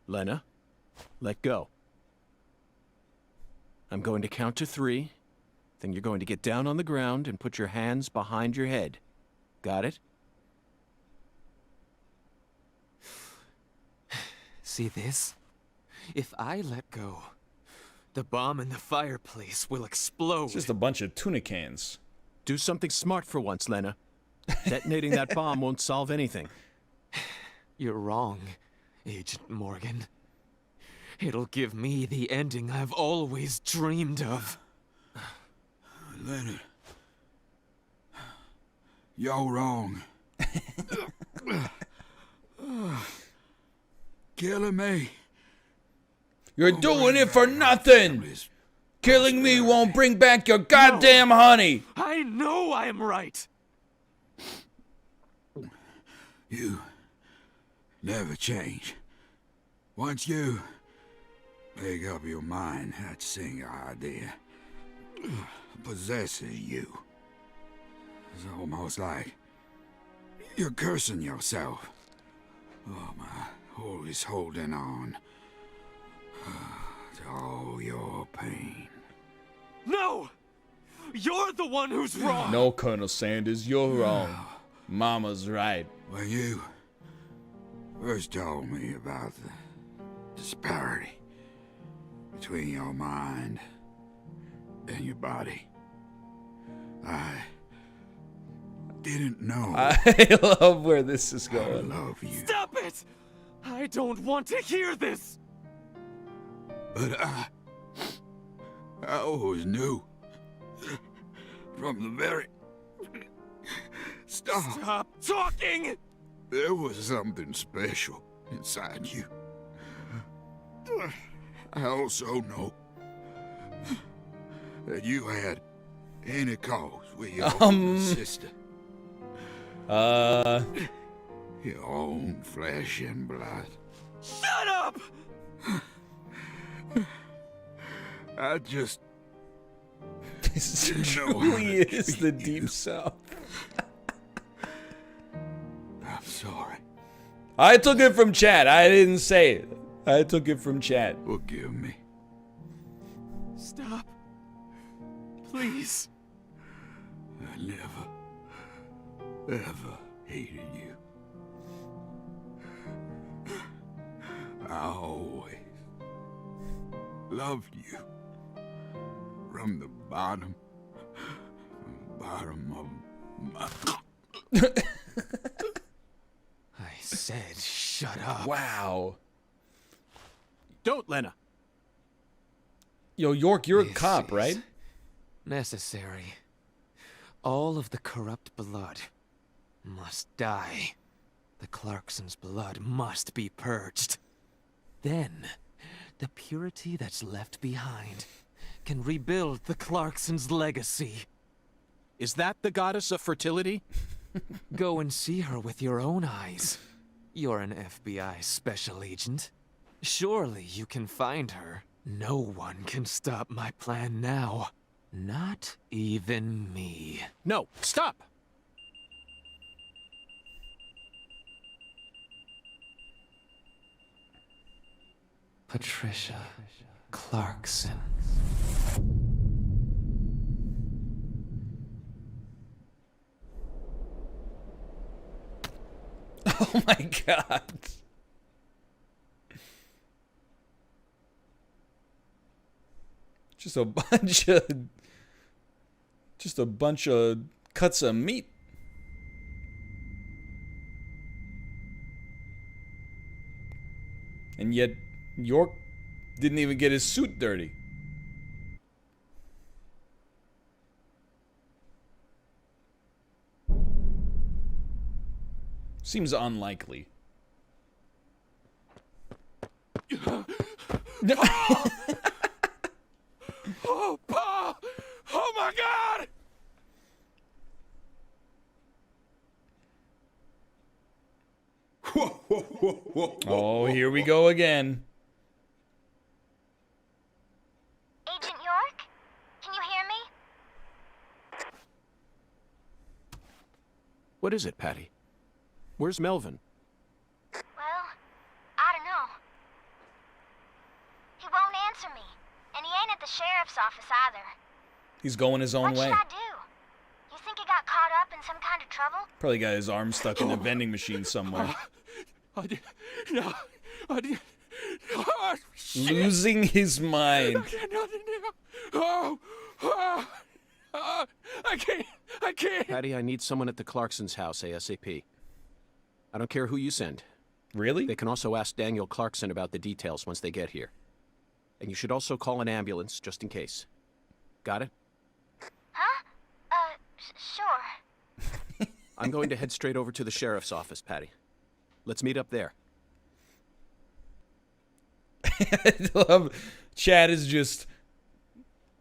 Lena, let go. I'm going to count to 3. Then you're going to get down on the ground and put your hands behind your head. Got it? See this? If I let go, the bomb in the fireplace will explode. It's just a bunch of tuna cans. Do something smart for once, Lena. Detonating that bomb won't solve anything. You're wrong, Agent Morgan. It'll give me the ending I've always dreamed of. Leonard, you're wrong. Killing me. You're doing it for nothing. Killing me won't bring back your goddamn honey. I know I'm right. You never change. Once you make up your mind, that single idea possesses you. It's almost like you're cursing yourself. Oh my, always holding on to all your pain. No! You're the one who's wrong! No, Colonel Sanders, you're wrong. Mama's right. When you first told me about the disparity between your mind and your body, I didn't know. I love where this is going. I love you. Stop it! I don't want to hear this! But I always knew from the very start. Stop talking! There was something special inside you. I also know that you had any cause with your older sister. Your own flesh and blood. Shut up! I just This didn't know how truly to is treat the you. deep south. I'm sorry. I took it from chat. I didn't say it. I took it from chat. Forgive me. Stop. Please. I never, ever hated you. I always loved you. From the bottom of my... I said shut up. Wow. Don't, Lena. Yo, York, you're a This cop, is right? Necessary. All of the corrupt blood must die. The Clarksons' blood must be purged. Then, the purity that's left behind can rebuild the Clarksons' legacy. Is that the goddess of fertility? Go and see her with your own eyes. You're an FBI special agent. Surely you can find her. No one can stop my plan now. Not even me. No, stop! Patricia Clarkson. Oh my god. Just a bunch of cuts of meat. And yet York didn't even get his suit dirty. Seems unlikely. Oh, Pa! Oh my God! Oh, here we go again. Agent York? Can you hear me? What is it, Patti? Where's Melvin? Well, I don't know. He won't answer me, and he ain't at the sheriff's office either. He's going his own What way. should I do? You think he got caught up in some kind of trouble? Probably got his arm stuck in a vending machine somewhere. I did. Oh, shit. Losing his mind. I got nothing now. I can't. I can't. Patti, I need someone at the Clarkson's house ASAP. I don't care who you send. Really? They can also ask Daniel Clarkson about the details once they get here. And you should also call an ambulance, just in case. Got it? Huh? Sure. I'm going to head straight over to the sheriff's office, Patti. Let's meet up there. I love Chad is just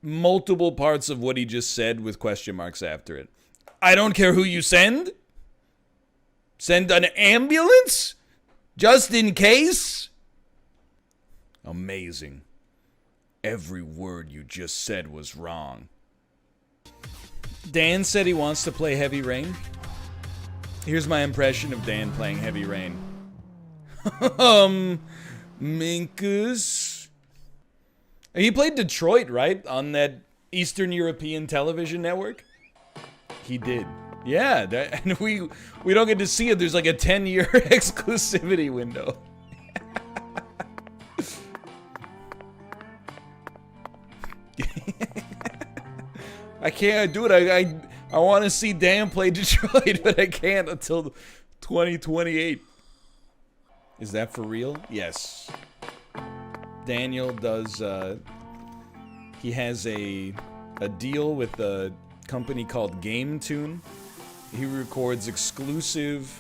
multiple parts of what he just said with question marks after it. I don't care who you send. Send an ambulance? Just in case? Amazing. Every word you just said was wrong. Dan said he wants to play Heavy Rain. Here's my impression of Dan playing Heavy Rain. Minkus. He played Detroit, right? On that Eastern European television network? He did. Yeah, and we don't get to see it. There's like a 10-year exclusivity window. I can't do it. I want to see Dan play Detroit, but I can't until 2028. Is that for real? Yes. Daniel does, he has a deal with a company called Game Tune. He records exclusive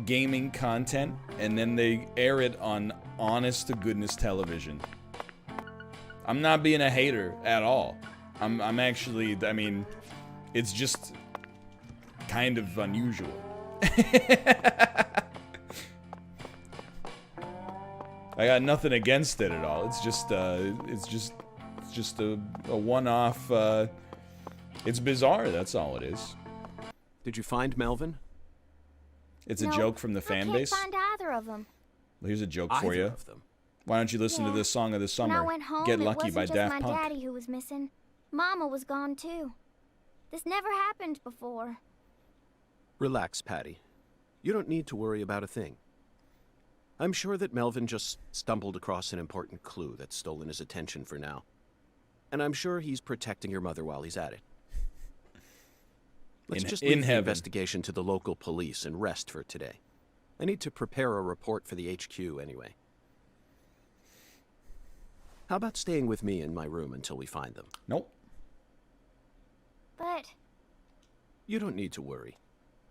gaming content, and then they air it on honest-to-goodness television. I'm not being a hater at all. I'm actually, I mean, it's just kind of unusual. I got nothing against it at all. It's just a one-off. It's bizarre. That's all it is. Did you find Melvin? It's a joke from the fan base. I can't find either of them. Well, here's a joke for you. Of them. Why don't you listen to this song of the summer? When I went home, Get it Lucky wasn't by just Daft my Punk. daddy who was missing. Mama was gone too. This never happened before. Relax, Patti. You don't need to worry about a thing. I'm sure that Melvin just stumbled across an important clue that's stolen his attention for now. And I'm sure he's protecting your mother while he's at it. Let's just leave the investigation to the local police and rest for today. I need to prepare a report for the HQ anyway. How about staying with me in my room until we find them? Nope. But... You don't need to worry.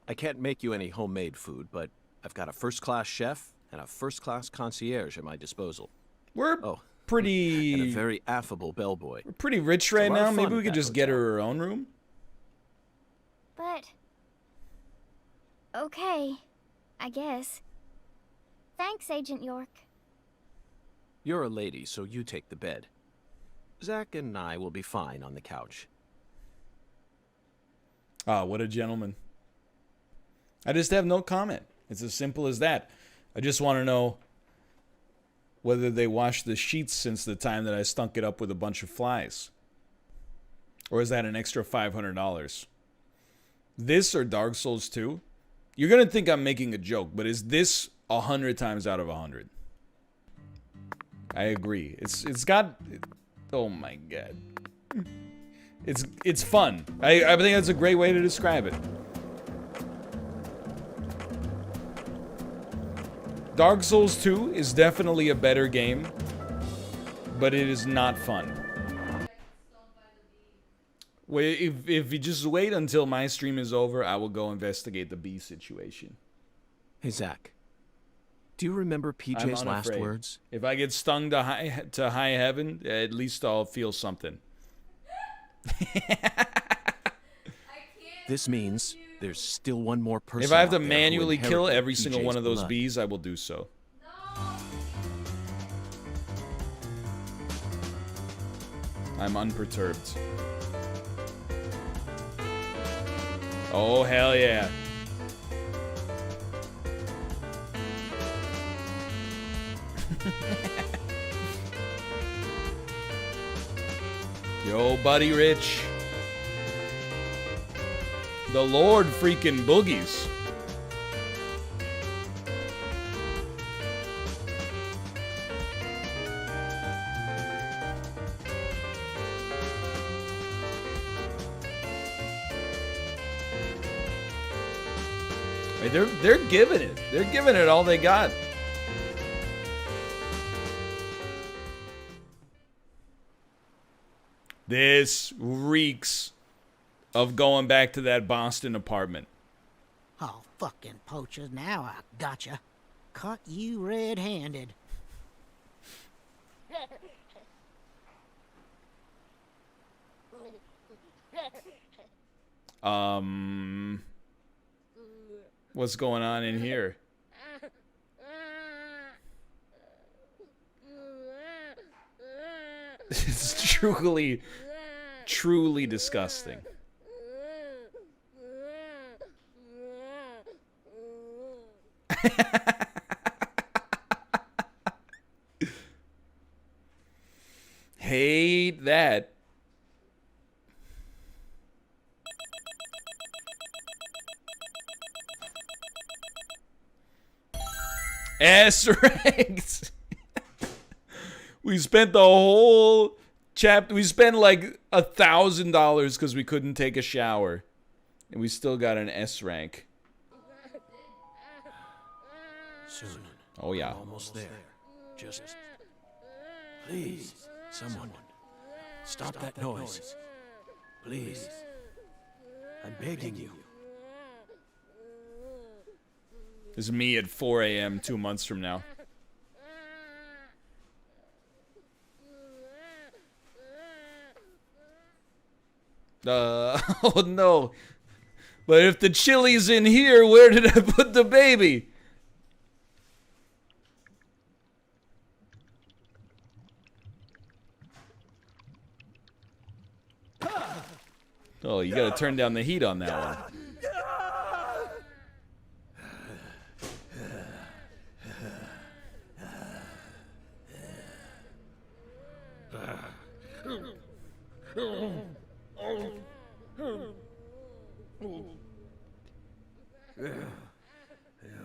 I can't make you any homemade food, but I've got a first-class chef and a first-class concierge at my disposal. We're pretty... And a very affable bellboy. We're pretty rich right now. Maybe we could just get her own room. But... Okay. I guess. Thanks, Agent York. You're a lady, so you take the bed. Zach and I will be fine on the couch. Ah, what a gentleman. I just have no comment. It's as simple as that. I just want to know whether they washed the sheets since the time that I stunk it up with a bunch of flies. Or is that an extra $500? This or Dark Souls 2? You're going to think I'm making a joke, but is this 100 times out of 100? I agree. It's got... Oh my god. It's fun. I think that's a great way to describe it. Dark Souls 2 is definitely a better game, but it is not fun. Wait, if you just wait until my stream is over, I will go investigate the bee situation. Hey, Zach. Do you remember PJ's last words? If I get stung to high heaven, at least I'll feel something. This means there's still one more person. If I have to manually kill every single one of those bees, I will do so. I'm unperturbed. Oh, hell yeah. Yo, buddy Rich. The Lord freaking boogies. Right, they're giving it. They're giving it all they got. This reeks of going back to that Boston apartment. Oh, fucking poachers, now I gotcha. Caught you red-handed. What's going on in here? It's truly disgusting. Hate that. S-ranked. We spent the whole chapter. We spent like $1,000 because we couldn't take a shower, and we still got an S rank. Soon. Oh yeah. I'm almost there. Just please, someone, stop that noise. Please. I'm begging you. This is me at 4 a.m. 2 months from now. Oh no. But if the chili's in here, where did I put the baby? Oh, you gotta turn down the heat on that one.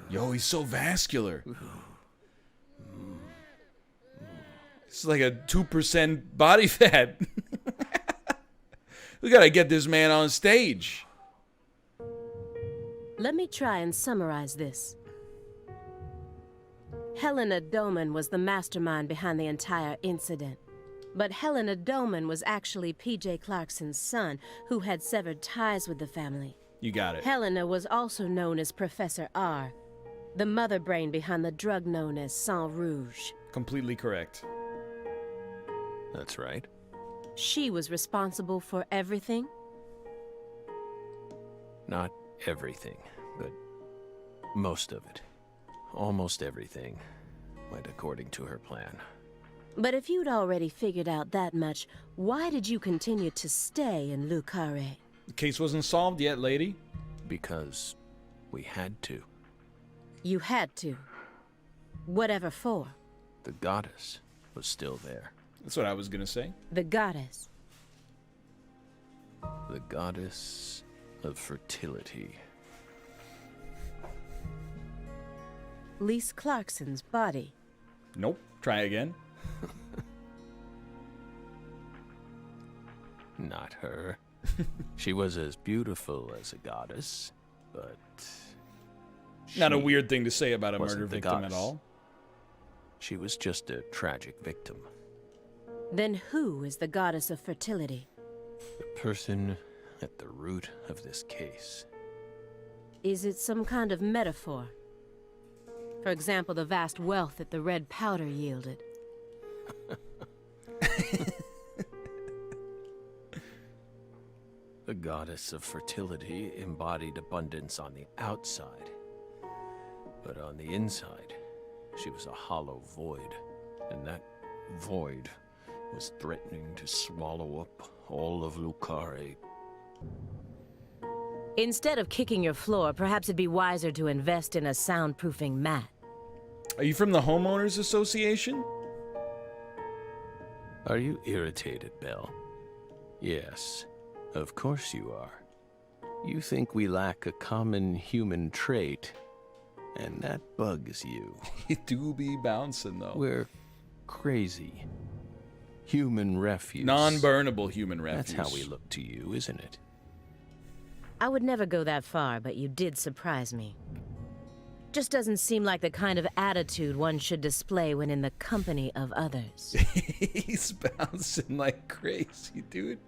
Yo, he's so vascular. It's like a 2% body fat. We gotta get this man on stage. Let me try and summarize this. Helena Doman was the mastermind behind the entire incident. But Helena Doman was actually P.J. Clarkson's son, who had severed ties with the family. You got it. Helena was also known as Professor R, the mother brain behind the drug known as Sang Rouge. Completely correct. That's right. She was responsible for everything? Not everything, but most of it. Almost everything went according to her plan. But if you'd already figured out that much, why did you continue to stay in Le Carré? The case wasn't solved yet, lady. Because we had to. You had to. Whatever for. The goddess was still there. That's what I was gonna say. The goddess. The goddess of fertility. Lise Clarkson's body. Nope. Try again. Not her. She was as beautiful as a goddess, but... Not a weird thing to say about a wasn't murder the victim goddess. at all. She was just a tragic victim. Then who is the goddess of fertility? The person at the root of this case. Is it some kind of metaphor? For example, the vast wealth that the red powder yielded. The goddess of fertility embodied abundance on the outside. But on the inside, she was a hollow void. And that void was threatening to swallow up all of Lucare. Instead of kicking your floor, perhaps it'd be wiser to invest in a soundproofing mat. Are you from the Homeowners Association? Are you irritated, Belle? Yes, of course you are. You think we lack a common human trait, and that bugs you. You do be bouncing, though. We're crazy. Human refuse. Non-burnable human refuse. That's how we look to you, isn't it? I would never go that far, but you did surprise me. Just doesn't seem like the kind of attitude one should display when in the company of others. He's bouncing like crazy, dude.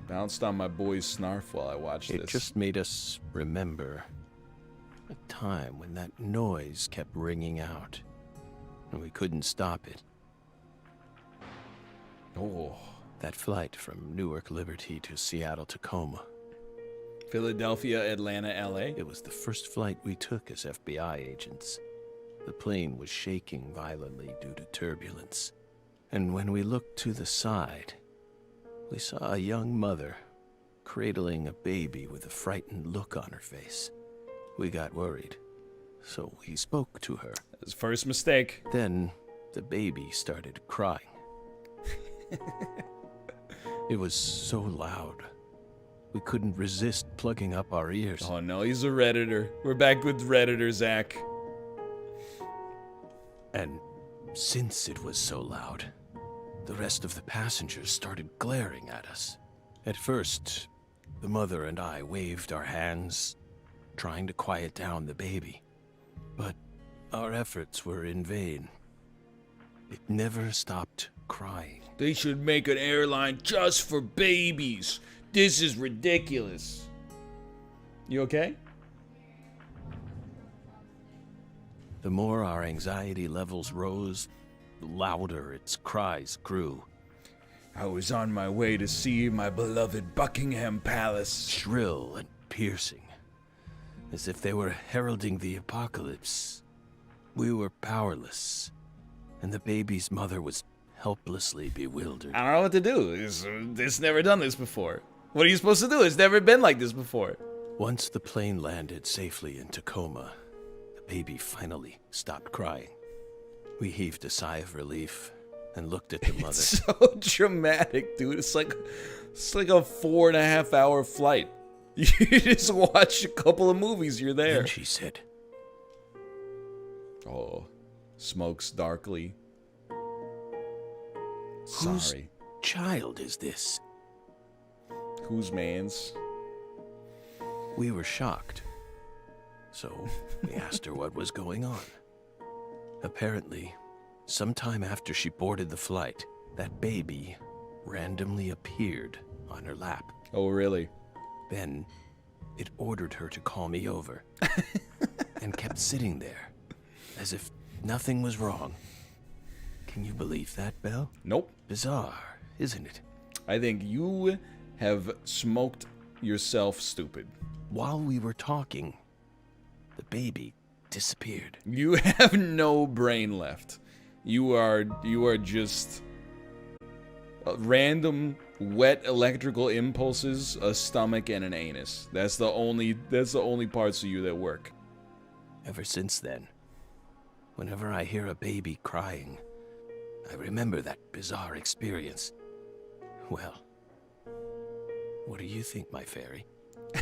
Bounced on my boy's SNARF while I watched this. It just made us remember a time when that noise kept ringing out, and we couldn't stop it. Oh. That flight from Newark Liberty to Seattle Tacoma. Philadelphia, Atlanta, LA. It was the first flight we took as FBI agents. The plane was shaking violently due to turbulence. And when we looked to the side, we saw a young mother cradling a baby with a frightened look on her face. We got worried, so we spoke to her. His first mistake. Then the baby started crying. It was so loud. We couldn't resist plugging up our ears. Oh no, he's a Redditor. We're back with Redditor, Zach. And since it was so loud, the rest of the passengers started glaring at us. At first, the mother and I waved our hands, trying to quiet down the baby. But our efforts were in vain. It never stopped crying. They should make an airline just for babies. This is ridiculous. You okay? The more our anxiety levels rose, the louder its cries grew. I was on my way to see my beloved Buckingham Palace. Shrill and piercing, as if they were heralding the apocalypse. We were powerless, and the baby's mother was helplessly bewildered. I don't know what to do. It's never done this before. What are you supposed to do? It's never been like this before. Once the plane landed safely in Tacoma, the baby finally stopped crying. We heaved a sigh of relief and looked at the mother. It's so dramatic, dude. It's like a 4.5 hour flight. You just watch a couple of movies, you're there. And she said, oh, smokes darkly. Whose Sorry. child is this? Whose man's? We were shocked, so we asked her what was going on. Apparently, sometime after she boarded the flight, that baby randomly appeared on her lap. Oh, really? Then it ordered her to call me over and kept sitting there as if nothing was wrong. Can you believe that, Belle? Nope. Bizarre, isn't it? I think you have smoked yourself stupid. While we were talking, the baby disappeared. You have no brain left. You are just random wet electrical impulses, a stomach, and an anus. That's the only parts of you that work. Ever since then, whenever I hear a baby crying, I remember that bizarre experience. Well, what do you think, my fairy?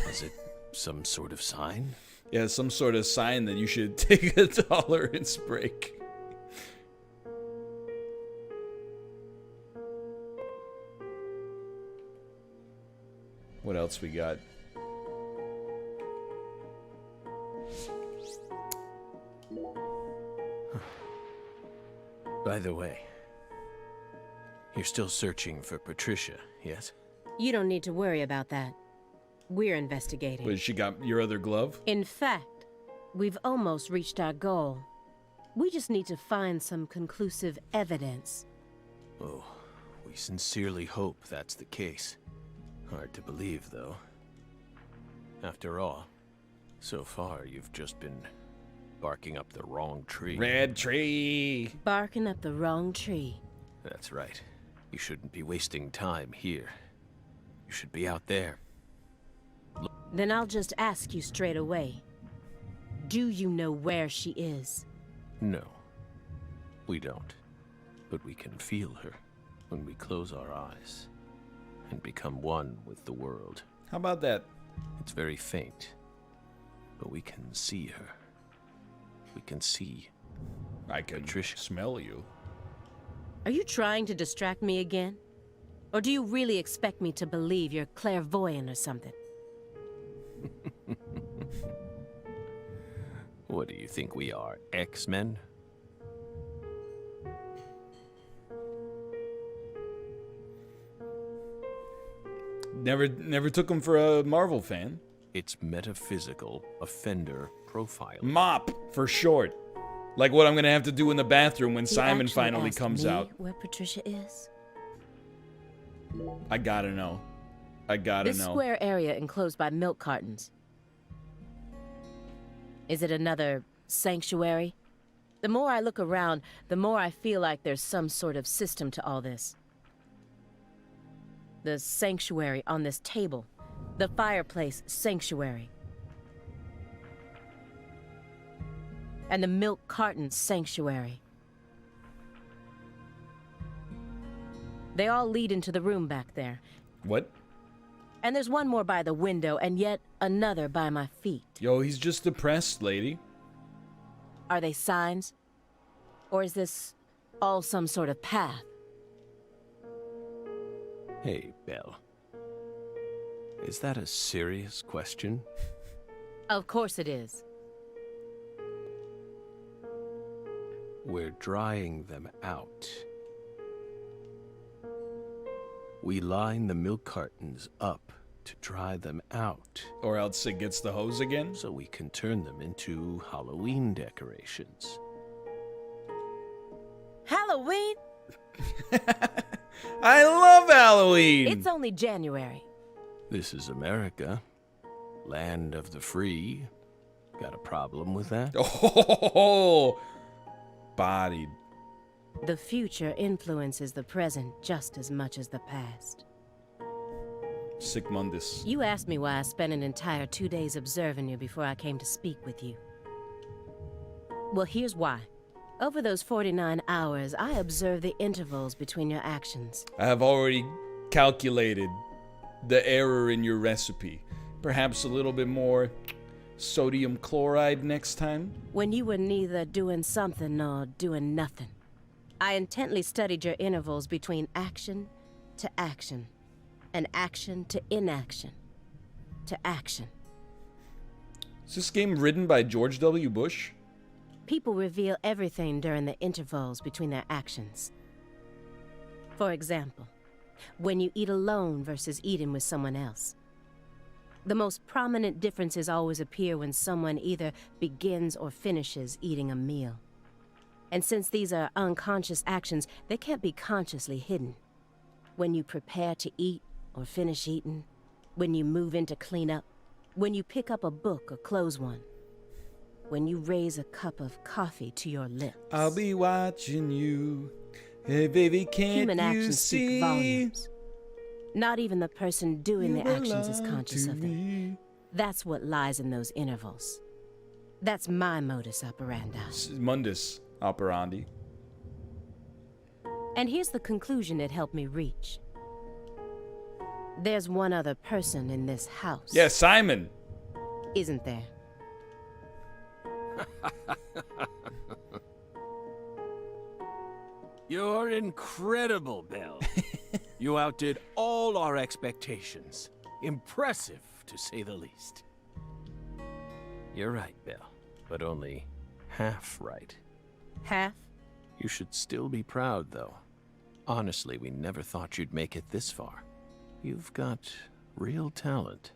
Was it some sort of sign? Yeah, some sort of sign that you should take a tolerance break. What else we got? By the way, you're still searching for Patricia, yes? You don't need to worry about that. We're investigating. But she got your other glove? In fact, we've almost reached our goal. We just need to find some conclusive evidence. Oh, we sincerely hope that's the case. Hard to believe, though. After all, so far you've just been barking up the wrong tree. Red tree! Barking up the wrong tree. That's right. You shouldn't be wasting time here. You should be out there. Then I'll just ask you straight away. Do you know where she is? No, we don't. But we can feel her when we close our eyes and become one with the world. How about that? It's very faint, but we can see her. We can see I can Patricia. Smell you. Are you trying to distract me again? Or do you really expect me to believe you're clairvoyant or something? What do you think we are, X-Men? Never took him for a Marvel fan. It's metaphysical offender profiling. MOP for short. Like what I'm gonna have to do in the bathroom when He Simon actually finally asked comes me out. where Patricia is? I gotta know. I gotta This know. square area enclosed by milk cartons. Is it another sanctuary? The more I look around, the more I feel like there's some sort of system to all this. The sanctuary on this table. The fireplace sanctuary. And the milk carton sanctuary. They all lead into the room back there. What? And there's one more by the window, and yet another by my feet. Yo, he's just depressed, lady. Are they signs? Or is this all some sort of path? Hey, Belle. Is that a serious question? Of course it is. We're drying them out. We line the milk cartons up to dry them out. Or else it gets the hose again? So we can turn them into Halloween decorations. Halloween? I love Halloween! It's only January. This is America. Land of the free. Got a problem with that? Oh, bodied. The future influences the present just as much as the past. Sic mundus. You asked me why I spent an entire 2 days observing you before I came to speak with you. Well, here's why. Over those 49 hours, I observed the intervals between your actions. I have already calculated the error in your recipe. Perhaps a little bit more sodium chloride next time? When you were neither doing something nor doing nothing. I intently studied your intervals between action to action, and action to inaction, to action. Is this game written by George W. Bush? People reveal everything during the intervals between their actions. For example, when you eat alone versus eating with someone else. The most prominent differences always appear when someone either begins or finishes eating a meal. And since these are unconscious actions, they can't be consciously hidden. When you prepare to eat or finish eating, when you move in to clean up, when you pick up a book or close one, when you raise a cup of coffee to your lips. I'll be watching you. Hey, baby, can't Human you actions see? speak volumes. Not even the person doing You the actions is belong conscious to of them. That's what lies in those intervals. That's my modus operandi. Mundus operandi. And here's the conclusion it helped me reach. There's one other person in this house. Yeah, Simon. Isn't there? You're incredible, Belle. You outdid all our expectations. Impressive, to say the least. You're right, Belle, but only half right. Half? You should still be proud, though. Honestly, we never thought you'd make it this far. You've got real talent.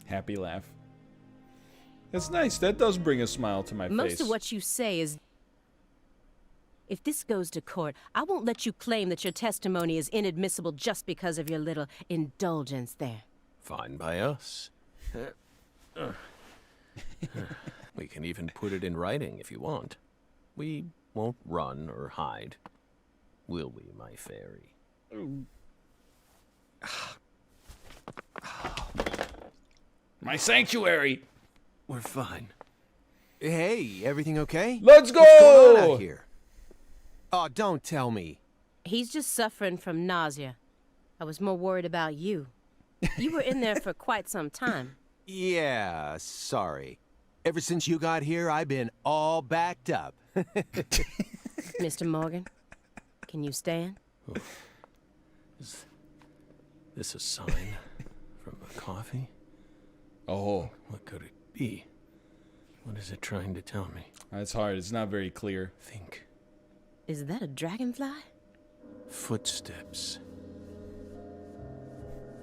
Happy laugh. That's nice. That does bring a smile to my face. Most of what you say is... If this goes to court, I won't let you claim that your testimony is inadmissible just because of your little indulgence there. Fine by us. We can even put it in writing if you want. We won't run or hide. Will we, my fairy? My sanctuary! We're fine. Hey, everything okay? Let's go! What's going on out here? Oh, don't tell me. He's just suffering from nausea. I was more worried about you. You were in there for quite some time. Yeah, sorry. Ever since you got here, I've been all backed up. Mr. Morgan, can you stand? this a sign from a coffee? Oh. What could it be? What is it trying to tell me? That's hard. It's not very clear. Think. Is that a dragonfly? Footsteps.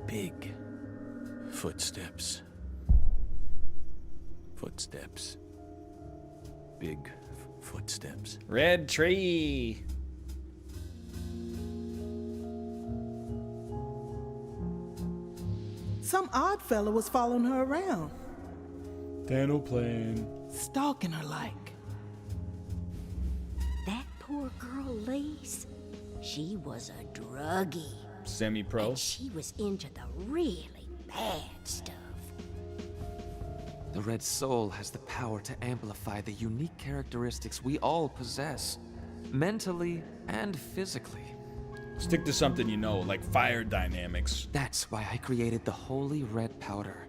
Big footsteps. Footsteps. Big footsteps. Red tree. Some odd fella was following her around, Dano plan. stalking her like. That poor girl, Lise, she was a druggie. Semi-pro. And she was into the really bad stuff. The Red Soul has the power to amplify the unique characteristics we all possess, mentally and physically. Stick to something you know, like fire dynamics. That's why I created the holy red powder.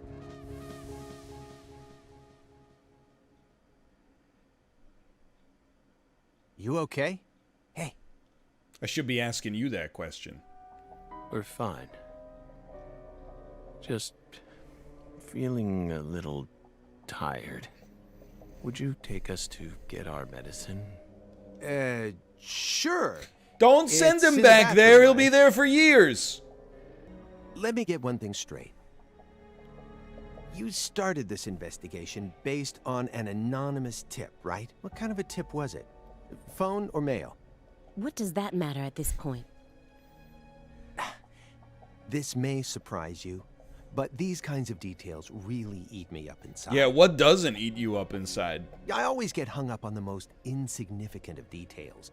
You okay? Hey. I should be asking you that question. We're fine. Just feeling a little tired. Would you take us to get our medicine? Sure. Don't send him back there. He'll be there for years. Let me get one thing straight. You started this investigation based on an anonymous tip, right? What kind of a tip was it? Phone or mail? What does that matter at this point? This may surprise you, but these kinds of details really eat me up inside. Yeah, what doesn't eat you up inside? I always get hung up on the most insignificant of details,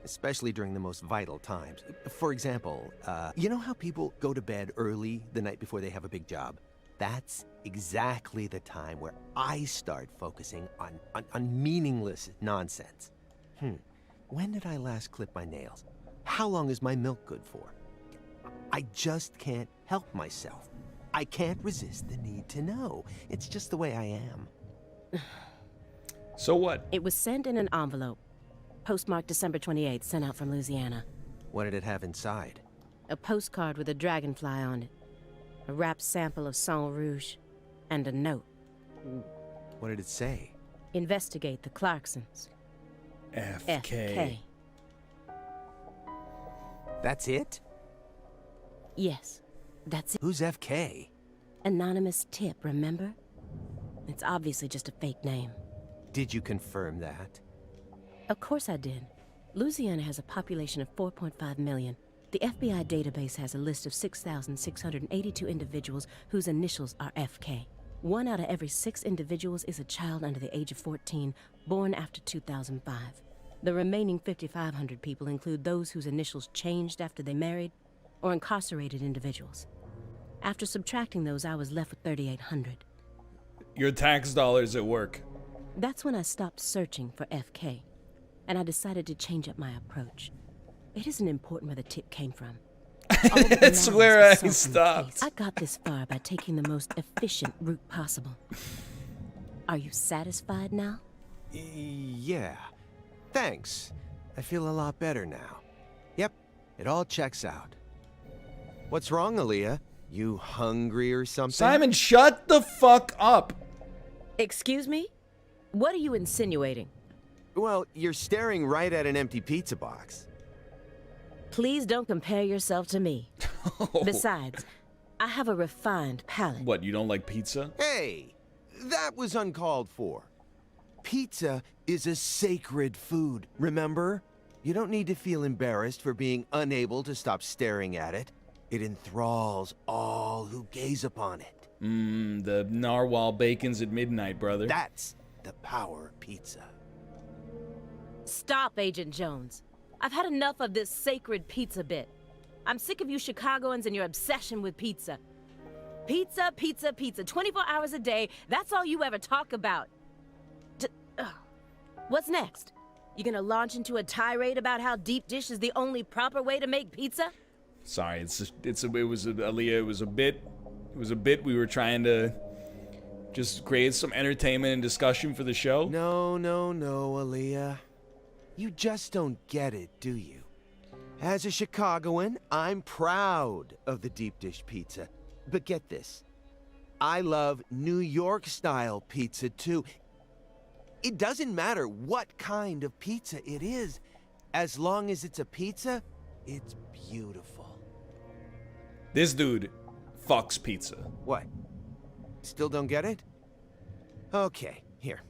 especially during the most vital times. For example, you know how people go to bed early the night before they have a big job? That's exactly the time where I start focusing on meaningless nonsense. When did I last clip my nails? How long is my milk good for? I just can't help myself. I can't resist the need to know. It's just the way I am. So what? It was sent in an envelope. Postmarked December 28th, sent out from Louisiana. What did it have inside? A postcard with a dragonfly on it. A wrapped sample of Sang Rouge. And a note. What did it say? Investigate the Clarksons. FK. That's it? Yes, that's it. Who's FK? Anonymous tip, remember? It's obviously just a fake name. Did you confirm that? Of course I did. Louisiana has a population of 4.5 million. The FBI database has a list of 6,682 individuals whose initials are FK. 1 out of every 6 individuals is a child under the age of 14, born after 2005. The remaining 5,500 people include those whose initials changed after they married, or incarcerated individuals. After subtracting those, I was left with 3,800. Your tax dollars at work. That's when I stopped searching for FK, and I decided to change up my approach. It isn't important where the tip came from. That's where I stopped. I got this far by taking the most efficient route possible. Are you satisfied now? Yeah. Thanks. I feel a lot better now. Yep, it all checks out. What's wrong, Aaliyah? You hungry or something? Simon, shut the fuck up. Excuse me? What are you insinuating? Well, you're staring right at an empty pizza box. Please don't compare yourself to me. Besides, I have a refined palate. What, you don't like pizza? Hey, that was uncalled for. Pizza is a sacred food, remember? You don't need to feel embarrassed for being unable to stop staring at it. It enthralls all who gaze upon it. The narwhal bacons at midnight, brother. That's the power of pizza. Stop, Agent Jones. I've had enough of this sacred pizza bit. I'm sick of you Chicagoans and your obsession with pizza. Pizza, pizza, pizza. 24 hours a day, that's all you ever talk about. What's next? You gonna launch into a tirade about how deep dish is the only proper way to make pizza? Sorry, Aaliyah, it was a bit. It was a bit. We were trying to just create some entertainment and discussion for the show. No, Aaliyah. You just don't get it, do you? As a Chicagoan, I'm proud of the deep dish pizza. But get this, I love New York-style pizza too. It doesn't matter what kind of pizza it is. As long as it's a pizza, it's beautiful. This dude fucks pizza. What? Still don't get it? Okay, here.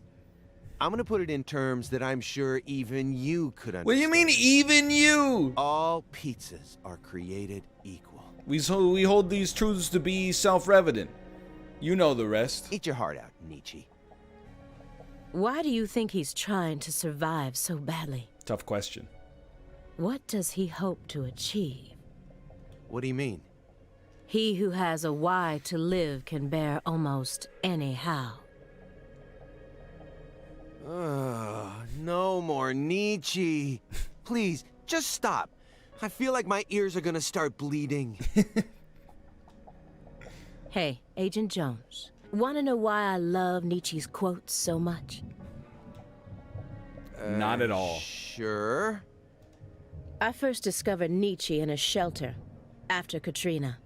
I'm gonna put it in terms that I'm sure even you could understand. What do you mean, even you? All pizzas are created equal. We hold these truths to be self-evident. You know the rest. Eat your heart out, Nietzsche. Why do you think he's trying to survive so badly? Tough question. What does he hope to achieve? What do you mean? He who has a why to live can bear almost any how. No more Nietzsche. Please, just stop. I feel like my ears are gonna start bleeding. Hey, Agent Jones. Want to know why I love Nietzsche's quotes so much? Not at all. Sure. I first discovered Nietzsche in a shelter after Katrina.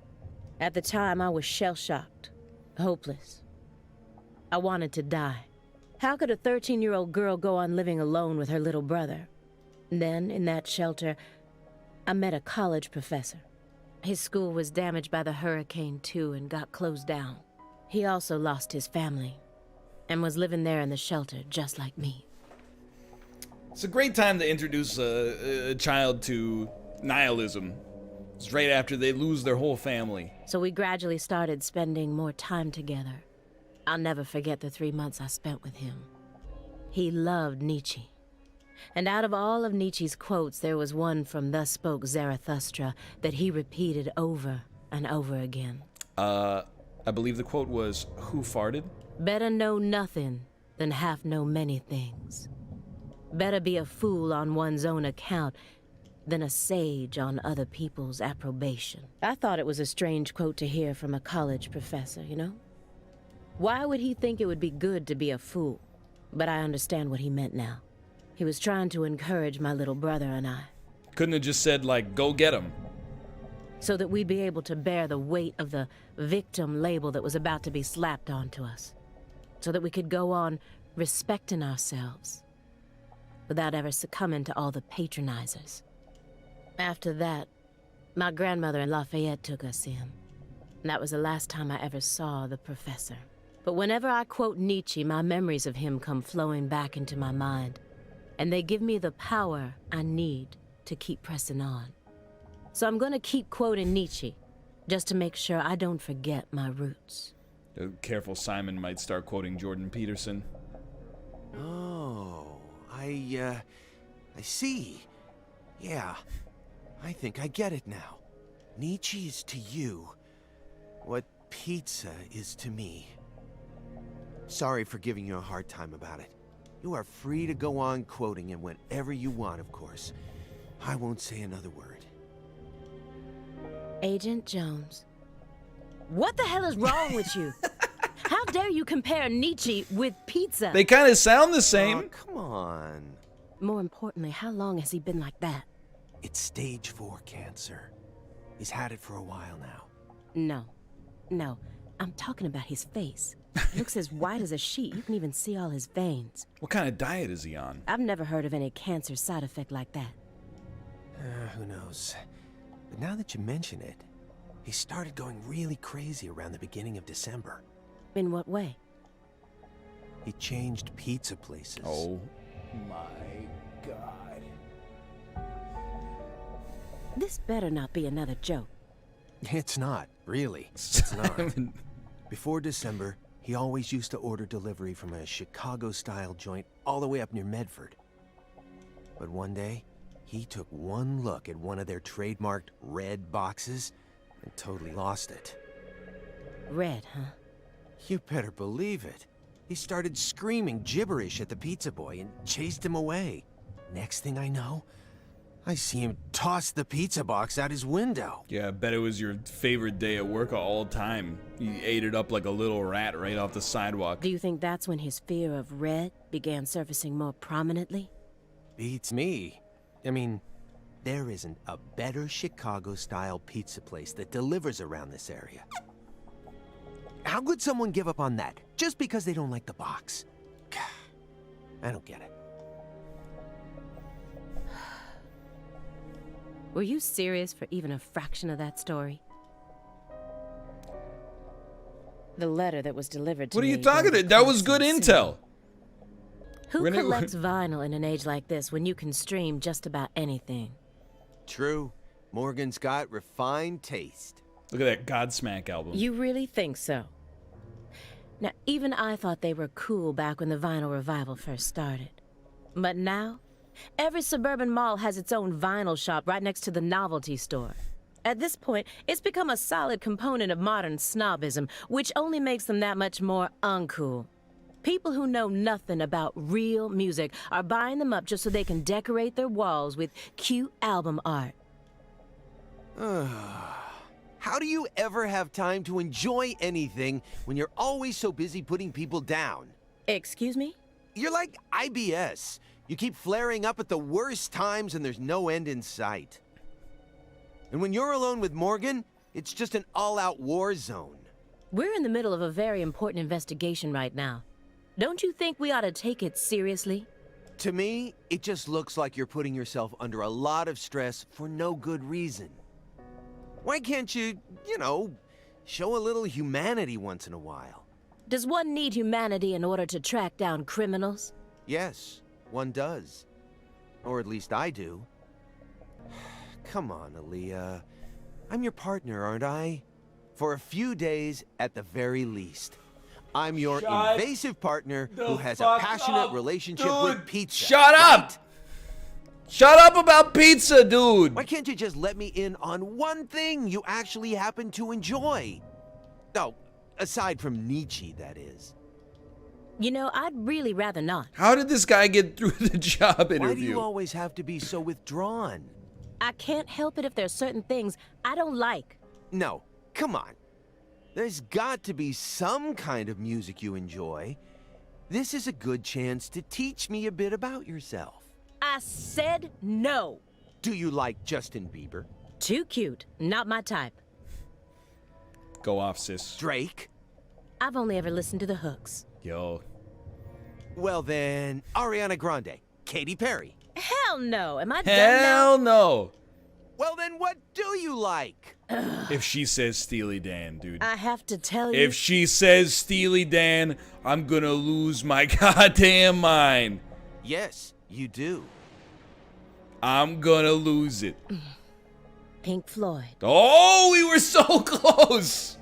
At the time, I was shell-shocked, hopeless. I wanted to die. How could a 13-year-old girl go on living alone with her little brother? Then, in that shelter, I met a college professor. His school was damaged by the hurricane, too, and got closed down. He also lost his family and was living there in the shelter just like me. It's a great time to introduce a child to nihilism. It's right after they lose their whole family. So we gradually started spending more time together. I'll never forget the 3 months I spent with him. He loved Nietzsche. And out of all of Nietzsche's quotes, there was one from Thus Spoke Zarathustra that he repeated over and over again. I believe the quote was, "Who farted?" Better know nothing than half know many things. Better be a fool on one's own account than a sage on other people's approbation. I thought it was a strange quote to hear from a college professor, you know? Why would he think it would be good to be a fool? But I understand what he meant now. He was trying to encourage my little brother and I. Couldn't have just said, like, go get him. So that we'd be able to bear the weight of the victim label that was about to be slapped onto us. So that we could go on respecting ourselves without ever succumbing to all the patronizers. After that, my grandmother in Lafayette took us in. And that was the last time I ever saw the professor. But whenever I quote Nietzsche, my memories of him come flowing back into my mind. And they give me the power I need to keep pressing on. So I'm gonna keep quoting Nietzsche, just to make sure I don't forget my roots. Careful, Simon might start quoting Jordan Peterson. Oh, I see. Yeah, I think I get it now. Nietzsche is to you what pizza is to me. Sorry for giving you a hard time about it. You are free to go on quoting him whenever you want, of course. I won't say another word. Agent Jones. What the hell is wrong with you? How dare you compare Nietzsche with pizza? They kind of sound the same. Oh, come on. More importantly, how long has he been like that? It's stage 4 cancer. He's had it for a while now. No. I'm talking about his face. It looks as white as a sheet. You can even see all his veins. What kind of diet is he on? I've never heard of any cancer side effect like that. Who knows? But now that you mention it, he started going really crazy around the beginning of December. In what way? He changed pizza places. Oh my God. This better not be another joke. It's not, really. It's not. Before December, he always used to order delivery from a Chicago-style joint all the way up near Medford. But one day, he took one look at one of their trademarked red boxes and totally lost it. Red, huh? You better believe it. He started screaming gibberish at the pizza boy and chased him away. Next thing I know, I see him toss the pizza box out his window. Yeah, I bet it was your favorite day at work of all time. You ate it up like a little rat right off the sidewalk. Do you think that's when his fear of red began surfacing more prominently? Beats me. I mean, there isn't a better Chicago-style pizza place that delivers around this area. How could someone give up on that just because they don't like the box? I don't get it. Were you serious for even a fraction of that story? The letter that was delivered to me. What are you talking about? That was good intel. Who collects vinyl in an age like this when you can stream just about anything? True. Morgan's got refined taste. Look at that Godsmack album. You really think so? Now, even I thought they were cool back when the vinyl revival first started. But now, every suburban mall has its own vinyl shop right next to the novelty store. At this point, it's become a solid component of modern snobism, which only makes them that much more uncool. People who know nothing about real music are buying them up just so they can decorate their walls with cute album art. How do you ever have time to enjoy anything when you're always so busy putting people down? Excuse me? You're like IBS. You keep flaring up at the worst times and there's no end in sight. And when you're alone with Morgan, it's just an all-out war zone. We're in the middle of a very important investigation right now. Don't you think we ought to take it seriously? To me, it just looks like you're putting yourself under a lot of stress for no good reason. Why can't you, show a little humanity once in a while? Does one need humanity in order to track down criminals? Yes, one does. Or at least I do. Come on, Aaliyah. I'm your partner, aren't I? For a few days at the very least. I'm your invasive partner who has a passionate relationship with pizza. Shut up! Shut up about pizza, dude! Why can't you just let me in on one thing you actually happen to enjoy? Oh, aside from Nietzsche, that is. You know, I'd really rather not. How did this guy get through the job interview? Why do you always have to be so withdrawn? I can't help it if there's certain things I don't like. No, come on. There's got to be some kind of music you enjoy. This is a good chance to teach me a bit about yourself. I said no. Do you like Justin Bieber? Too cute. Not my type. Go off, sis. Drake? I've only ever listened to the hooks. Yo. Well then, Ariana Grande. Katy Perry. Hell no. Am I done now? Hell no. Well then, what do you like? If she says Steely Dan, dude. I have to tell you. If she says Steely Dan, I'm gonna lose my goddamn mind. Yes, you do. I'm gonna lose it. Pink Floyd. Oh, we were so close.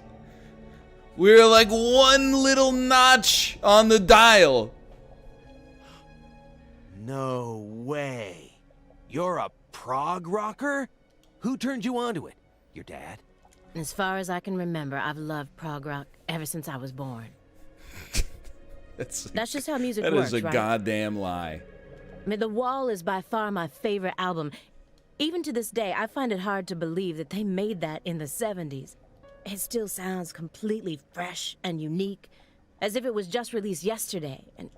We were like one little notch on the dial. No way. You're a prog rocker? Who turned you onto it? Your dad? As far as I can remember, I've loved prog rock ever since I was born. That's just how music works, That is a right? goddamn lie. I mean, The Wall is by far my favorite album. Even to this day, I find it hard to believe that they made that in the 70s. It still sounds completely fresh and unique, as if it was just released yesterday. And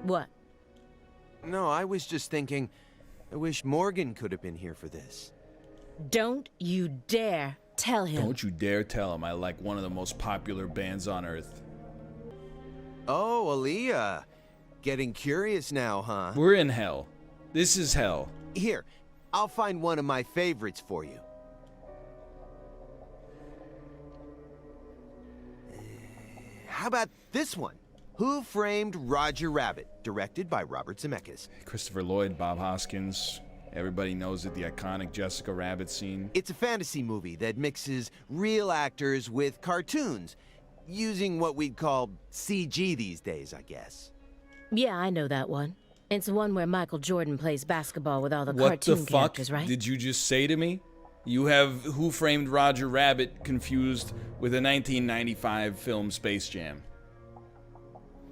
what? No, I was just thinking, I wish Morgan could have been here for this. Don't you dare tell him. Don't you dare tell him I like one of the most popular bands on earth. Oh, Aaliyah. Getting curious now, huh? We're in hell. This is hell. Here, I'll find one of my favorites for you. How about this one? Who Framed Roger Rabbit? Directed by Robert Zemeckis. Christopher Lloyd, Bob Hoskins. Everybody knows it, the iconic Jessica Rabbit scene. It's a fantasy movie that mixes real actors with cartoons, using what we'd call CG these days, I guess. Yeah, I know that one. It's the one where Michael Jordan plays basketball with all the cartoon characters, right? Did you just say to me? You have Who Framed Roger Rabbit confused with a 1995 film Space Jam.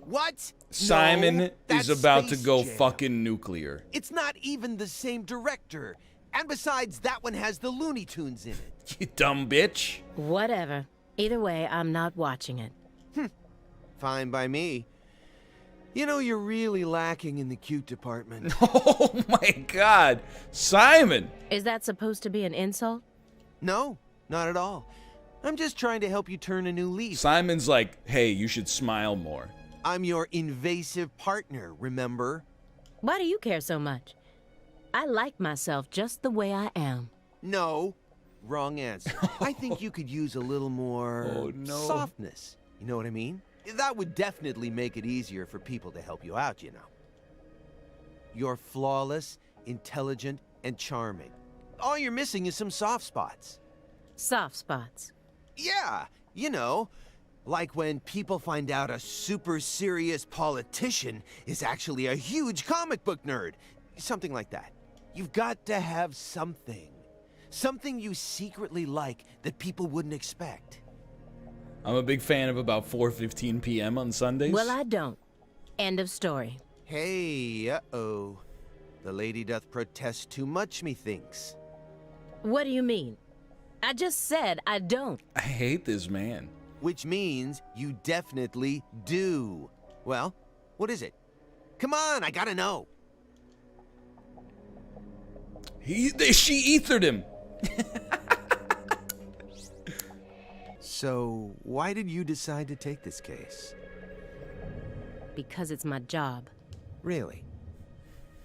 What? Simon No, is that's about to Space go Jam. fucking nuclear. It's not even the same director. And besides, that one has the Looney Tunes in it. You dumb bitch. Whatever. Either way, I'm not watching it. Fine by me. You know, you're really lacking in the cute department. Oh my god. Simon! Is that supposed to be an insult? No, not at all. I'm just trying to help you turn a new leaf. Simon's like, hey, you should smile more. I'm your invasive partner, remember? Why do you care so much? I like myself just the way I am. No, wrong answer. I think you could use a little more softness. You know what I mean? That would definitely make it easier for people to help you out, you know. You're flawless, intelligent, and charming. All you're missing is some soft spots. Soft spots? Yeah, you know, like when people find out a super serious politician is actually a huge comic book nerd. Something like that. You've got to have something. Something you secretly like that people wouldn't expect. I'm a big fan of about 4:15 p.m. on Sundays. Well, I don't. End of story. Hey, uh-oh. The lady doth protest too much, methinks. What do you mean? I just said I don't. I hate this man. Which means you definitely do. Well, what is it? Come on, I gotta know. She ethered him. So, why did you decide to take this case? Because it's my job. Really?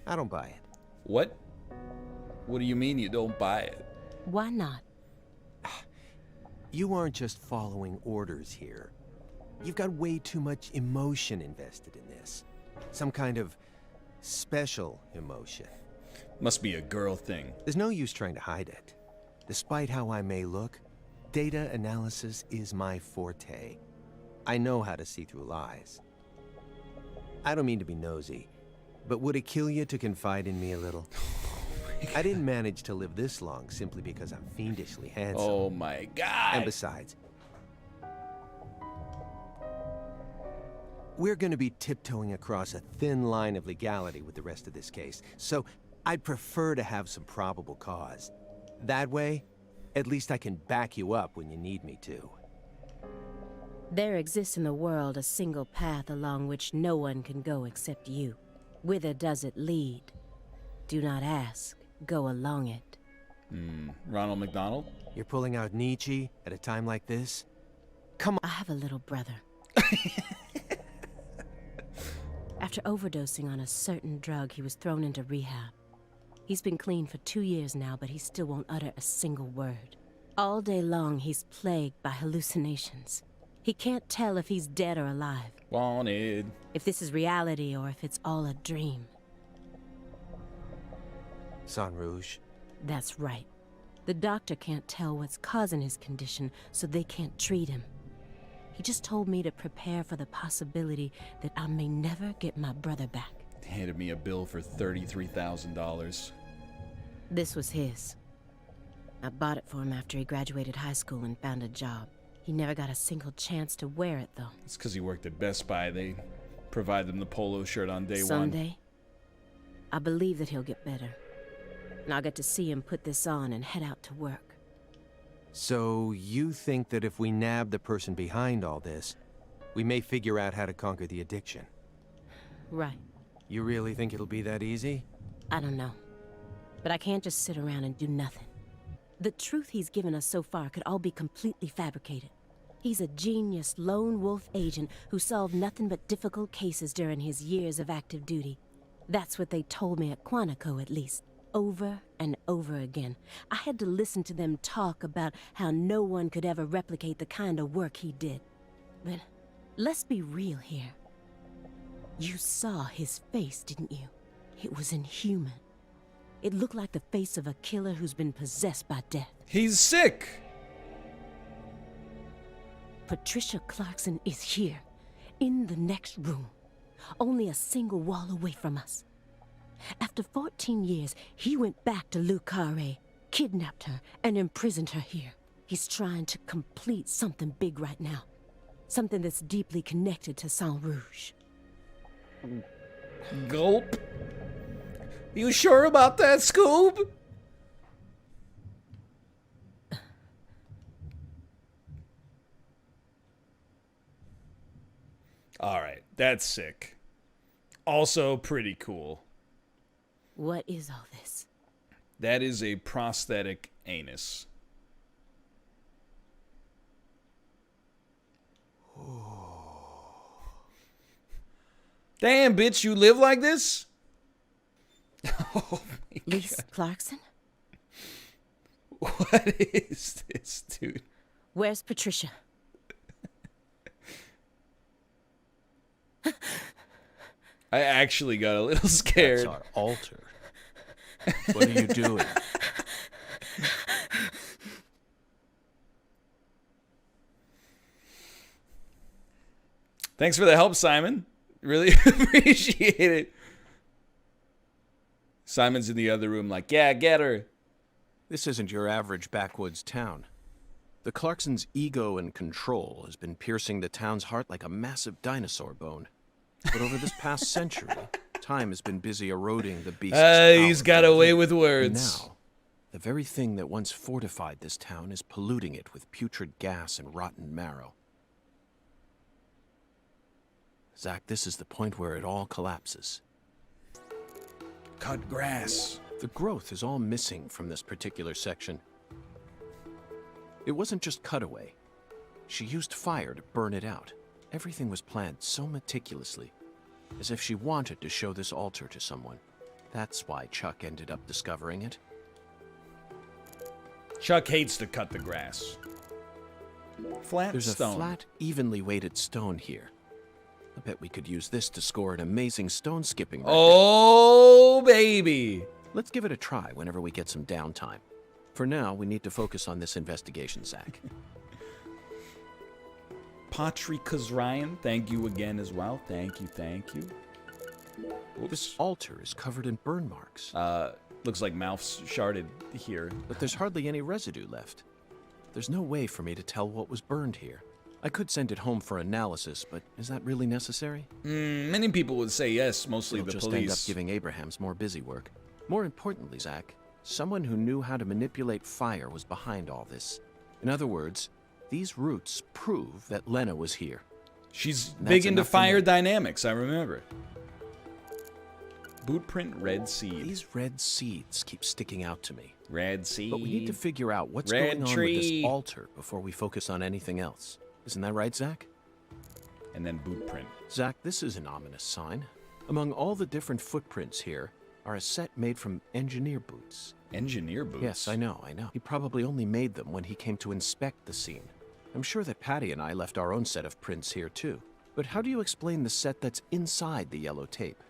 I don't buy it. What? What do you mean you don't buy it? Why not? You aren't just following orders here. You've got way too much emotion invested in this. Some kind of special emotion. Must be a girl thing. There's no use trying to hide it. Despite how I may look, data analysis is my forte. I know how to see through lies. I don't mean to be nosy, but would it kill you to confide in me a little? I didn't manage to live this long simply because I'm fiendishly handsome. Oh my god. And besides, we're going to be tiptoeing across a thin line of legality with the rest of this case, so I'd prefer to have some probable cause. That way, at least I can back you up when you need me to. There exists in the world a single path along which no one can go except you. Whither does it lead? Do not ask. Go along it. Ronald McDonald? You're pulling out Nietzsche at a time like this? Come on. I have a little brother. After overdosing on a certain drug, he was thrown into rehab. He's been clean for 2 years now, but he still won't utter a single word. All day long, he's plagued by hallucinations. He can't tell if he's dead or alive. Wanted. If this is reality or if it's all a dream. Sang Rouge. That's right. The doctor can't tell what's causing his condition, so they can't treat him. He just told me to prepare for the possibility that I may never get my brother back. He handed me a bill for $33,000. This was his. I bought it for him after he graduated high school and found a job. He never got a single chance to wear it, though. It's because he worked at Best Buy. They provide them the polo shirt on day one. Someday, I believe that he'll get better. And I'll get to see him put this on and head out to work. So you think that if we nab the person behind all this, we may figure out how to conquer the addiction? Right. You really think it'll be that easy? I don't know. But I can't just sit around and do nothing. The truth he's given us so far could all be completely fabricated. He's a genius lone wolf agent who solved nothing but difficult cases during his years of active duty. That's what they told me at Quantico, at least. Over and over again. I had to listen to them talk about how no one could ever replicate the kind of work he did. But let's be real here. You saw his face, didn't you? It was inhuman. It looked like the face of a killer who's been possessed by death. He's sick! Patricia Clarkson is here, in the next room, only a single wall away from us. After 14 years, he went back to Lucaria, kidnapped her, and imprisoned her here. He's trying to complete something big right now. Something that's deeply connected to Sang Rouge. Gulp. You sure about that, Scoob? Alright, that's sick. Also pretty cool. What is all this? That is a prosthetic anus. Damn, bitch, you live like this? Oh my Miss God. Clarkson? What is this, dude? Where's Patricia? I actually got a little scared. That's our altar. What are you doing? Thanks for the help, Simon. Really appreciate it. Simon's in the other room like, yeah, get her. This isn't your average backwoods town. The Clarksons' ego and control has been piercing the town's heart like a massive dinosaur bone. But over this past century, time has been busy eroding the beast's power. He's got away with words. Now, the very thing that once fortified this town is polluting it with putrid gas and rotten marrow. Zach, this is the point where it all collapses. Cut grass. The growth is all missing from this particular section. It wasn't just cutaway. She used fire to burn it out. Everything was planned so meticulously, as if she wanted to show this altar to someone. That's why Chuck ended up discovering it. Chuck hates to cut the grass. Flat There's stone. a flat, evenly weighted stone here. I bet we could use this to score an amazing stone skipping record. Oh, baby. Let's give it a try whenever we get some downtime. For now, we need to focus on this investigation, Zach. Patri Kazryan, thank you again as well. Thank you, thank you. Oops. This altar is covered in burn marks. Looks like mouth's sharded here. But there's hardly any residue left. There's no way for me to tell what was burned here. I could send it home for analysis, but is that really necessary? Many people would say yes, mostly It'll the just police. end up giving Abrahams more busy work. More importantly, Zach, someone who knew how to manipulate fire was behind all this. In other words, these roots prove that Lena was here. She's And big that's into enough for fire me. dynamics, I remember. Bootprint red seed. These red seeds keep sticking out to me. Red seed. But we need to figure out what's Red going on with tree. this altar before we focus on anything else. Isn't that right, Zach? And then bootprint. Zach, this is an ominous sign. Among all the different footprints here are a set made from engineer boots. Engineer boots? Yes, I know. He probably only made them when he came to inspect the scene. I'm sure that Patti and I left our own set of prints here too. But how do you explain the set that's inside the yellow tape?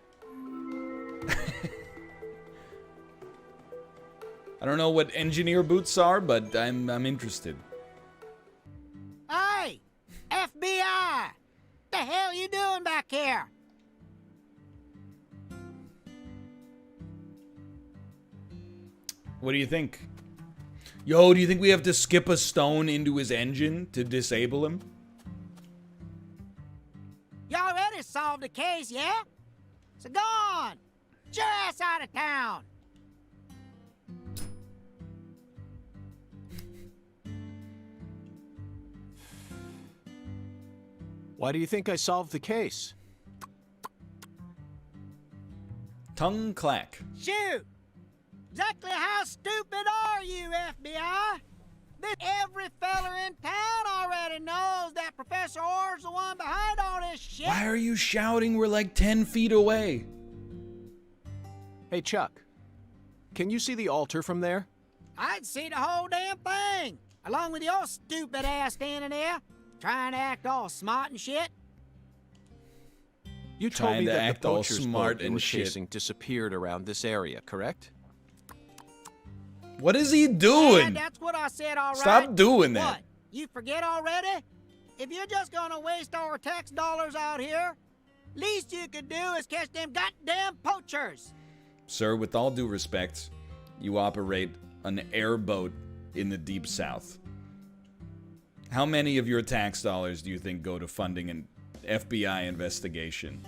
I don't know what engineer boots are, but I'm interested. Hey! FBI! The hell you doing back here? What do you think? Yo, do you think we have to skip a stone into his engine to disable him? You already solved the case, yeah? So go on! Get your ass out of town! Why do you think I solved the case? Tongue clack. Shoot! Exactly how stupid are you, FBI? Every feller in town already knows that Professor Orr's the one behind all this shit. Why are you shouting? We're like 10 feet away. Hey, Chuck. Can you see the altar from there? I'd see the whole damn thing, along with your stupid ass standing there, trying to act all smart and shit. You told Trying me to that act the all poacher's smart boat you and were shit. chasing disappeared around this area, correct? What is he Yeah, doing? that's what I said, all right. Stop doing that. What? You forget already? If you're just gonna waste our tax dollars out here, least you could do is catch them goddamn poachers. Sir, with all due respect, you operate an airboat in the deep south. How many of your tax dollars do you think go to funding an FBI investigation?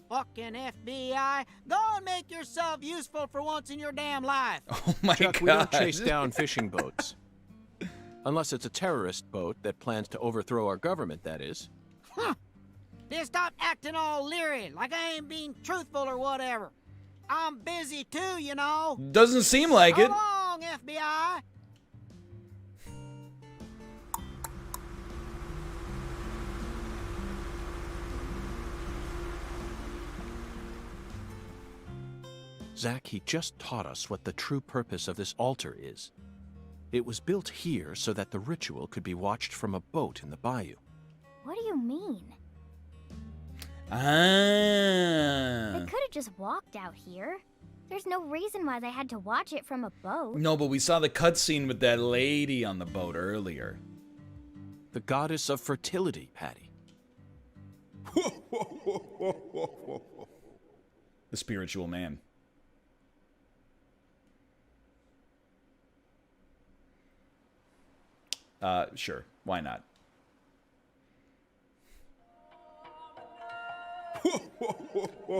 Fucking FBI, go and make yourself useful for once in your damn life. Oh my Chuck, God. we don't chase down fishing boats. Unless it's a terrorist boat that plans to overthrow our government, that is. Huh. Them you stop acting all leery, like I ain't being truthful or whatever? I'm busy too, you know. Doesn't seem like So it. long, FBI. Zach, he just taught us what the true purpose of this altar is. It was built here so that the ritual could be watched from a boat in the bayou. What do you mean? Ah. They could have just walked out here. There's no reason why they had to watch it from a boat. No, but we saw the cutscene with that lady on the boat earlier. The goddess of fertility, Patti. The spiritual man. Sure. Why not?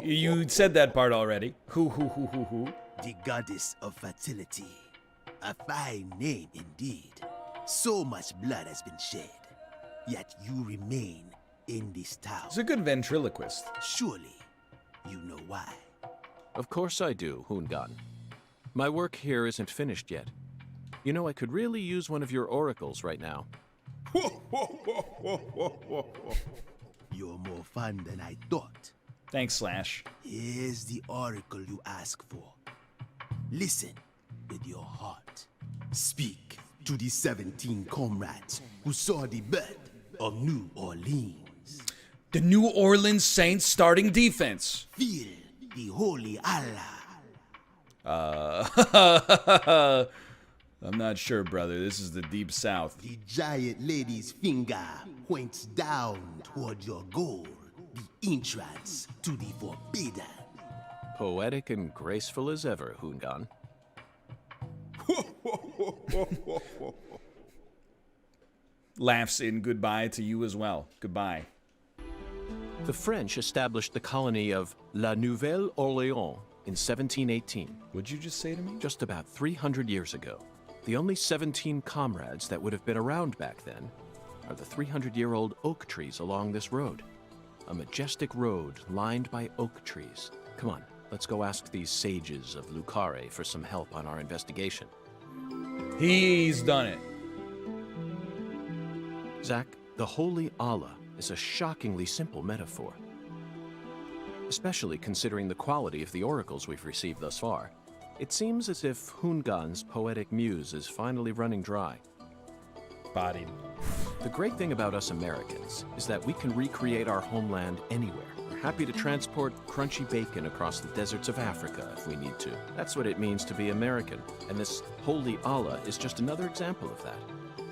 You said that part already. Who? The goddess of fertility. A fine name indeed. So much blood has been shed, yet you remain in this town. He's a good ventriloquist. Surely, you know why. Of course I do, Hoongan. My work here isn't finished yet. You know, I could really use one of your oracles right now. You're more fun than I thought. Thanks, Slash. Here's the oracle you ask for. Listen with your heart. Speak to the 17 comrades who saw the birth of New Orleans. The New Orleans Saints starting defense. Feel the holy Allah. I'm not sure, brother. This is the Deep South. The giant lady's finger points down toward your goal, the entrance to the forbidden. Poetic and graceful as ever, Hoongan. Laughs in goodbye to you as well. Goodbye. The French established the colony of La Nouvelle-Orléans in 1718. What'd you just say to me? Just about 300 years ago. The only 17 comrades that would have been around back then are the 300-year-old oak trees along this road. A majestic road lined by oak trees. Come on, let's go ask these sages of Lucare for some help on our investigation. He's done it. Zach, the Holy Allah is a shockingly simple metaphor. Especially considering the quality of the oracles we've received thus far. It seems as if Hoongan's poetic muse is finally running dry. Bodied. The great thing about us Americans is that we can recreate our homeland anywhere. We're happy to transport crunchy bacon across the deserts of Africa if we need to. That's what it means to be American. And this Holy Allah is just another example of that.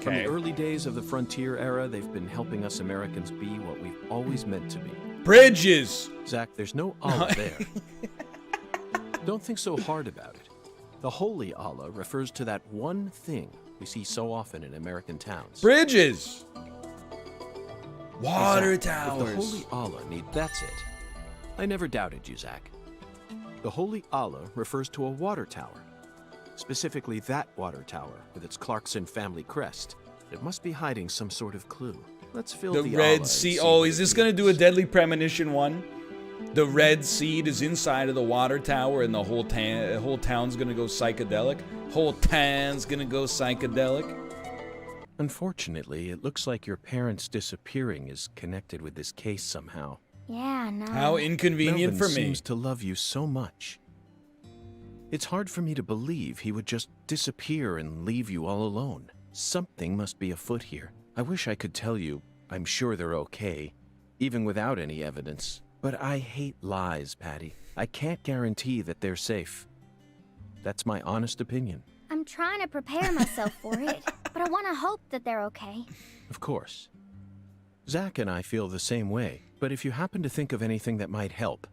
From the early days of the frontier era, they've been helping us Americans be what we've always meant to be. Bridges! Zach, there's no Allah there. Don't think so hard about it. The Holy Allah refers to that one thing we see so often in American towns. Bridges! Water Exactly. towers. If the Holy Allah that's it. I never doubted you, Zach. The Holy Allah refers to a water tower. Specifically that water tower with its Clarkson family crest. It must be hiding some sort of clue. Let's fill the Allah Red and Sea. see Oh, what is it this going to do a means. Deadly Premonition one? The red seed is inside of the water tower and the whole town's going to go psychedelic? Whole town's going to go psychedelic? Unfortunately, it looks like your parents disappearing is connected with this case somehow. Yeah, no. How inconvenient Melvin for me. seems to love you so much. It's hard for me to believe he would just disappear and leave you all alone. Something must be afoot here. I wish I could tell you I'm sure they're okay, even without any evidence. But I hate lies, Patti. I can't guarantee that they're safe. That's my honest opinion. I'm trying to prepare myself for it, but I want to hope that they're okay. Of course. Zach and I feel the same way, but if you happen to think of anything that might help,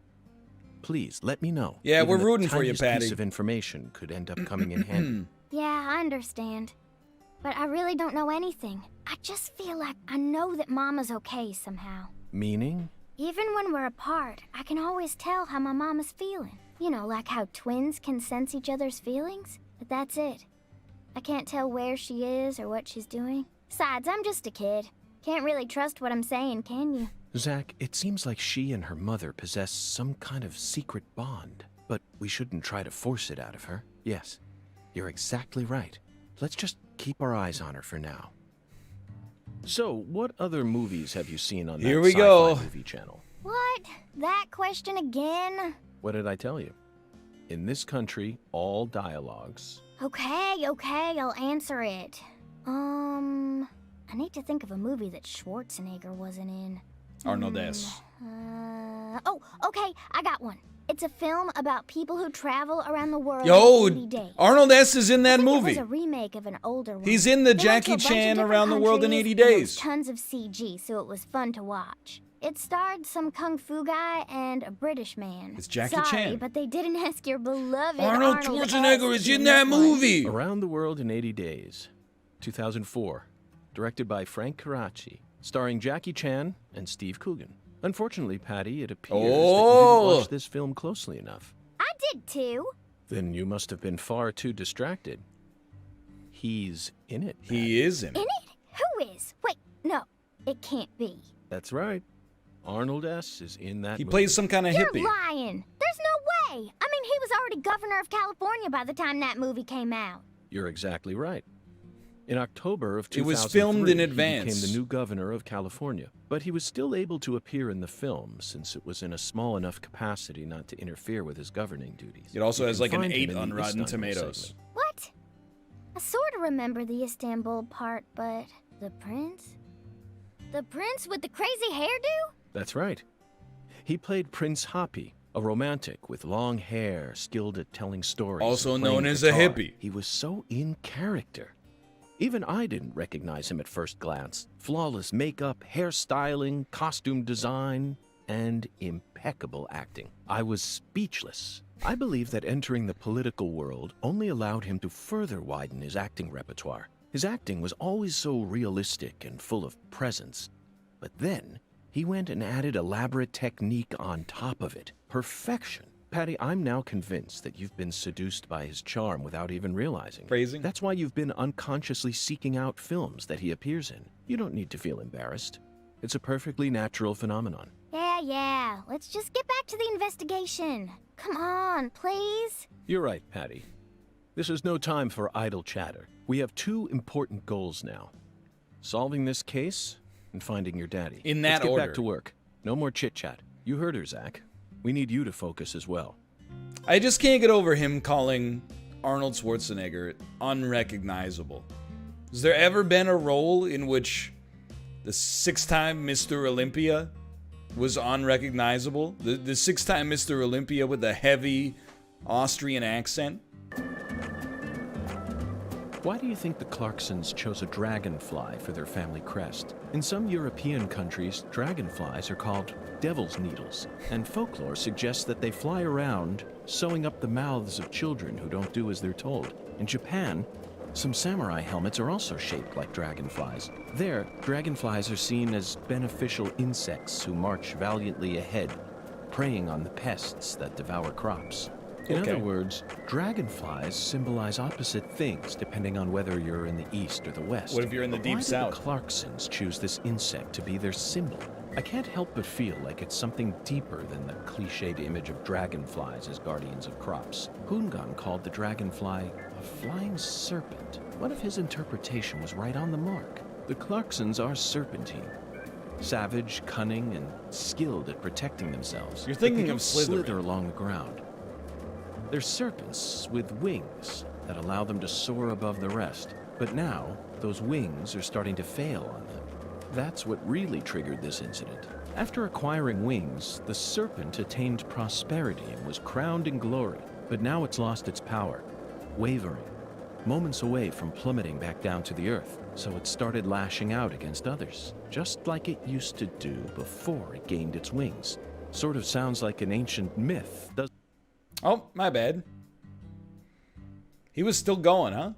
please let me know. Yeah, Even we're the rooting for you, tiniest Patti. piece of information could end up coming in handy. Yeah, I understand. But I really don't know anything. I just feel like I know that Mama's okay somehow. Meaning? Even when we're apart, I can always tell how my mama's feeling. You know, like how twins can sense each other's feelings? But that's it. I can't tell where she is or what she's doing. Besides, I'm just a kid. Can't really trust what I'm saying, can you? Zach, it seems like she and her mother possess some kind of secret bond, but we shouldn't try to force it out of her. Yes, you're exactly right. Let's just keep our eyes on her for now. So, what other movies have you seen on that Here we sci-fi go. movie channel? What? That question again? What did I tell you? In this country, all dialogues... Okay, I'll answer it. I need to think of a movie that Schwarzenegger wasn't in. Arnold S. Oh, okay, I got one. It's a film about people who travel around the world Yo, in 80 days. Arnold S. is in that It movie. was a remake of an older one. He's in the They went to Jackie a bunch of Chan different Around the World in countries, 80 and there was Days. tons of CG, so it was fun to watch. It starred some kung fu guy and a British man. It's Jackie Sorry, Chan. but they didn't ask your beloved Arnold Schwarzenegger is in that movie. Around the World in 80 Days, 2004. Directed by Frank Karachi, starring Jackie Chan and Steve Coogan. Unfortunately, Patti, it appears that you didn't watch this film closely enough. I did too. Then you must have been far too distracted. He's in it. He is in In it? Who is? Wait, no, it can't be. That's right. Arnold S. is in that He movie. plays some kind of You're hippie. lying. There's no way. I mean, he was already governor of California by the time that movie came out. You're exactly right. In October of It 2003, was filmed in he advance. became the new governor of California, but he was still able to appear in the film since it was in a small enough capacity not to interfere with his governing duties. It also You has can like an find him 8 in the on Rotten Istanbul Tomatoes. segment. What? I sort of remember the Istanbul part, but the prince? The prince with the crazy hairdo? That's right. He played Prince Happy, a romantic with long hair, skilled at telling stories. Also and playing known as a guitar. hippie. He was so in character. Even I didn't recognize him at first glance. Flawless makeup, hairstyling, costume design, and impeccable acting. I was speechless. I believe that entering the political world only allowed him to further widen his acting repertoire. His acting was always so realistic and full of presence. But then, he went and added elaborate technique on top of it. Perfection. Patti, I'm now convinced that you've been seduced by his charm without even realizing. Phrasing? That's why you've been unconsciously seeking out films that he appears in. You don't need to feel embarrassed. It's a perfectly natural phenomenon. Yeah. Let's just get back to the investigation. Come on, please. You're right, Patti. This is no time for idle chatter. We have 2 important goals now. Solving this case and finding your daddy. In that Let's get order. back to work. No more chit-chat. You heard her, Zach. We need you to focus as well. I just can't get over him calling Arnold Schwarzenegger unrecognizable. Has there ever been a role in which the 6-time Mr. Olympia was unrecognizable? The 6-time Mr. Olympia with the heavy Austrian accent? Why do you think the Clarksons chose a dragonfly for their family crest? In some European countries, dragonflies are called devil's needles, and folklore suggests that they fly around, sewing up the mouths of children who don't do as they're told. In Japan, some samurai helmets are also shaped like dragonflies. There, dragonflies are seen as beneficial insects who march valiantly ahead, preying on the pests that devour crops. In Okay. other words, dragonflies symbolize opposite things depending on whether you're in the east or the west. What if you're in the But deep why south? did the Clarksons choose this insect to be their symbol? I can't help but feel like it's something deeper than the cliched image of dragonflies as guardians of crops. Hungan called the dragonfly a flying serpent. What if his interpretation was right on the mark? The Clarksons are serpentine. Savage, cunning, and skilled at protecting themselves. You're But they thinking don't of Slytherin. slither along the ground. They're serpents with wings that allow them to soar above the rest. But now, those wings are starting to fail on them. That's what really triggered this incident. After acquiring wings, the serpent attained prosperity and was crowned in glory. But now it's lost its power, wavering, moments away from plummeting back down to the earth. So it started lashing out against others, just like it used to do before it gained its wings. Sort of sounds like an ancient myth, doesn't it? Oh, my bad. He was still going, huh?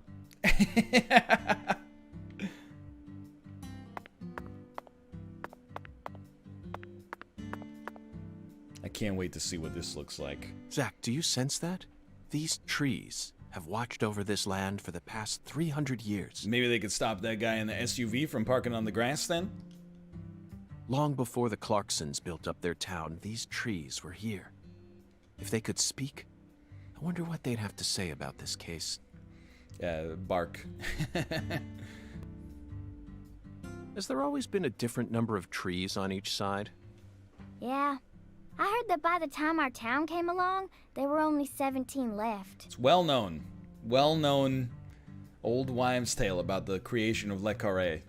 I can't wait to see what this looks like. Zach, do you sense that? These trees have watched over this land for the past 300 years. Maybe they could stop that guy in the SUV from parking on the grass then? Long before the Clarksons built up their town, these trees were here. If they could speak, I wonder what they'd have to say about this case. Bark. Has there always been a different number of trees on each side? Yeah. I heard that by the time our town came along, there were only 17 left. It's well-known old wives' tale about the creation of Le Carré.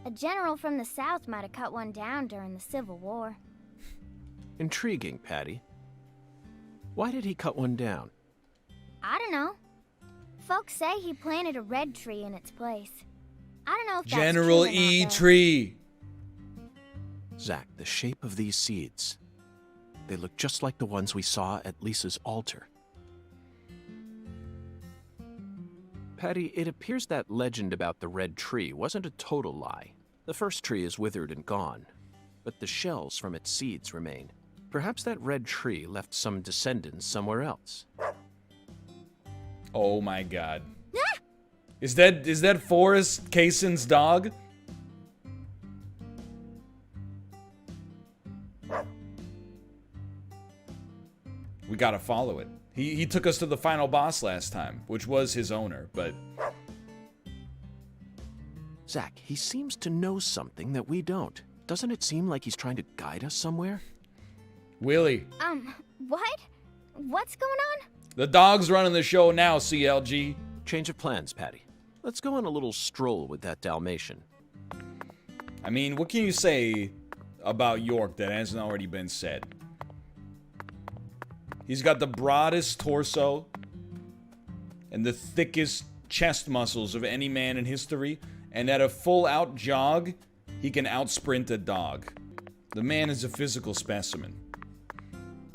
A general from the south might have cut one down during the Civil War. Intriguing, Patti. Why did he cut one down? I don't know. Folks say he planted a red tree in its place. I don't know if that's General true or E. not, though. Tree. Zach, the shape of these seeds. They look just like the ones we saw at Lisa's altar. Patti, it appears that legend about the red tree wasn't a total lie. The first tree is withered and gone, but the shells from its seeds remain. Perhaps that red tree left some descendants somewhere else. Oh my god. Is that Forrest Kayson's dog? We gotta follow it. He took us to the final boss last time, which was his owner, but... Zach, he seems to know something that we don't. Doesn't it seem like he's trying to guide us somewhere? Willie. What? What's going on? The dog's running the show now, CLG. Change of plans, Patti. Let's go on a little stroll with that Dalmatian. I mean, what can you say about York that hasn't already been said? He's got the broadest torso and the thickest chest muscles of any man in history, and at a full-out jog, he can outsprint a dog. The man is a physical specimen.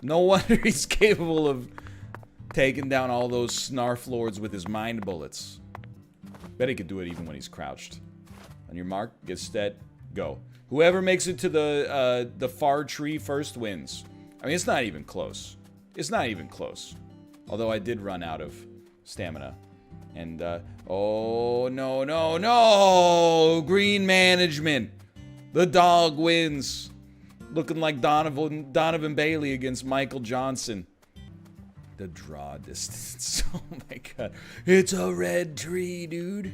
No wonder he's capable of taking down all those SNARF lords with his mind bullets. Bet he could do it even when he's crouched. On your mark, get set, go. Whoever makes it to the far tree first wins. I mean, it's not even close. It's not even close. Although I did run out of stamina. And, oh, no, no, no! Green management! The dog wins! Looking like Donovan Bailey against Michael Johnson. The draw distance. Oh my god. It's a red tree, dude.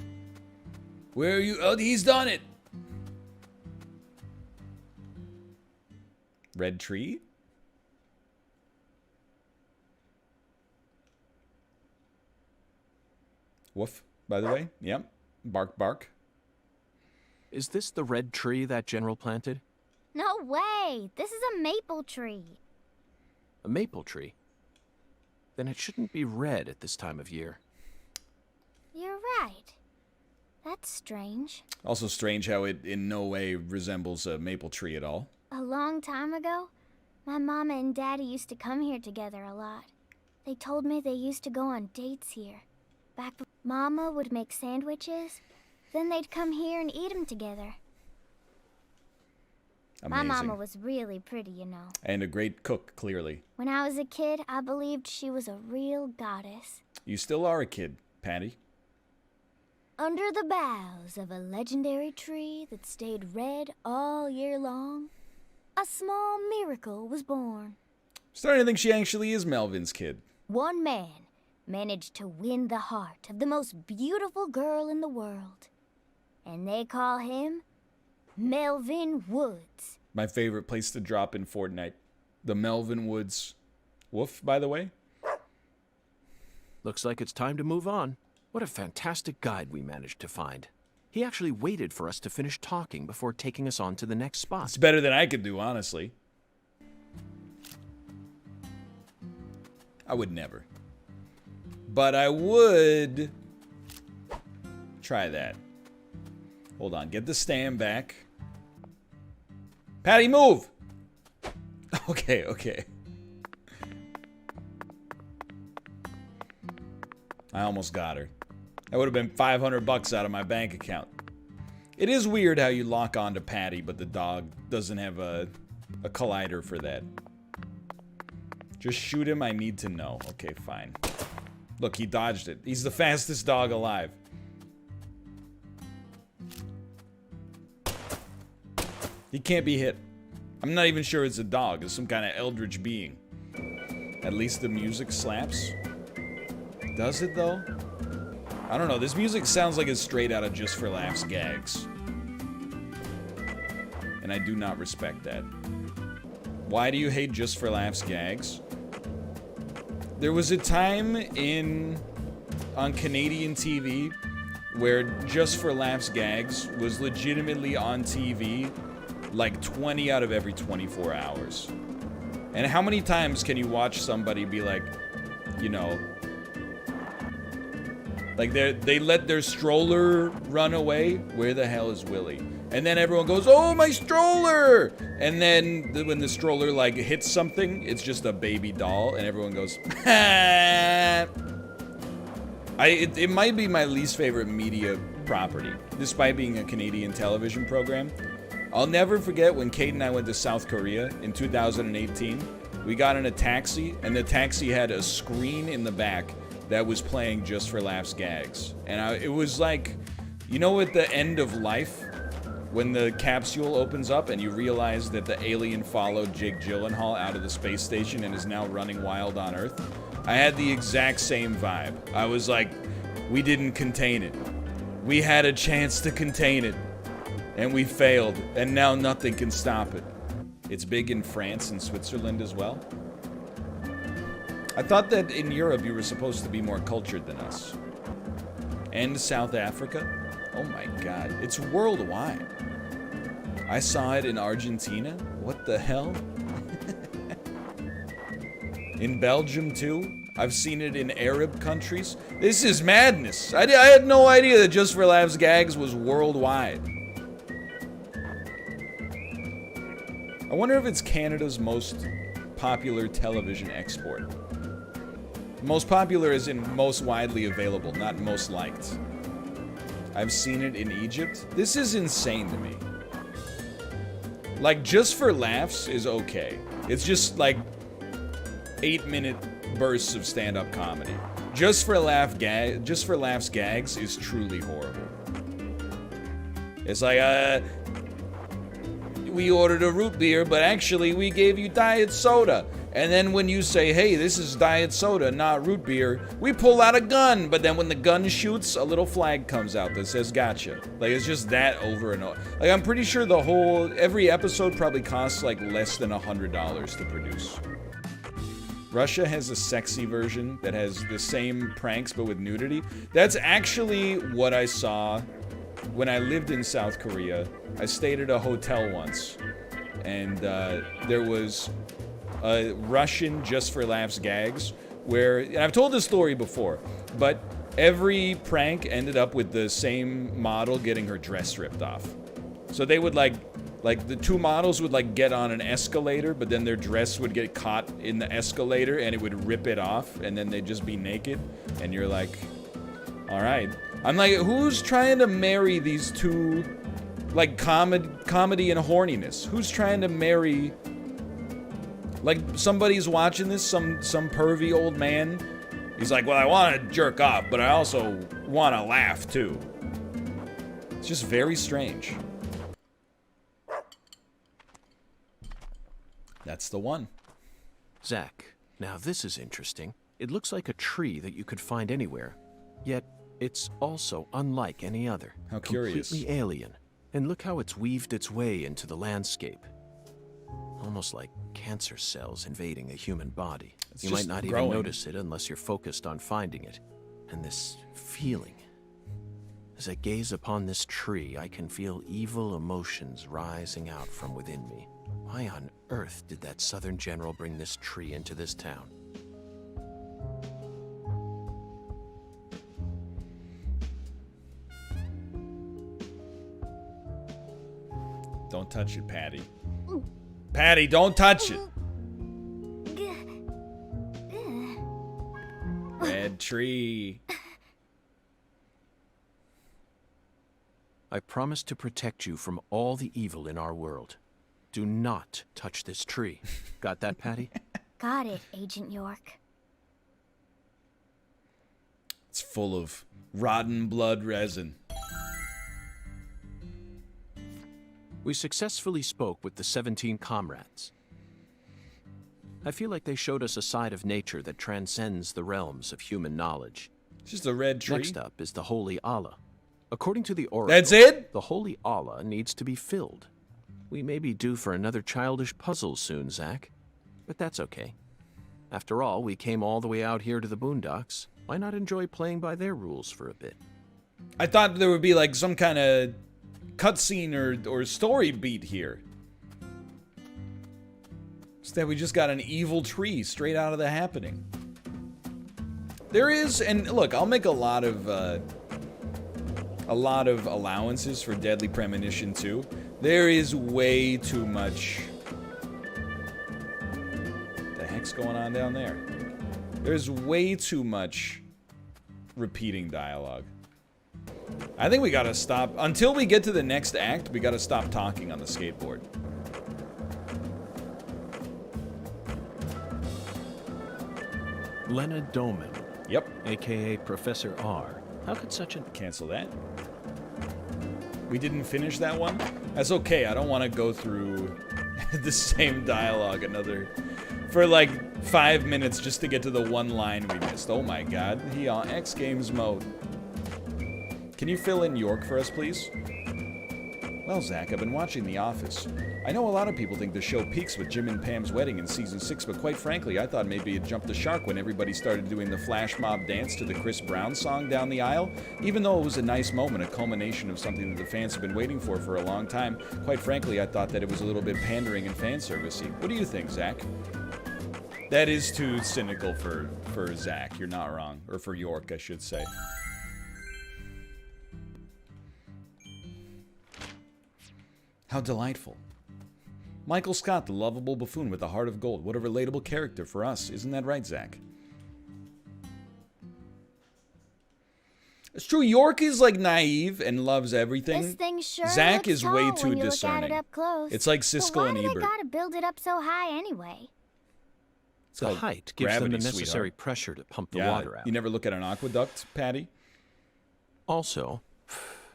Where are you? Oh, he's done it! Red tree? Woof, by the way. Yep. Bark, bark. Is this the red tree that General planted? No way! This is a maple tree. A maple tree? Then it shouldn't be red at this time of year. You're right. That's strange. Also strange how it in no way resembles a maple tree at all. A long time ago, my mama and daddy used to come here together a lot. They told me they used to go on dates here. Back before Mama would make sandwiches, then they'd come here and eat them together. Amazing. My mama was really pretty, you know. And a great cook, clearly. When I was a kid, I believed she was a real goddess. You still are a kid, Patti. Under the boughs of a legendary tree that stayed red all year long, a small miracle was born. Starting to think she actually is Melvin's kid. One man managed to win the heart of the most beautiful girl in the world. And they call him Melvin Woods. My favorite place to drop in Fortnite. The Melvin Woods. Woof, by the way. Looks like it's time to move on. What a fantastic guide we managed to find. He actually waited for us to finish talking before taking us on to the next spot. It's better than I could do, honestly. I would never. But I would try that. Hold on, get the stand back. Patti, move! Okay, okay. I almost got her. That would have been $500 out of my bank account. It is weird how you lock onto Patti, but the dog doesn't have a collider for that. Just shoot him, I need to know. Okay, fine. Look, he dodged it. He's the fastest dog alive. He can't be hit. I'm not even sure it's a dog. It's some kind of eldritch being. At least the music slaps. Does it, though? I don't know. This music sounds like it's straight out of Just For Laughs Gags. And I do not respect that. Why do you hate Just For Laughs Gags? There was a time on Canadian TV where Just For Laughs Gags was legitimately on TV like 20 out of every 24 hours. And how many times can you watch somebody be like, you know, like they let their stroller run away? Where the hell is Willie? And then everyone goes, oh, my stroller! And then when the stroller like hits something, it's just a baby doll, and everyone goes, ha! It might be my least favorite media property, despite being a Canadian television program. I'll never forget when Kate and I went to South Korea in 2018. We got in a taxi, and the taxi had a screen in the back that was playing Just For Laughs Gags. And it was like, you know, at the end of life, when the capsule opens up and you realize that the alien followed Jake Gyllenhaal out of the space station and is now running wild on Earth, I had the exact same vibe. I was like, we didn't contain it. We had a chance to contain it, and we failed, and now nothing can stop it. It's big in France and Switzerland as well. I thought that in Europe you were supposed to be more cultured than us. And South Africa? Oh my god, it's worldwide. I saw it in Argentina. What the hell? In Belgium too. I've seen it in Arab countries. This is madness. I had no idea that Just For Laughs Gags was worldwide. I wonder if it's Canada's most popular television export. Most popular is in most widely available, not most liked. I've seen it in Egypt. This is insane to me. Like, Just For Laughs is okay. It's just like 8-minute bursts of stand-up comedy. Just For Laughs Gags is truly horrible. It's like, we ordered a root beer, but actually we gave you diet soda. And then when you say, hey, this is diet soda, not root beer, we pull out a gun. But then when the gun shoots, a little flag comes out that says, gotcha. Like, it's just that over and over. Like, I'm pretty sure every episode probably costs like less than $100 to produce. Russia has a sexy version that has the same pranks but with nudity. That's actually what I saw when I lived in South Korea. I stayed at a hotel once, and there was a Russian Just For Laughs Gags where, and I've told this story before, but every prank ended up with the same model getting her dress ripped off. So they would like the two models would like get on an escalator, but then their dress would get caught in the escalator and it would rip it off, and then they'd just be naked, and you're like, all right. I'm like, who's trying to marry these two, like, comedy and horniness? Who's trying to marry, like, somebody's watching this, some pervy old man. He's like, well, I want to jerk off, but I also want to laugh, too. It's just very strange. That's the one. Zach, now this is interesting. It looks like a tree that you could find anywhere, yet it's also unlike any other. How curious. Completely alien. And look how it's weaved its way into the landscape. Almost like cancer cells invading a human body. You might not even notice it unless you're focused on finding it. And this feeling. As I gaze upon this tree, I can feel evil emotions rising out from within me. Why on earth did that Southern general bring this tree into this town? Don't touch it, Patti. Patti, don't touch it. Red tree. I promise to protect you from all the evil in our world. Do not touch this tree. Got that, Patti? Got it, Agent York. It's full of rotten blood resin. We successfully spoke with the 17 comrades. I feel like they showed us a side of nature that transcends the realms of human knowledge. It's just a red tree. Next up is the Holy Allah. According to the oracle, That's it? The Holy Allah needs to be filled. We may be due for another childish puzzle soon, Zach. But that's okay. After all, we came all the way out here to the boondocks. Why not enjoy playing by their rules for a bit? I thought there would be like some kind of cutscene or story beat here. Instead, we just got an evil tree straight out of the happening. There is, and look, I'll make a lot of allowances for Deadly Premonition 2. There is way too much. What the heck's going on down there? There's way too much repeating dialogue. I think we gotta stop. Until we get to the next act, we gotta stop talking on the skateboard. Leonard Doman. Yep. AKA Professor R. How could such an... Cancel that. We didn't finish that one? That's okay, I don't want to go through the same dialogue for like 5 minutes just to get to the one line we missed. Oh my god, he on X Games mode. Can you fill in York for us, please? Well, Zach, I've been watching The Office. I know a lot of people think the show peaks with Jim and Pam's wedding in season 6, but quite frankly, I thought maybe it jumped the shark when everybody started doing the flash mob dance to the Chris Brown song down the aisle. Even though it was a nice moment, a culmination of something that the fans have been waiting for a long time, quite frankly, I thought that it was a little bit pandering and fan servicey. What do you think, Zach? That is too cynical for Zach. You're not wrong. Or for York, I should say. How delightful. Michael Scott, the lovable buffoon with a heart of gold. What a relatable character for us. Isn't that right, Zach? It's true, York is like naive and loves everything. This thing sure Zach looks is way tall too when you discerning. Look at it up close. It's like Siskel and But why Ebert. do they gotta build it up so high anyway? The height gives them the necessary pressure to pump the water out. You never look at an aqueduct, Patti? Also,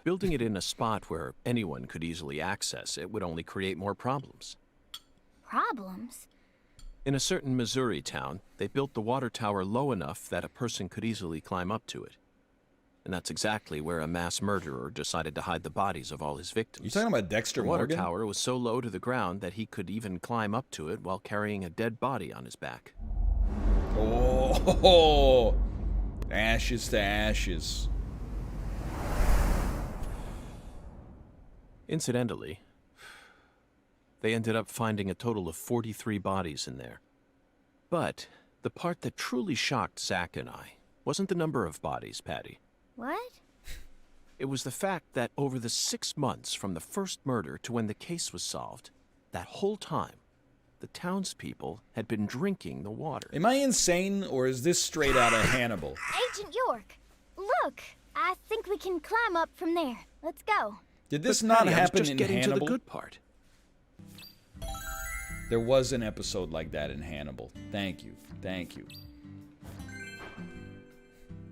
building it in a spot where anyone could easily access it would only create more problems. Problems? In a certain Missouri town, they built the water tower low enough that a person could easily climb up to it. And that's exactly where a mass murderer decided to hide the bodies of all his victims. You talking about Dexter Morgan? The Morgan? water tower was so low to the ground that he could even climb up to it while carrying a dead body on his back. Oh, ashes to ashes. Incidentally, they ended up finding a total of 43 bodies in there. But the part that truly shocked Zach and I wasn't the number of bodies, Patti. What? It was the fact that over the 6 months from the first murder to when the case was solved, that whole time, the townspeople had been drinking the water. Am I insane, or is this straight out of Hannibal? Agent York, look! I think we can climb up from there. Let's go. Did this But not Patti, I was happen just in getting Hannibal? to the good part. There was an episode like that in Hannibal. Thank you. Thank you.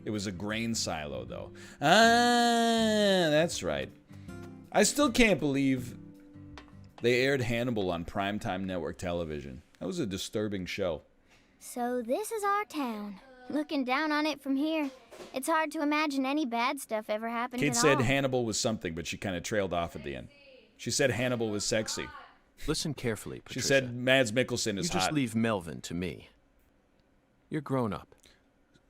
It was a grain silo, though. Ah, that's right. I still can't believe they aired Hannibal on primetime network television. That was a disturbing show. So this is our town. Looking down on it from here, it's hard to imagine any bad stuff ever happened Kate at said all. Hannibal was something, but she kind of trailed off at the end. She said Hannibal was sexy. Listen carefully, Patricia. She said Mads Mikkelsen is You just hot. leave Melvin to me. You're grown up.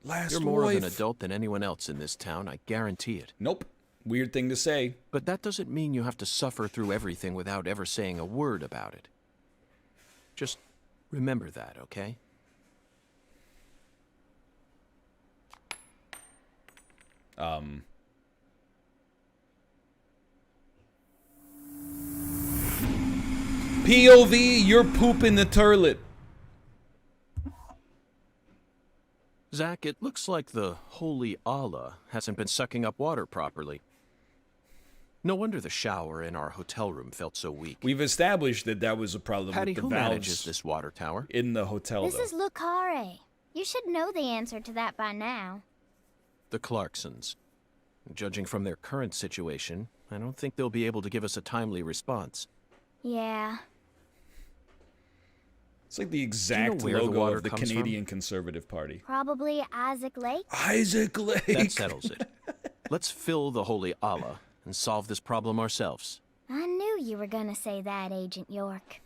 Last You're more wife. of an adult than anyone else in this town, I guarantee it. Nope. Weird thing to say. But that doesn't mean you have to suffer through everything without ever saying a word about it. Just remember that, okay? POV, you're pooping the turlet. Zach, it looks like the Holy Allah hasn't been sucking up water properly. No wonder the shower in our hotel room felt so weak. We've established that that was a problem Patti, with the who valves manages this water tower? in the hotel, This though. is Lucare. You should know the answer to that by now. The Clarksons. Judging from their current situation, I don't think they'll be able to give us a timely response. Yeah. It's like the exact where the logo water of the comes Canadian Conservative Party. Probably Isaac Lake. Isaac Lake! That settles it. Let's fill the Holy Allah and solve this problem ourselves. I knew you were gonna say that, Agent York.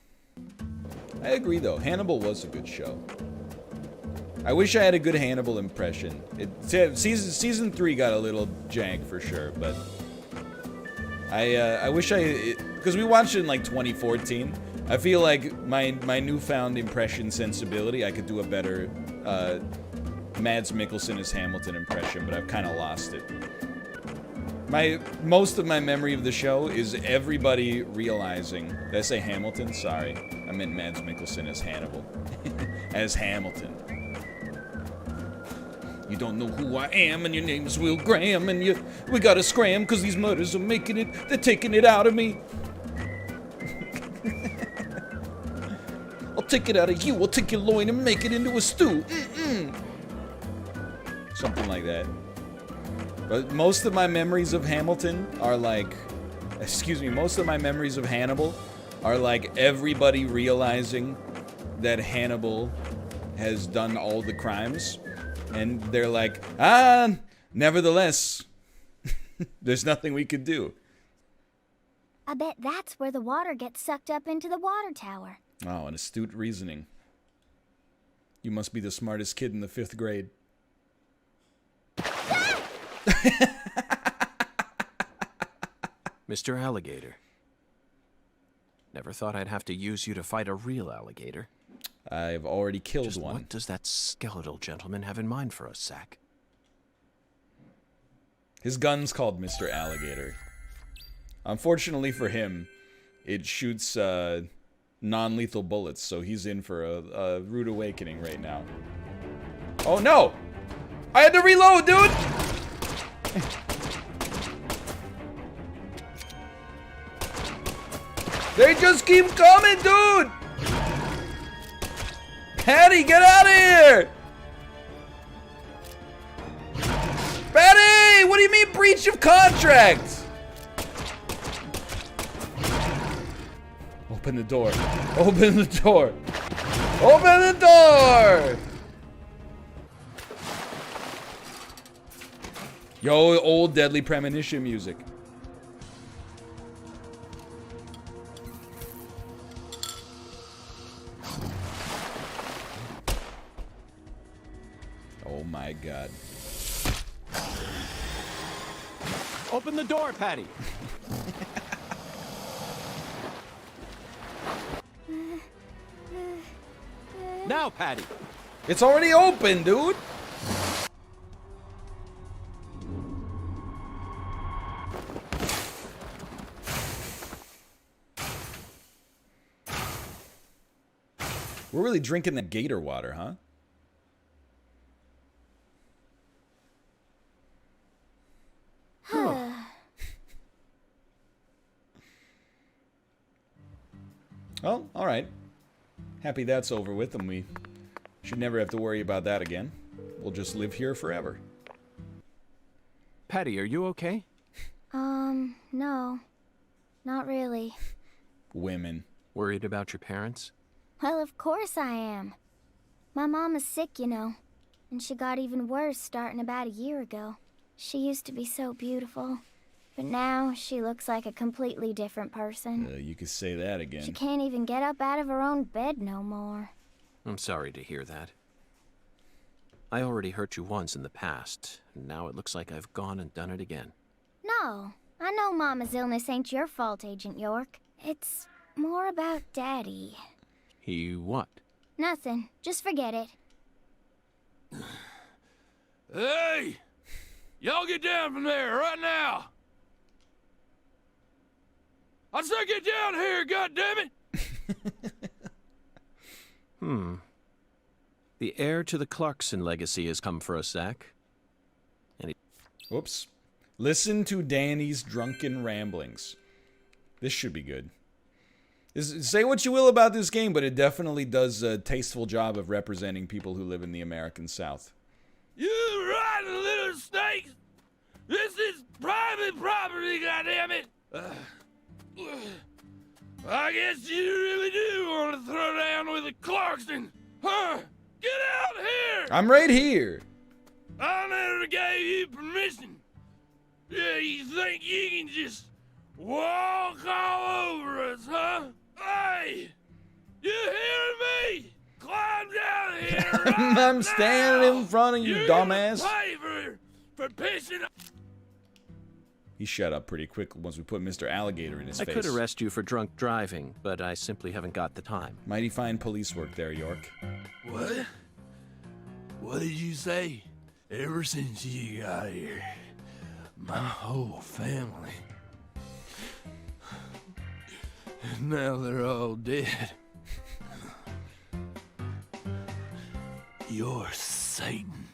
I agree, though. Hannibal was a good show. I wish I had a good Hannibal impression. Season 3 got a little jank for sure, but I wish because we watched it in like 2014. I feel like my newfound impression sensibility, I could do a better Mads Mikkelsen as Hamilton impression, but I've kind of lost it. Most of my memory of the show is everybody realizing. Did I say Hamilton? Sorry, I meant Mads Mikkelsen as Hannibal, as Hamilton. You don't know who I am, and your name's Will Graham, and we gotta scram, cause these murders are making it, they're taking it out of me. I'll take it out of you, I'll take your loin and make it into a stew. Something like that. But most of my memories of Hamilton are like, most of my memories of Hannibal are like everybody realizing that Hannibal has done all the crimes. And they're like, nevertheless, there's nothing we could do. I bet that's where the water gets sucked up into the water tower. Oh, an astute reasoning. You must be the smartest kid in the 5th grade. Mr. Alligator. Never thought I'd have to use you to fight a real alligator. I've already killed Just one. What does that skeletal gentleman have in mind for us, Zach? His gun's called Mr. Alligator. Unfortunately for him, it shoots non-lethal bullets, so he's in for a rude awakening right now. Oh no! I had to reload, dude! They just keep coming, dude! Patti, get out of here! Patti! What do you mean breach of contract? Open the door. Open the door. Open the door! Yo, old Deadly Premonition music. Oh my god. Open the door, Patti. Now, Patti. It's already open, dude. We're really drinking the gator water, huh? Well, alright. Happy that's over with, and we should never have to worry about that again. We'll just live here forever. Patti, are you okay? No. Not really. Women. Worried about your parents? Well, of course I am. My mom is sick, you know. And she got even worse starting about a year ago. She used to be so beautiful. But now, she looks like a completely different person. You could say that again. She can't even get up out of her own bed no more. I'm sorry to hear that. I already hurt you once in the past, and now it looks like I've gone and done it again. No, I know Mama's illness ain't your fault, Agent York. It's more about Daddy. He what? Nothing. Just forget it. Hey! Y'all get down from there right now! I said get down here, goddammit! The heir to the Clarkson legacy has come for us, Zach. And Whoops. Listen to Danny's drunken ramblings. This should be good. Say what you will about this game, but it definitely does a tasteful job of representing people who live in the American South. You rotten little snakes! This is private property, goddammit! I guess you really do want to throw down with a Clarkson, huh? Get out here! I'm right here. I never gave you permission. Yeah, you think you can just walk all over us, huh? Hey! You hear me? Climb down here right I'm standing in front of you, dumbass. Pay for pissing. He shut up pretty quick once we put Mr. Alligator in his I face. could arrest you for drunk driving, but I simply haven't got the time. Mighty fine police work there, York. What? What did you say? Ever since you got here, my whole family. Now they're all dead. You're Satan.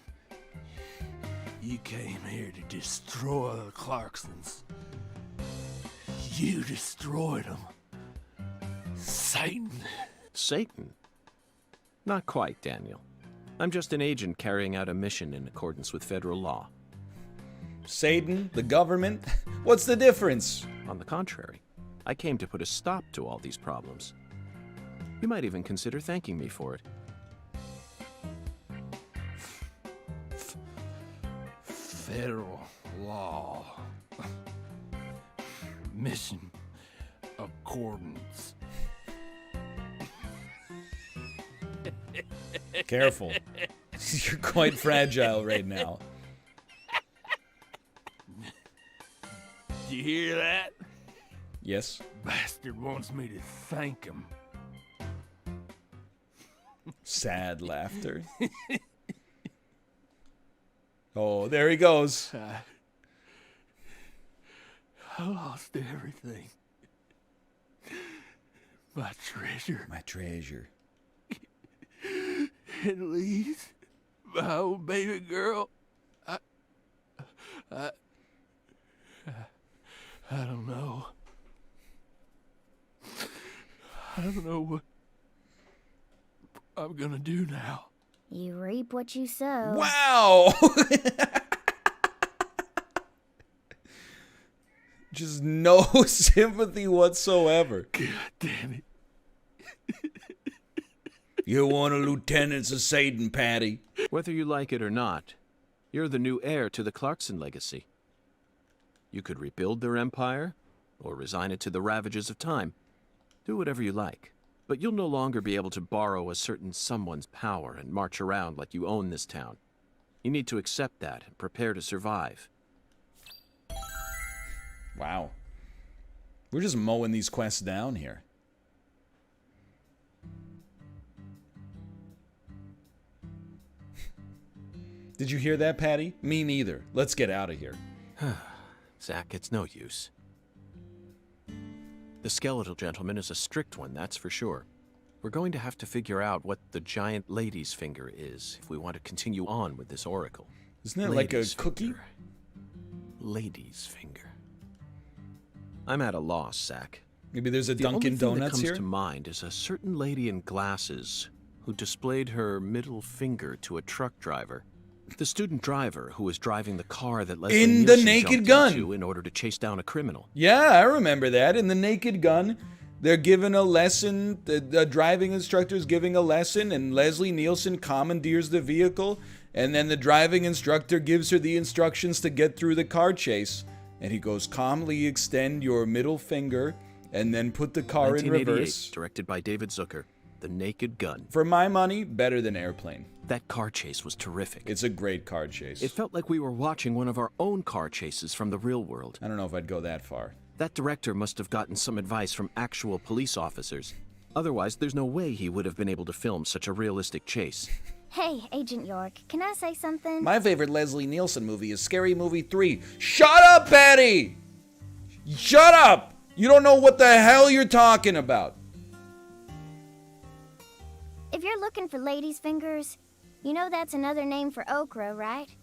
You came here to destroy the Clarksons. You destroyed them. Satan. Satan? Not quite, Daniel. I'm just an agent carrying out a mission in accordance with federal law. Satan? The government? What's the difference? On the contrary, I came to put a stop to all these problems. You might even consider thanking me for it. Federal law. Mission accordance. Careful. You're quite fragile right now. Do you hear that? Yes. Bastard wants me to thank him. Sad laughter. Oh, there he goes. I lost everything. My treasure. My treasure. At least my old baby girl. I don't know. I don't know what I'm gonna do now. You reap what you sow. Wow! Just no sympathy whatsoever. God damn it. You're one of lieutenants of Satan, Patti. Whether you like it or not, you're the new heir to the Clarkson legacy. You could rebuild their empire, or resign it to the ravages of time. Do whatever you like. But you'll no longer be able to borrow a certain someone's power and march around like you own this town. You need to accept that and prepare to survive. Wow. We're just mowing these quests down here. Did you hear that, Patti? Me neither. Let's get out of here. Zach, it's no use. The skeletal gentleman is a strict one, that's for sure. We're going to have to figure out what the giant lady's finger is if we want to continue on with this oracle. Isn't it like a cookie? Finger. Lady's finger. I'm at a loss, Zach. Maybe there's a The Dunkin' only thing that Donuts comes here? to mind is a certain lady in glasses who displayed her middle finger to a truck driver. The student driver who was driving the car that Leslie In the Nielsen Naked jumped Gun. into in order to chase down a criminal. Yeah, I remember that. In the Naked Gun, they're given a lesson. The driving instructor's giving a lesson, and Leslie Nielsen commandeers the vehicle, and then the driving instructor gives her the instructions to get through the car chase. And he goes, calmly extend your middle finger, and then put the car in 1988, reverse. directed by David Zucker. The Naked Gun. For my money, better than Airplane. That car chase was terrific. It's a great car chase. It felt like we were watching one of our own car chases from the real world. I don't know if I'd go that far. That director must have gotten some advice from actual police officers. Otherwise, there's no way he would have been able to film such a realistic chase. Hey, Agent York, can I say something? My favorite Leslie Nielsen movie is Scary Movie 3. Shut up, Patti! Shut up! You don't know what the hell you're talking about. If you're looking for ladies' fingers, you know that's another name for okra, right?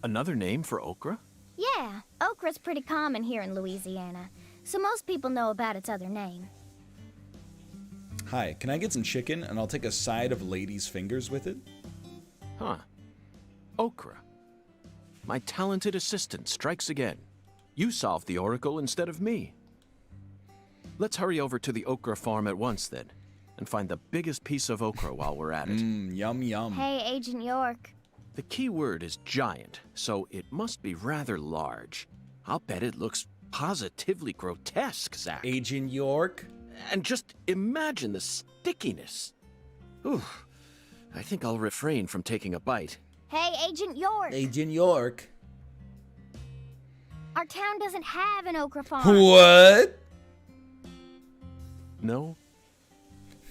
Another name for okra? Yeah, okra's pretty common here in Louisiana, so most people know about its other name. Hi, can I get some chicken and I'll take a side of ladies' fingers with it? Huh. Okra. my talented assistant strikes again. You solved the oracle instead of me. Let's hurry over to the okra farm at once, then, and find the biggest piece of okra while we're at it. Yum, yum. Hey, Agent York. The key word is giant, so it must be rather large. I'll bet it looks positively grotesque, Zach. Agent York? And just imagine the stickiness. Ooh, I think I'll refrain from taking a bite. Hey, Agent York. Agent York. Our town doesn't have an okra farm. What? No?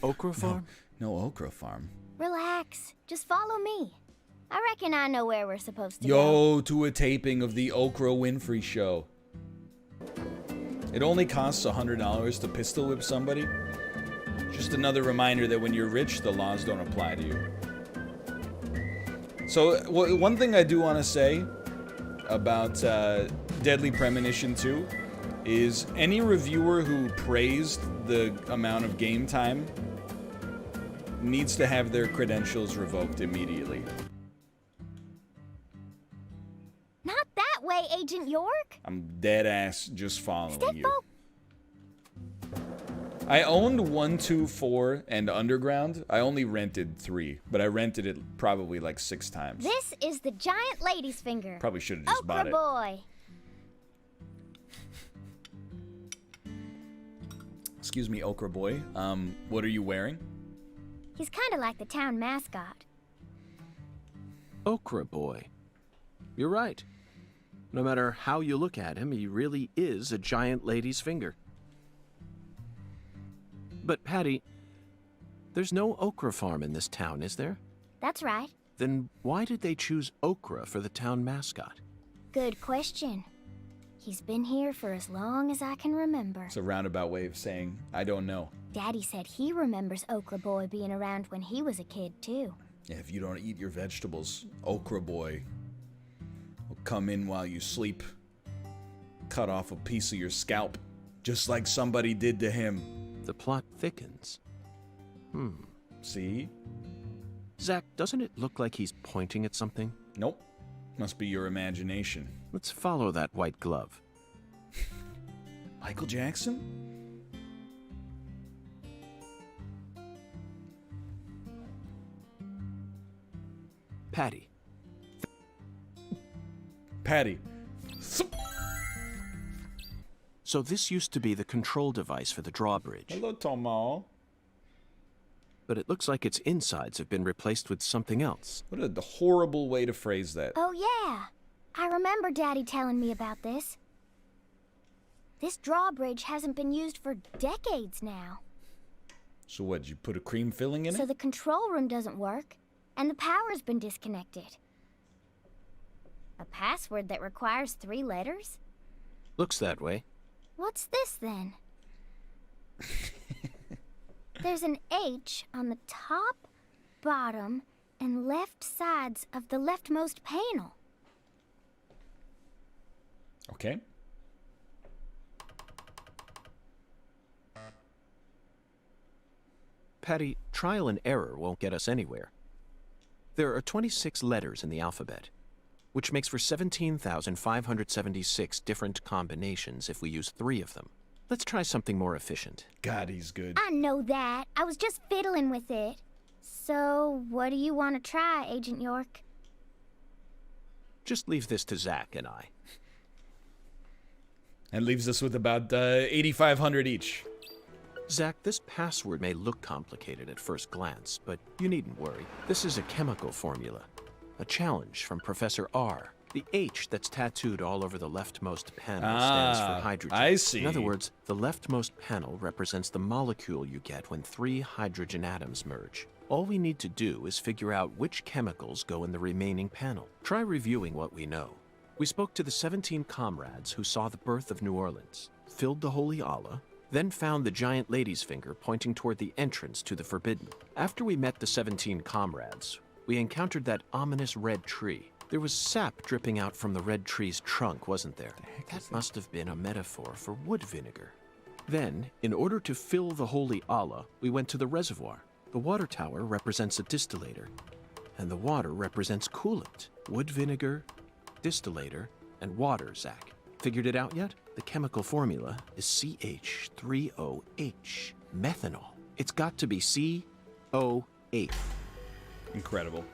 Okra farm? No okra farm. Relax. Just follow me. I reckon I know where we're supposed to go. Yo, to a taping of the Oprah Winfrey show. It only costs $100 to pistol whip somebody. Just another reminder that when you're rich, the laws don't apply to you. So, one thing I do want to say about Deadly Premonition 2 is any reviewer who praised the amount of game time needs to have their credentials revoked immediately. Not that way, Agent York. I'm dead ass just following you. I owned 1, 2, 4, and Underground. I only rented 3, but I rented it probably like 6 times. This is the giant lady's finger. Probably should have just bought it. Boy. Excuse me, Okra Boy. What are you wearing? He's kind of like the town mascot. Okra Boy. You're right. No matter how you look at him, he really is a giant lady's finger. But, Patti, there's no okra farm in this town, is there? That's right. Then why did they choose okra for the town mascot? Good question. He's been here for as long as I can remember. It's a roundabout way of saying, I don't know. Daddy said he remembers Okra Boy being around when he was a kid, too. Yeah, if you don't eat your vegetables, Okra Boy will come in while you sleep, cut off a piece of your scalp, just like somebody did to him. The plot thickens. See? Zach, doesn't it look like he's pointing at something? Nope. Must be your imagination. Let's follow that white glove. Michael Jackson? Patti. Patti. So this used to be the control device for the drawbridge. Hello, Tomo. But it looks like its insides have been replaced with something else. What a horrible way to phrase that. Oh, yeah. I remember Daddy telling me about this. This drawbridge hasn't been used for decades now. So what, you put a cream filling in it? So the control room doesn't work, and the power's been disconnected. A password that requires 3 letters? Looks that way. What's this, then? There's an H on the top, bottom, and left sides of the leftmost panel. Okay. Patti, trial and error won't get us anywhere. There are 26 letters in the alphabet, which makes for 17,576 different combinations if we use 3 of them. Let's try something more efficient. God, he's good. I know that. I was just fiddling with it. So, what do you want to try, Agent York? Just leave this to Zach and I. And leaves us with about 8,500 each. Zach, this password may look complicated at first glance, but you needn't worry. This is a chemical formula. A challenge from Professor R. The H that's tattooed all over the leftmost panel stands for hydrogen. I see. In other words, the leftmost panel represents the molecule you get when 3 hydrogen atoms merge. All we need to do is figure out which chemicals go in the remaining panel. Try reviewing what we know. We spoke to the 17 comrades who saw the birth of New Orleans, filled the Holy Allah, then found the giant lady's finger pointing toward the entrance to the Forbidden. After we met the 17 comrades, we encountered that ominous red tree. There was sap dripping out from the red tree's trunk, wasn't there? That must have been a metaphor for wood vinegar. Then, in order to fill the Holy Allah, we went to the reservoir. The water tower represents a distillator, and the water represents coolant. Wood vinegar, distillator, and water, Zach. Figured it out yet? The chemical formula is CH3OH, methanol. It's got to be COH. Incredible.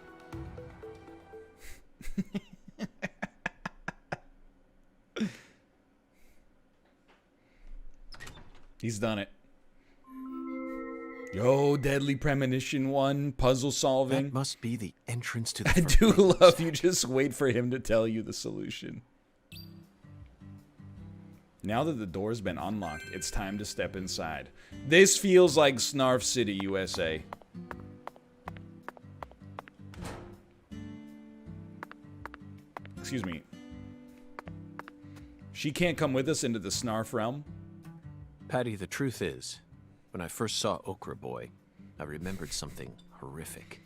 He's done it. Yo, Deadly Premonition 1, puzzle solving. That must be the entrance to the I do love you. Just wait for him to tell you the solution. Now that the door's been unlocked, it's time to step inside. This feels like SNARF City, USA. Excuse me. She can't come with us into the SNARF realm? Patti, the truth is, when I first saw Okra Boy, I remembered something horrific.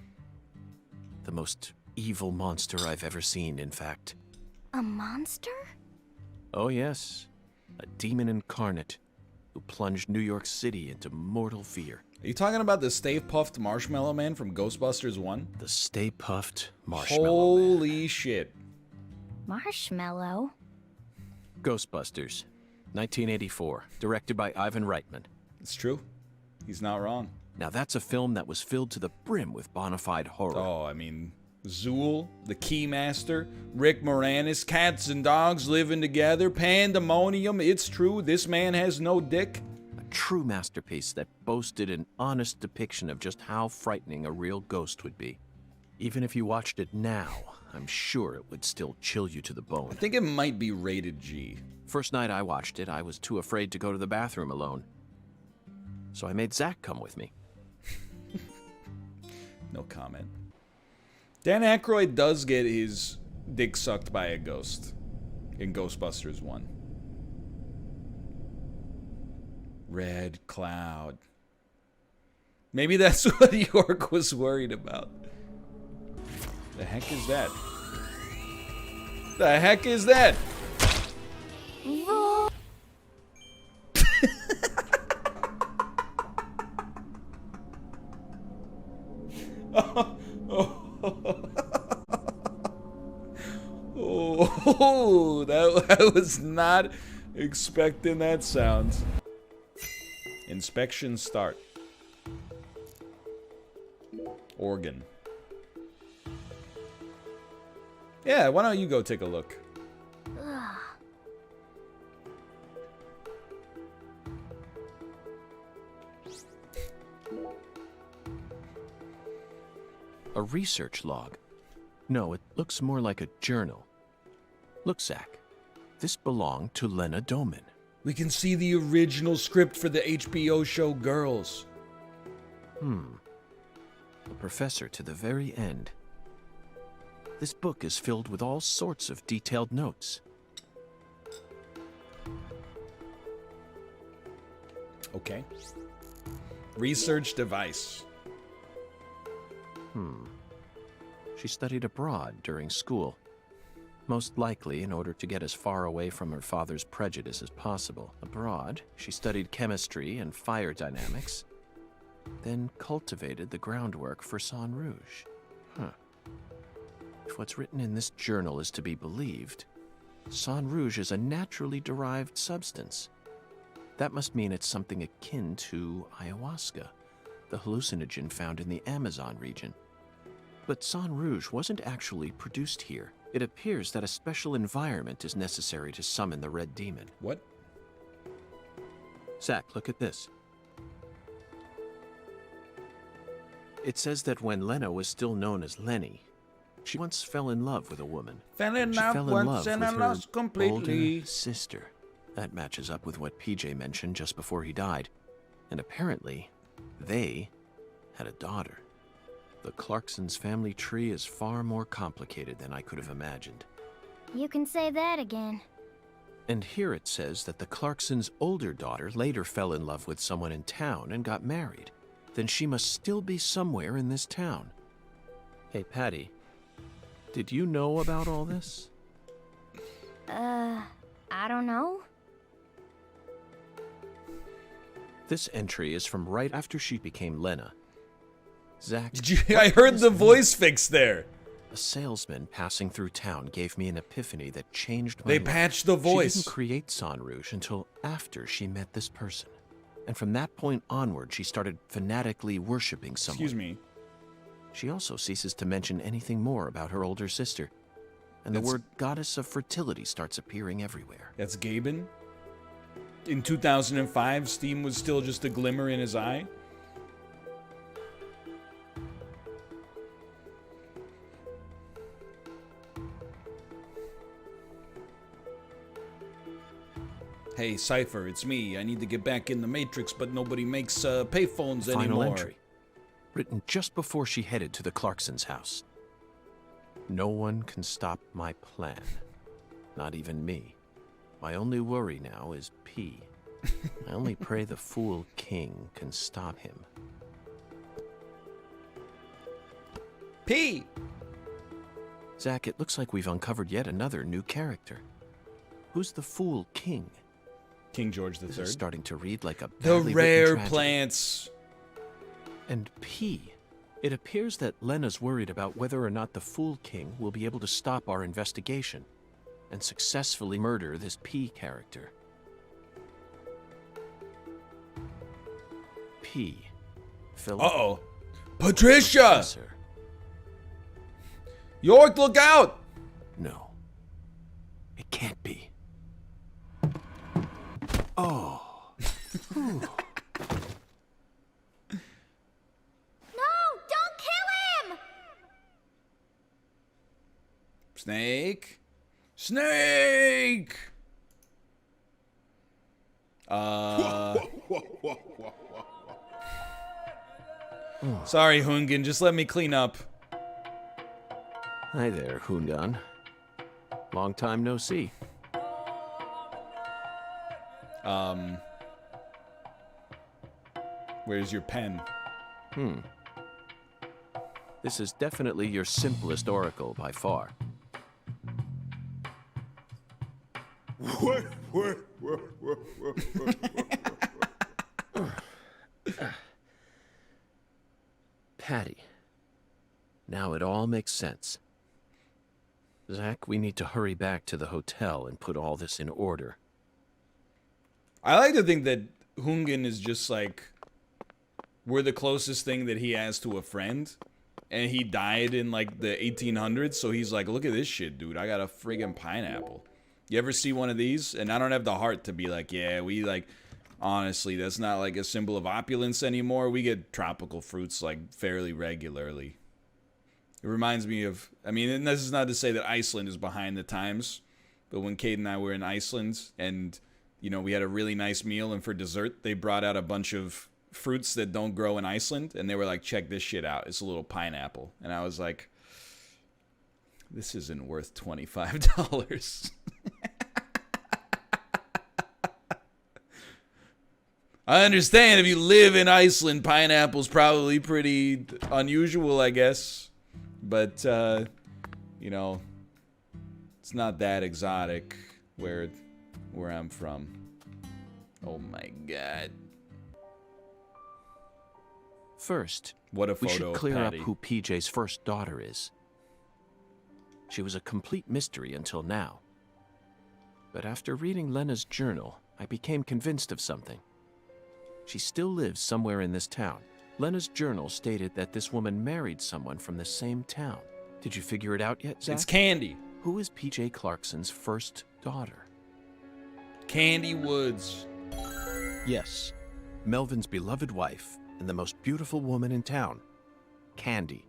The most evil monster I've ever seen, in fact. A monster? Oh yes, a demon incarnate who plunged New York City into mortal fear. Are you talking about the Stay Puffed Marshmallow Man from Ghostbusters 1? The Stay Puffed Marshmallow Holy shit. Marshmallow? Ghostbusters, 1984, directed by Ivan Reitman. It's true. He's not wrong. Now that's a film that was filled to the brim with bona fide horror. Oh, I mean, Zool, the Keymaster, Rick Moranis, cats and dogs living together, pandemonium. It's true, this man has no dick. A true masterpiece that boasted an honest depiction of just how frightening a real ghost would be. Even if you watched it now, I'm sure it would still chill you to the bone. I think it might be rated G. First night I watched it, I was too afraid to go to the bathroom alone. So I made Zach come with me. No comment. Dan Aykroyd does get his dick sucked by a ghost in Ghostbusters 1. Red cloud. Maybe that's what York was worried about. The heck is that? The heck is that? Oh, I was not expecting that sound. Inspection start. Organ. Yeah, why don't you go take a look? A research log? No, it looks more like a journal. Look, Zach. This belonged to Lena Doman. We can see the original script for the HBO show Girls. A professor to the very end. This book is filled with all sorts of detailed notes. Okay. Research device. She studied abroad during school. Most likely in order to get as far away from her father's prejudice as possible. Abroad, she studied chemistry and fire dynamics, then cultivated the groundwork for Sang Rouge. If what's written in this journal is to be believed, Sang Rouge is a naturally derived substance. That must mean it's something akin to ayahuasca, the hallucinogen found in the Amazon region. But Sang Rouge wasn't actually produced here. It appears that a special environment is necessary to summon the Red Demon. What? Zach, look at this. It says that when Lena was still known as Lenny, she once fell in love with a woman. Fell in She love fell in once love and with I her lost completely. older sister. That matches up with what PJ mentioned just before he died. And apparently, they had a daughter. The Clarksons' family tree is far more complicated than I could have imagined. You can say that again. And here it says that the Clarksons' older daughter later fell in love with someone in town and got married. Then she must still be somewhere in this town. Hey, Patti, did you know about all this? I don't know. This entry is from right after she became Lena. Zach, I heard the voice fix there. A salesman passing through town gave me an epiphany that changed my They life. patched the voice. She didn't create Sang Rouge until after she met this person. And from that point onward, she started fanatically worshipping someone. Excuse me. She also ceases to mention anything more about her older sister. And the word goddess of fertility starts appearing everywhere. That's Gaben? In 2005, Steam was still just a glimmer in his eye? Hey, Cypher, it's me. I need to get back in the Matrix, but nobody makes payphones anymore. Final entry, written just before she headed to the Clarksons' house. No one can stop my plan. Not even me. My only worry now is P. I only pray the Fool King can stop him. P! Zach, it looks like we've uncovered yet another new character. Who's the Fool King? King George III. This is starting to read like a The badly rare written tragedy. plants. And P. It appears that Lena's worried about whether or not the Fool King will be able to stop our investigation and successfully murder this P character. P. Philip. Uh-oh. Patricia! Professor. York, look out! No. It can't be. Oh. Whew. No, don't kill him! Snake. Snake! Sorry, Hungan, just let me clean up. Hi there, Hungan. Long time no see. Where's your pen? This is definitely your simplest oracle by far. Patti. Now it all makes sense. Zach, we need to hurry back to the hotel and put all this in order. I like to think that Hungan is just like, we're the closest thing that he has to a friend. And he died in like the 1800s, so he's like, look at this shit, dude. I got a friggin' pineapple. You ever see one of these? And I don't have the heart to be like, yeah, we like, honestly, that's not like a symbol of opulence anymore. We get tropical fruits like fairly regularly. It reminds me of, I mean, and this is not to say that Iceland is behind the times, but when Cade and I were in Iceland and, you know, we had a really nice meal, and for dessert, they brought out a bunch of fruits that don't grow in Iceland, and they were like, check this shit out. It's a little pineapple. And I was like, this isn't worth $25. I understand if you live in Iceland, pineapple's probably pretty unusual, I guess. But, you know, it's not that exotic where I'm from. Oh my god. First, what a we photo should of clear up Patti. who PJ's first daughter is. She was a complete mystery until now. But after reading Lena's journal, I became convinced of something. She still lives somewhere in this town. Lena's journal stated that this woman married someone from the same town. Did you figure it out yet, Zach? It's Candy. Who is PJ Clarkson's first daughter? Candy Woods. Yes, Melvin's beloved wife and the most beautiful woman in town, Candy.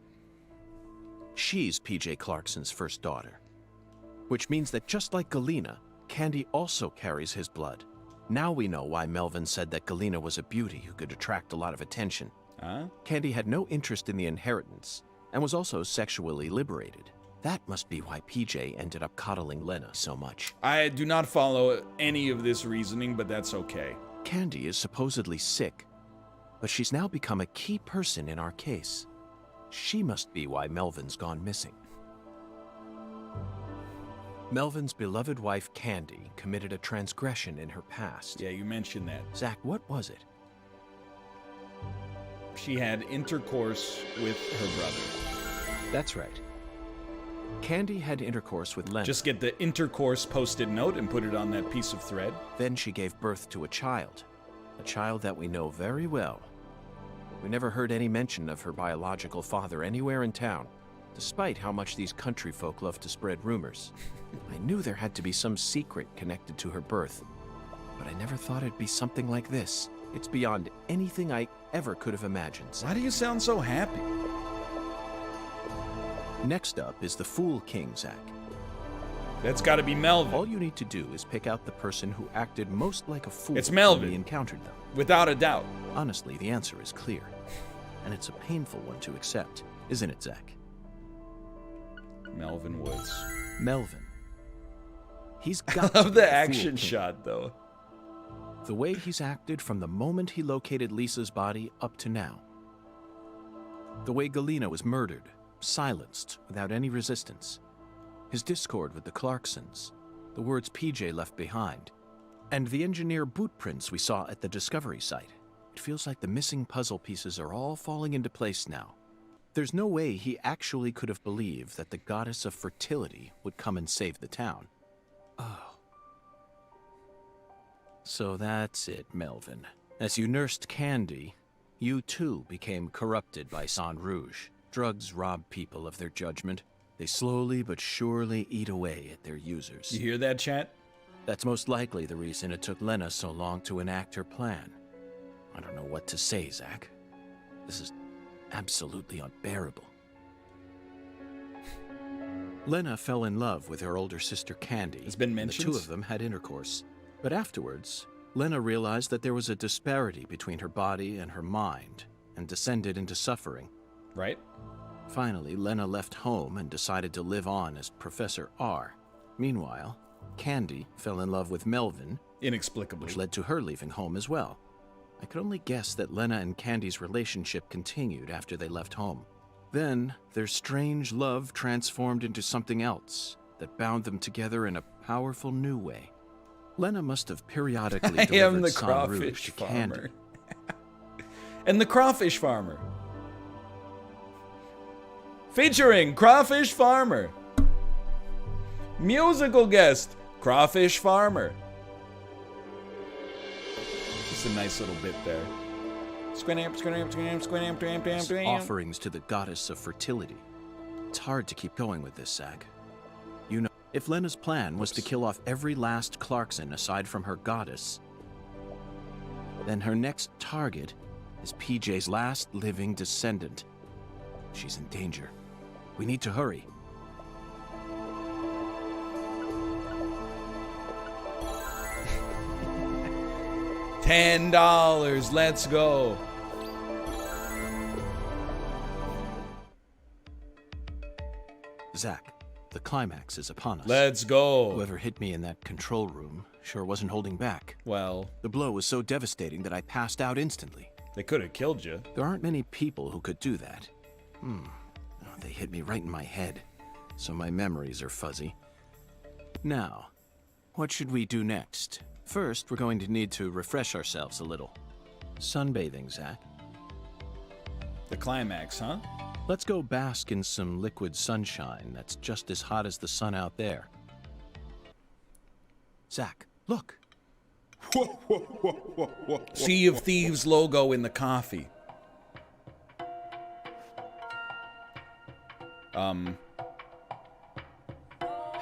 She's PJ Clarkson's first daughter. Which means that just like Galena, Candy also carries his blood. Now we know why Melvin said that Galena was a beauty who could attract a lot of attention. Candy had no interest in the inheritance and was also sexually liberated. That must be why PJ ended up coddling Lena so much. I do not follow any of this reasoning, but that's okay. Candy is supposedly sick, but she's now become a key person in our case. She must be why Melvin's gone missing. Melvin's beloved wife, Candy, committed a transgression in her past. Yeah, you mentioned that. Zach, what was it? She had intercourse with her brother. That's right. Candy had intercourse with Lena. Just get the intercourse post-it note and put it on that piece of thread. Then she gave birth to a child that we know very well. We never heard any mention of her biological father anywhere in town, despite how much these country folk love to spread rumors. I knew there had to be some secret connected to her birth, but I never thought it'd be something like this. It's beyond anything I ever could have imagined. Why do you sound so happy? Next up is the Fool King, Zach. That's got to be Melvin. All you need to do is pick out the person who acted most like a fool It's Melvin. when we encountered them. Without a doubt. Honestly, the answer is clear. And it's a painful one to accept, isn't it, Zach? Melvin Woods. Melvin. He's I got love to be the Fool action King. shot, though. The way he's acted from the moment he located Lisa's body up to now. The way Galena was murdered, silenced, without any resistance. His discord with the Clarksons, the words PJ left behind, and the engineer boot prints we saw at the discovery site. It feels like the missing puzzle pieces are all falling into place now. There's no way he actually could have believed that the goddess of fertility would come and save the town. Oh. So that's it, Melvin. As you nursed Candy, you too became corrupted by Sang Rouge. Drugs rob people of their judgment. They slowly but surely eat away at their users. You hear that, chat? That's most likely the reason it took Lena so long to enact her plan. I don't know what to say, Zach. This is absolutely unbearable. Lena fell in love with her older sister Candy. It's been and mentioned. The two of them had intercourse. But afterwards, Lena realized that there was a disparity between her body and her mind, and descended into suffering. Right? Finally, Lena left home and decided to live on as Professor R. Meanwhile, Candy fell in love with Melvin, inexplicably, which led to her leaving home as well. I could only guess that Lena and Candy's relationship continued after they left home. Then, their strange love transformed into something else that bound them together in a powerful new way. Lena must have periodically I delivered am the Sang Rouge crawfish to farmer. Candy. And the crawfish farmer. Featuring Crawfish Farmer. Musical guest, Crawfish Farmer. Just a nice little bit there. Offerings to the goddess of fertility. It's hard to keep going with this, Zach. You know, if Lena's plan was to kill off every last Clarkson aside from her goddess, then her next target is PJ's last living descendant. She's in danger. We need to hurry. $10. Let's go. Zach, the climax is upon us. Let's go. Whoever hit me in that control room sure wasn't holding back. Well, the blow was so devastating that I passed out instantly. They could have killed you. There aren't many people who could do that. Oh, they hit me right in my head, so my memories are fuzzy. Now, what should we do next? First, we're going to need to refresh ourselves a little. Sunbathing, Zach. The climax, huh? Let's go bask in some liquid sunshine that's just as hot as the sun out there. Zach, look. Sea of Thieves logo in the coffee.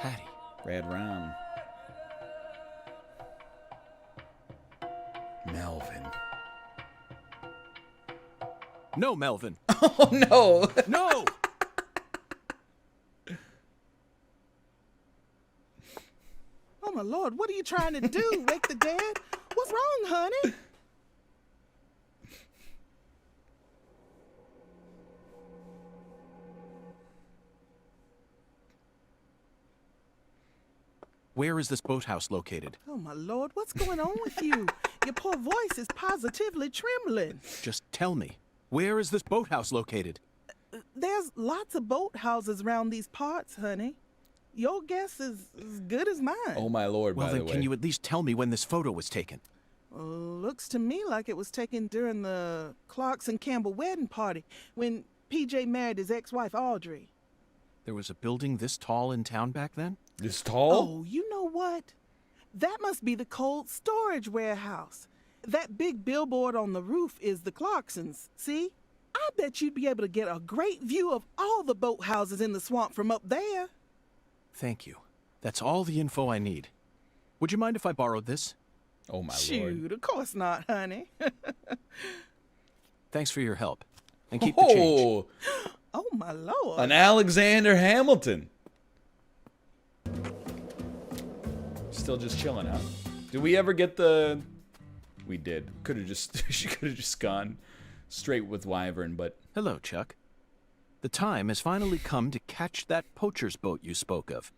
Patti. Red Rum. Melvin. No, Melvin. Oh, no. No! Oh, my Lord, what are you trying to do? Wake the dead? What's wrong, honey? Where is this boathouse located? Oh, my Lord, what's going on with you? Your poor voice is positively trembling. Just tell me. Where is this boathouse located? There's lots of boathouses around these parts, honey. Your guess is as good as mine. Oh, my Lord, well, by the then way. Can you at least tell me when this photo was taken? Looks to me like it was taken during the Clarkson Campbell wedding party when PJ married his ex-wife, Audrey. There was a building this tall in town back then? This tall? Oh, you know what? That must be the cold storage warehouse. That big billboard on the roof is the Clarksons, see? I bet you'd be able to get a great view of all the boathouses in the swamp from up there. Thank you. That's all the info I need. Would you mind if I borrowed this? Oh, my Shoot, lord. of course not, honey. Thanks for your help. And keep the change. Oh, my lord. An Alexander Hamilton. Still just chilling, huh? Did we ever get the... We did. Could have just... She could have just gone straight with Wyvern, but... Hello, Chuck. The time has finally come to catch that poacher's boat you spoke of.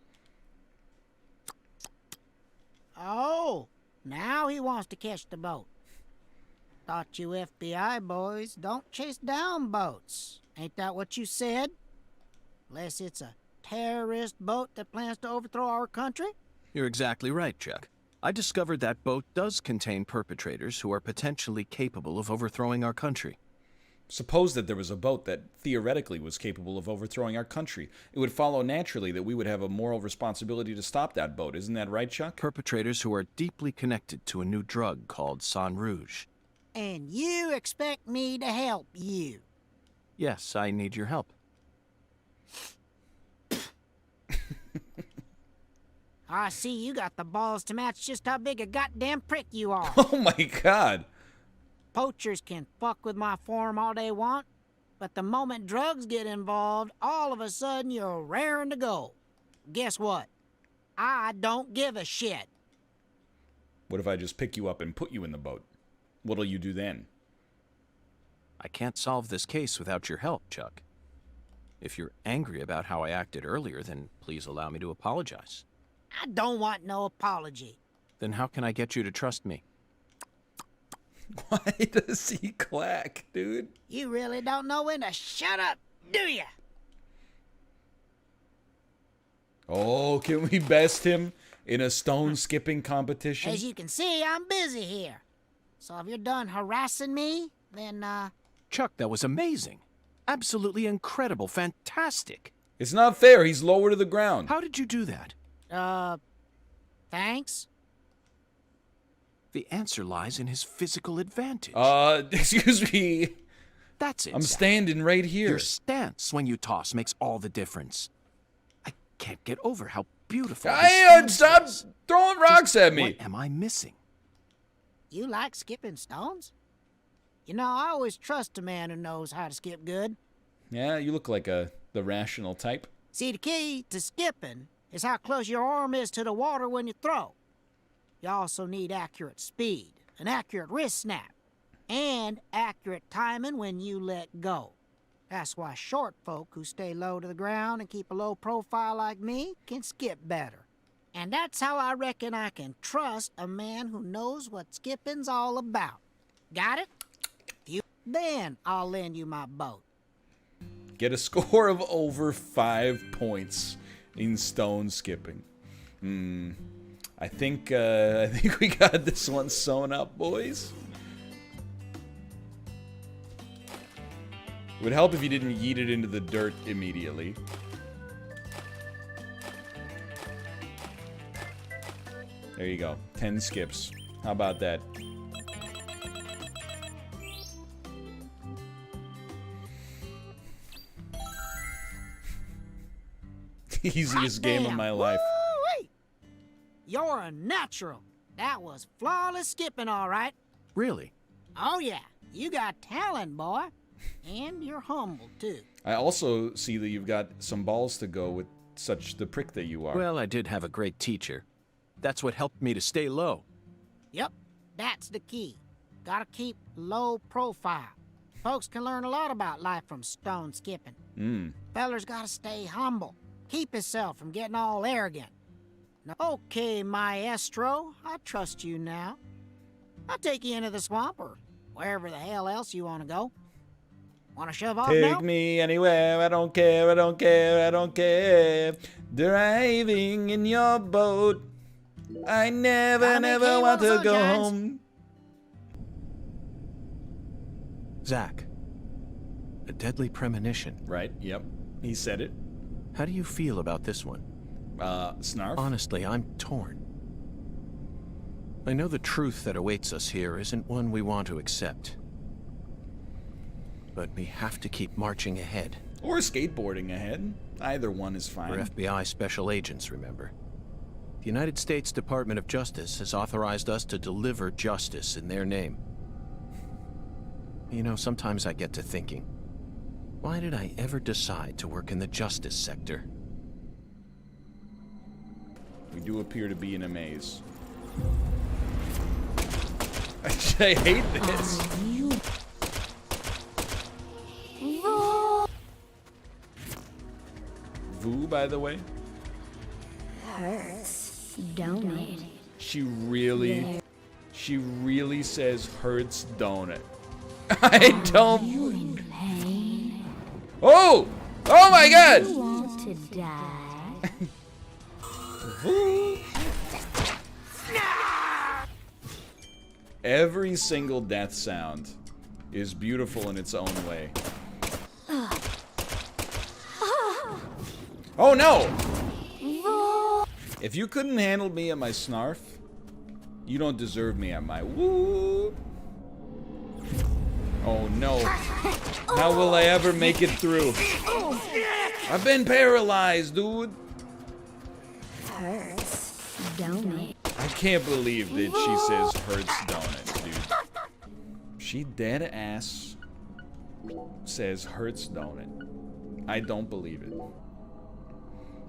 Oh, now he wants to catch the boat. Thought you FBI boys don't chase down boats. Ain't that what you said? Unless it's a terrorist boat that plans to overthrow our country? You're exactly right, Chuck. I discovered that boat does contain perpetrators who are potentially capable of overthrowing our country. Suppose that there was a boat that theoretically was capable of overthrowing our country. It would follow naturally that we would have a moral responsibility to stop that boat. Isn't that right, Chuck? Perpetrators who are deeply connected to a new drug called Sang Rouge. And you expect me to help you? Yes, I need your help. I see you got the balls to match just how big a goddamn prick you are. Oh my god. Poachers can fuck with my form all they want, but the moment drugs get involved, all of a sudden you're raring to go. Guess what? I don't give a shit. What if I just pick you up and put you in the boat? What'll you do then? I can't solve this case without your help, Chuck. If you're angry about how I acted earlier, then please allow me to apologize. I don't want no apology. Then how can I get you to trust me? Why does he clack, dude? You really don't know when to shut up, do ya? Oh, can we best him in a stone skipping competition? As you can see, I'm busy here. So if you're done harassing me, then, Chuck, that was amazing. Absolutely incredible. Fantastic. It's not fair. He's lower to the ground. How did you do that? Thanks? The answer lies in his physical advantage. Excuse me. That's it. I'm Zach. standing right here. Your stance when you toss makes all the difference. I can't get over how beautiful. Stop throwing rocks at me. What am I missing? You like skipping stones? You know, I always trust a man who knows how to skip good. Yeah, you look like the rational type. See, the key to skipping is how close your arm is to the water when you throw. You also need accurate speed, an accurate wrist snap, and accurate timing when you let go. That's why short folk who stay low to the ground and keep a low profile like me can skip better. And that's how I reckon I can trust a man who knows what skipping's all about. Got it? Then I'll lend you my boat. Get a score of over 5 points in stone skipping. I think we got this one sewn up, boys. It would help if you didn't yeet it into the dirt immediately. There you go. 10 skips. How about that? Easiest game of my life. Woo-wee! You're a natural. That was flawless skipping, all right. Really? Oh, yeah. You got talent, boy. And you're humble, too. I also see that you've got some balls to go with such the prick that you are. Well, I did have a great teacher. That's what helped me to stay low. Yep, that's the key. Gotta keep low profile. Folks can learn a lot about life from stone skipping. Feller's gotta stay humble. Keep himself from getting all arrogant. Now, okay, maestro, I trust you now. I'll take you into the swamp or wherever the hell else you want to go. Want to shove off now? Take me anywhere, I don't care, I don't care, I don't care. Driving in your boat. I never want to go home. Zach, a deadly premonition. Right, yep. He said it. How do you feel about this one? Snarf? Honestly, I'm torn. I know the truth that awaits us here isn't one we want to accept. But we have to keep marching ahead. Or skateboarding ahead. Either one is fine. We're FBI special agents, remember? The United States Department of Justice has authorized us to deliver justice in their name. You know, sometimes I get to thinking, why did I ever decide to work in the justice sector? We do appear to be in a maze. I hate this. Vu, by the way. Hurts, don't it? She really says hurts, don't it? I don't. You in pain? Oh! Oh my God! You want to die? Vu. Every single death sound is beautiful in its own way. Oh no! If you couldn't handle me at my Snarf, you don't deserve me at my woo. Oh no. How will I ever make it through? I've been paralyzed, dude. Hurts, don't it? I can't believe that she says hurts, don't it, dude. She dead ass says hurts, don't it? I don't believe it.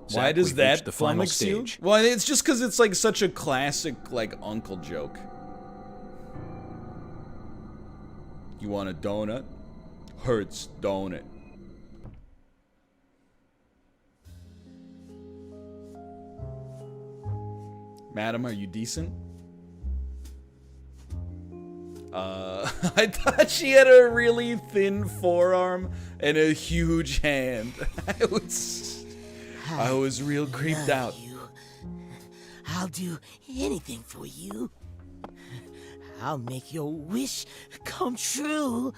Zach, Why does we've that reached the final flummox you? stage. Well, it's just because it's like such a classic like uncle joke. You want a donut? Hurts, don't it? Madam, are you decent? I thought she had a really thin forearm and a huge hand. I was real creeped out. I'll do anything for you. I'll make your wish come true.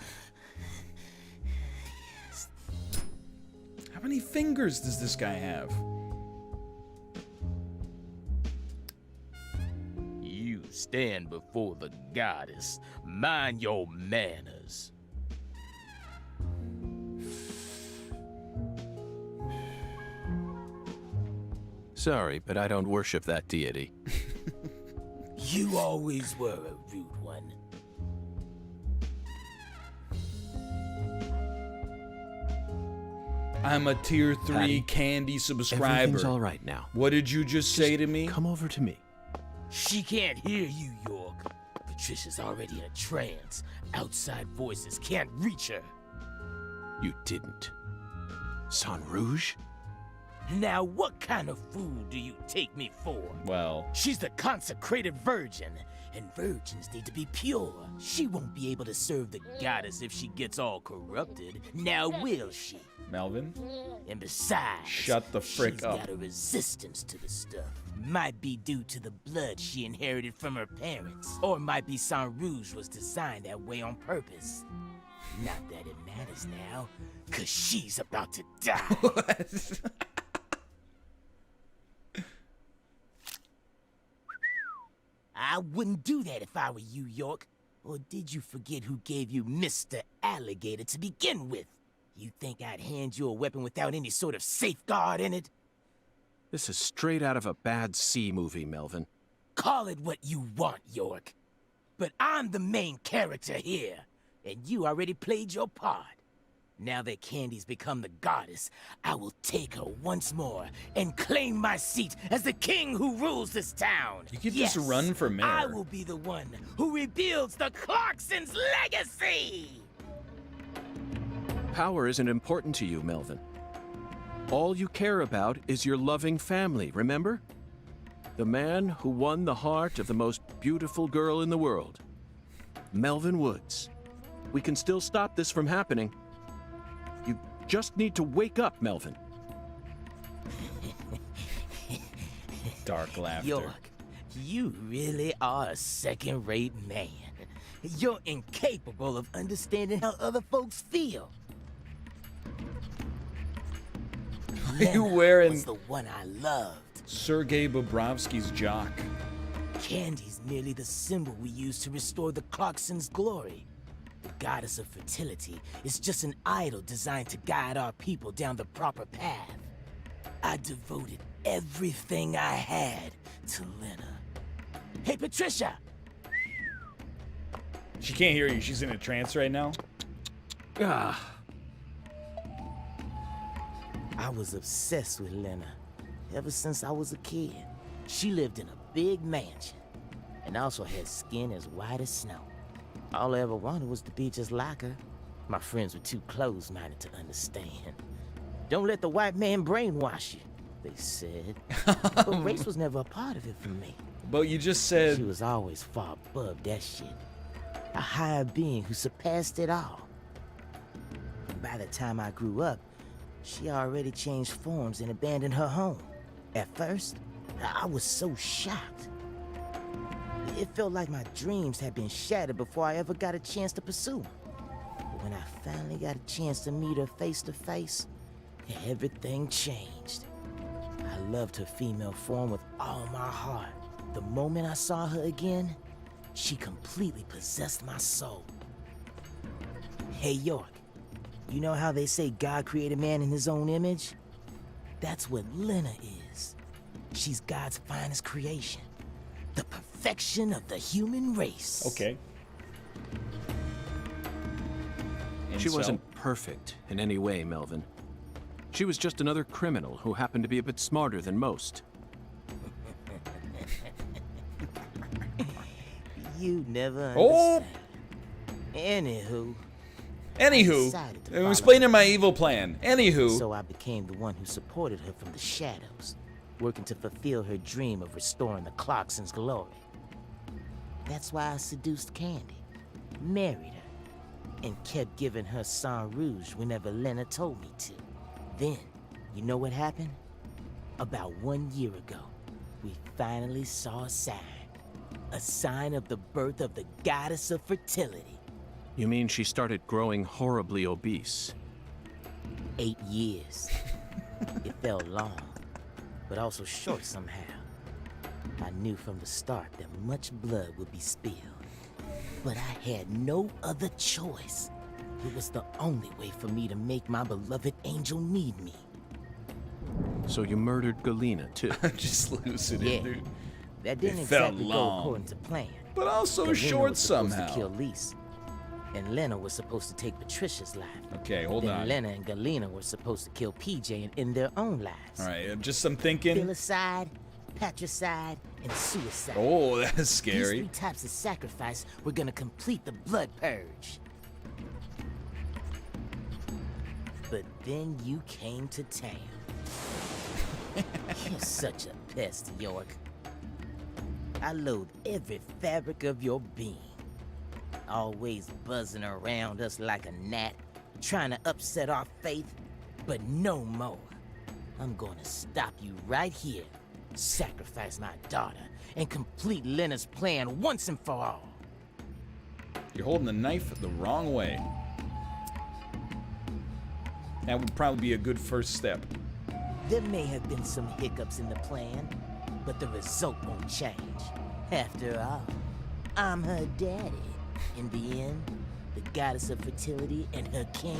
How many fingers does this guy have? You stand before the goddess. Mind your manners. Sorry, but I don't worship that deity. You always were a rude one. I'm a tier 3 Patti, candy subscriber. everything's all right now. What did you just say to me? Come over to me. She can't hear you, York. Patricia's already in a trance. Outside voices can't reach her. You didn't. San Rouge? Now, what kind of fool do you take me for? Well, she's the consecrated virgin, and virgins need to be pure. She won't be able to serve the goddess if she gets all corrupted. Now, will she? Melvin? And besides, shut the frick she's up. got a resistance to the stuff. Might be due to the blood she inherited from her parents, or might be San Rouge was designed that way on purpose. Not that it matters now, cause she's about to die. What? I wouldn't do that if I were you, York. Or did you forget who gave you Mr. Alligator to begin with? You think I'd hand you a weapon without any sort of safeguard in it? This is straight out of a bad C movie, Melvin. Call it what you want, York. But I'm the main character here, and you already played your part. Now that Candy's become the goddess, I will take her once more and claim my seat as the king who rules this town. You could just run for mayor. I will be the one who rebuilds the Clarksons' legacy! Power isn't important to you, Melvin. All you care about is your loving family, remember? The man who won the heart of the most beautiful girl in the world. Melvin Woods. We can still stop this from happening. You just need to wake up, Melvin. Dark laughter. York, you really are a second-rate man. You're incapable of understanding how other folks feel. you wearing was the one I loved. Sergei Bobrovsky's jock? Candy's merely the symbol we use to restore the Clarksons' glory. The goddess of fertility is just an idol designed to guide our people down the proper path. I devoted everything I had to Lena. Hey, Patricia! She can't hear you. She's in a trance right now. I was obsessed with Lena ever since I was a kid. She lived in a big mansion and also had skin as white as snow. All I ever wanted was to be just like her. My friends were too close-minded to understand. Don't let the white man brainwash you, they said. But race was never a part of it for me. But you just said... She was always far above that shit. A higher being who surpassed it all. And by the time I grew up, she already changed forms and abandoned her home. At first, I was so shocked. It felt like my dreams had been shattered before I ever got a chance to pursue them. But when I finally got a chance to meet her face to face, everything changed. I loved her female form with all my heart. The moment I saw her again, she completely possessed my soul. Hey, York, you know how they say God created man in his own image? That's what Lena is. She's God's finest creation. The perfection of the human race. Okay. She wasn't perfect in any way, Melvin. She was just another criminal who happened to be a bit smarter than most. You never Oh! Anywho. Explaining my evil plan. Anywho. So I became the one who supported her from the shadows, working to fulfill her dream of restoring the Clarksons' glory. That's why I seduced Candy, married her, and kept giving her sang rouge whenever Lena told me to. Then, you know what happened? About 1 year ago, we finally saw a sign of the birth of the goddess of fertility. You mean she started growing horribly obese? 8 years. It felt long, but also short somehow. I knew from the start that much blood would be spilled, but I had no other choice. It was the only way for me to make my beloved angel need me. So you murdered Galena, too? Just losing it, dude. That didn't It felt exactly long, go according to plan. but also Galena short was supposed somehow. to kill Lise, and Lena was supposed to take Patricia's life. Okay, hold then on. Lena and Galena were supposed to kill PJ and end their own lives. All right, just some thinking. Filicide, patricide, and suicide. Oh, that's These scary. 3 types of sacrifice were gonna complete the blood purge. But then you came to town. You're such a pest, York. I loathe every fabric of your being. Always buzzing around us like a gnat, trying to upset our faith, but no more. I'm gonna stop you right here, sacrifice my daughter, and complete Lena's plan once and for all. You're holding the knife the wrong way. That would probably be a good first step. There may have been some hiccups in the plan, but the result won't change. After all, I'm her daddy. In the end, the goddess of fertility and her king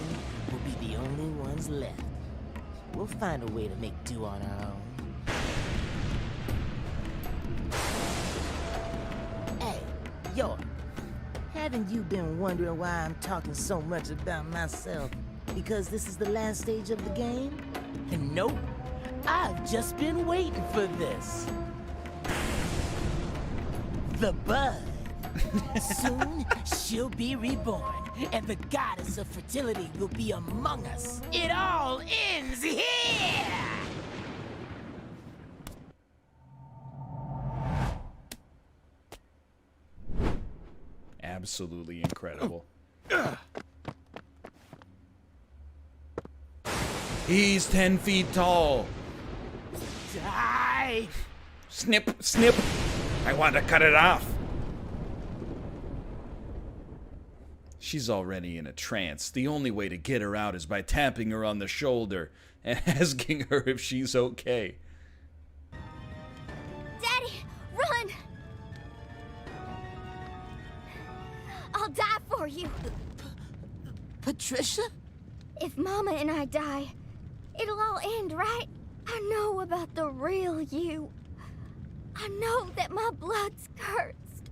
will be the only ones left. We'll find a way to make do on our own. Hey, York, haven't you been wondering why I'm talking so much about myself? Because this is the last stage of the game? And nope, I've just been waiting for this. The bud. Soon, she'll be reborn, and the goddess of fertility will be among us. It all ends here! Absolutely incredible. He's 10 feet tall. Die! Snip, snip. I want to cut it off. She's already in a trance. The only way to get her out is by tapping her on the shoulder and asking her if she's okay. Daddy, run! I'll die for you. Patricia? If Mama and I die, it'll all end, right? I know about the real you. I know that my blood's cursed.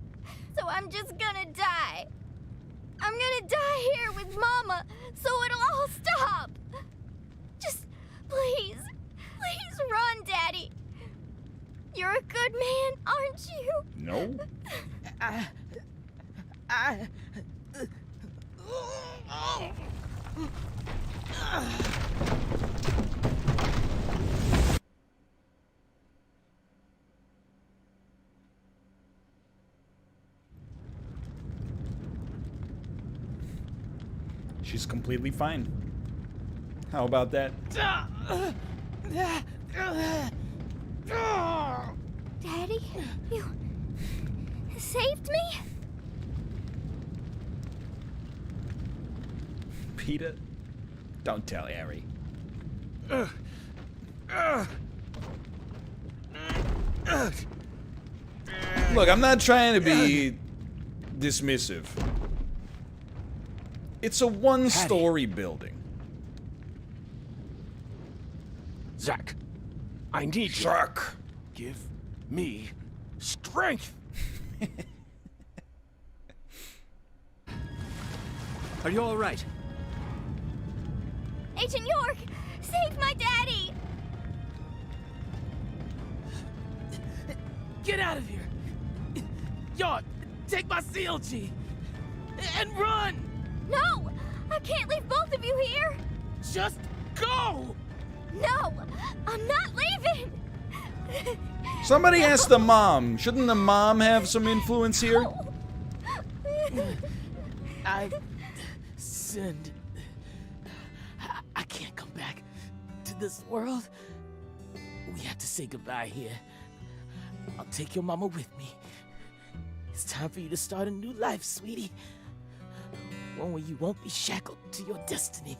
So I'm just gonna die. I'm gonna die here with Mama, so it'll all stop. Just please, please run, Daddy. You're a good man, aren't you? No. She's completely fine. How about that? Daddy, you saved me? Peter, don't tell Harry. Look, I'm not trying to be dismissive. It's a one-story building. Zach, I need you. Zach. Give me strength. Are you all right? Agent York, save my daddy! Get out of here! York, take my CLG! And run! No! I can't leave both of you here! Just go! No! I'm not leaving! Somebody ask the mom. Shouldn't the mom have some influence here? I've sinned. I can't come back to this world. We have to say goodbye here. I'll take your mama with me. It's time for you to start a new life, sweetie. One where you won't be shackled to your destiny.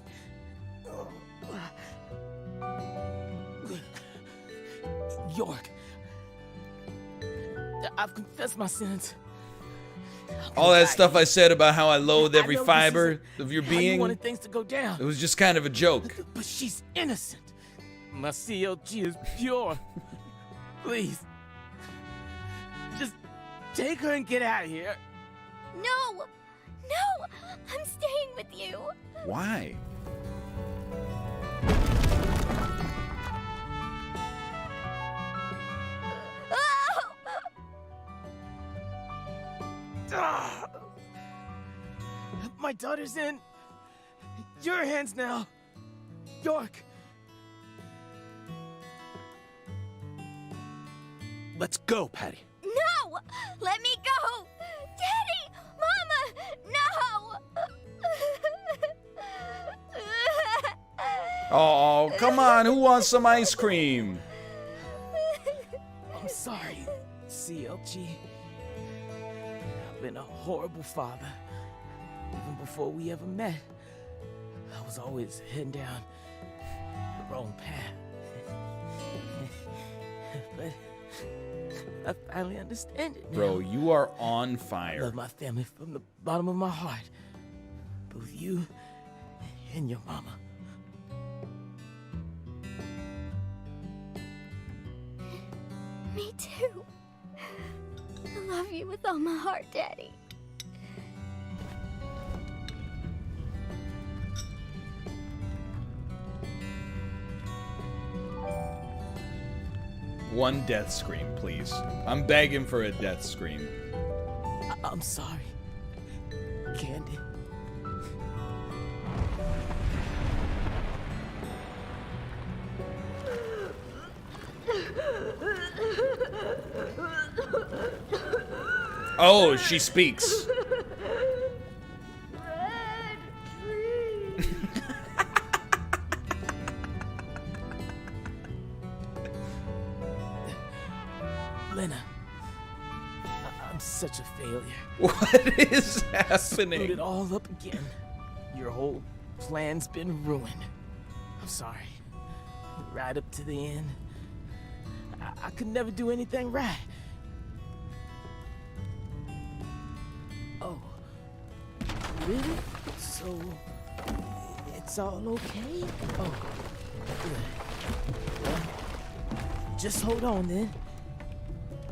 York, I've confessed my sins. All that stuff I said about how I loathe every fiber of your How being, you wanted things to go down. it was just kind of a joke. But she's innocent. My CLG is pure. Please. Just take her and get out of here. No! No! I'm staying with you! Why? My daughter's in your hands now, York. Let's go, Patti. No! Let me go! Daddy! Mama! No! Oh, come on. Who wants some ice cream? I'm sorry, CLG. I've been a horrible father. Even before we ever met, I was always heading down the wrong path. But I finally understand it now. Bro, you are on I fire. love my family from the bottom of my heart. Both you and your mama. Me too. I love you with all my heart, Daddy. One death scream, please. I'm begging for a death scream. I'm sorry, Candy. Oh, she speaks. Lena, I'm such a failure. What is Screwed happening? it all up again. Your whole plan's been ruined. I'm sorry. Right up to the end. I could never do anything right. Oh. Really? So, it's all okay? Oh, good. Well, just hold on then.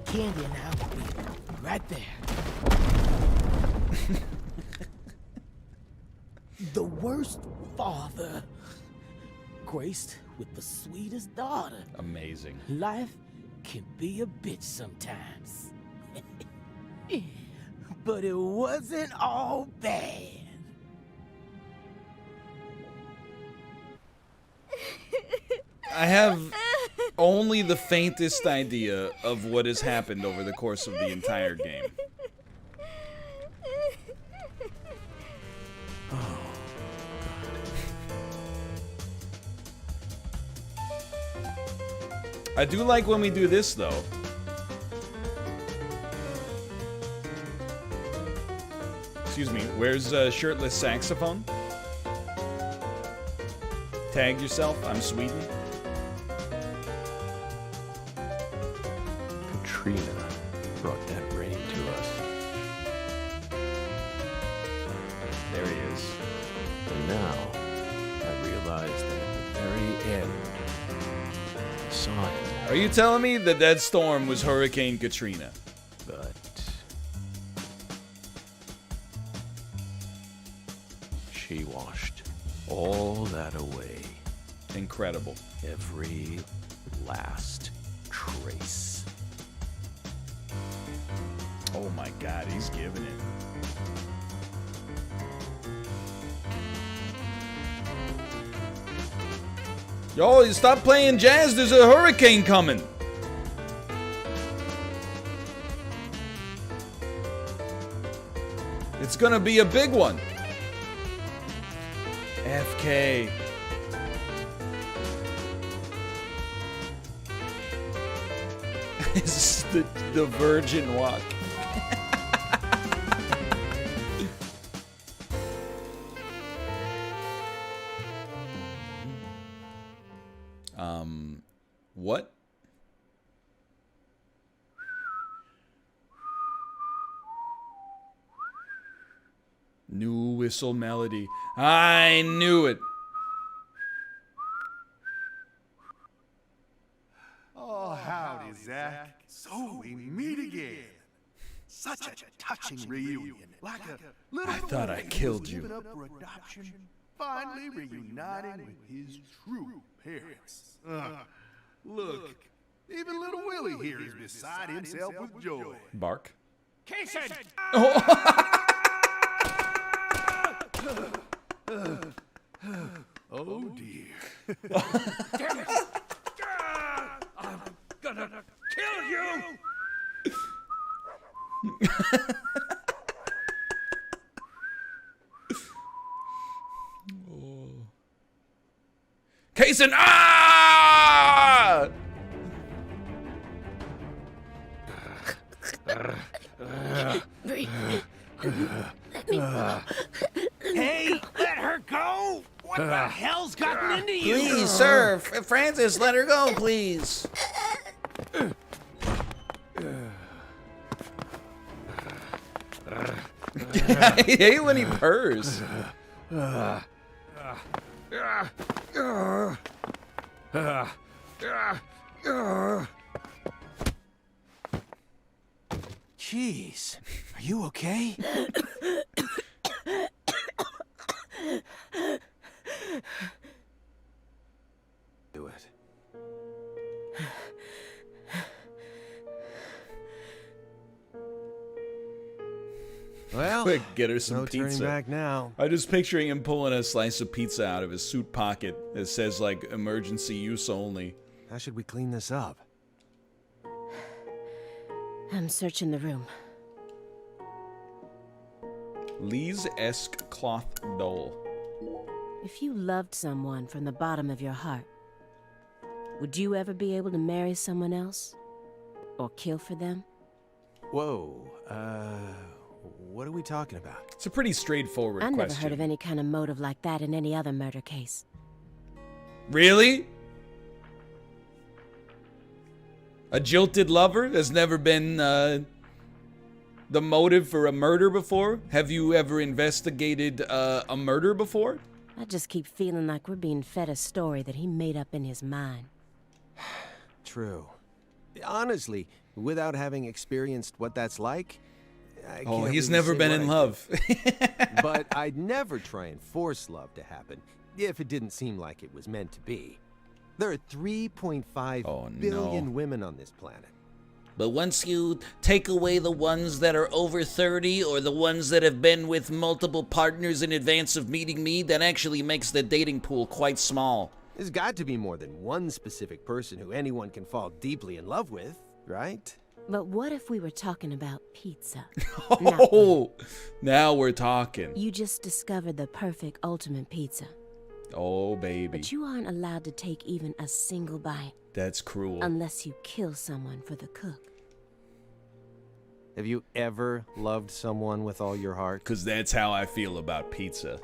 Candy and I will be right there. The worst father, graced with the sweetest daughter. Amazing. Life can be a bitch sometimes. But it wasn't all bad. I have only the faintest idea of what has happened over the course of the entire game. I do like when we do this, though. Excuse me, where's shirtless saxophone? Tag yourself, I'm Sweden. Katrina brought that rain to us. There he is. And now, I realize that at the very end, I saw him. Are you telling me that that storm was Hurricane Katrina? But she washed all that away. Incredible. Every last trace. Oh my god, he's giving it. Yo, you stop playing jazz, there's a hurricane coming. It's gonna be a big one. FK. This is the virgin walk. What? New whistle melody. I knew it. Oh, howdy, Zach. So we meet again. Such a touching reunion. Like a little I thought I killed you. given up for adoption, finally reuniting with his true parents. Look, even little Willie here is beside himself with joy. Bark. Casey! Oh dear. Damn it! I'm gonna kill you! Kaysen, ah! Hey, let her go! What the hell's gotten into you? Please, sir, Francis, let her go, please. I hate when he purrs. Jeez, are you okay? Do it. Well, Quick, get her some no turning pizza. back now. I'm just picturing him pulling a slice of pizza out of his suit pocket that says, like, emergency use only. How should we clean this up? I'm searching the room. Lee's-esque cloth dole. If you loved someone from the bottom of your heart, would you ever be able to marry someone else? Or kill for them? Whoa, what are we talking about? It's a pretty straightforward I've question. never heard of any kind of motive like that in any other murder case. Really? A jilted lover has never been the motive for a murder before? Have you ever investigated a murder before? I just keep feeling like we're being fed a story that he made up in his mind. True. Honestly, without having experienced what that's like, I Oh, can't he's really never say been what in I love. think. But I'd never try and force love to happen if it didn't seem like it was meant to be. There are 3.5 billion women on this planet. But once you take away the ones that are over 30 or the ones that have been with multiple partners in advance of meeting me, that actually makes the dating pool quite small. There's got to be more than one specific person who anyone can fall deeply in love with, right? But what if we were talking about pizza? Oh, now we're talking. You just discovered the perfect ultimate pizza. Oh, baby. But you aren't allowed to take even a single bite. That's cruel. Unless you kill someone for the cook. Have you ever loved someone with all your heart? Because that's how I feel about pizza.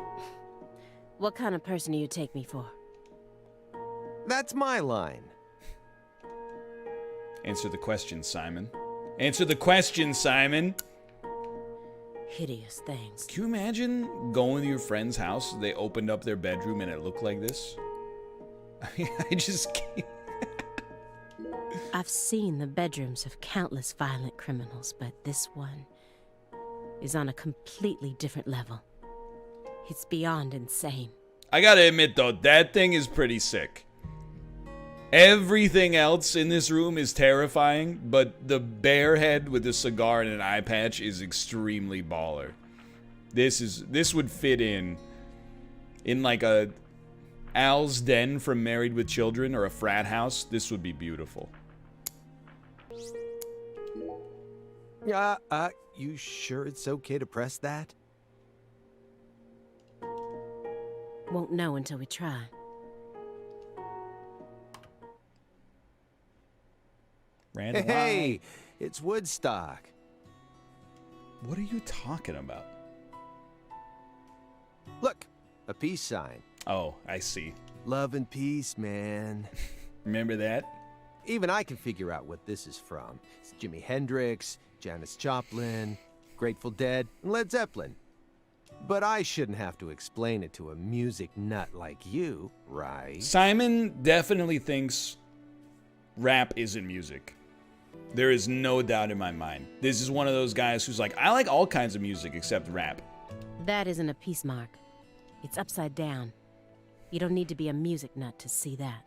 What kind of person do you take me for? That's my line. Answer the question, Simon. Answer the question, Simon. Hideous things. Can you imagine going to your friend's house, they opened up their bedroom and it looked like this? I just can't. I've seen the bedrooms of countless violent criminals, but this one is on a completely different level. It's beyond insane. I gotta admit though, that thing is pretty sick. Everything else in this room is terrifying, but the bear head with a cigar and an eye patch is extremely baller. This would fit in like a Al's den from Married with Children or a frat house. This would be beautiful. You sure it's okay to press that? Won't know until we try. Random Hey, it's Woodstock. What are you talking about? Look, a peace sign. Oh, I see. Love and peace, man. Remember that? Even I can figure out what this is from. It's Jimi Hendrix, Janis Joplin, Grateful Dead, and Led Zeppelin. But I shouldn't have to explain it to a music nut like you, right? Simon definitely thinks rap isn't music. There is no doubt in my mind. This is one of those guys who's like, I like all kinds of music except rap. That isn't a peace mark. It's upside down. You don't need to be a music nut to see that.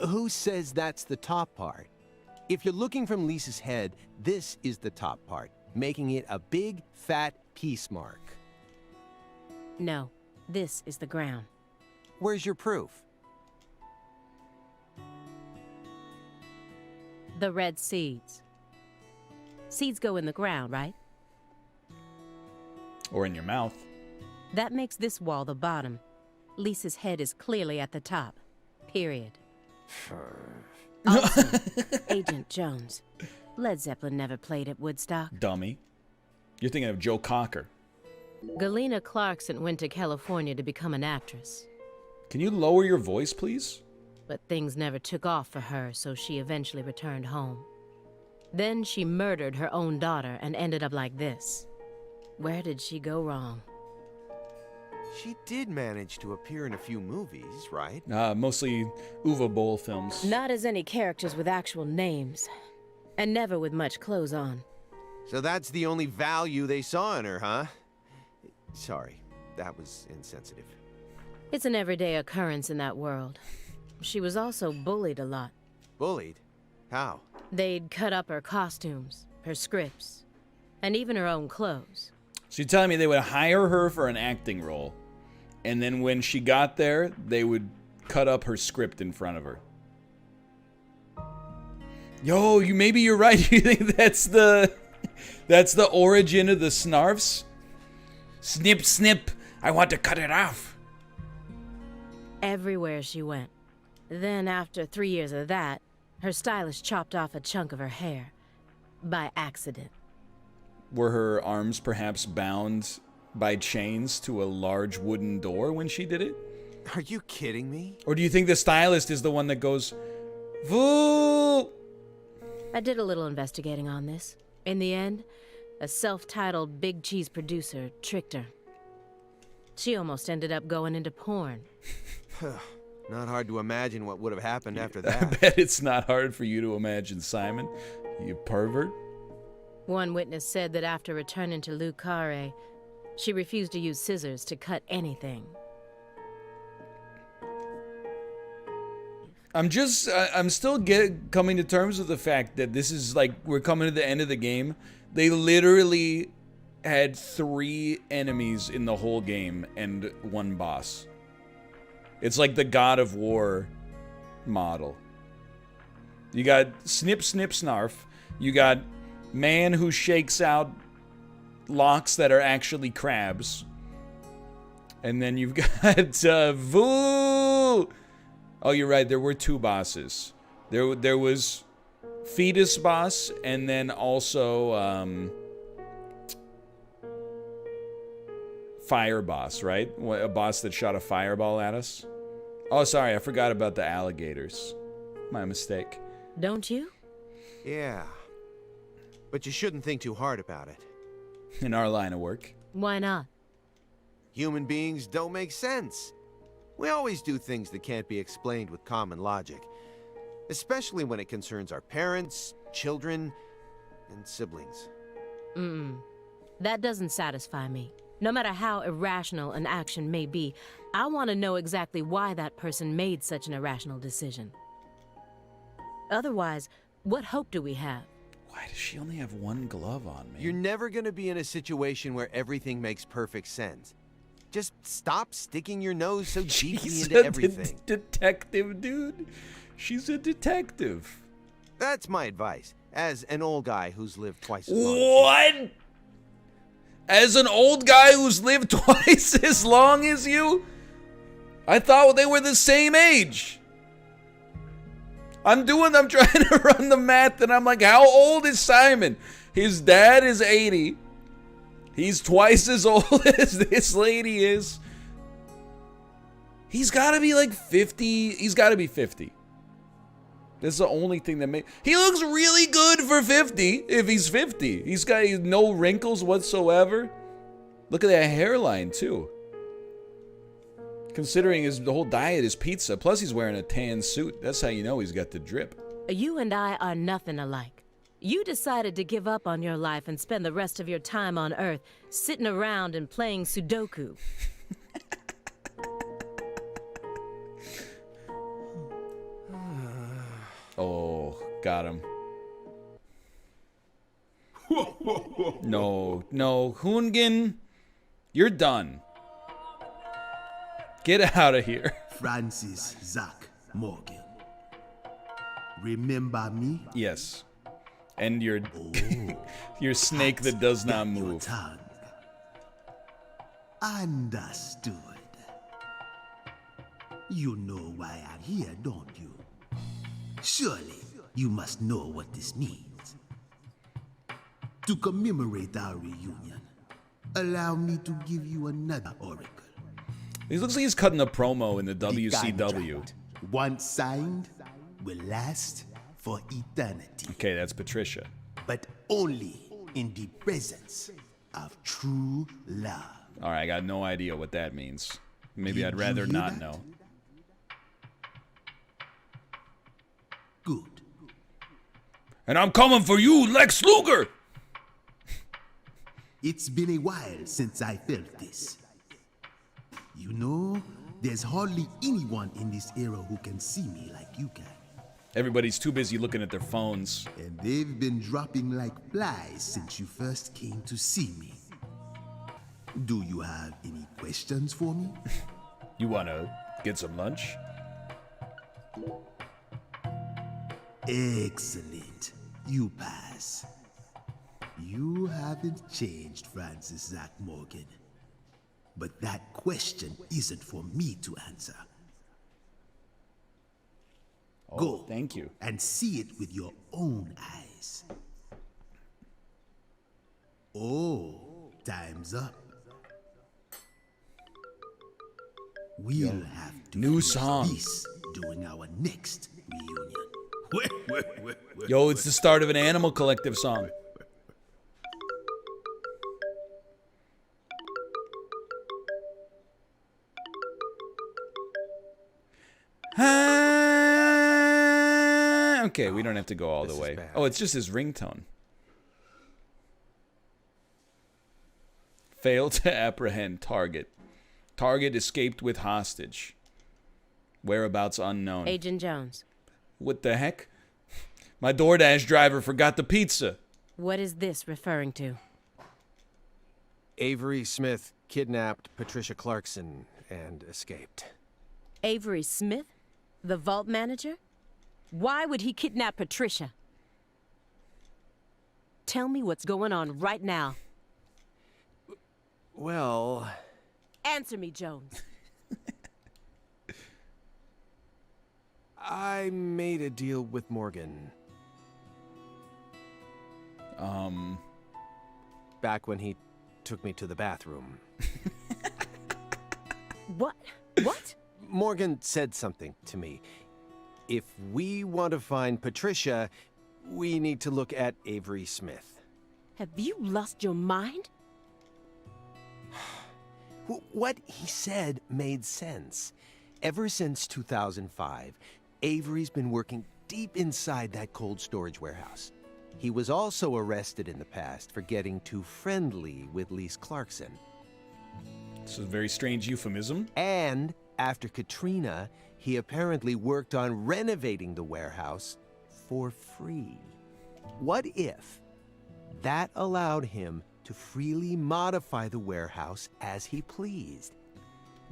Who says that's the top part? If you're looking from Lisa's head, this is the top part, making it a big, fat peace mark. No, this is the ground. Where's your proof? The red seeds. Seeds go in the ground, right? Or in your mouth. That makes this wall the bottom. Lisa's head is clearly at the top. Period. Also, Agent Jones. Led Zeppelin never played at Woodstock. Dummy. You're thinking of Joe Cocker. Galena Clarkson went to California to become an actress. Can you lower your voice, please? But things never took off for her, so she eventually returned home. Then she murdered her own daughter and ended up like this. Where did she go wrong? She did manage to appear in a few movies, right? Mostly Uwe Boll films. Not as any characters with actual names. And never with much clothes on. So that's the only value they saw in her, huh? Sorry, that was insensitive. It's an everyday occurrence in that world. She was also bullied a lot. Bullied? How? They'd cut up her costumes, her scripts, and even her own clothes. So you're telling me they would hire her for an acting role, and then when she got there, they would cut up her script in front of her. Yo, maybe you're right. You think that's the origin of the SNARFs? Snip, snip. I want to cut it off. Everywhere she went. Then after 3 years of that, her stylist chopped off a chunk of her hair, by accident. Were her arms perhaps bound by chains to a large wooden door when she did it? Are you kidding me? Or do you think the stylist is the one that goes, Voo? I did a little investigating on this. In the end, a self-titled big cheese producer tricked her. She almost ended up going into porn. Not hard to imagine what would have happened after I that. bet it's not hard for you to imagine, Simon. You pervert. One witness said that after returning to Lucare, she refused to use scissors to cut anything. I'm still coming to terms with the fact that this is like, we're coming to the end of the game. They literally had 3 enemies in the whole game and 1 boss. It's like the God of War model. You got Snip, Snip, Snarf. You got man who shakes out locks that are actually crabs. And then you've got Voo! Oh, you're right. There were 2 bosses. There was Fetus boss, and then also Fire boss, right? A boss that shot a fireball at us. Oh, sorry. I forgot about the alligators. My mistake. Don't you? Yeah. But you shouldn't think too hard about it. In our line of work. Why not? Human beings don't make sense. We always do things that can't be explained with common logic. Especially when it concerns our parents, children, and siblings. That doesn't satisfy me. No matter how irrational an action may be, I want to know exactly why that person made such an irrational decision. Otherwise, what hope do we have? Why does she only have 1 glove on, man? You're never going to be in a situation where everything makes perfect sense. Just stop sticking your nose so deeply into everything. Detective, dude. She's a detective. That's my advice, as an old guy who's lived twice as long. What? As an old guy who's lived twice as long as you? I thought they were the same age. I'm trying to run the math, and I'm like, how old is Simon? His dad is 80. He's twice as old as this lady is. He's got to be like 50. He's got to be 50. That's the only thing that makes... He looks really good for 50, if he's 50. He's got no wrinkles whatsoever. Look at that hairline, too. Considering the whole diet is pizza. Plus, he's wearing a tan suit. That's how you know he's got the drip. You and I are nothing alike. You decided to give up on your life and spend the rest of your time on Earth sitting around and playing Sudoku. Oh, got him. No, Hoongan, you're done. Get out of here. Francis Zach Morgan. Remember me? Yes. And your your snake that does not move. Understood. You know why I'm here, don't you? Surely you must know what this means. To commemorate our reunion, allow me to give you another oracle. He looks like he's cutting a promo in the WCW. Once signed, will last for eternity. Okay, that's Patricia. But only in the presence of true love. All right, I got no idea what that means. Maybe I'd rather not know. Good. And I'm coming for you, Lex Luger! It's been a while since I felt this. You know, there's hardly anyone in this era who can see me like you can. Everybody's too busy looking at their phones. And they've been dropping like flies since you first came to see me. Do you have any questions for me? You wanna get some lunch? Excellent. You pass. You haven't changed, Francis Zach Morgan. But that question isn't for me to answer. Oh, Go. Thank you. And see it with your own eyes. Oh, time's up. We'll have to New finish song. this during our next reunion. Yo, it's the start of an Animal Collective song. Okay, we don't have to go all the way. Oh, it's just his ringtone. Failed to apprehend target. Target escaped with hostage. Whereabouts unknown. Agent Jones. What the heck? My DoorDash driver forgot the pizza. What is this referring to? Avery Smith kidnapped Patricia Clarkson and escaped. Avery Smith? The vault manager? Why would he kidnap Patricia? Tell me what's going on right now. Well... Answer me, Jones. I made a deal with Morgan. Back when he took me to the bathroom. What? What? Morgan said something to me. If we want to find Patricia, we need to look at Avery Smith. Have you lost your mind? What he said made sense. Ever since 2005, Avery's been working deep inside that cold storage warehouse. He was also arrested in the past for getting too friendly with Lise Clarkson. This is a very strange euphemism. And after Katrina, he apparently worked on renovating the warehouse for free. What if that allowed him to freely modify the warehouse as he pleased?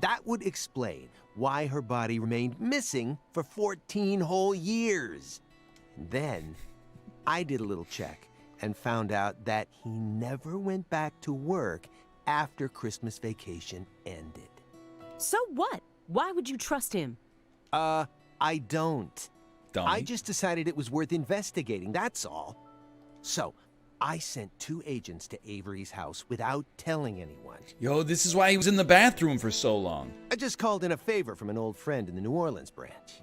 That would explain why her body remained missing for 14 whole years. And then I did a little check and found out that he never went back to work after Christmas vacation ended. So what? Why would you trust him? I don't. Dummy. I just decided it was worth investigating, that's all. So, I sent 2 agents to Avery's house without telling anyone. Yo, this is why he was in the bathroom for so long. I just called in a favor from an old friend in the New Orleans branch.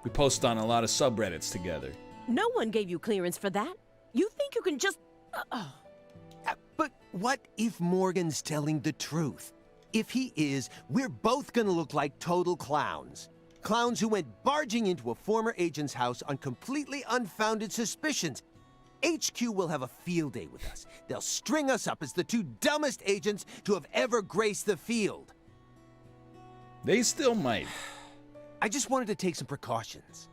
We post on a lot of subreddits together. No one gave you clearance for that. You think you can just... But what if Morgan's telling the truth? If he is, we're both gonna look like total clowns. Clowns who went barging into a former agent's house on completely unfounded suspicions. HQ will have a field day with us. They'll string us up as the 2 dumbest agents to have ever graced the field. They still might. I just wanted to take some precautions.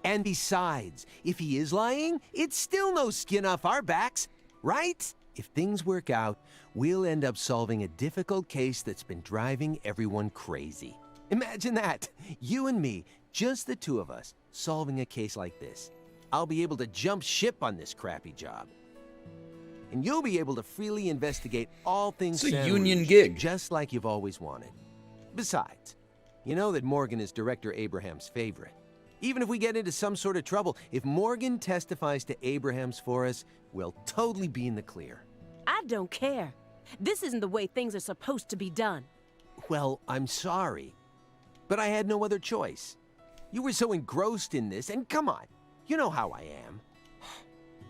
And besides, if he is lying, it's still no skin off our backs, right? If things work out, we'll end up solving a difficult case that's been driving everyone crazy. Imagine that. You and me, just the 2 of us, solving a case like this. I'll be able to jump ship on this crappy job. And you'll be able to freely investigate all things It's a Saint union Rouge, gig. just like you've always wanted. Besides, you know that Morgan is Director Abraham's favorite. Even if we get into some sort of trouble, if Morgan testifies to Abrahams for us, we'll totally be in the clear. I don't care. This isn't the way things are supposed to be done. Well, I'm sorry, but I had no other choice. You were so engrossed in this, and come on, you know how I am.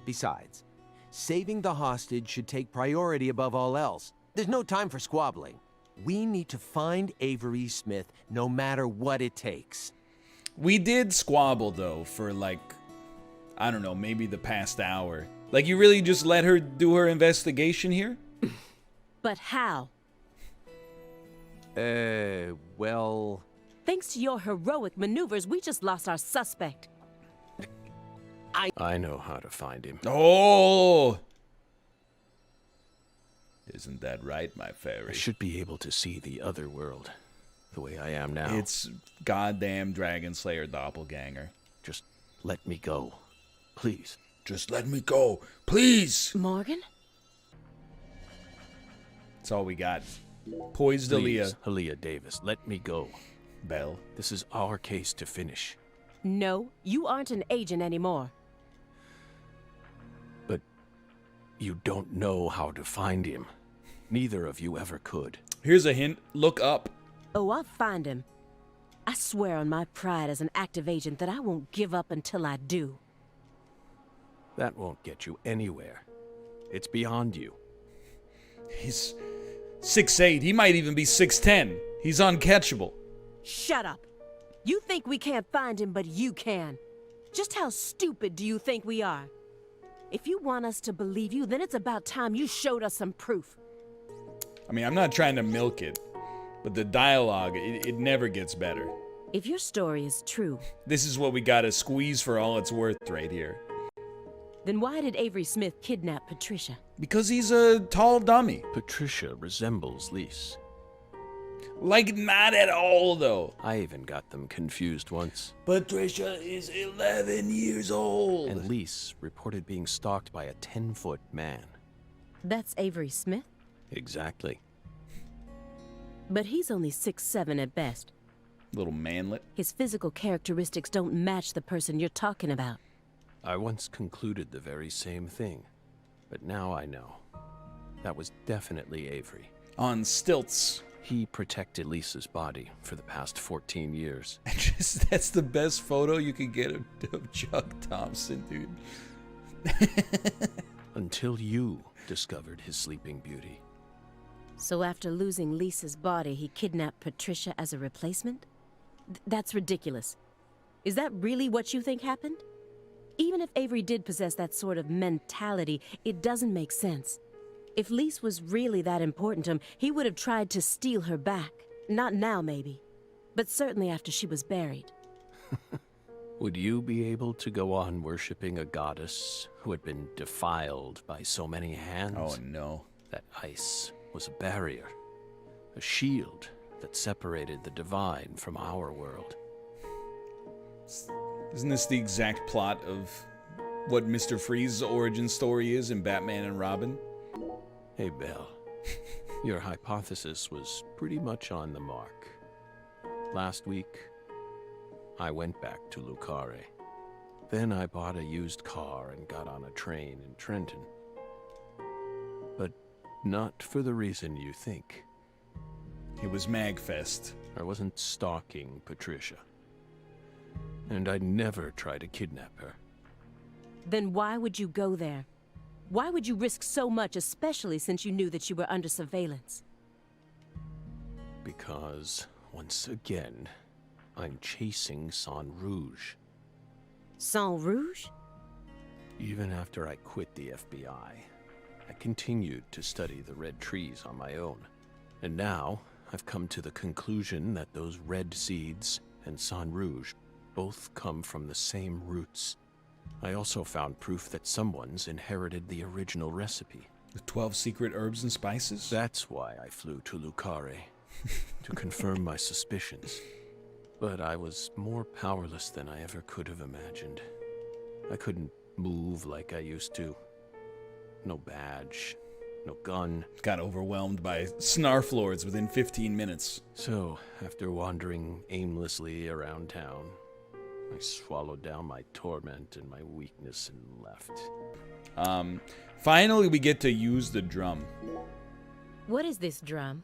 Besides, saving the hostage should take priority above all else. There's no time for squabbling. We need to find Avery Smith no matter what it takes. We did squabble, though, for like, I don't know, maybe the past hour. Like, you really just let her do her investigation here? But how? Well... Thanks to your heroic maneuvers, we just lost our suspect. I know how to find him. Oh! Isn't that right, my fairy? I should be able to see the other world the way I am now. It's goddamn Dragon Slayer doppelganger. Just let me go. Please. Just let me go. Please! Morgan? That's all we got. Poised Please, Aaliyah. Aaliyah Davis, let me go. Belle. This is our case to finish. No, you aren't an agent anymore. You don't know how to find him. Neither of you ever could. Here's a hint. Look up. Oh, I'll find him. I swear on my pride as an active agent that I won't give up until I do. That won't get you anywhere. It's beyond you. He's 6'8". He might even be 6'10". He's uncatchable. Shut up. You think we can't find him, but you can. Just how stupid do you think we are? If you want us to believe you, then it's about time you showed us some proof. I mean, I'm not trying to milk it, but the dialogue, it never gets better. If your story is true, this is what we gotta squeeze for all it's worth right here. Then why did Avery Smith kidnap Patricia? Because he's a tall dummy. Patricia resembles Lise. Like, not at all, though. I even got them confused once. Patricia is 11 years old. And Lise reported being stalked by a 10-foot man. That's Avery Smith? Exactly. But he's only 6'7" at best. Little manlet. His physical characteristics don't match the person you're talking about. I once concluded the very same thing. But now I know. That was definitely Avery. On stilts. He protected Lisa's body for the past 14 years. That's the best photo you could get of Chuck Thompson, dude. Until you discovered his sleeping beauty. So after losing Lisa's body, he kidnapped Patricia as a replacement? That's ridiculous. Is that really what you think happened? Even if Avery did possess that sort of mentality, it doesn't make sense. If Lise was really that important to him, he would have tried to steal her back. Not now, maybe. But certainly after she was buried. Would you be able to go on worshipping a goddess who had been defiled by so many hands? Oh, no. That ice was a barrier. A shield that separated the divine from our world. Isn't this the exact plot of what Mr. Freeze's origin story is in Batman and Robin? Hey, Belle. Your hypothesis was pretty much on the mark. Last week, I went back to Lucare. Then I bought a used car and got on a train in Trenton. But not for the reason you think. It was Magfest. I wasn't stalking Patricia. And I'd never try to kidnap her. Then why would you go there? Why would you risk so much, especially since you knew that you were under surveillance? Because, once again, I'm chasing Sang Rouge. Sang Rouge? Even after I quit the FBI, I continued to study the red trees on my own. And now, I've come to the conclusion that those red seeds and Sang Rouge both come from the same roots. I also found proof that someone's inherited the original recipe. The 12 secret herbs and spices? That's why I flew to Lucare, to confirm my suspicions. But I was more powerless than I ever could have imagined. I couldn't move like I used to. No badge, no gun. Got overwhelmed by SNARF lords within 15 minutes. So, after wandering aimlessly around town, I swallowed down my torment and my weakness and left. Finally we get to use the drum. What is this drum?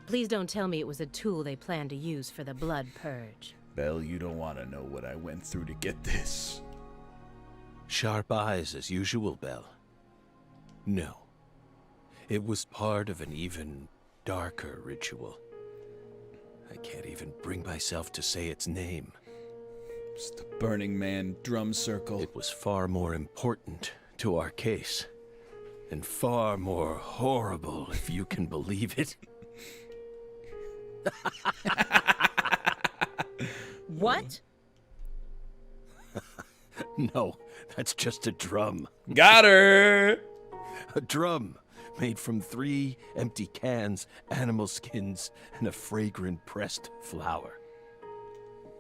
Please don't tell me it was a tool they planned to use for the blood purge. Belle, you don't want to know what I went through to get this. Sharp eyes as usual, Belle. No. It was part of an even darker ritual. I can't even bring myself to say its name. It's the Burning Man drum circle. It was far more important to our case. And far more horrible, if you can believe it. What? No, that's just a drum. Got her! A drum made from 3 empty cans, animal skins, and a fragrant pressed flower.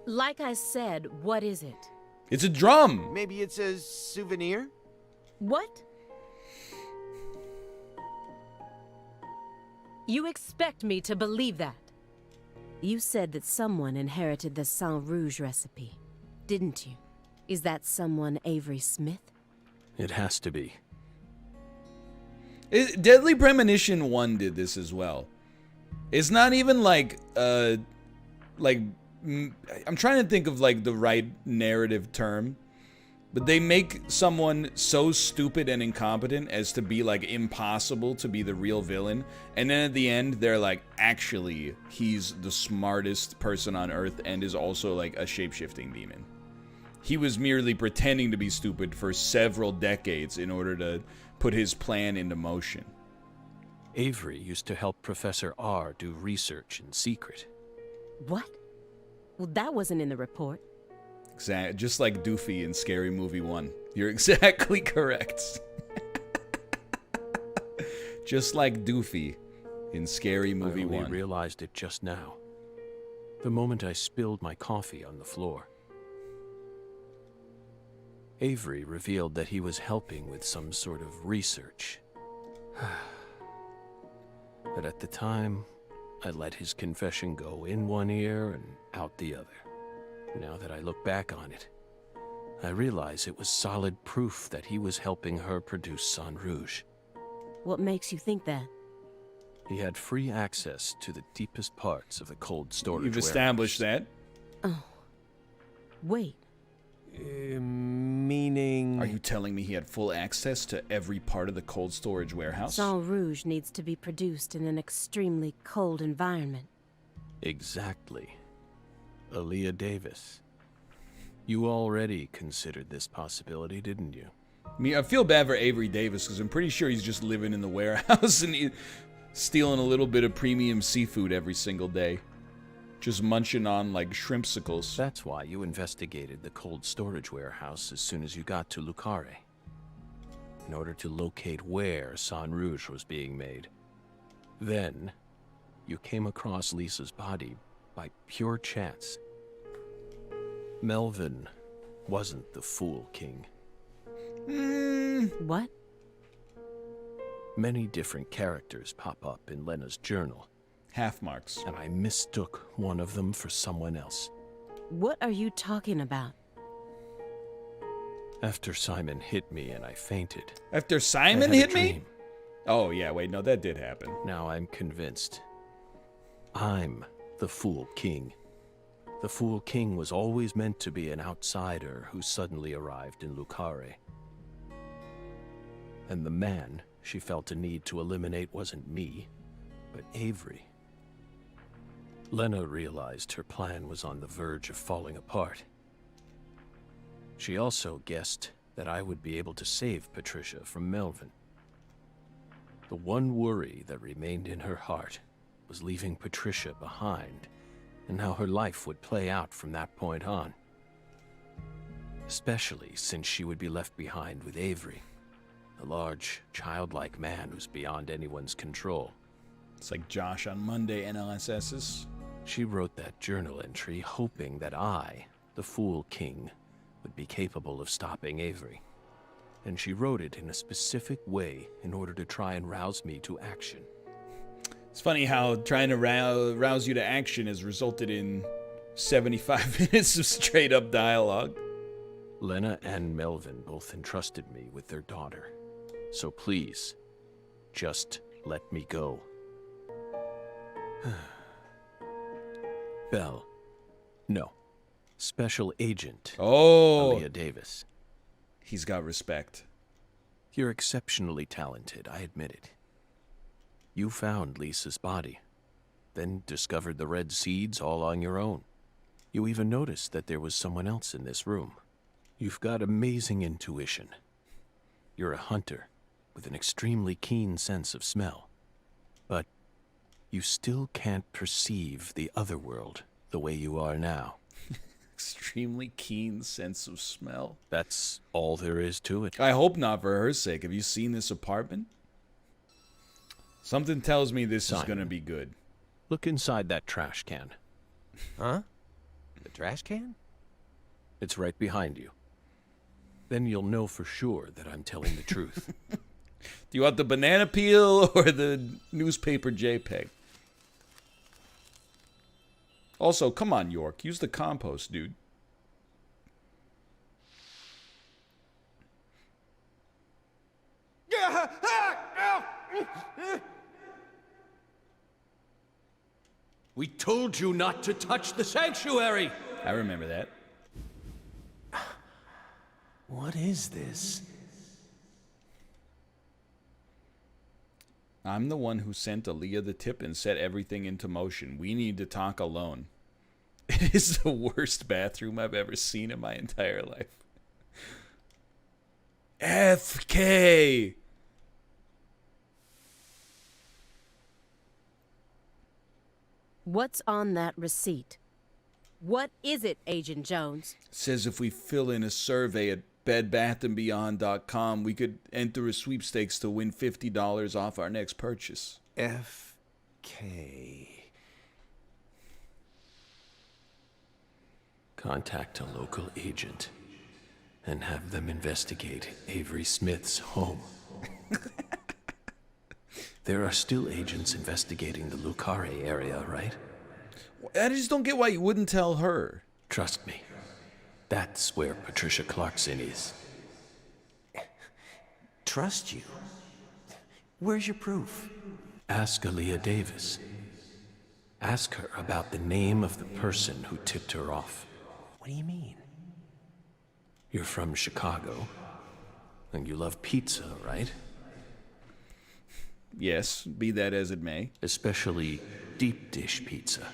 Like I said, what is it? It's a drum! Maybe it's a souvenir? What? You expect me to believe that? You said that someone inherited the Sang Rouge recipe, didn't you? Is that someone Avery Smith? It has to be. Deadly Premonition 1 did this as well. It's not even like I'm trying to think of like the right narrative term, but they make someone so stupid and incompetent as to be like impossible to be the real villain, and then at the end they're like, actually he's the smartest person on earth and is also like a shape-shifting demon. He was merely pretending to be stupid for several decades in order to put his plan into motion. Avery used to help Professor R do research in secret. What? Well, that wasn't in the report. Exactly, just like Doofy in Scary Movie 1. You're exactly correct. Just like Doofy in Scary Movie 1. I only realized it just now. The moment I spilled my coffee on the floor. Avery revealed that he was helping with some sort of research. But at the time, I let his confession go in one ear and out the other. Now that I look back on it, I realize it was solid proof that he was helping her produce Sang Rouge. What makes you think that? He had free access to the deepest parts of the cold storage You've established that. Oh. Wait. Meaning... Are you telling me he had full access to every part of the cold storage warehouse? Sang Rouge needs to be produced in an extremely cold environment. Exactly. Aaliyah Davis. You already considered this possibility, didn't you? I feel bad for Avery Davis because I'm pretty sure he's just living in the warehouse and stealing a little bit of premium seafood every single day. Just munching on, like, shrimpsicles. That's why you investigated the cold storage warehouse as soon as you got to Lucare. In order to locate where Sang Rouge was being made. Then, you came across Lisa's body by pure chance. Melvin wasn't the Fool King. What? Many different characters pop up in Lena's journal. Half marks. And I mistook one of them for someone else. What are you talking about? After Simon hit me and I fainted. After Simon hit me? Oh, yeah, wait, no, that did happen. Now I'm convinced. I'm the Fool King. The Fool King was always meant to be an outsider who suddenly arrived in Lucare. And the man she felt a need to eliminate wasn't me, but Avery. Lena realized her plan was on the verge of falling apart. She also guessed that I would be able to save Patricia from Melvin. The one worry that remained in her heart was leaving Patricia behind, and how her life would play out from that point on. Especially since she would be left behind with Avery, a large, childlike man who's beyond anyone's control. It's like Josh on Monday NLSS's. She wrote that journal entry hoping that I, the Fool King, would be capable of stopping Avery. And she wrote it in a specific way in order to try and rouse me to action. It's funny how trying to rouse you to action has resulted in 75 minutes of straight-up dialogue. Lena and Melvin both entrusted me with their daughter. So please, just let me go. Belle. No. Special Agent. Oh. Aaliyah Davis. He's got respect. You're exceptionally talented, I admit it. You found Lisa's body, then discovered the red seeds all on your own. You even noticed that there was someone else in this room. You've got amazing intuition. You're a hunter with an extremely keen sense of smell. But you still can't perceive the other world the way you are now. Extremely keen sense of smell. That's all there is to it. I hope not, for her sake. Have you seen this apartment? Something tells me this is going to be good. Look inside that trash can. Huh? The trash can? It's right behind you. Then you'll know for sure that I'm telling the truth. Do you want the banana peel or the newspaper JPEG? Also, come on, York. Use the compost, dude. We told you not to touch the sanctuary! I remember that. What is this? I'm the one who sent Aaliyah the tip and set everything into motion. We need to talk alone. It is the worst bathroom I've ever seen in my entire life. FK! What's on that receipt? What is it, Agent Jones? Says if we fill in a survey at bedbathandbeyond.com, we could enter a sweepstakes to win $50 off our next purchase. FK. Contact a local agent and have them investigate Avery Smith's home. There are still agents investigating the Lucare area, right? I just don't get why you wouldn't tell her. Trust me. That's where Patricia Clarkson is. Trust you? Where's your proof? Ask Aaliyah Davis. Ask her about the name of the person who tipped her off. What do you mean? You're from Chicago, and you love pizza, right? Yes, be that as it may. Especially deep dish pizza,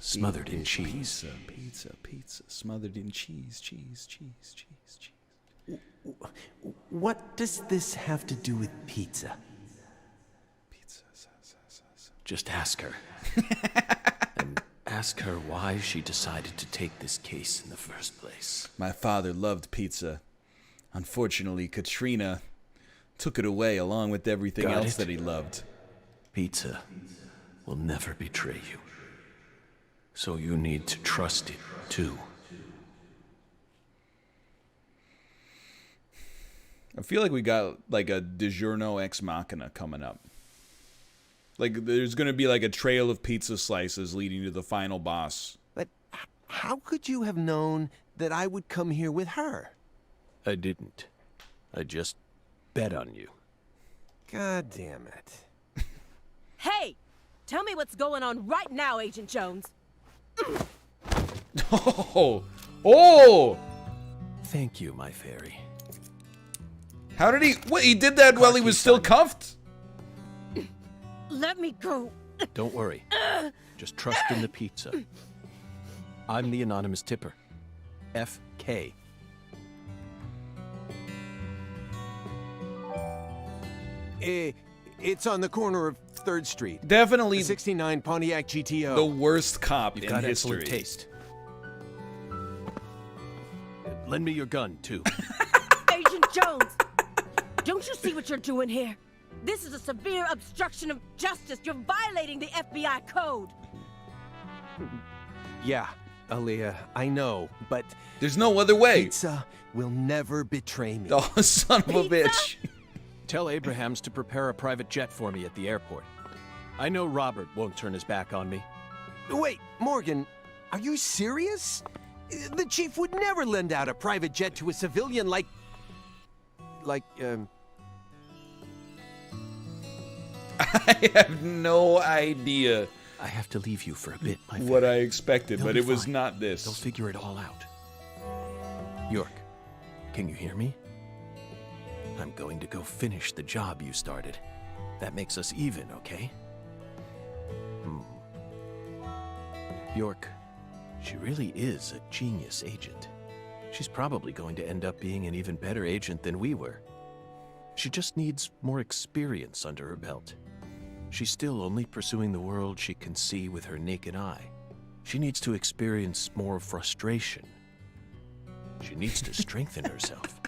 smothered in cheese. Pizza, smothered in cheese. What does this have to do with pizza? Just ask her. And ask her why she decided to take this case in the first place. My father loved pizza. Unfortunately, Katrina took it away along with everything else that he loved. Pizza will never betray you. So you need to trust it, too. I feel like we got like a DiGiorno Ex Machina coming up. Like there's going to be like a trail of pizza slices leading to the final boss. But how could you have known that I would come here with her? I didn't. I just bet on you. God damn it. Hey! Tell me what's going on right now, Agent Jones. Oh! Thank you, my fairy. How did he... What, he did that while he was still cuffed? Let me go. Don't worry. Just trust in the pizza. I'm the anonymous tipper. FK. It's on the corner of 3rd Street. Definitely. The 69 Pontiac GTO. The worst cop You've in got history. excellent taste. Lend me your gun, too. Agent Jones! Don't you see what you're doing here? This is a severe obstruction of justice. You're violating the FBI code. Yeah, Aaliyah, I know, but... There's no other way. Pizza will never betray me. Oh, son of a bitch. Tell Abrahams to prepare a private jet for me at the airport. I know Robert won't turn his back on me. Wait, Morgan, are you serious? The chief would never lend out a private jet to a civilian like... I have no idea. I have to leave you for a bit, my friend. What I expected, They'll but be it was fine. not this. They'll figure it all out. York, can you hear me? I'm going to go finish the job you started. That makes us even, okay? York, she really is a genius agent. She's probably going to end up being an even better agent than we were. She just needs more experience under her belt. She's still only pursuing the world she can see with her naked eye. She needs to experience more frustration. She needs to strengthen herself.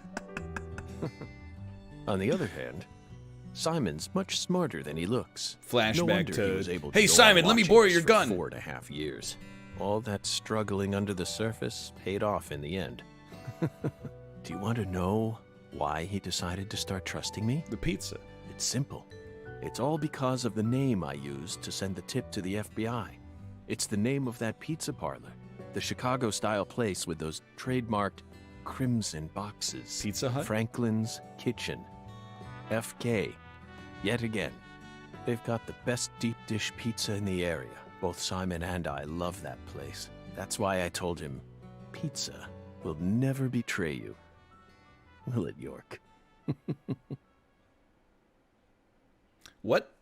On the other hand, Simon's much smarter than he looks. Flashback no wonder to, he was able "Hey, to go Simon, on let me watching borrow us your for gun." 4.5 years. All that struggling under the surface paid off in the end. Do you want to know why he decided to start trusting me? The pizza. It's simple. It's all because of the name I used to send the tip to the FBI. It's the name of that pizza parlor, the Chicago-style place with those trademarked crimson boxes. Pizza Hut? Franklin's Kitchen. FK. Yet again. They've got the best deep dish pizza in the area. Both Simon and I love that place. That's why I told him, pizza will never betray you. Will it, York? What?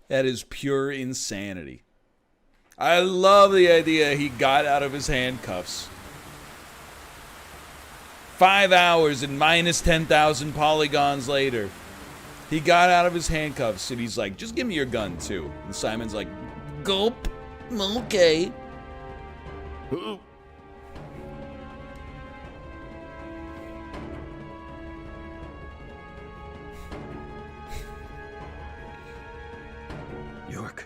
That is pure insanity. I love the idea he got out of his handcuffs. 5 hours and minus 10,000 polygons later, he got out of his handcuffs and he's like, just give me your gun too. And Simon's like, gulp, okay. York,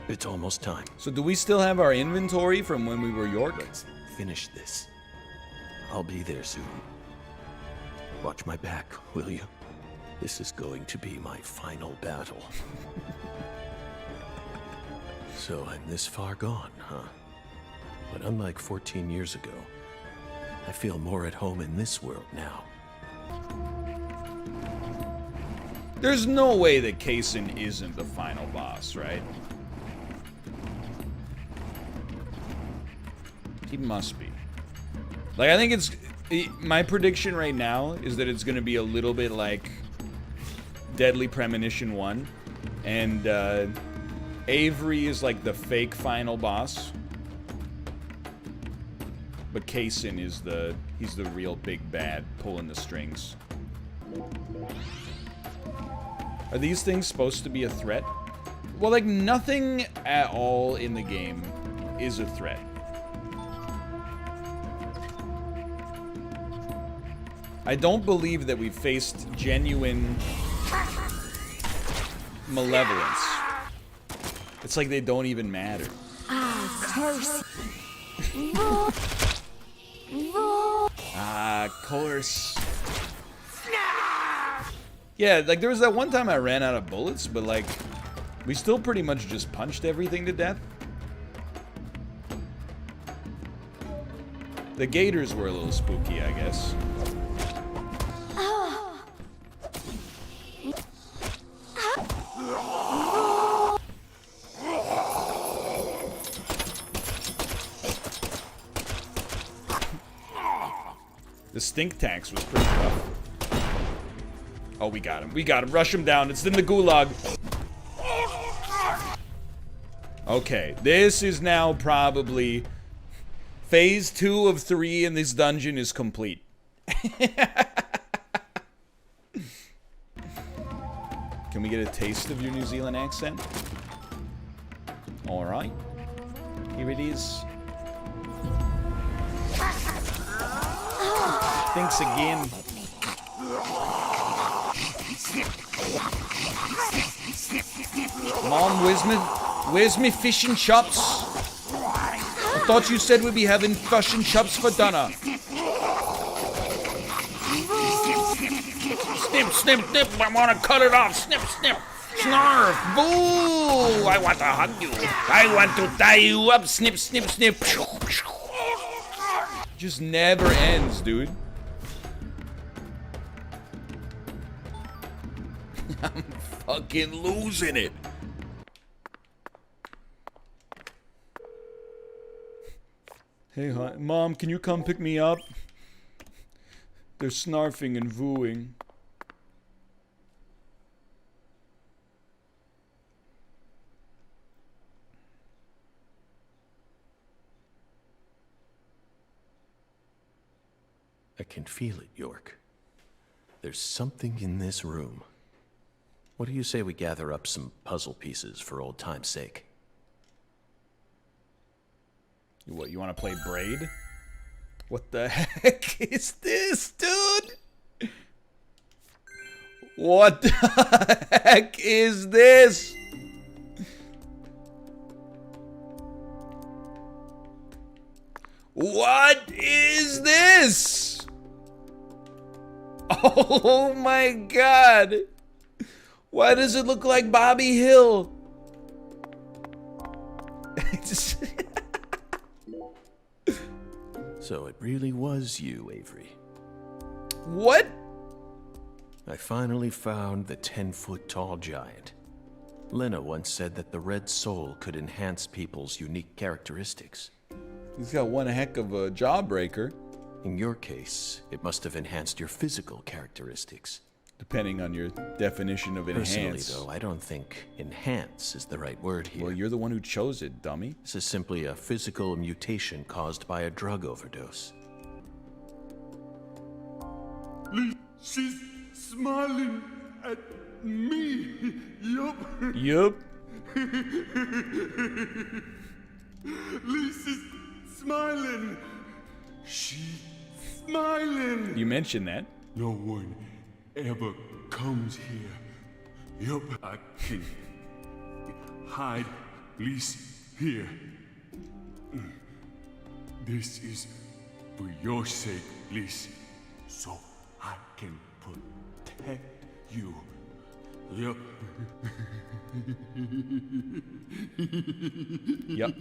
it's almost time. So do we still have our inventory from when we were York? Let's finish this. I'll be there soon. Watch my back, will you? This is going to be my final battle. So I'm this far gone, huh? But unlike 14 years ago, I feel more at home in this world now. There's no way that Kaysen isn't the final boss, right? He must be. Like, I think it's... My prediction right now is that it's going to be a little bit like Deadly Premonition 1. And Avery is like the fake final boss. But Kaysen is the... He's the real big bad pulling the strings. Are these things supposed to be a threat? Well, like, nothing at all in the game is a threat. I don't believe that we've faced genuine malevolence. It's like they don't even matter. Course. Yeah, like there was that one time I ran out of bullets, but like we still pretty much just punched everything to death. The gators were a little spooky, I guess. The stink tax was pretty tough. Oh, we got him. We got him. Rush him down. It's in the gulag. Okay, this is now probably phase 2 of 3 in this dungeon is complete. Can we get a taste of your New Zealand accent? All right. Here it is. Thanks again. Mom, where's me fish and chops? I thought you said we'd be having fish and chops for dinner. Snip, snip, snip, I want to cut it off. Snip, snip. Snarf. Boo! I want to hug you. I want to tie you up. Snip, snip, snip. Just never ends, dude. I'm fucking losing it. Hey, hi. Mom, can you come pick me up? They're snarfing and vooing. I can feel it, York. There's something in this room. What do you say we gather up some puzzle pieces for old time's sake? What, you want to play Braid? What the heck is this, dude? What the heck is this? What is this? Oh my god. Why does it look like Bobby Hill? So it really was you, Avery. What? I finally found the 10-foot-tall giant. Lena once said that the red soul could enhance people's unique characteristics. He's got one heck of a jawbreaker. In your case, it must have enhanced your physical characteristics. Depending on your definition of enhance. Personally, though, I don't think enhance is the right word here. Well, you're the one who chose it, dummy. This is simply a physical mutation caused by a drug overdose. She's smiling at me. Yup. Yup. Lisa's smiling. She's smiling. You mentioned that. No one ever comes here. Yup, I can hide Lisa here. This is for your sake, Lisa, so I can protect you. Yup. Yep.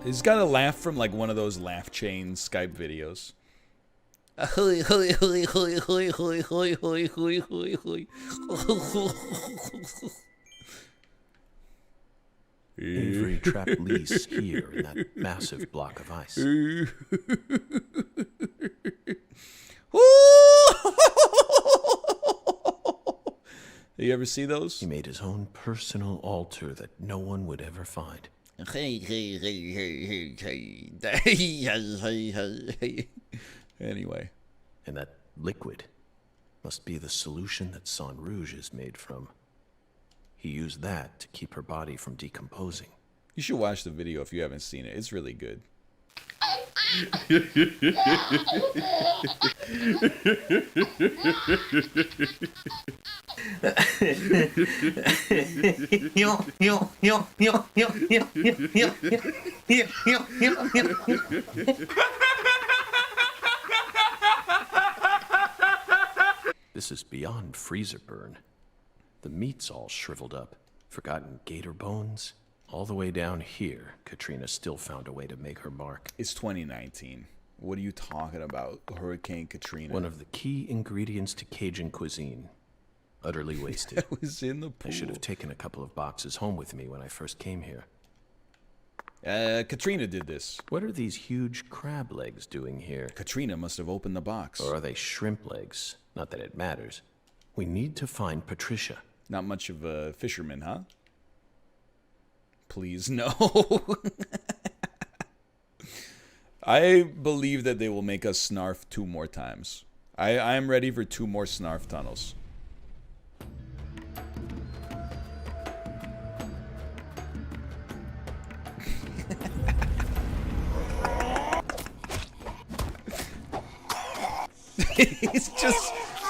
He's got a laugh from like one of those laugh chain Skype videos. Avery trapped Lise here in that massive block of ice. You ever see those? He made his own personal altar that no one would ever find. Anyway. And that liquid must be the solution that Sang Rouge is made from. He used that to keep her body from decomposing. You should watch the video if you haven't seen it. It's really good. This is beyond freezer burn. The meat's all shriveled up. Forgotten gator bones. All the way down here, Katrina still found a way to make her mark. It's 2019. What are you talking about? Hurricane Katrina. One of the key ingredients to Cajun cuisine. Utterly wasted. That was in the pool. I should have taken a couple of boxes home with me when I first came here. Katrina did this. What are these huge crab legs doing here? Katrina must have opened the box. Or are they shrimp legs? Not that it matters. We need to find Patricia. Not much of a fisherman, huh? Please, no. I believe that they will make us SNARF 2 more times. I am ready for 2 more SNARF tunnels.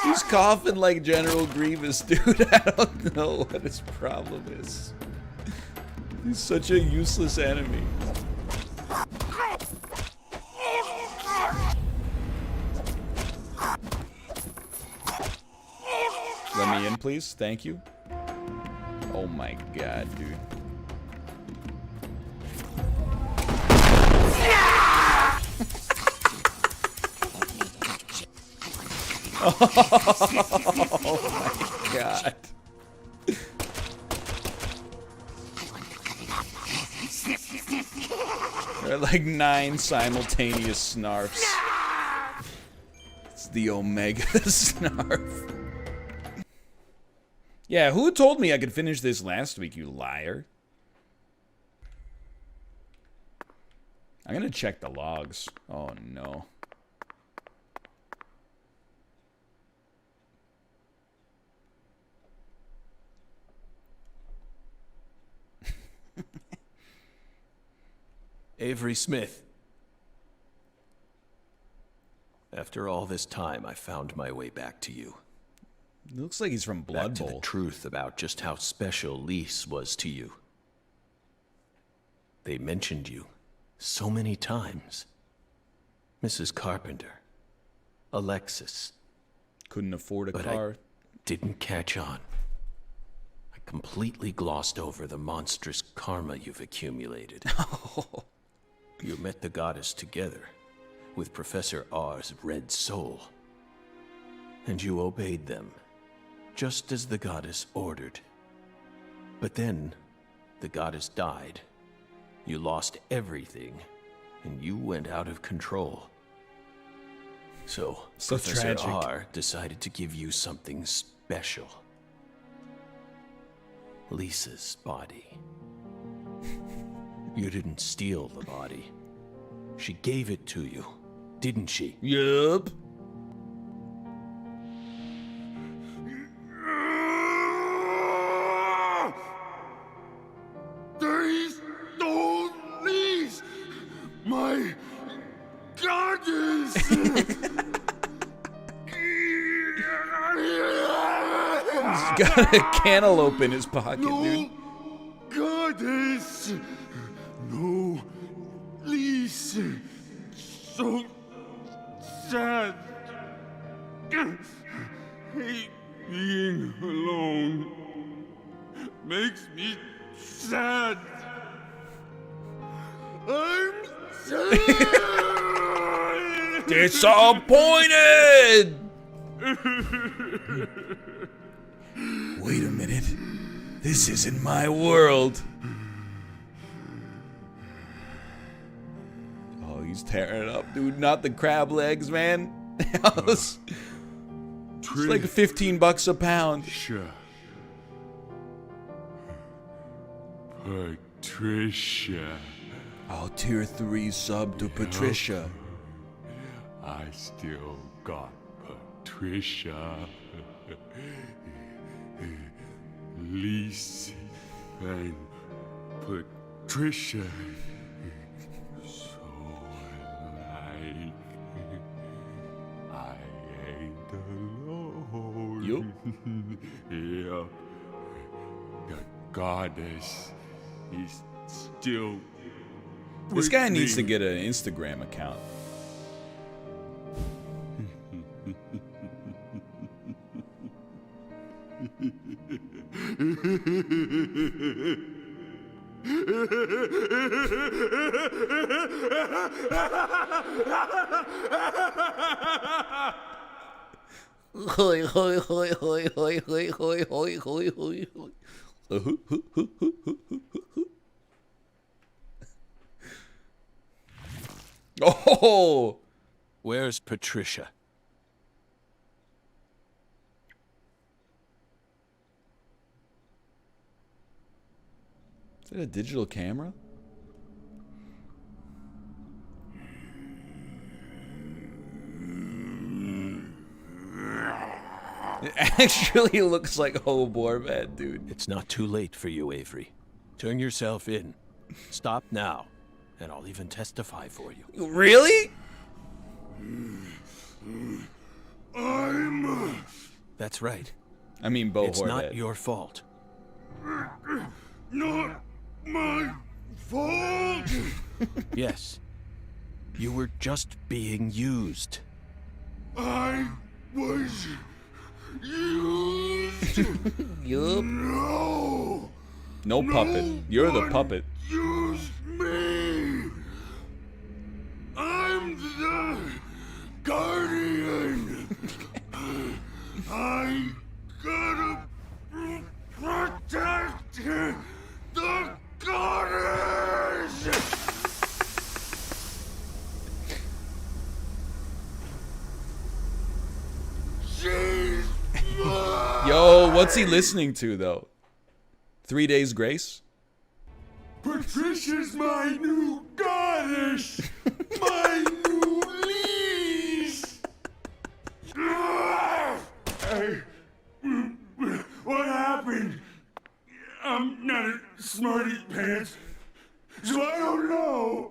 He's coughing like General Grievous, dude. I don't know what his problem is. He's such a useless enemy. Let me in, please. Thank you. Oh my god, dude. Oh my god. There are like 9 simultaneous snarfs. It's the Omega snarf. Yeah, who told me I could finish this last week, you liar? I'm gonna check the logs. Oh no. Avery Smith. After all this time, I found my way back to you. It looks like he's from Blood Back to Bowl. the truth about just how special Lise was to you. They mentioned you so many times. Mrs. Carpenter, Alexis. Couldn't afford a but car. I didn't catch on. I completely glossed over the monstrous karma you've accumulated. You met the goddess together, with Professor R's red soul. And you obeyed them, just as the goddess ordered. But then, the goddess died. You lost everything, and you went out of control. So Professor tragic. R decided to give you something special. Lisa's body. You didn't steal the body. She gave it to you, didn't she? Yup. They stole Lise, my goddess! He's got a cantaloupe in his pocket, dude. Goddess! No, Lise. So sad. Hate being alone. Makes me sad. I'm sad. Disappointed! Wait a minute. This isn't my world. Oh, he's tearing it up, dude. Not the crab legs, man. It's like $15 a pound. Patricia. I'll tier 3 sub to Patricia. I still got Patricia. Lise and Patricia. So alike. I ain't alone. Yup. The goddess is still. This guy needs to get an Instagram account. Hoi hoi hoi hoi hoi hoi hoi hoi hoi hoi. Oh! Where's Patricia? Is that a digital camera? It actually looks like Hobor, man, dude. It's not too late for you, Avery. Turn yourself in. Stop now, and I'll even testify for you. Really? That's right. I mean, Bo It's Horvat. not your fault. Not my fault. Yes. You were just being used. I was used. Yup. No. No puppet. You're the puppet. Use me. I'm the guardian. I gotta protect the goddess. She's mine. Yo, what's he listening to, though? 3 Days Grace? Patricia's my new goddess. My new lease. Hey, what happened? I'm not a smarty pants, so I don't know.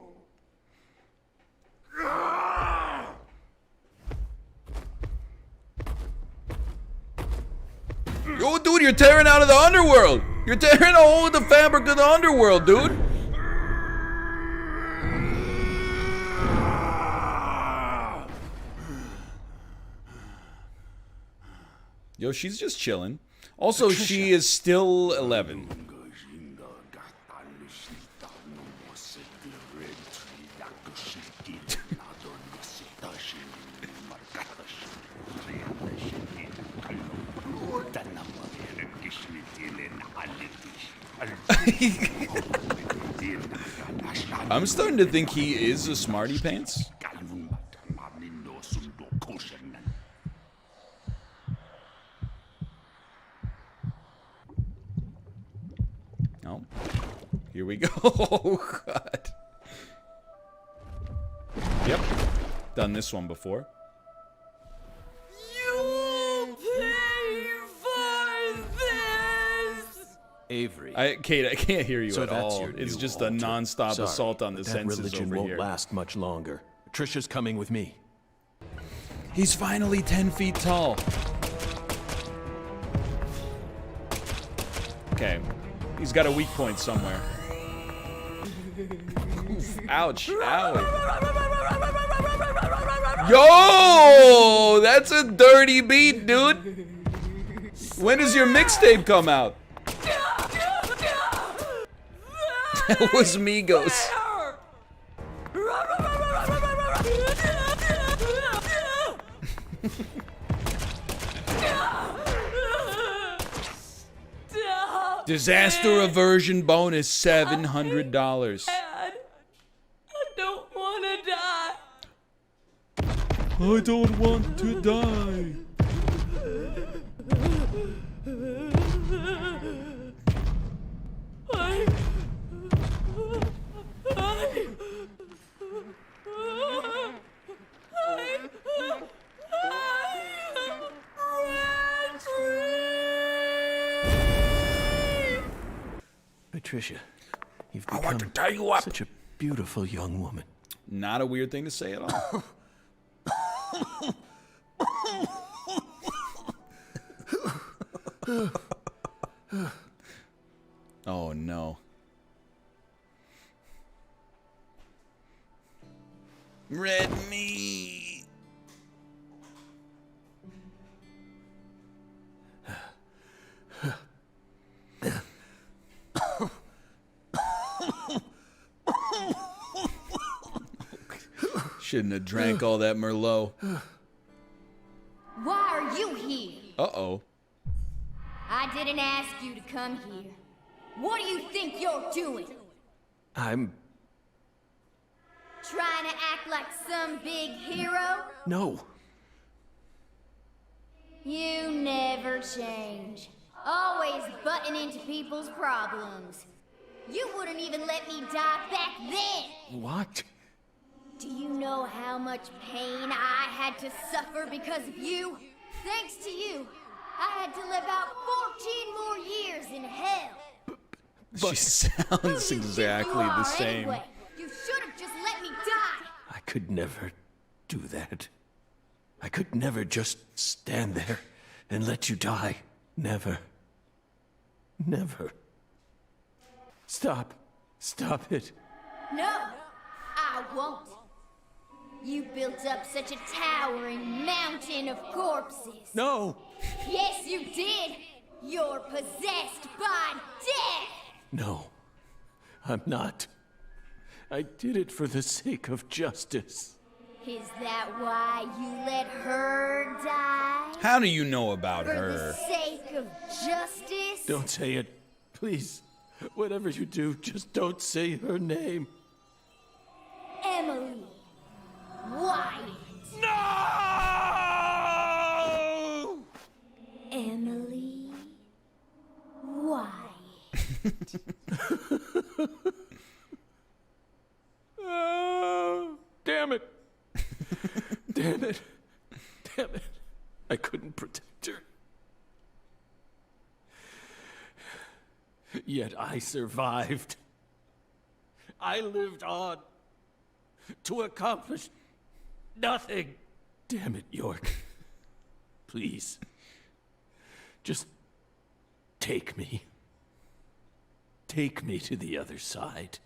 Yo, dude, you're tearing out of the underworld. You're tearing a hole in the fabric of the underworld, dude. Yo, she's just chilling. Also, she is still 11. I'm starting to think he is a smarty pants. Oh, here we go. Oh, God. Yep, done this one before. Avery. Kate, I can't hear you So at that's all. your It's new just a altar. non-stop Sorry, assault on the but that senses religion over won't here. last much longer. Trisha's coming with me. He's finally 10 feet tall. Okay, he's got a weak point somewhere. Ouch, ow. Yo, that's a dirty beat, dude. When does your mixtape come out? That was Migos. Disaster aversion bonus $700. I don't want to die. I don't want to die. Patricia, you've I become want to tie you up. such a beautiful young woman. Not a weird thing to say at all. Oh no. Red meat. Shouldn't have drank all that Merlot. Why are you here? Uh-oh. I didn't ask you to come here. What do you think you're doing? I'm... Trying to act like some big hero? No. You never change. Always butting into people's problems. You wouldn't even let me die back then! What? Do you know how much pain I had to suffer because of you? Thanks to you, I had to live out 14 more years in hell. She sounds exactly the same. Anyway, you should have just let me die. I could never do that. I could never just stand there and let you die. Never. Never. Stop. Stop it. No, I won't. You built up such a towering mountain of corpses. No. Yes, you did. You're possessed by death. No. I'm not. I did it for the sake of justice. Is that why you let her die? How do you know about For her? the sake of justice? Don't say it. Please. Whatever you do, just don't say her name. Emily Wyatt. No! Emily Wyatt. Oh, damn it. Damn it. Damn it. I couldn't protect her. Yet I survived. I lived on to accomplish nothing. Damn it, York. Please. Just take me. Take me to the other side.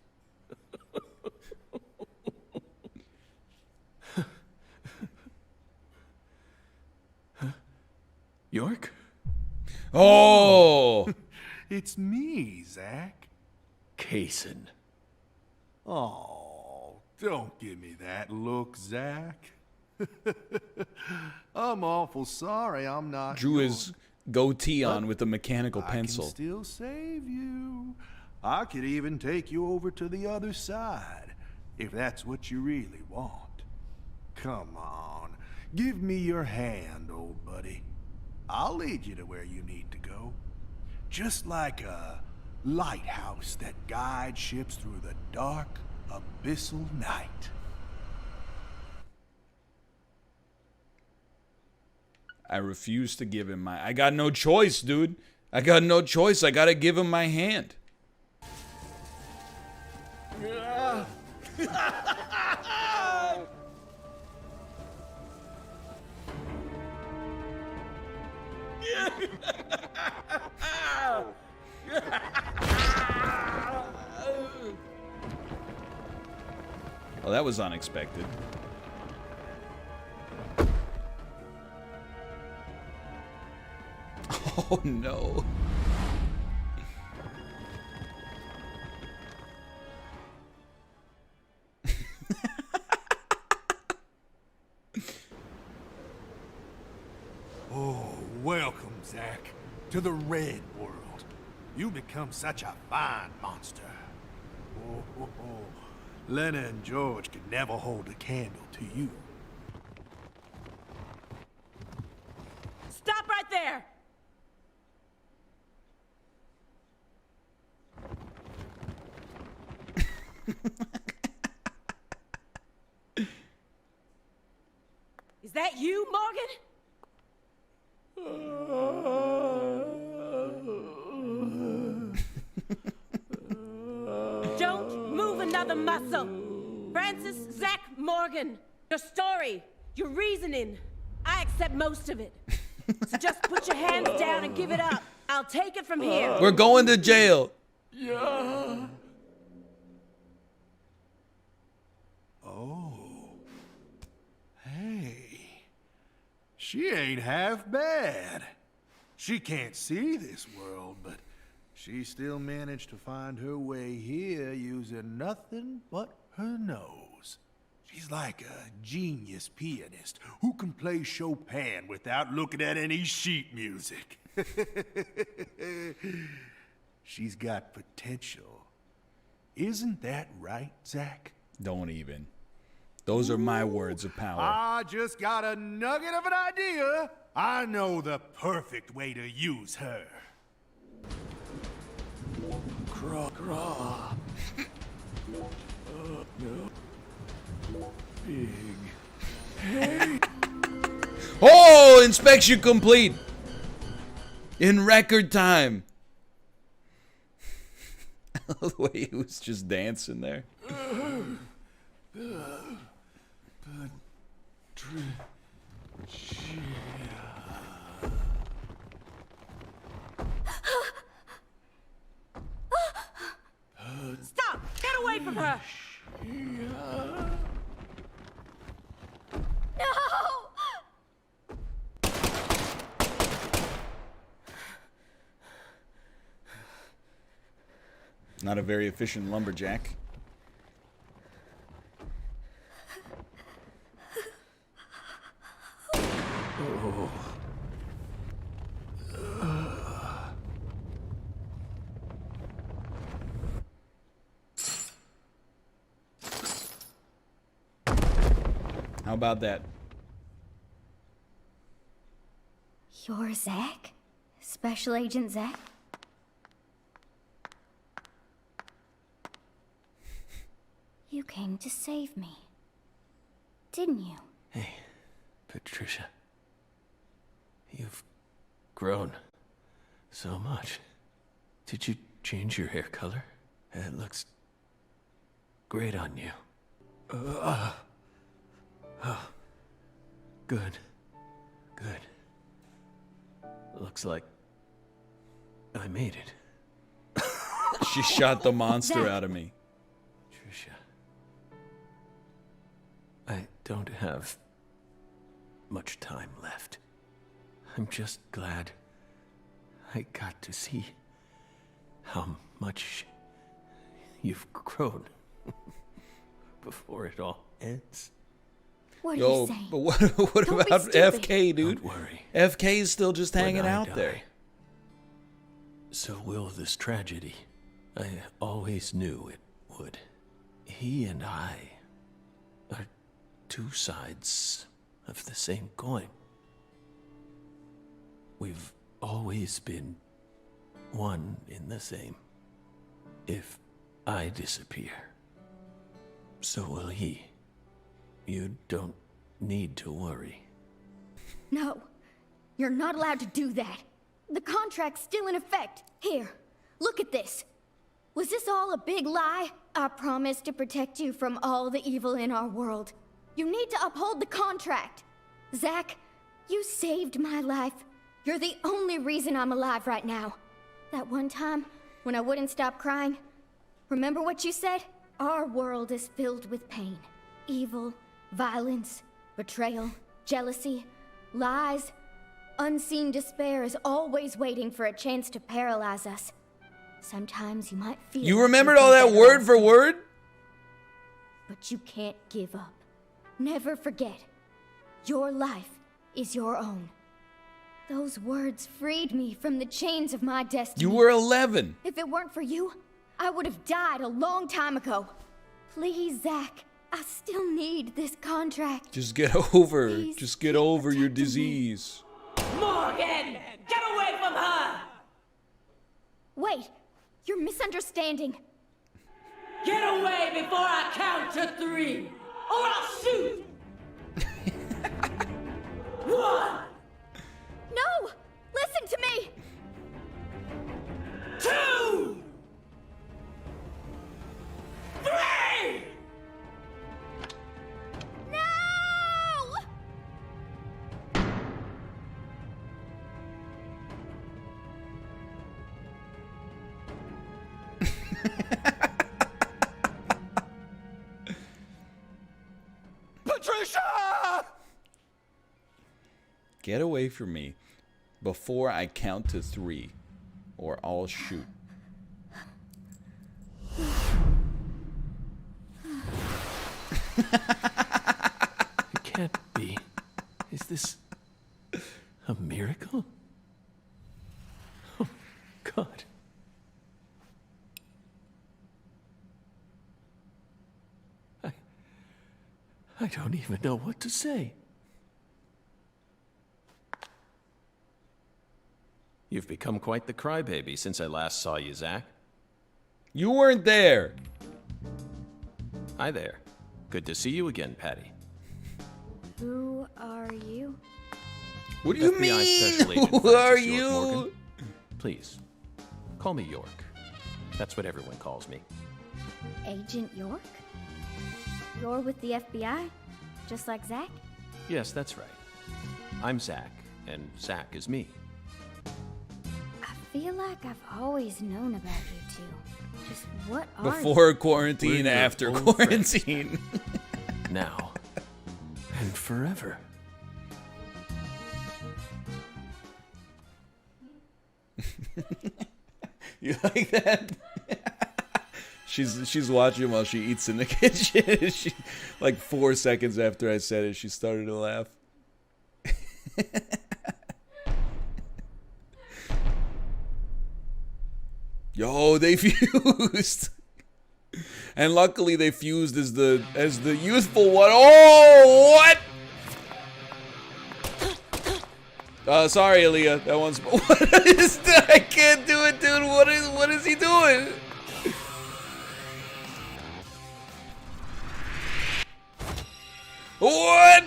York? Oh! It's me, Zach. Kaysen. Oh, don't give me that look, Zach. I'm awful sorry I'm not Drew his goatee on with a mechanical I pencil. can still save you. I could even take you over to the other side, if that's what you really want. Come on, give me your hand, old buddy. I'll lead you to where you need to go. Just like a lighthouse that guides ships through the dark, abyssal night. I refuse to give him my... I got no choice, dude. I got no choice. I gotta give him my hand. Well, that was unexpected. Oh no. Oh, welcome, Zach, to the Red World. You've become such a fine monster. Oh. Lena and George could never hold a candle to you. Stop right there! Is that you, Morgan? Don't move another muscle. Francis Zach Morgan, your story, your reasoning, I accept most of it. So just put your hands down and give it up. I'll take it from here. We're going to jail. Yeah. Oh. Hey. She ain't half bad. She can't see this world, but she still managed to find her way here using nothing but her nose. She's like a genius pianist who can play Chopin without looking at any sheet music. She's got potential. Isn't that right, Zach? Don't even. Those are my words of power. I just got a nugget of an idea. I know the perfect way to use her. Craw. No. Big. Hey. Oh, inspection complete. In record time. The way he was just dancing there. Stop! Get away from her! No! Not a very efficient lumberjack. Oh. How about that? You're Zach? Special Agent Zach? You came to save me, didn't you? Hey, Patricia. You've grown so much. Did you change your hair color? It looks great on you. Oh, good. Good. Looks like I made it. She shot the monster out of me. Patricia. I don't have much time left. I'm just glad I got to see how much you've grown before it all ends. What are you saying? But what Don't about be stupid. FK, dude? Don't worry. FK is still just When hanging I out die, there. So will this tragedy. I always knew it would. He and I are two sides of the same coin. We've always been one in the same. If I disappear, so will he. You don't need to worry. No, you're not allowed to do that. The contract's still in effect. Here, look at this. Was this all a big lie? I promised to protect you from all the evil in our world. You need to uphold the contract. Zach, you saved my life. You're the only reason I'm alive right now. That one time, when I wouldn't stop crying, remember what you said? Our world is filled with pain. Evil, violence, betrayal, jealousy, lies. Unseen despair is always waiting for a chance to paralyze us. Sometimes you might feel... You remembered all that word for word? But you can't give up. Never forget. Your life is your own. Those words freed me from the chains of my destiny. You were 11. If it weren't for you, I would have died a long time ago. Please, Zach, I still need this contract. Just get over. Just get over your disease. Morgan! Get away from her! Wait, you're misunderstanding. Get away before I count to 3, or I'll shoot! 1! No! Listen to me! 2! 3! No! Patricia! Get away from me before I count to 3, or I'll shoot. It can't be. Is this a miracle? Oh, God. I don't even know what to say. You've become quite the crybaby since I last saw you, Zach. You weren't there. Hi there. Good to see you again, Patti. Who are you? What do you FBI mean? Special Agent Who are Francis York you? Morgan. Please, call me York. That's what everyone calls me. Agent York? You're with the FBI? Just like Zach? Yes, that's right. I'm Zach, and Zach is me. I feel like I've always known about you two. Just what are Before quarantine, We're your after old quarantine. Now and forever. You like that? She's watching while she eats in the kitchen. She, like 4 seconds after I said it, she started to laugh. Yo, they fused. And luckily they fused as the youthful one. Oh, what? Sorry, Aaliyah. That one's. What is that? I can't do it, dude. What is he doing? What?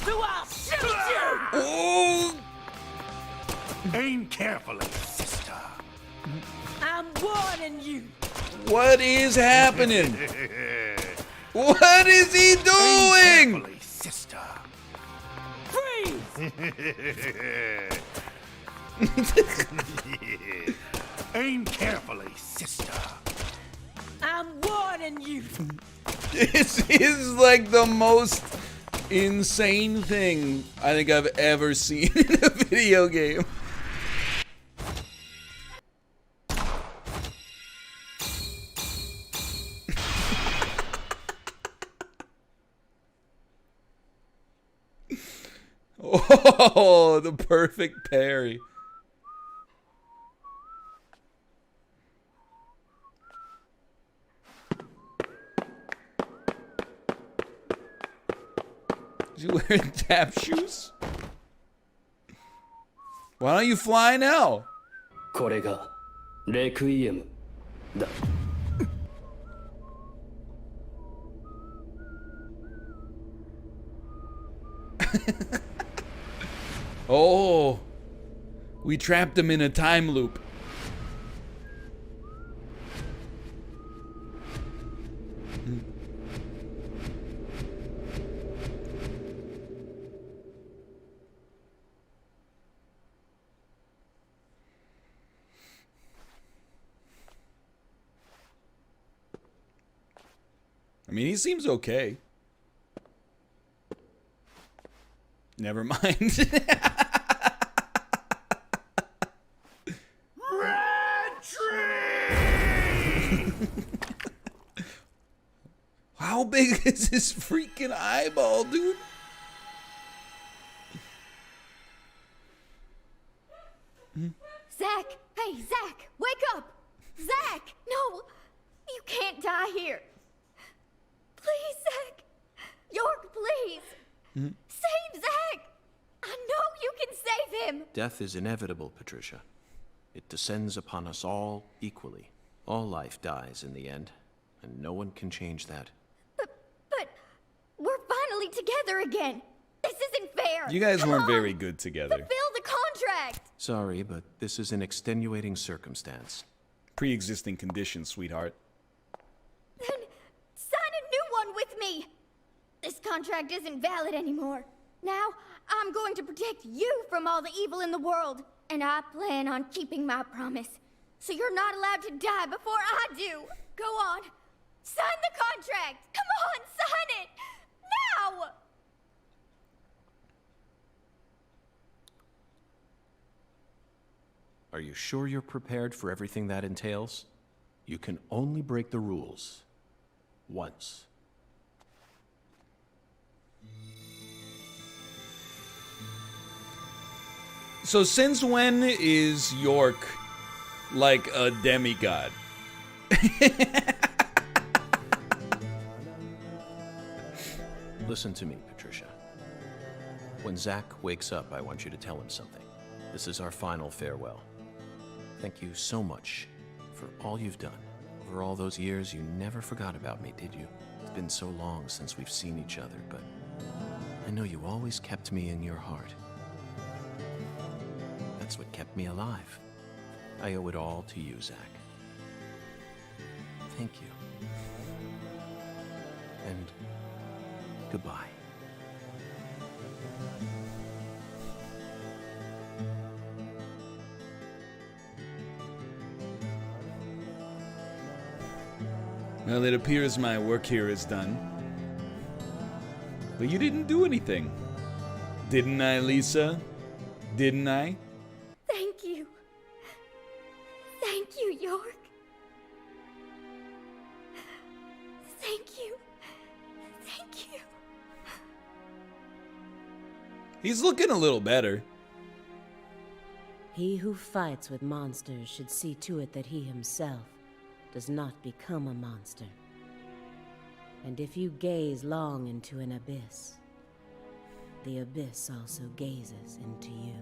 Do I shoot you? Oh! Aim carefully, sister. I'm warning you. What is happening? What is he Aim doing? carefully, sister. Freeze! Aim carefully, sister. I'm warning you. This is like the most insane thing I think I've ever seen in a video game. Oh, the perfect parry. You wearing tap shoes? Why don't you fly now? これがレクイエムだ。Oh, we trapped him in a time loop. I mean, he seems okay. Never mind. How big is his freaking eyeball, dude? Zach! Hey, Zach! Wake up! Zach! No! You can't die here! Please, Zach! York, please! Save Zach! I know you can save him! Death is inevitable, Patricia. It descends upon us all equally. All life dies in the end, and no one can change that. But we're finally together again! This isn't fair! You guys Come weren't on, very good together. Fulfill the contract! Sorry, but this is an extenuating circumstance. Pre-existing condition, sweetheart. Then sign a new one with me! This contract isn't valid anymore. Now, I'm going to protect you from all the evil in the world. And I plan on keeping my promise. So you're not allowed to die before I do. Go on. Sign the contract. Come on, sign it. Now! Are you sure you're prepared for everything that entails? You can only break the rules once. So since when is York like a demigod? Listen to me, Patricia. When Zach wakes up, I want you to tell him something. This is our final farewell. Thank you so much for all you've done. Over all those years, you never forgot about me, did you? It's been so long since we've seen each other, but I know you always kept me in your heart. That's what kept me alive. I owe it all to you, Zach. Thank you. And goodbye. Well, it appears my work here is done. But you didn't do anything. Didn't I, Lisa? Didn't I? Thank you. Thank you, York. Thank you. Thank you. He's looking a little better. He who fights with monsters should see to it that he himself does not become a monster. And if you gaze long into an abyss, the abyss also gazes into you.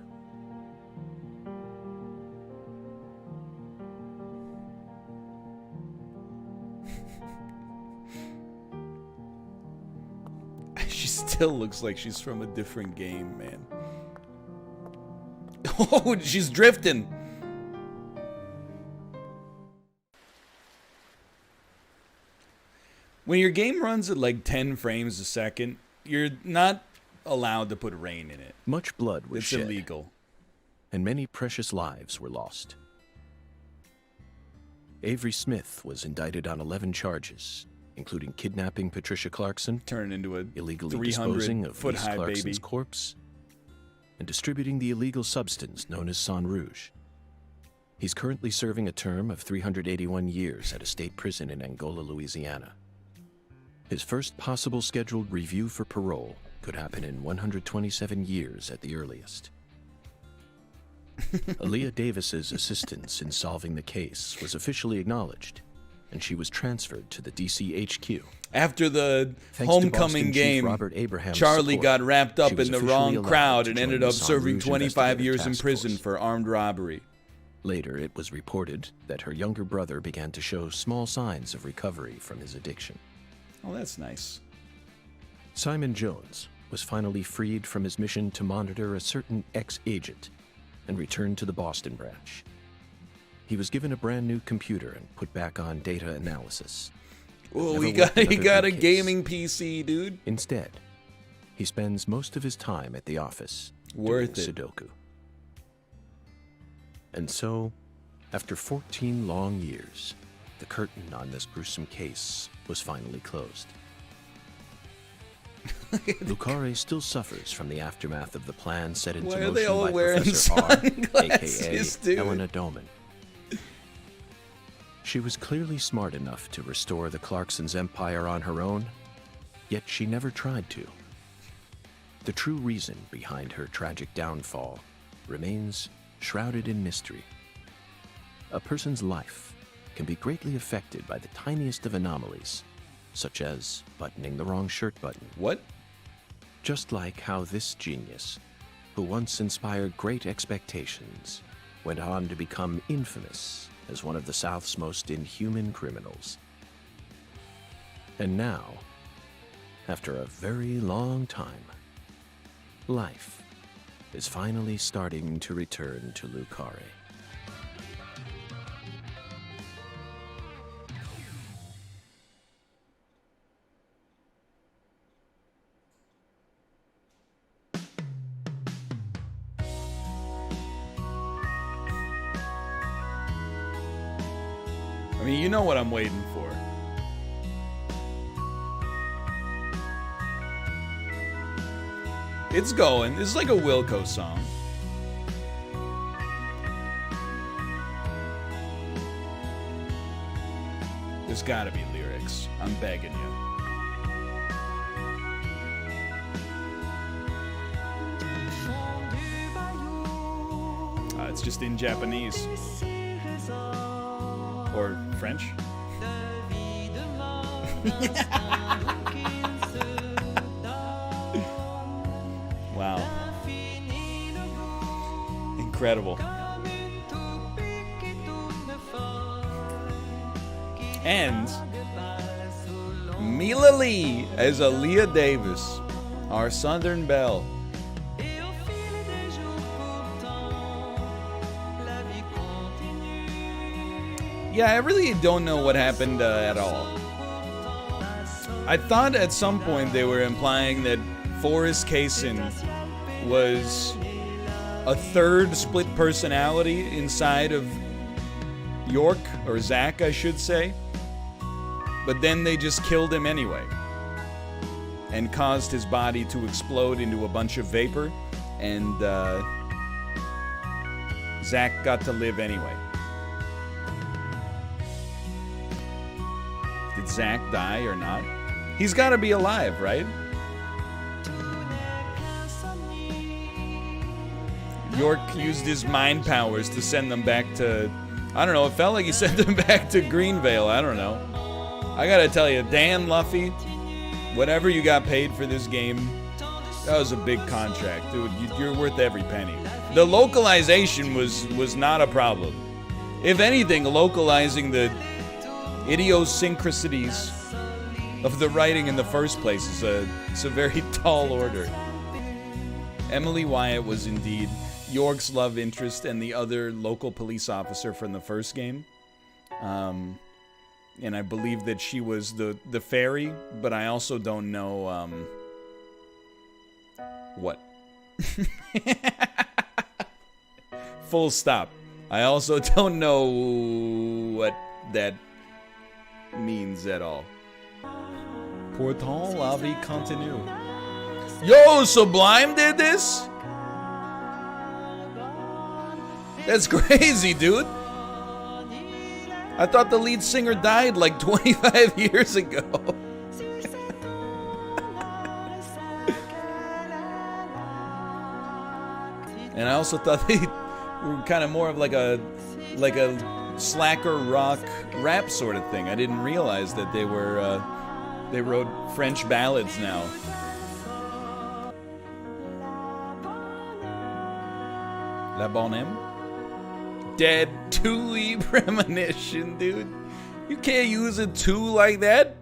She still looks like she's from a different game, man. Oh, she's drifting. When your game runs at like 10 frames a second, you're not allowed to put rain in it. Much blood was shed. It's illegal. And many precious lives were lost. Avery Smith was indicted on 11 charges, including kidnapping Patricia Clarkson, turn into a illegally disposing of Lise foot-high Clarkson's baby corpse, and distributing the illegal substance known as Sang Rouge. He's currently serving a term of 381 years at a state prison in Angola, Louisiana. His first possible scheduled review for parole could happen in 127 years at the earliest. Aaliyah Davis's assistance in solving the case was officially acknowledged, and she was transferred to the DC HQ. After the Thanks to homecoming Boston Chief game, Robert Abraham's Charlie support, got wrapped she up was in the officially wrong allowed crowd to and join ended the up San serving Rouge 25 Investigative years in Task prison Force. for armed robbery. Later, it was reported that her younger brother began to show small signs of recovery from his addiction. Oh, that's nice. Simon Jones was finally freed from his mission to monitor a certain ex-agent and returned to the Boston branch. He was given a brand new computer and put back on data analysis. Oh, Never he worked got another a big case. gaming PC, dude. Instead, he spends most of his time at the office Worth doing it. Sudoku. And so, after 14 long years, the curtain on this gruesome case was finally closed. Lucare still suffers from the aftermath of the plan set into Why are motion they all by wearing Professor R, sunglasses, aka dude? Elena Doman. She was clearly smart enough to restore the Clarksons' empire on her own, yet she never tried to. The true reason behind her tragic downfall remains shrouded in mystery. A person's life can be greatly affected by the tiniest of anomalies, such as buttoning the wrong shirt button. What? Just like how this genius, who once inspired great expectations, went on to become infamous as one of the South's most inhuman criminals. And now, after a very long time, life is finally starting to return to Lucare. I mean, you know what I'm waiting for. It's going. This is like a Wilco song. There's gotta be lyrics. I'm begging you. It's just in Japanese. Or French. Wow. Incredible. And Mila Lee as Aaliyah Davis, our Southern Belle. Yeah, I really don't know what happened at all. I thought at some point they were implying that Forrest Kaysen was a third split personality inside of York, or Zach, I should say. But then they just killed him anyway and caused his body to explode into a bunch of vapor, and Zach got to live anyway. Did Zach die or not? He's got to be alive, right? York used his mind powers to send them back to... I don't know, it felt like he sent them back to Greenvale. I don't know. I gotta tell you, Dan Luffy, whatever you got paid for this game, that was a big contract. Dude, you're worth every penny. The localization was not a problem. If anything, localizing the idiosyncrasies of the writing in the first place is a very tall order. Emily Wyatt was indeed York's love interest and the other local police officer from the first game. And I believe that she was the fairy, but I also don't know what. Full stop. I also don't know what that means at all. Pourtant la vie continue. Yo, Sublime did this? That's crazy, dude. I thought the lead singer died like 25 years ago. And I also thought they were kind of more of like a slacker rock rap sort of thing. I didn't realize that they were, they wrote French ballads now. La Bonne? Dead Tui Premonition, dude. You can't use a 2 like that.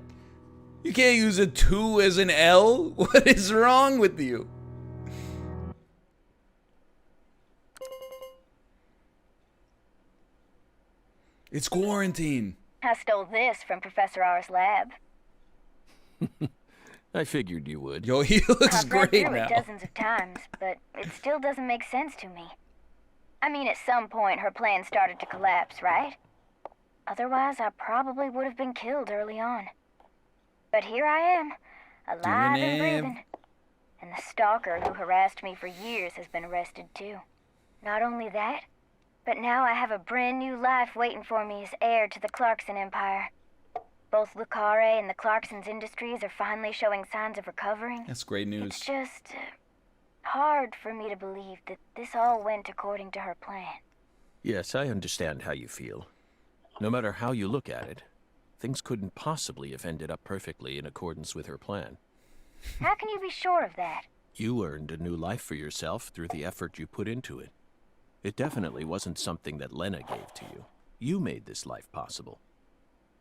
You can't use a 2 as an L. What is wrong with you? It's quarantine. I stole this from Professor R's lab. I figured you would. Yo, he looks I've read great through now. it dozens of times, but it still doesn't make sense to me. I mean, at some point her plan started to collapse, right? Otherwise, I probably would have been killed early on. But here I am, alive and breathing. And the stalker who harassed me for years has been arrested too. Not only that, but now I have a brand new life waiting for me as heir to the Clarkson Empire. Both Lucare and the Clarkson's industries are finally showing signs of recovering. That's great news. It's just hard for me to believe that this all went according to her plan. Yes, I understand how you feel. No matter how you look at it, things couldn't possibly have ended up perfectly in accordance with her plan. How can you be sure of that? You earned a new life for yourself through the effort you put into it. It definitely wasn't something that Lena gave to you. You made this life possible.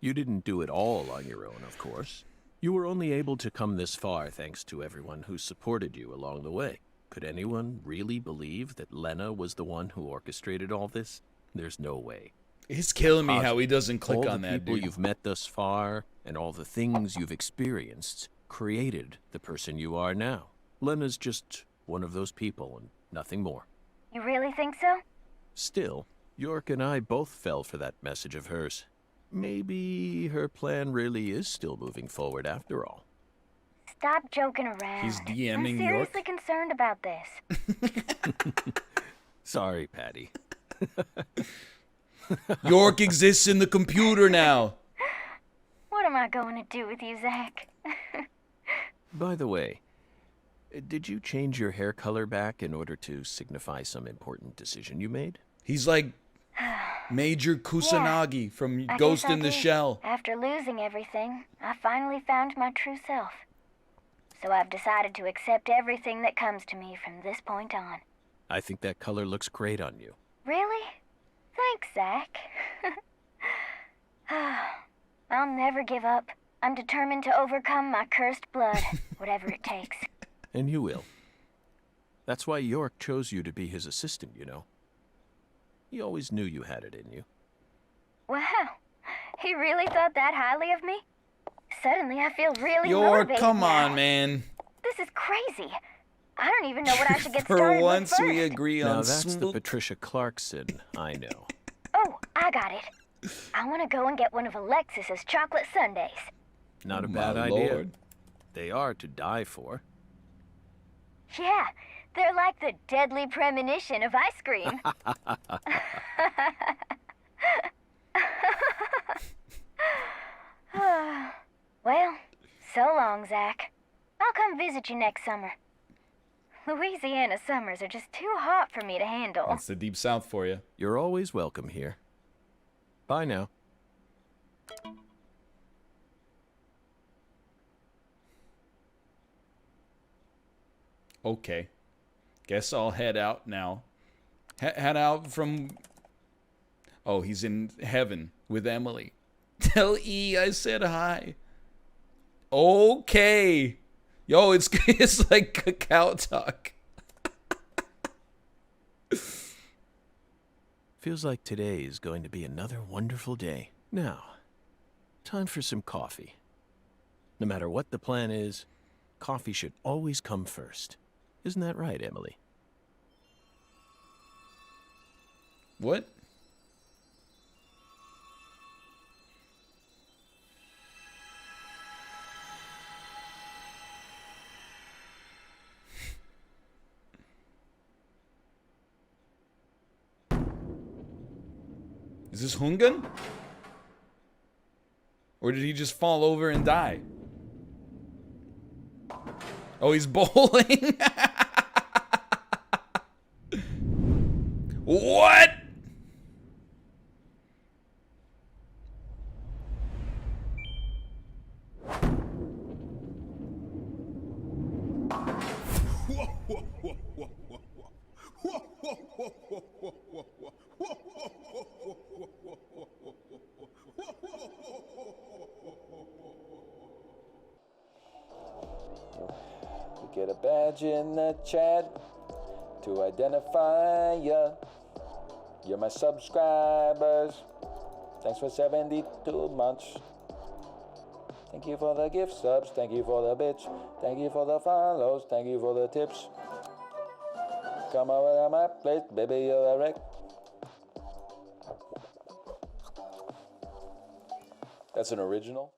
You didn't do it all on your own, of course. You were only able to come this far thanks to everyone who supported you along the way. Could anyone really believe that Lena was the one who orchestrated all this? There's no way. It's killing me how he doesn't click all on the that, people dude. you've met thus far and all the things you've experienced created the person you are now. Lena's just one of those people and nothing more. You really think so? Still, York and I both fell for that message of hers. Maybe her plan really is still moving forward after all. Stop joking around. He's DMing I'm seriously concerned about this. Sorry, Patti. York exists in the computer now. What am I going to do with you, Zach? By the way, did you change your hair color back in order to signify some important decision you made? He's like Major Kusanagi from I Ghost guess I in the did. Shell. After losing everything, I finally found my true self. So I've decided to accept everything that comes to me from this point on. I think that color looks great on you. Really? Thanks, Zach. I'll never give up. I'm determined to overcome my cursed blood, whatever it takes. And you will. That's why York chose you to be his assistant, you know. He always knew you had it in you. Wow. He really thought that highly of me? Suddenly I feel really York, motivated come now. on, man. This is crazy. I don't even know what I should get For started once, with first. we agree Now on that's the Patricia Clarkson I know. Oh, I got it. I want to go and get one of Alexis's chocolate sundaes. Not a Oh, bad my idea. Lord. They are to die for. Yeah, they're like the deadly premonition of ice cream. Well, so long, Zach. I'll come visit you next summer. Louisiana summers are just too hot for me to handle. That's the Deep South for you. You're always welcome here. Bye now. Okay. Guess I'll head out now. Head out from... Oh, he's in heaven with Emily. Tell E I said hi. Okay. Yo, it's like cacao talk. Feels like today is going to be another wonderful day. Now, time for some coffee. No matter what the plan is, coffee should always come first. Isn't that right, Emily? What? Is this Hungan? Or did he just fall over and die? Oh, he's bowling? What? Get a badge in the chat to identify ya. You're my subscribers. Thanks for 72 months. Thank you for the gift subs. Thank you for the bits. Thank you for the follows. Thank you for the tips. Come over to my place, baby, you're a wreck. That's an original.